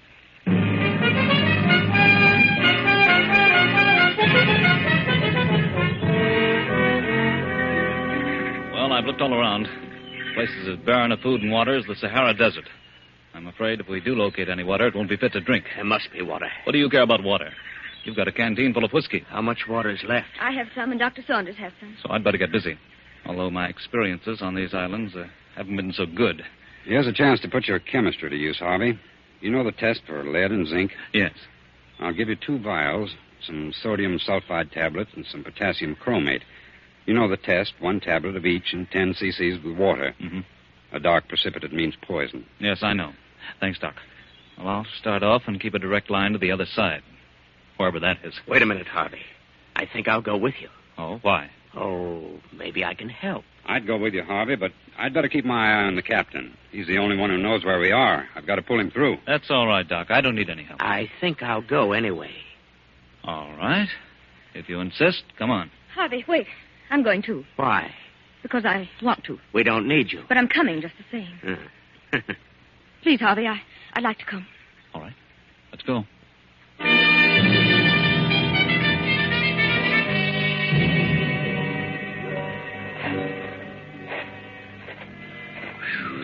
Well, I've looked all around. Places as barren of food and water as the Sahara Desert. I'm afraid if we do locate any water, it won't be fit to drink. There must be water. What do you care about water? You've got a canteen full of whiskey. How much water is left? I have some, and Dr. Saunders has some. So I'd better get busy. Although my experiences on these islands haven't been so good. Here's a chance to put your chemistry to use, Harvey. You know the test for lead and zinc? Yes. I'll give you 2 vials, some sodium sulfide tablets, and some potassium chromate. You know the test, 1 tablet of each and 10 cc's with water. Mm-hmm. A dark precipitate means poison. Yes, I know. Thanks, Doc. Well, I'll start off and keep a direct line to the other side. Wherever that is. Wait a minute, Harvey. I think I'll go with you. Oh, why? Oh, maybe I can help. I'd go with you, Harvey, but I'd better keep my eye on the captain. He's the only one who knows where we are. I've got to pull him through. That's all right, Doc. I don't need any help. I think I'll go anyway. All right. If you insist, come on. Harvey, wait. I'm going too. Why? Because I want to. We don't need you. But I'm coming just the same. Please, Harvey, I'd like to come. All right. Let's go.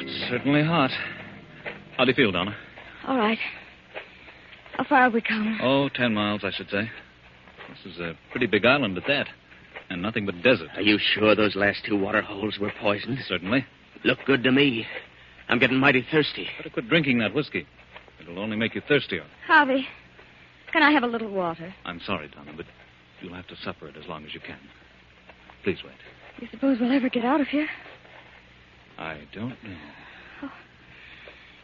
It's certainly hot. How do you feel, Donna? All right. How far have we come? Oh, 10 miles, I should say. This is a pretty big island at that. And nothing but desert. Are you sure those last 2 water holes were poisoned? Certainly. Look good to me. I'm getting mighty thirsty. Better quit drinking that whiskey. It'll only make you thirstier. Harvey, can I have a little water? I'm sorry, Donna, but you'll have to suffer it as long as you can. Please wait. You suppose we'll ever get out of here? I don't know. Oh,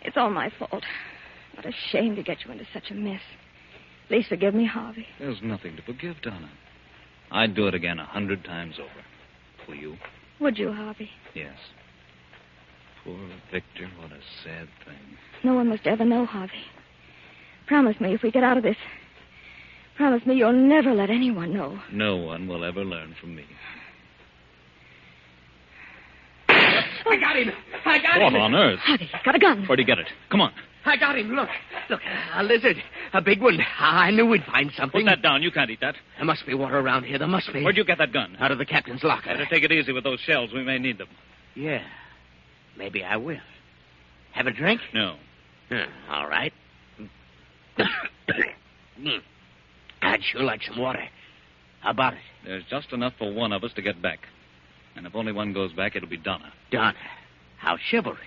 it's all my fault. What a shame to get you into such a mess. Please forgive me, Harvey. There's nothing to forgive, Donna. I'd do it again 100 times over. Will you? Would you, Harvey? Yes. Poor Victor, what a sad thing. No one must ever know, Harvey. Promise me if we get out of this. Promise me you'll never let anyone know. No one will ever learn from me. I got him. I got him. What on earth? Harvey, he's got a gun. Where'd he get it? Come on. I got him. Look, a lizard. A big one. I knew we'd find something. Put that down. You can't eat that. There must be water around here. There must be. Where'd you get that gun? Out of the captain's locker. Better take it easy with those shells. We may need them. Yeah. Maybe I will. Have a drink? No. All right. I'd sure like some water. How about it? There's just enough for one of us to get back. And if only one goes back, it'll be Donna. Donna? How chivalrous.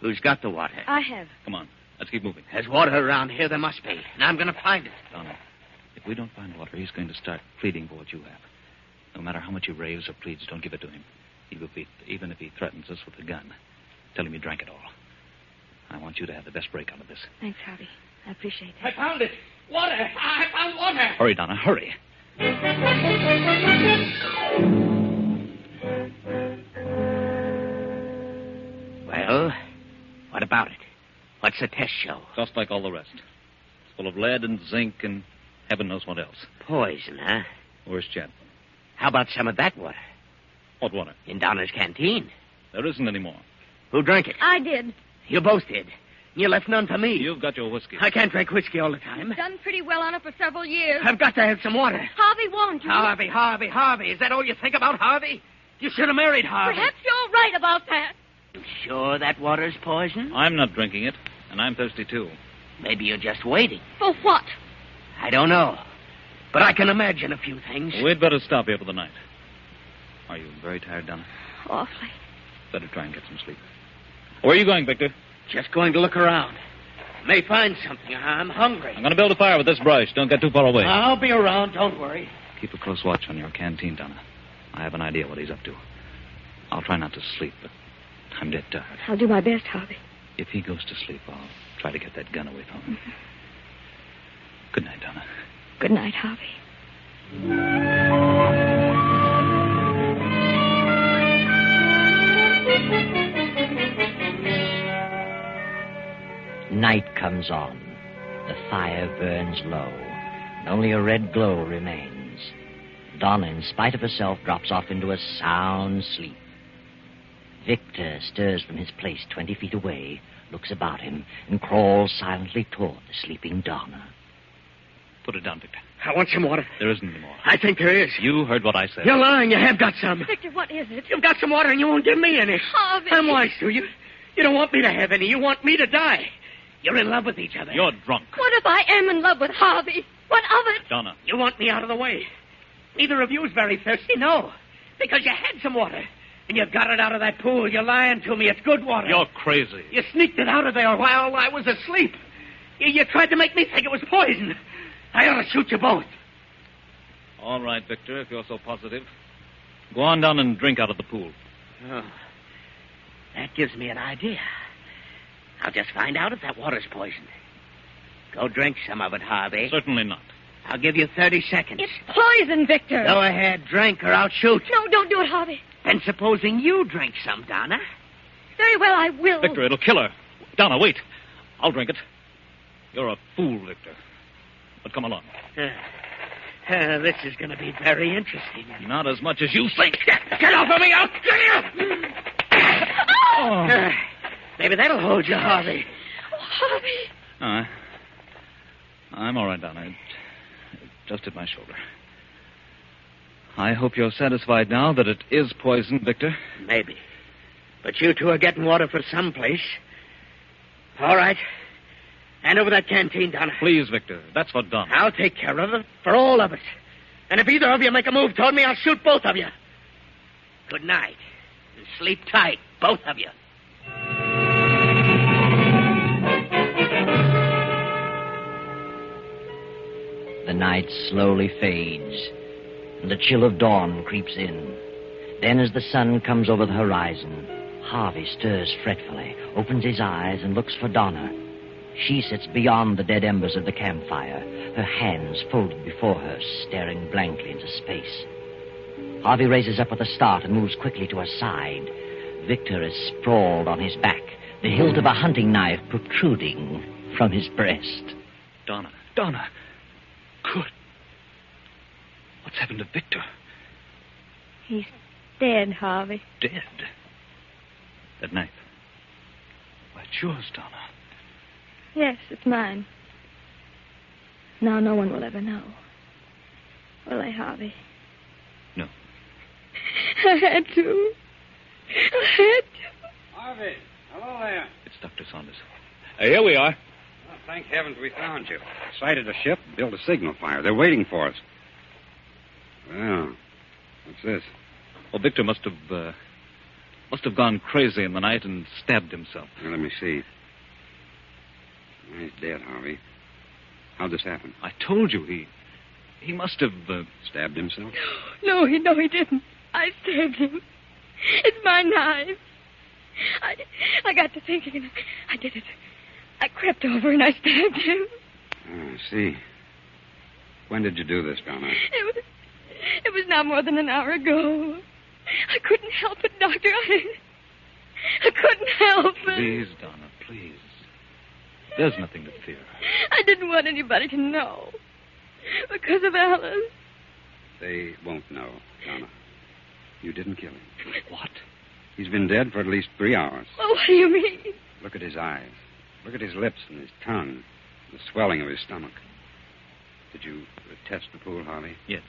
Who's got the water? I have. Come on. Let's keep moving. There's water around here. There must be. And I'm going to find it. Donna, if we don't find water, he's going to start pleading for what you have. No matter how much he raves or pleads, don't give it to him. Even if he threatens us with a gun. Tell him you drank it all. I want you to have the best break out of this. Thanks, Harvey. I appreciate that. I found it. Water. I found water. Hurry, Donna. Hurry. Well, what about it? What's the test show? Just like all the rest. It's full of lead and zinc and heaven knows what else. Poison, huh? Worse yet. How about some of that water? What water? In Donna's canteen. There isn't any more. Who drank it? I did. You both did. You left none for me. You've got your whiskey. I can't drink whiskey all the time. You've done pretty well on it for several years. I've got to have some water. Harvey won't you? Harvey. Is that all you think about, Harvey? You should have married Harvey. Perhaps you're right about that. You sure that water's poison? I'm not drinking it, and I'm thirsty, too. Maybe you're just waiting. For what? I don't know. But I can imagine a few things. We'd better stop here for the night. Are you very tired, Donna? Awfully. Better try and get some sleep. Where are you going, Victor? Just going to look around. May find something. I'm hungry. I'm going to build a fire with this brush. Don't get too far away. I'll be around. Don't worry. Keep a close watch on your canteen, Donna. I have an idea what he's up to. I'll try not to sleep, but I'm dead tired. I'll do my best, Harvey. If he goes to sleep, I'll try to get that gun away from him. Good night, Donna. Good night, Harvey. Night comes on. The fire burns low, and only a red glow remains. Donna, in spite of herself, drops off into a sound sleep. Victor stirs from his place 20 feet away, looks about him, and crawls silently toward the sleeping Donna. Put it down, Victor. I want some water. There isn't any more. I think there is. You heard what I said. You're lying. You have got some. Victor, what is it? You've got some water and you won't give me any. Harvey. I'm wise to you. You don't want me to have any. You want me to die. You're in love with each other. You're drunk. What if I am in love with Harvey? What of it? Donna. You want me out of the way. Neither of you is very thirsty, no. Because you had some water. And you got it out of that pool. You're lying to me. It's good water. You're crazy. You sneaked it out of there while I was asleep. You tried to make me think it was poison. I ought to shoot you both. All right, Victor, if you're so positive. Go on down and drink out of the pool. Oh, that gives me an idea. I'll just find out if that water's poisoned. Go drink some of it, Harvey. Certainly not. I'll give you 30 seconds. It's poison, Victor. Go ahead, drink, or I'll shoot. No, don't do it, Harvey. Then supposing you drink some, Donna. Very well, I will. Victor, it'll kill her. Donna, wait. I'll drink it. You're a fool, Victor. But come along. This is going to be very interesting. Not as much as you think. Get off of me! I'll kill you! Oh. Maybe that'll hold you, Harvey. Oh, Harvey. I'm all right, Donna. It just hit my shoulder. I hope you're satisfied now that it is poison, Victor. Maybe. But you two are getting water for someplace. All right. Hand over that canteen, Donna. Please, Victor. That's for Donna. I'll take care of it. For all of us. And if either of you make a move toward me, I'll shoot both of you. Good night. And sleep tight, both of you. The night slowly fades, and the chill of dawn creeps in. Then, as the sun comes over the horizon, Harvey stirs fretfully, opens his eyes, and looks for Donna. She sits beyond the dead embers of the campfire, her hands folded before her, staring blankly into space. Harvey raises up with a start and moves quickly to her side. Victor is sprawled on his back, the hilt of a hunting knife protruding from his breast. Donna. Good. What's happened to Victor? He's dead, Harvey. Dead? That knife. Why, it's yours, Donna. Yes, it's mine. Now no one will ever know. Will they, Harvey? No. I had to. Harvey, hello there. It's Dr. Saunders. Here we are. Well, thank heavens we found you. Sighted a ship, built a signal fire. They're waiting for us. Well, what's this? Well, Victor must have gone crazy in the night and stabbed himself. Now, let me see. He's dead, Harvey. How'd this happen? I told you he must have stabbed himself. No, he didn't. I stabbed him. It's my knife. I got to thinking and I did it. I crept over and I stabbed him. Oh, I see. When did you do this, Donna? It was not more than an hour ago. I couldn't help it, Doctor. I couldn't help it. Please, Donna, please. There's nothing to fear. I didn't want anybody to know. Because of Alice. They won't know, Donna. You didn't kill him. What? He's been dead for at least 3 hours. Well, what do you mean? Look at his eyes. Look at his lips and his tongue. The swelling of his stomach. Did you test the pool, Harvey? Yes.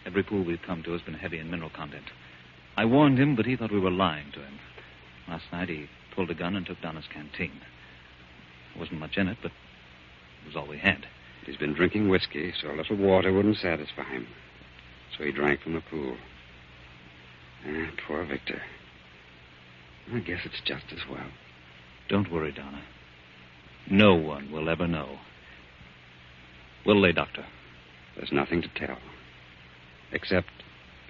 Every pool we've come to has been heavy in mineral content. I warned him, but he thought we were lying to him. Last night he pulled a gun and took Donna's canteen. There wasn't much in it, but it was all we had. He's been drinking whiskey, so a little water wouldn't satisfy him. So he drank from the pool. Poor Victor. I guess it's just as well. Don't worry, Donna. No one will ever know. Will they, Doctor? There's nothing to tell. Except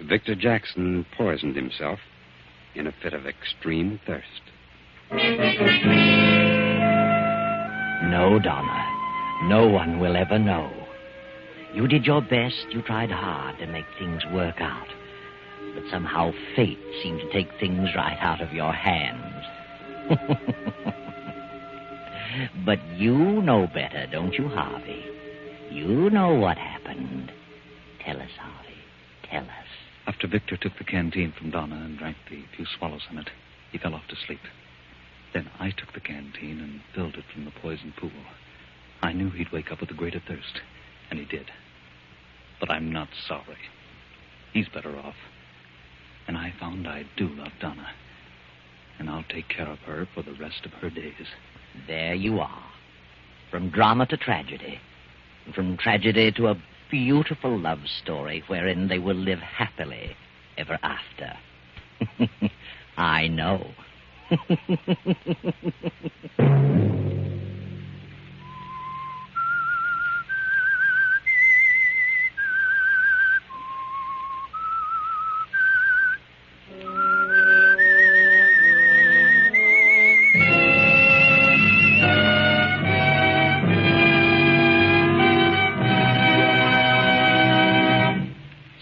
Victor Jackson poisoned himself in a fit of extreme thirst. No, Donna. No one will ever know. You did your best. You tried hard to make things work out. But somehow fate seemed to take things right out of your hands. But you know better, don't you, Harvey? You know what happened. Tell us, Harvey. Tell us. After Victor took the canteen from Donna and drank the few swallows in it, he fell off to sleep. Then I took the canteen and filled it from the poison pool. I knew he'd wake up with a greater thirst, and he did. But I'm not sorry. He's better off. And I found I do love Donna. And I'll take care of her for the rest of her days. There you are. From drama to tragedy. And from tragedy to a beautiful love story wherein they will live happily ever after. I know.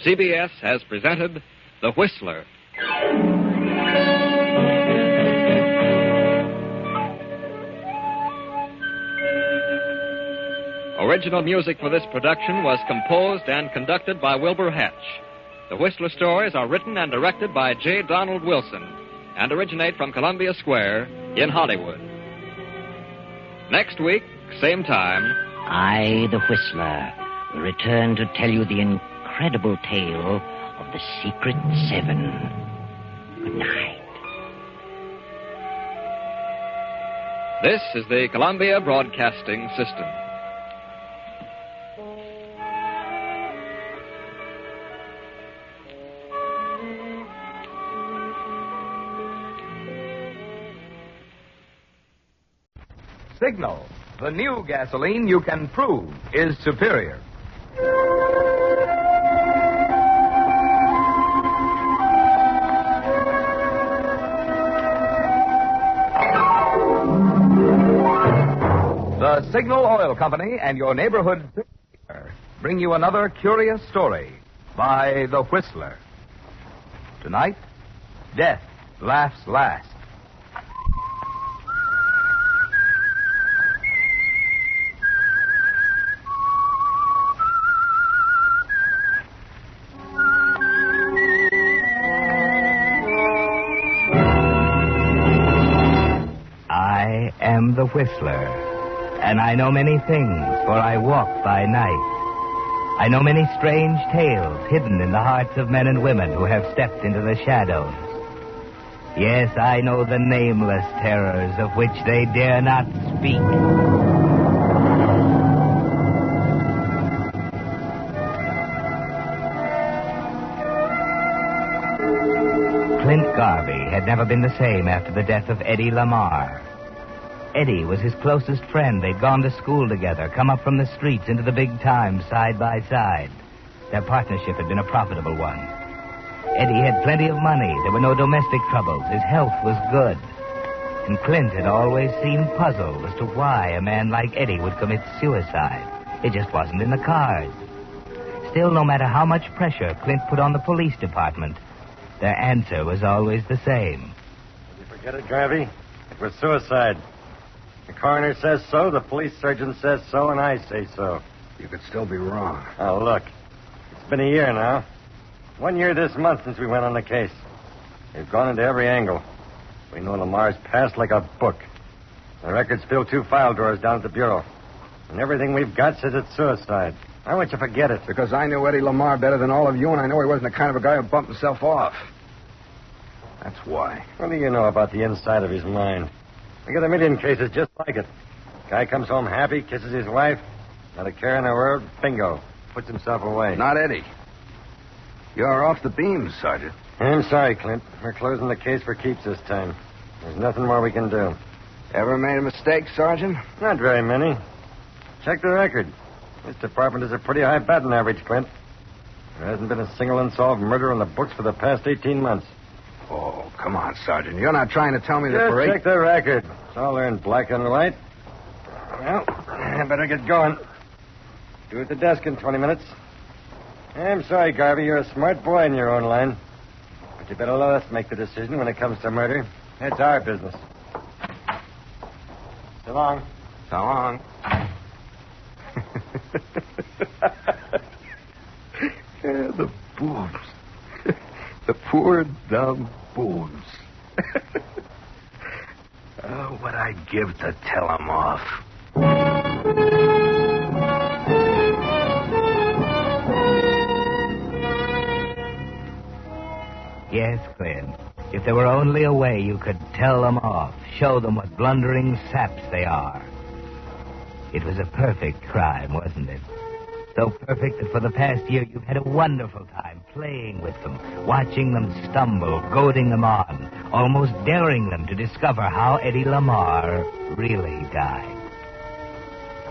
CBS has presented The Whistler. Original music for this production was composed and conducted by Wilbur Hatch. The Whistler stories are written and directed by J. Donald Wilson and originate from Columbia Square in Hollywood. Next week, same time, I, the Whistler, will return to tell you the incredible tale of the Secret Seven. Good night. This is the Columbia Broadcasting System. Signal, the new gasoline you can prove is superior. The Signal Oil Company and your neighborhood bring you another curious story by The Whistler. Tonight, death laughs last. I am the Whistler, and I know many things, for I walk by night. I know many strange tales hidden in the hearts of men and women who have stepped into the shadows. Yes, I know the nameless terrors of which they dare not speak. Clint Garvey had never been the same after the death of Eddie Lamar. Eddie was his closest friend. They'd gone to school together, come up from the streets into the big time side by side. Their partnership had been a profitable one. Eddie had plenty of money. There were no domestic troubles. His health was good. And Clint had always seemed puzzled as to why a man like Eddie would commit suicide. It just wasn't in the cards. Still, no matter how much pressure Clint put on the police department, their answer was always the same. Did you forget it, Garvey? It was suicide. The coroner says so, the police surgeon says so, and I say so. You could still be wrong. Oh, look. It's been a year now. 1 year this month since we went on the case. We've gone into every angle. We know Lamar's past like a book. The records fill 2 file drawers down at the bureau. And everything we've got says it's suicide. Why won't you forget it? Because I knew Eddie Lamar better than all of you, and I know he wasn't the kind of a guy who bumped himself off. That's why. What do you know about the inside of his mind? We got a million cases just like it. Guy comes home happy, kisses his wife, not a care in the world, bingo, puts himself away. Not Eddie. You're off the beam, Sergeant. I'm sorry, Clint. We're closing the case for keeps this time. There's nothing more we can do. Ever made a mistake, Sergeant? Not very many. Check the record. This department is a pretty high batting average, Clint. There hasn't been a single unsolved murder on the books for the past 18 months. Oh, come on, Sergeant. You're not trying to tell me that Just for check the record. It's all there in black and white. Well, I better get going. Due at the desk in 20 minutes. I'm sorry, Garvey. You're a smart boy in your own line. But you better let us make the decision when it comes to murder. It's our business. So long. So long. The boobs. The poor, dumb boobs. Oh, what I'd give to tell them off. Yes, Clint. If there were only a way you could tell them off, show them what blundering saps they are. It was a perfect crime, wasn't it? So perfect that for the past year you've had a wonderful time playing with them, watching them stumble, goading them on, almost daring them to discover how Eddie Lamar really died.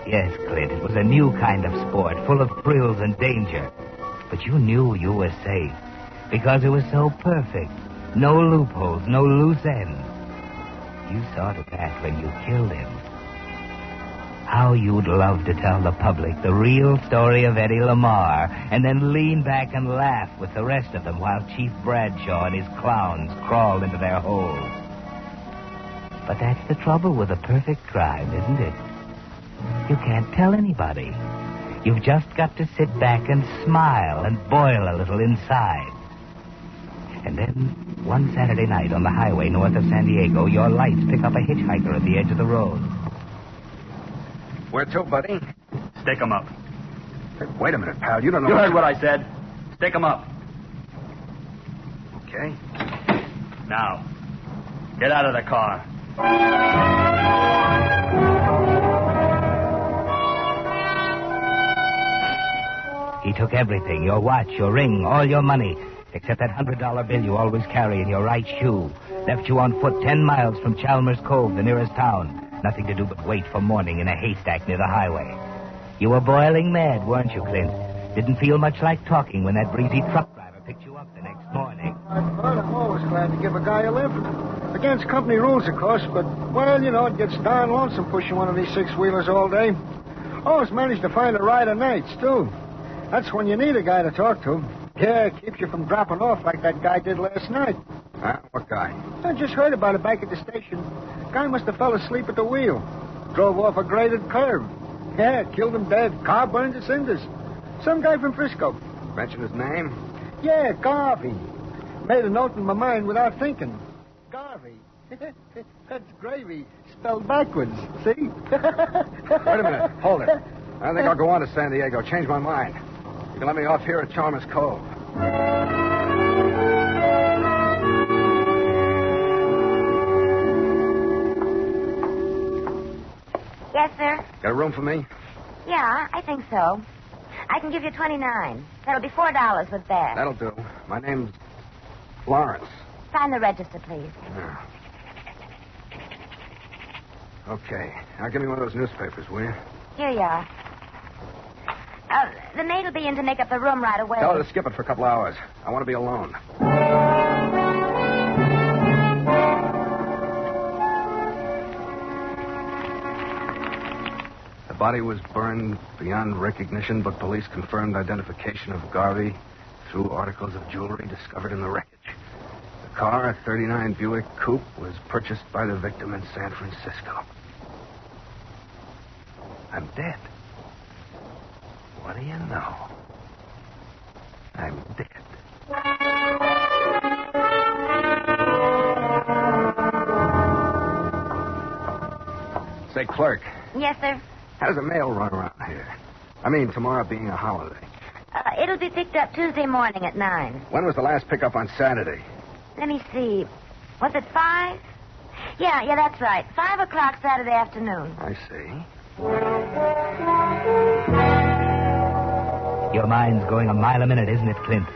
Yes, Clint, it was a new kind of sport, full of thrills and danger. But you knew you were safe, because it was so perfect. No loopholes, no loose ends. You saw to that when you killed him. How you'd love to tell the public the real story of Eddie Lamar, and then lean back and laugh with the rest of them while Chief Bradshaw and his clowns crawled into their holes. But that's the trouble with a perfect crime, isn't it? You can't tell anybody. You've just got to sit back and smile and boil a little inside. And then, one Saturday night on the highway north of San Diego, your lights pick up a hitchhiker at the edge of the road. Where to, buddy? Stick 'em up. Hey, wait a minute, pal. You don't know... You heard what I said. Stick 'em up. Okay. Now, get out of the car. He took everything, your watch, your ring, all your money, except that $100 bill you always carry in your right shoe. Left you on foot 10 miles from Chalmers Cove, the nearest town. Nothing to do but wait for morning in a haystack near the highway. You were boiling mad, weren't you, Clint? Didn't feel much like talking when that breezy truck driver picked you up the next morning. I'm always glad to give a guy a lift. Against company rules, of course, but, well, you know, it gets darn lonesome pushing one of these six-wheelers all day. Always manage to find a ride of nights, too. That's when you need a guy to talk to. Yeah, keeps you from dropping off like that guy did last night. Huh? What guy? I just heard about it back at the station. Guy must have fell asleep at the wheel. Drove off a graded curve. Yeah, killed him dead. Car burned to cinders. Some guy from Frisco. Mention his name? Yeah, Garvey. Made a note in my mind without thinking. Garvey. That's gravy spelled backwards. See? Wait a minute. Hold it. I think I'll go on to San Diego. Change my mind. You can let me off here at Chalmers Cove. Yes, sir? Got a room for me? Yeah, I think so. I can give you $29. That'll be $4 with that. That'll do. My name's Lawrence. Sign the register, please. Yeah. Okay. Now give me one of those newspapers, will you? Here you are. The maid will be in to make up the room right away. Tell her to skip it for a couple hours. I want to be alone. The body was burned beyond recognition, but police confirmed identification of Garvey through articles of jewelry discovered in the wreckage. The car, a 39 Buick Coupe, was purchased by the victim in San Francisco. I'm dead. What do you know? I'm dead. Say, clerk, Yes, sir. how does the mail run around here? I mean, tomorrow being a holiday. It'll be picked up Tuesday morning at 9. When was the last pickup on Saturday? Let me see. Was it 5? Yeah, that's right. 5 o'clock Saturday afternoon. I see. Your mind's going a mile a minute, isn't it, Clint?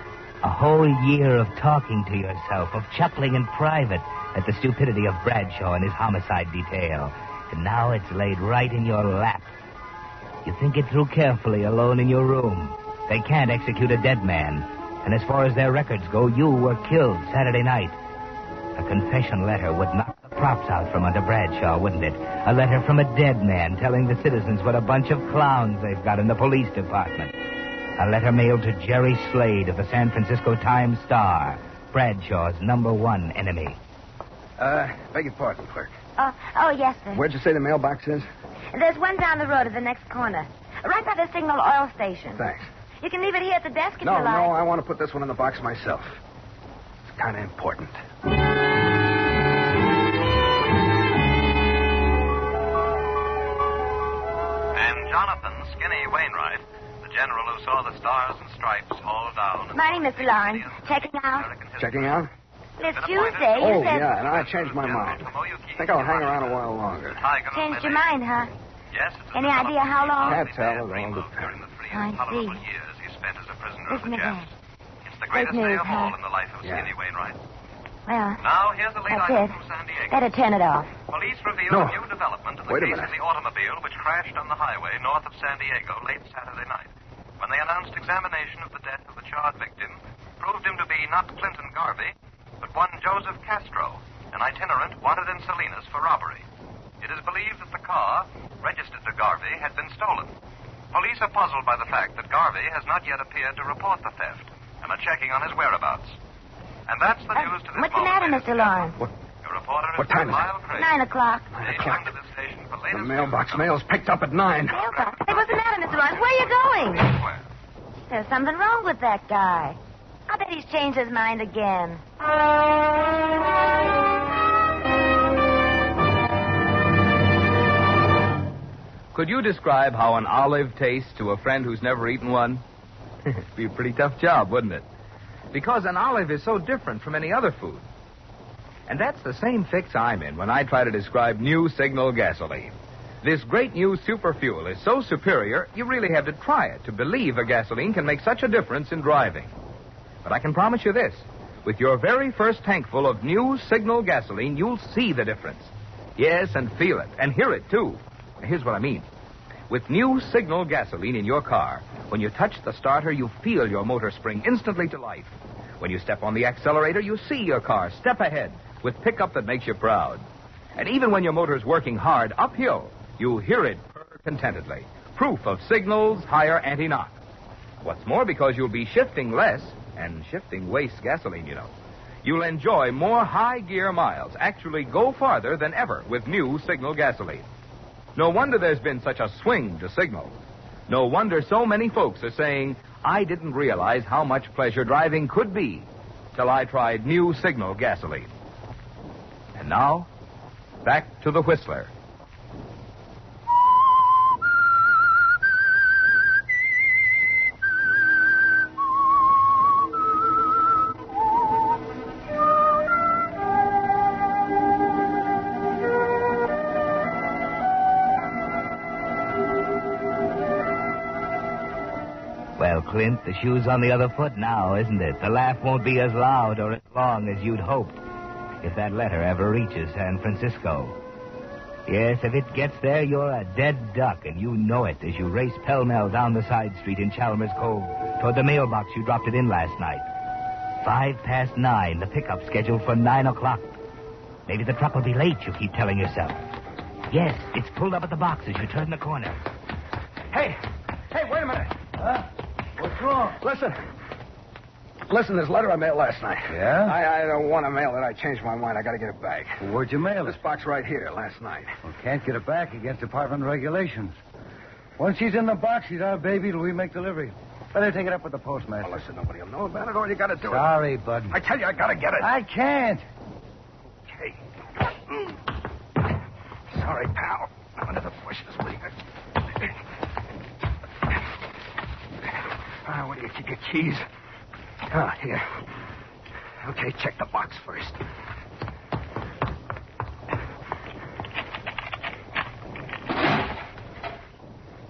A whole year of talking to yourself, of chuckling in private at the stupidity of Bradshaw and his homicide detail. And now it's laid right in your lap. You think it through carefully alone in your room. They can't execute a dead man. And as far as their records go, you were killed Saturday night. A confession letter would knock the props out from under Bradshaw, wouldn't it? A letter from a dead man telling the citizens what a bunch of clowns they've got in the police department. A letter mailed to Jerry Slade of the San Francisco Times-Star, Bradshaw's #1 enemy. Beg your pardon, clerk. Oh, yes, sir. Where'd you say the mailbox is? There's one down the road at the next corner. Right by the Signal Oil Station. Thanks. You can leave it here at the desk if No, you like. I want to put this one in the box myself. It's kind of important. And Jonathan Skinny Wainwright, the general who saw the stars and stripes all down. Morning, Mr. Lawrence. Checking out? Checking out? It's Tuesday. You said... yeah, and I changed my mind. Think I'll hang around a while longer. Changed your mind, huh? Yes. Any idea how long? Can't tell. It all depends. I see. Years he spent as a prisoner of Isn't the it Japs. It's the greatest day news, of all huh? in the life of Skinny Wainwright. Well, Now, here's a late that's item it. from San Diego. Better turn it off. Police revealed No. a new development in the Wait a case minute. of the automobile which crashed on the highway north of San Diego late Saturday night. When they announced examination of the death of the charred victim, proved him to be not Clinton Garvey, but one Joseph Castro, an itinerant wanted in Salinas for robbery. It is believed that the car, registered to Garvey, had been stolen. Police are puzzled by the fact that Garvey has not yet appeared to report the theft and are checking on his whereabouts. And that's the news to this What's the matter, Mr. Lawrence? Your reporter What is time is it? Lyle Craig. 9 o'clock. 9 o'clock. To the station for The latest mailbox mail's picked up at 9. Mailbox? Hey, what's the matter, Mr. Lawrence? Where are you going? There's something wrong with that guy. I bet he's changed his mind again. Could you describe how an olive tastes to a friend who's never eaten one? It'd be a pretty tough job, wouldn't it? Because an olive is so different from any other food. And that's the same fix I'm in when I try to describe new Signal gasoline. This great new super fuel is so superior, you really have to try it to believe a gasoline can make such a difference in driving. But I can promise you this. With your very first tankful of new Signal gasoline, you'll see the difference. Yes, and feel it, and hear it, too. Here's what I mean. With new Signal gasoline in your car, when you touch the starter, you feel your motor spring instantly to life. When you step on the accelerator, you see your car step ahead with pickup that makes you proud. And even when your motor's working hard uphill, you hear it purr contentedly. Proof of Signal's higher anti-knock. What's more, because you'll be shifting less, and shifting wastes gasoline, you know, you'll enjoy more high-gear miles, actually go farther than ever with new Signal gasoline. No wonder there's been such a swing to Signal. No wonder so many folks are saying, I didn't realize how much pleasure driving could be till I tried new Signal gasoline. And now, back to the Whistler. Well, Clint, the shoe's on the other foot now, isn't it? The laugh won't be as loud or as long as you'd hoped if that letter ever reaches San Francisco. Yes, if it gets there, you're a dead duck, and you know it as you race pell-mell down the side street in Chalmers Cove toward the mailbox you dropped it in last night. 9:05, the pickup scheduled for 9 o'clock. Maybe the truck will be late, you keep telling yourself. Yes, it's pulled up at the box as you turn the corner. Hey, wait a minute. What's wrong? Listen, this letter I mailed last night. Yeah? I don't want to mail it. I changed my mind. I got to get it back. Well, where'd you mail it? This box right here, last night. Well, can't get it back against department regulations. Once she's in the box, she's our baby till we make delivery. Better take it up with the postmaster. Well, listen, nobody will know about it. All you got to do Sorry, bud. I tell you, I got to get it. I can't. Okay. Sorry, pal. I'm under the bush this week. Where do you keep your keys? Here. Okay, check the box first.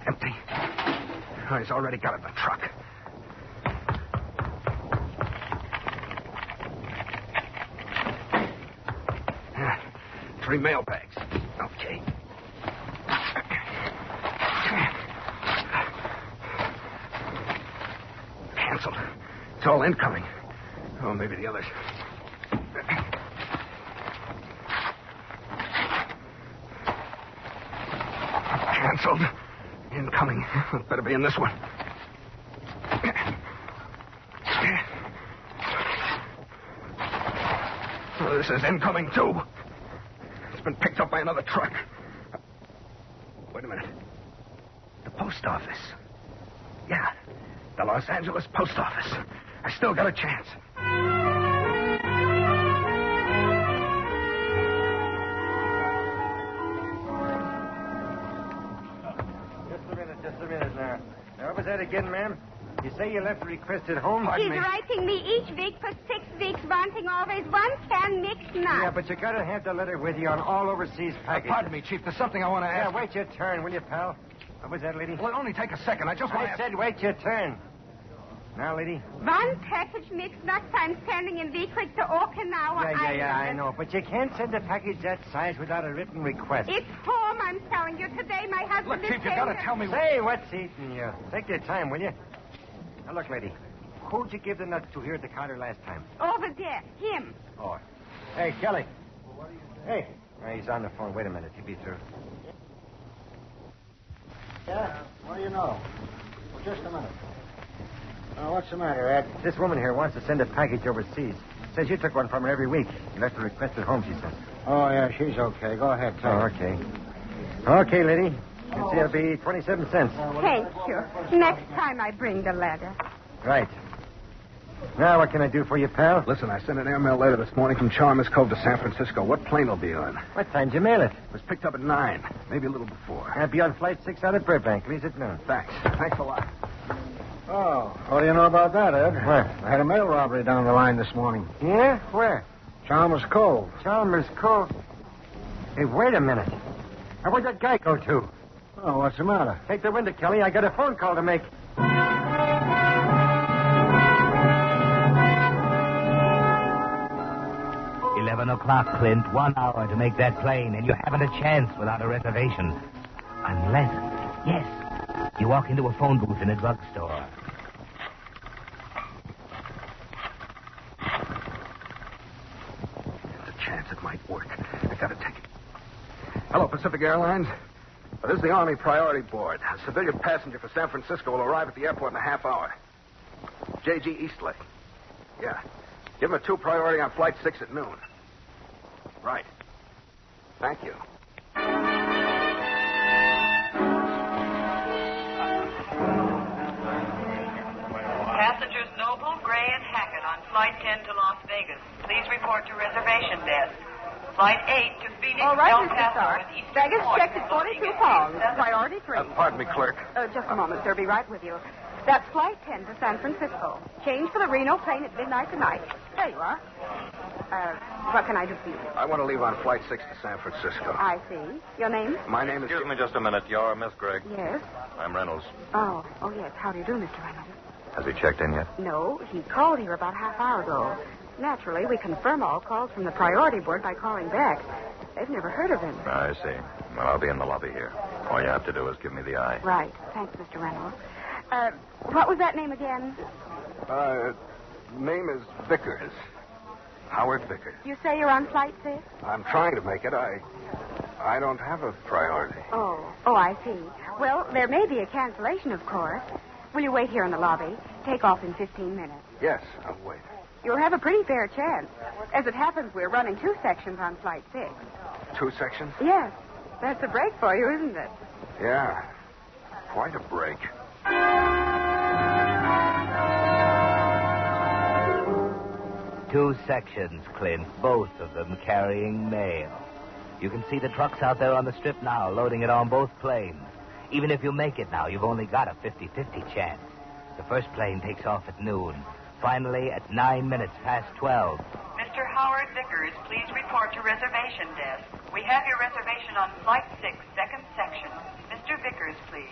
Empty. Oh, he's already got it in the truck. Yeah, 3 mail bags. Okay. Canceled. It's all incoming. Oh, maybe the others. canceled. Incoming. Better be in this one. Oh, this is incoming, too. It's been picked up by another truck. Wait a minute. The post office. Yeah, the Los Angeles post office. I still got a chance. Just a minute now. What was that again, ma'am? You say you left a request at home? He's writing me each week for 6 weeks, wanting always 1 can mixed nuts. Yeah, but you gotta have the letter with you on all overseas packages. Pardon me, Chief. There's something I want to ask. Yeah, wait your turn, will you, pal? What was that, lady? Well, it'll only take a second. I just want to... I said wait your turn. Now, lady? 1 package mixed nuts I'm sending in weekly to Okinawa Island. Yeah, I know. But you can't send a package that size without a written request. It's home, I'm telling you. Today my husband is Chief, you gotta tell me... Say, what's eating you? Take your time, will you? Now, look, lady. Who'd you give the nuts to here at the counter last time? Over there. Him. Oh. Hey, Kelly. Hey. He's on the phone. Wait a minute. He'll be through. Yeah? What do you know? Well, just a minute. What's the matter, Ed? This woman here wants to send a package overseas. Says you took one from her every week. You left a request at home, she says. Oh, yeah, she's okay. Go ahead, tell her. Okay. Okay, lady. You see, it'll be 27 cents. Thank you. Next time I bring the letter. Right. Now, what can I do for you, pal? Listen, I sent an airmail letter this morning from Chalmers Cove to San Francisco. What plane will be on? What time did you mail it? It was picked up at 9, maybe a little before. I'll be on flight 6 out of Burbank. Leaves at noon. Thanks a lot. Oh, what do you know about that, Ed? What? I had a mail robbery down the line this morning. Yeah? Where? Chalmers Cove. Chalmers Cove? Hey, wait a minute. Now, where'd that guy go to? Oh, what's the matter? Take the window, Kelly. I got a phone call to make. 11 o'clock, Clint. 1 hour to make that plane, and you haven't a chance without a reservation. Unless, yes, you walk into a phone booth in a drugstore. There's a chance it might work. I gotta take it. Hello, Pacific Airlines. This is the Army Priority Board. A civilian passenger for San Francisco will arrive at the airport in a half hour. J.G. Eastlake. Yeah. Give him a 2 priority on flight 6 at noon. Right. Thank you. Passengers Noble, Gray, and Hackett on Flight 10 to Las Vegas. Please report to reservation desk. Flight 8 to Phoenix, All right, El Mr. Paso, Stark. and Eastern Baggage Point. checked at 42 pounds. Priority 3. Pardon me, clerk. Just a moment, sir. Be right with you. That's Flight 10 to San Francisco. Change for the Reno plane at midnight tonight. There you are. What can I do for you? I want to leave on flight 6 to San Francisco. I see. Your name? My name is... Excuse me just a minute. You're Miss Gregg. Yes. I'm Reynolds. Oh, yes. How do you do, Mr. Reynolds? Has he checked in yet? No, he called here about half hour ago. Naturally, we confirm all calls from the priority board by calling back. They've never heard of him. I see. Well, I'll be in the lobby here. All you have to do is give me the eye. Right. Thanks, Mr. Reynolds. What was that name again? Name is Vickers. Howard Vickers. You say you're on flight 6? I'm trying to make it. I don't have a priority. Oh, I see. Well, there may be a cancellation, of course. Will you wait here in the lobby? Take off in 15 minutes. Yes, I'll wait. You'll have a pretty fair chance. As it happens, we're running 2 sections on flight 6. 2 sections? Yes. That's a break for you, isn't it? Yeah. Quite a break. 2 sections, Clint, both of them carrying mail. You can see the trucks out there on the strip now, loading it on both planes. Even if you make it now, you've only got a 50-50 chance. The first plane takes off at noon. Finally, at 9 minutes past 12. Mr. Howard Vickers, please report to reservation desk. We have your reservation on Flight 6, second section. Mr. Vickers, please.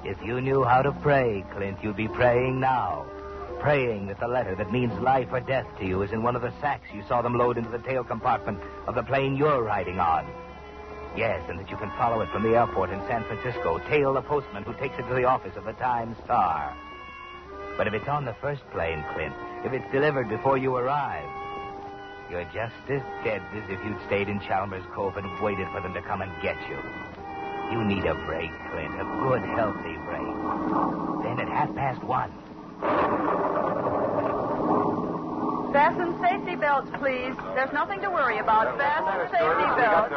If you knew how to pray, Clint, you'd be praying now. Praying that the letter that means life or death to you is in one of the sacks you saw them load into the tail compartment of the plane you're riding on. Yes, and that you can follow it from the airport in San Francisco, tail the postman who takes it to the office of the Times-Star. But if it's on the first plane, Clint, if it's delivered before you arrive, You're just as dead as if you'd stayed in Chalmers Cove and waited for them to come and get you. You need a break, Clint. A good, healthy break. Then at 1:30. Fasten safety belts, please. There's nothing to worry about. Fasten safety belts.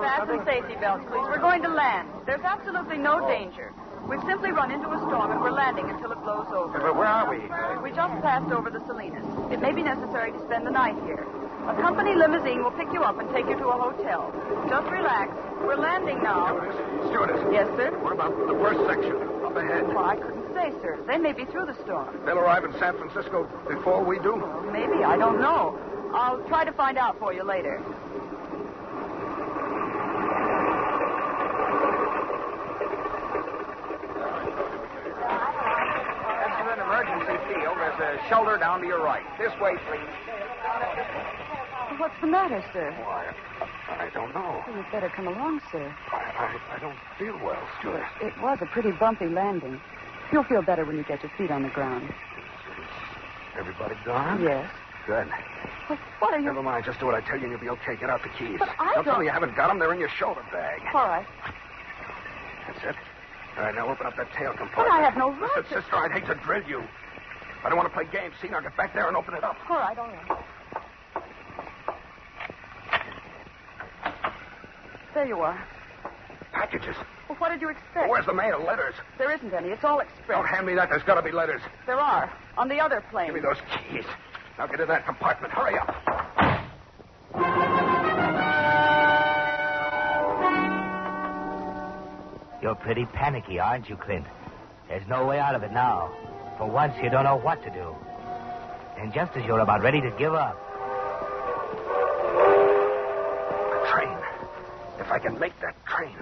Fasten safety belts, please. We're going to land. There's absolutely no danger. We've simply run into a storm and we're landing until it blows over. But where are we? We just passed over the Salinas. It may be necessary to spend the night here. A company limousine will pick you up and take you to a hotel. Just relax. We're landing now. Stewardess. Yes, sir? What about the first section up ahead? Well, I couldn't say, sir. They may be through the storm. They'll arrive in San Francisco before we do? Well, maybe. I don't know. I'll try to find out for you later. Enter an emergency field. There's a shelter down to your right. This way, please. What's the matter, sir? Why, I don't know. Well, you'd better come along, sir. I don't feel well, Stewardess. It was a pretty bumpy landing. You'll feel better when you get your feet on the ground. Everybody gone? Yes. Good. Well, what are you... Never mind. Just do what I tell you and you'll be okay. Get out the keys. But I Don't tell don't... me you haven't got them. They're in your shoulder bag. All right. That's it. All right, now open up that tail compartment. But I have no right Listen, sister, I'd hate to drill you. I don't want to play games. See, now get back there and open it up. All right, all right. There you are. Packages. Well, what did you expect? Well, where's the mail? Letters. There isn't any. It's all express. Don't hand me that. There's got to be letters. There are. On the other plane. Give me those keys. Now get in that compartment. Hurry up. You're pretty panicky, aren't you, Clint? There's no way out of it now. For once, you don't know what to do. And just as you're about ready to give up... The train. If I can make that train.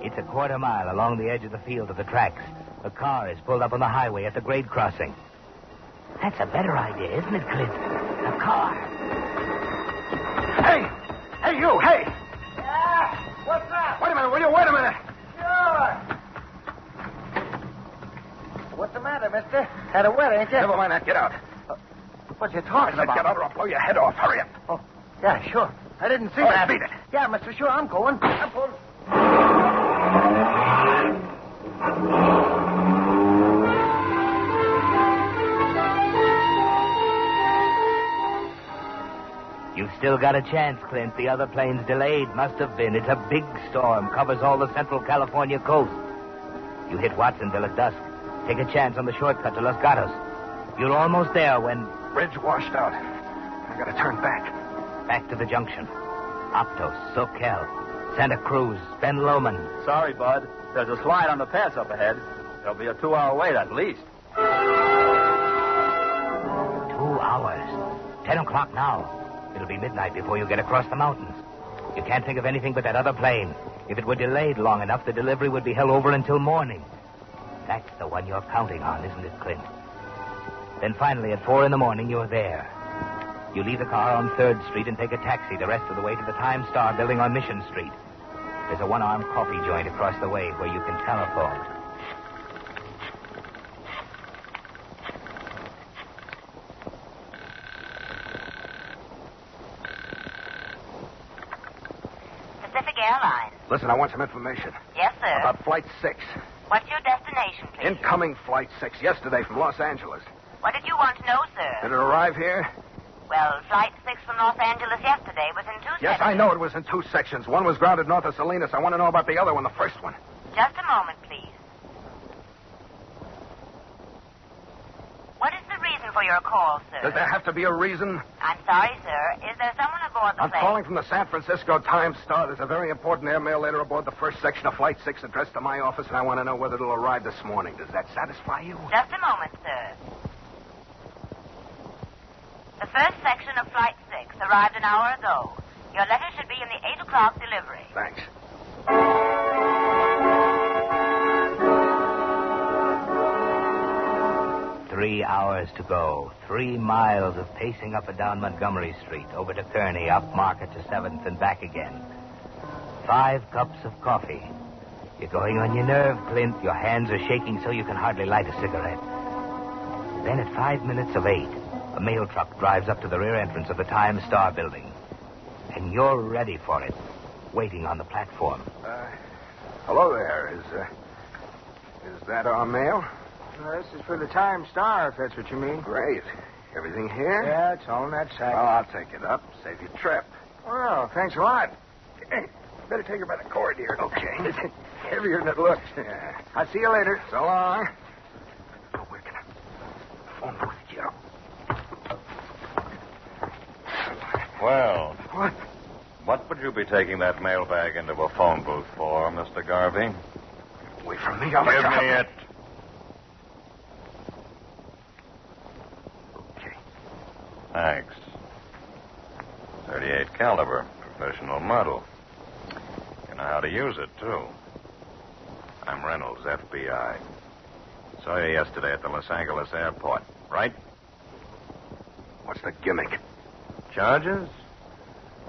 It's a quarter mile along the edge of the field of the tracks. A car is pulled up on the highway at the grade crossing. That's a better idea, isn't it, Clint? A car. Hey! Hey, you! Hey! Yeah? What's up? Wait a minute, will you? Wait a minute. Sure. What's the matter, mister? Had a wet, ain't you? Never mind that. Get out. What you talking about? Get out or I'll blow your head off. Hurry up. Oh, yeah, sure. I didn't see All that. right, beat it. Yeah, mister, sure, I'm going. I'm pulling. You've still got a chance, Clint. The other plane's delayed. Must have been. It's a big storm. Covers all the central California coast. You hit Watsonville at dusk. Take a chance on the shortcut to Los Gatos. You're almost there when... Bridge washed out. I gotta turn back. Back to the junction. Aptos, Soquel, Santa Cruz, Ben Lomond. Sorry, Bud. There's a slide on the pass up ahead. There'll be a 2-hour wait at least. 2 hours. 10 o'clock now. It'll be midnight before you get across the mountains. You can't think of anything but that other plane. If it were delayed long enough, the delivery would be held over until morning. That's the one you're counting on, isn't it, Clint? Then finally, at 4 a.m, you're there. You leave the car on 3rd Street and take a taxi the rest of the way to the Times Star building on Mission Street. There's a one-armed coffee joint across the way where you can telephone. Pacific Airlines. Listen, I want some information. Yes, sir. About Flight 6. What's your destination, please? Incoming Flight 6 yesterday from Los Angeles. What did you want to know, sir? Did it arrive here? Well, Flight 6 from Los Angeles yesterday was in 2 sections. Yes, I know it was in 2 sections. One was grounded north of Salinas. I want to know about the other one, the first one. Just a moment, please. What is the reason for your call, sir? Does there have to be a reason? I'm sorry, sir. Is there someone aboard the I'm plane? calling from the San Francisco Times Star. There's a very important airmail later aboard the first section of Flight 6 addressed to my office, and I want to know whether it'll arrive this morning. Does that satisfy you? Just a moment, sir. The first section of Flight 6 arrived an hour ago. Your letter should be in the 8 o'clock delivery. Thanks. Three hours to go. 3 miles of pacing up and down Montgomery Street, over to Kearney, up Market to 7th, and back again. 5 cups of coffee. You're going on your nerve, Clint. Your hands are shaking so you can hardly light a cigarette. Then at 5 minutes of 8, a mail truck drives up to the rear entrance of the Times Star building. And you're ready for it, waiting on the platform. Hello there. Is that our mail? This is for the Times Star, if that's what you mean. Great. Everything here? Yeah, it's all in that sack. Well, I'll take it up. Save you trip. Well, thanks a lot. Hey, better take her by the cord here. Okay. It's heavier than it looks. Yeah. I'll see you later. So long. Oh, we're gonna phone booth, Joe. Well. What? What would you be taking that mailbag into a phone booth for, Mr. Garvey? Wait for me. Give me it. Okay. Thanks. 38 caliber, professional model. You know how to use it, too. I'm Reynolds, FBI. Saw you yesterday at the Los Angeles airport, right? What's the gimmick? Charges?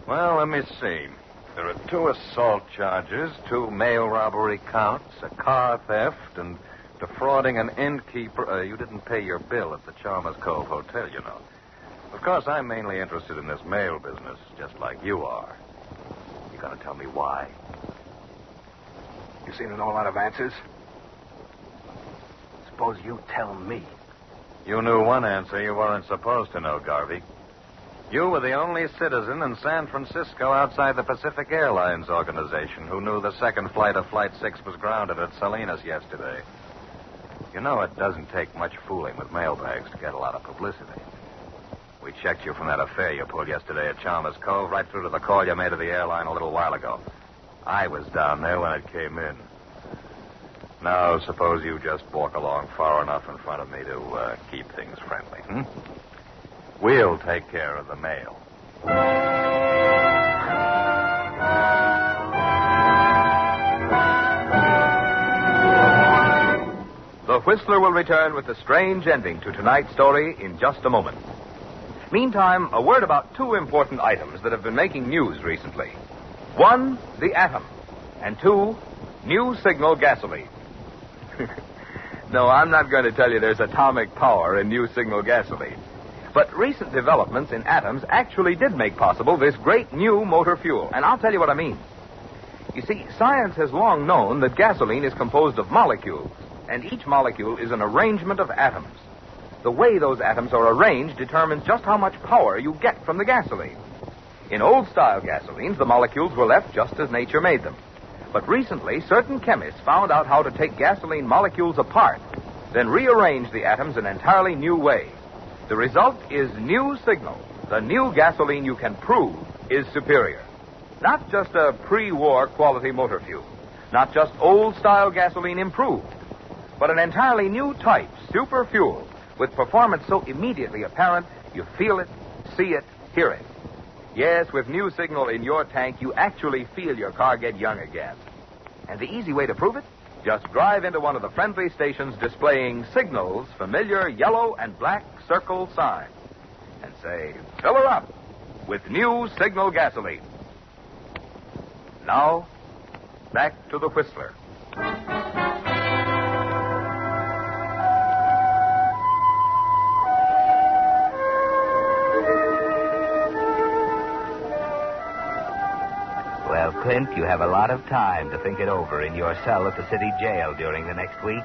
Well, let me see. There are 2 assault charges, 2 mail robbery counts, a car theft, and defrauding an innkeeper. You didn't pay your bill at the Chalmers Cove Hotel, you know. Of course, I'm mainly interested in this mail business, just like you are. You gonna tell me why? You seem to know a lot of answers. Suppose you tell me. You knew one answer you weren't supposed to know, Garvey. You were the only citizen in San Francisco outside the Pacific Airlines organization who knew the second flight of Flight 6 was grounded at Salinas yesterday. You know, it doesn't take much fooling with mailbags to get a lot of publicity. We checked you from that affair you pulled yesterday at Chalmers Cove right through to the call you made to the airline a little while ago. I was down there when it came in. Now, suppose you just walk along far enough in front of me to keep things friendly, We'll take care of the mail. The Whistler will return with the strange ending to tonight's story in just a moment. Meantime, a word about 2 important items that have been making news recently. 1, the atom. And 2, new signal gasoline. No, I'm not going to tell you there's atomic power in new signal gasoline. But recent developments in atoms actually did make possible this great new motor fuel. And I'll tell you what I mean. You see, science has long known that gasoline is composed of molecules, and each molecule is an arrangement of atoms. The way those atoms are arranged determines just how much power you get from the gasoline. In old-style gasolines, the molecules were left just as nature made them. But recently, certain chemists found out how to take gasoline molecules apart, then rearrange the atoms in an entirely new way. The result is new signal, the new gasoline you can prove is superior. Not just a pre-war quality motor fuel, not just old-style gasoline improved, but an entirely new type, super fuel, with performance so immediately apparent you feel it, see it, hear it. Yes, with new signal in your tank, you actually feel your car get young again. And the easy way to prove it? Just drive into one of the friendly stations displaying Signal's familiar yellow and black circle sign and say, fill her up with new Signal gasoline. Now, back to the Whistler. Well, Clint, you have a lot of time to think it over in your cell at the city jail during the next week.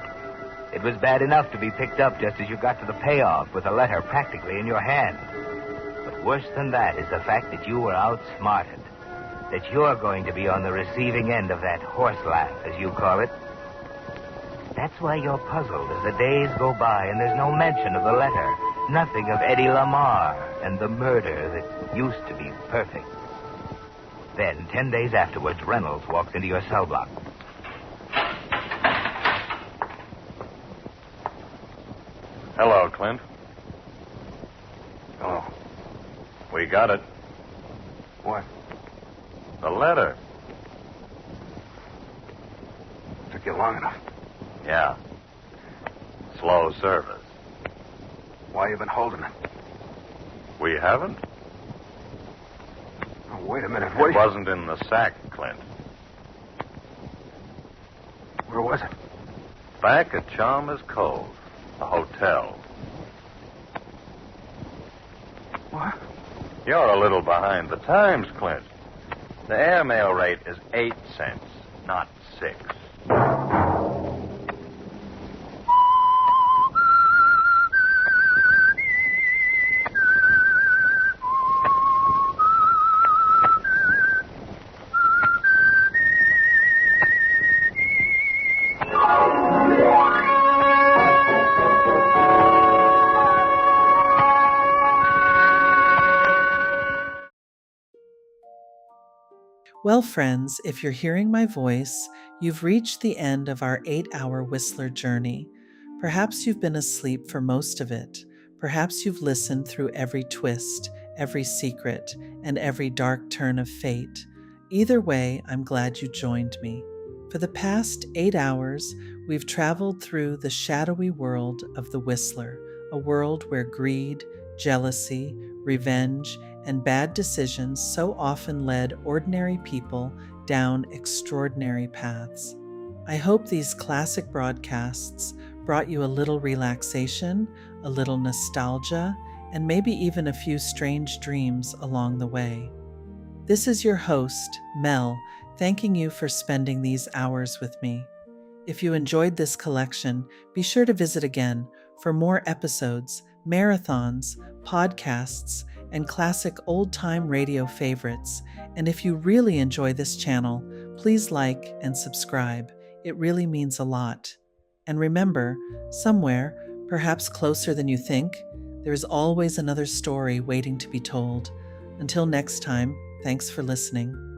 It was bad enough to be picked up just as you got to the payoff with a letter practically in your hand. But worse than that is the fact that you were outsmarted. That you're going to be on the receiving end of that horse laugh, as you call it. That's why you're puzzled as the days go by and there's no mention of the letter. Nothing of Eddie Lamar and the murder that used to be perfect. Then, 10 days afterwards, Reynolds walks into your cell block. Hello, Clint. Oh. We got it. What? The letter. Took you long enough. Yeah. Slow service. Why you been holding it? We haven't? Oh, wait a minute. It wasn't in the sack, Clint. Where was it? Back at Chalmers Cove, the hotel. What? You're a little behind the times, Clint. The airmail rate is 8 cents, not 6. Well, friends, if you're hearing my voice, you've reached the end of our 8-hour Whistler journey. Perhaps you've been asleep for most of it. Perhaps you've listened through every twist, every secret, and every dark turn of fate. Either way, I'm glad you joined me. For the past 8 hours, we've traveled through the shadowy world of the Whistler, a world where greed, jealousy, revenge, and bad decisions so often led ordinary people down extraordinary paths. I hope these classic broadcasts brought you a little relaxation, a little nostalgia, and maybe even a few strange dreams along the way. This is your host, Mel, thanking you for spending these hours with me. If you enjoyed this collection, be sure to visit again for more episodes, marathons, podcasts, and classic old-time radio favorites. And if you really enjoy this channel, please like and subscribe. It really means a lot. And remember, somewhere, perhaps closer than you think, there's always another story waiting to be told. Until next time, thanks for listening.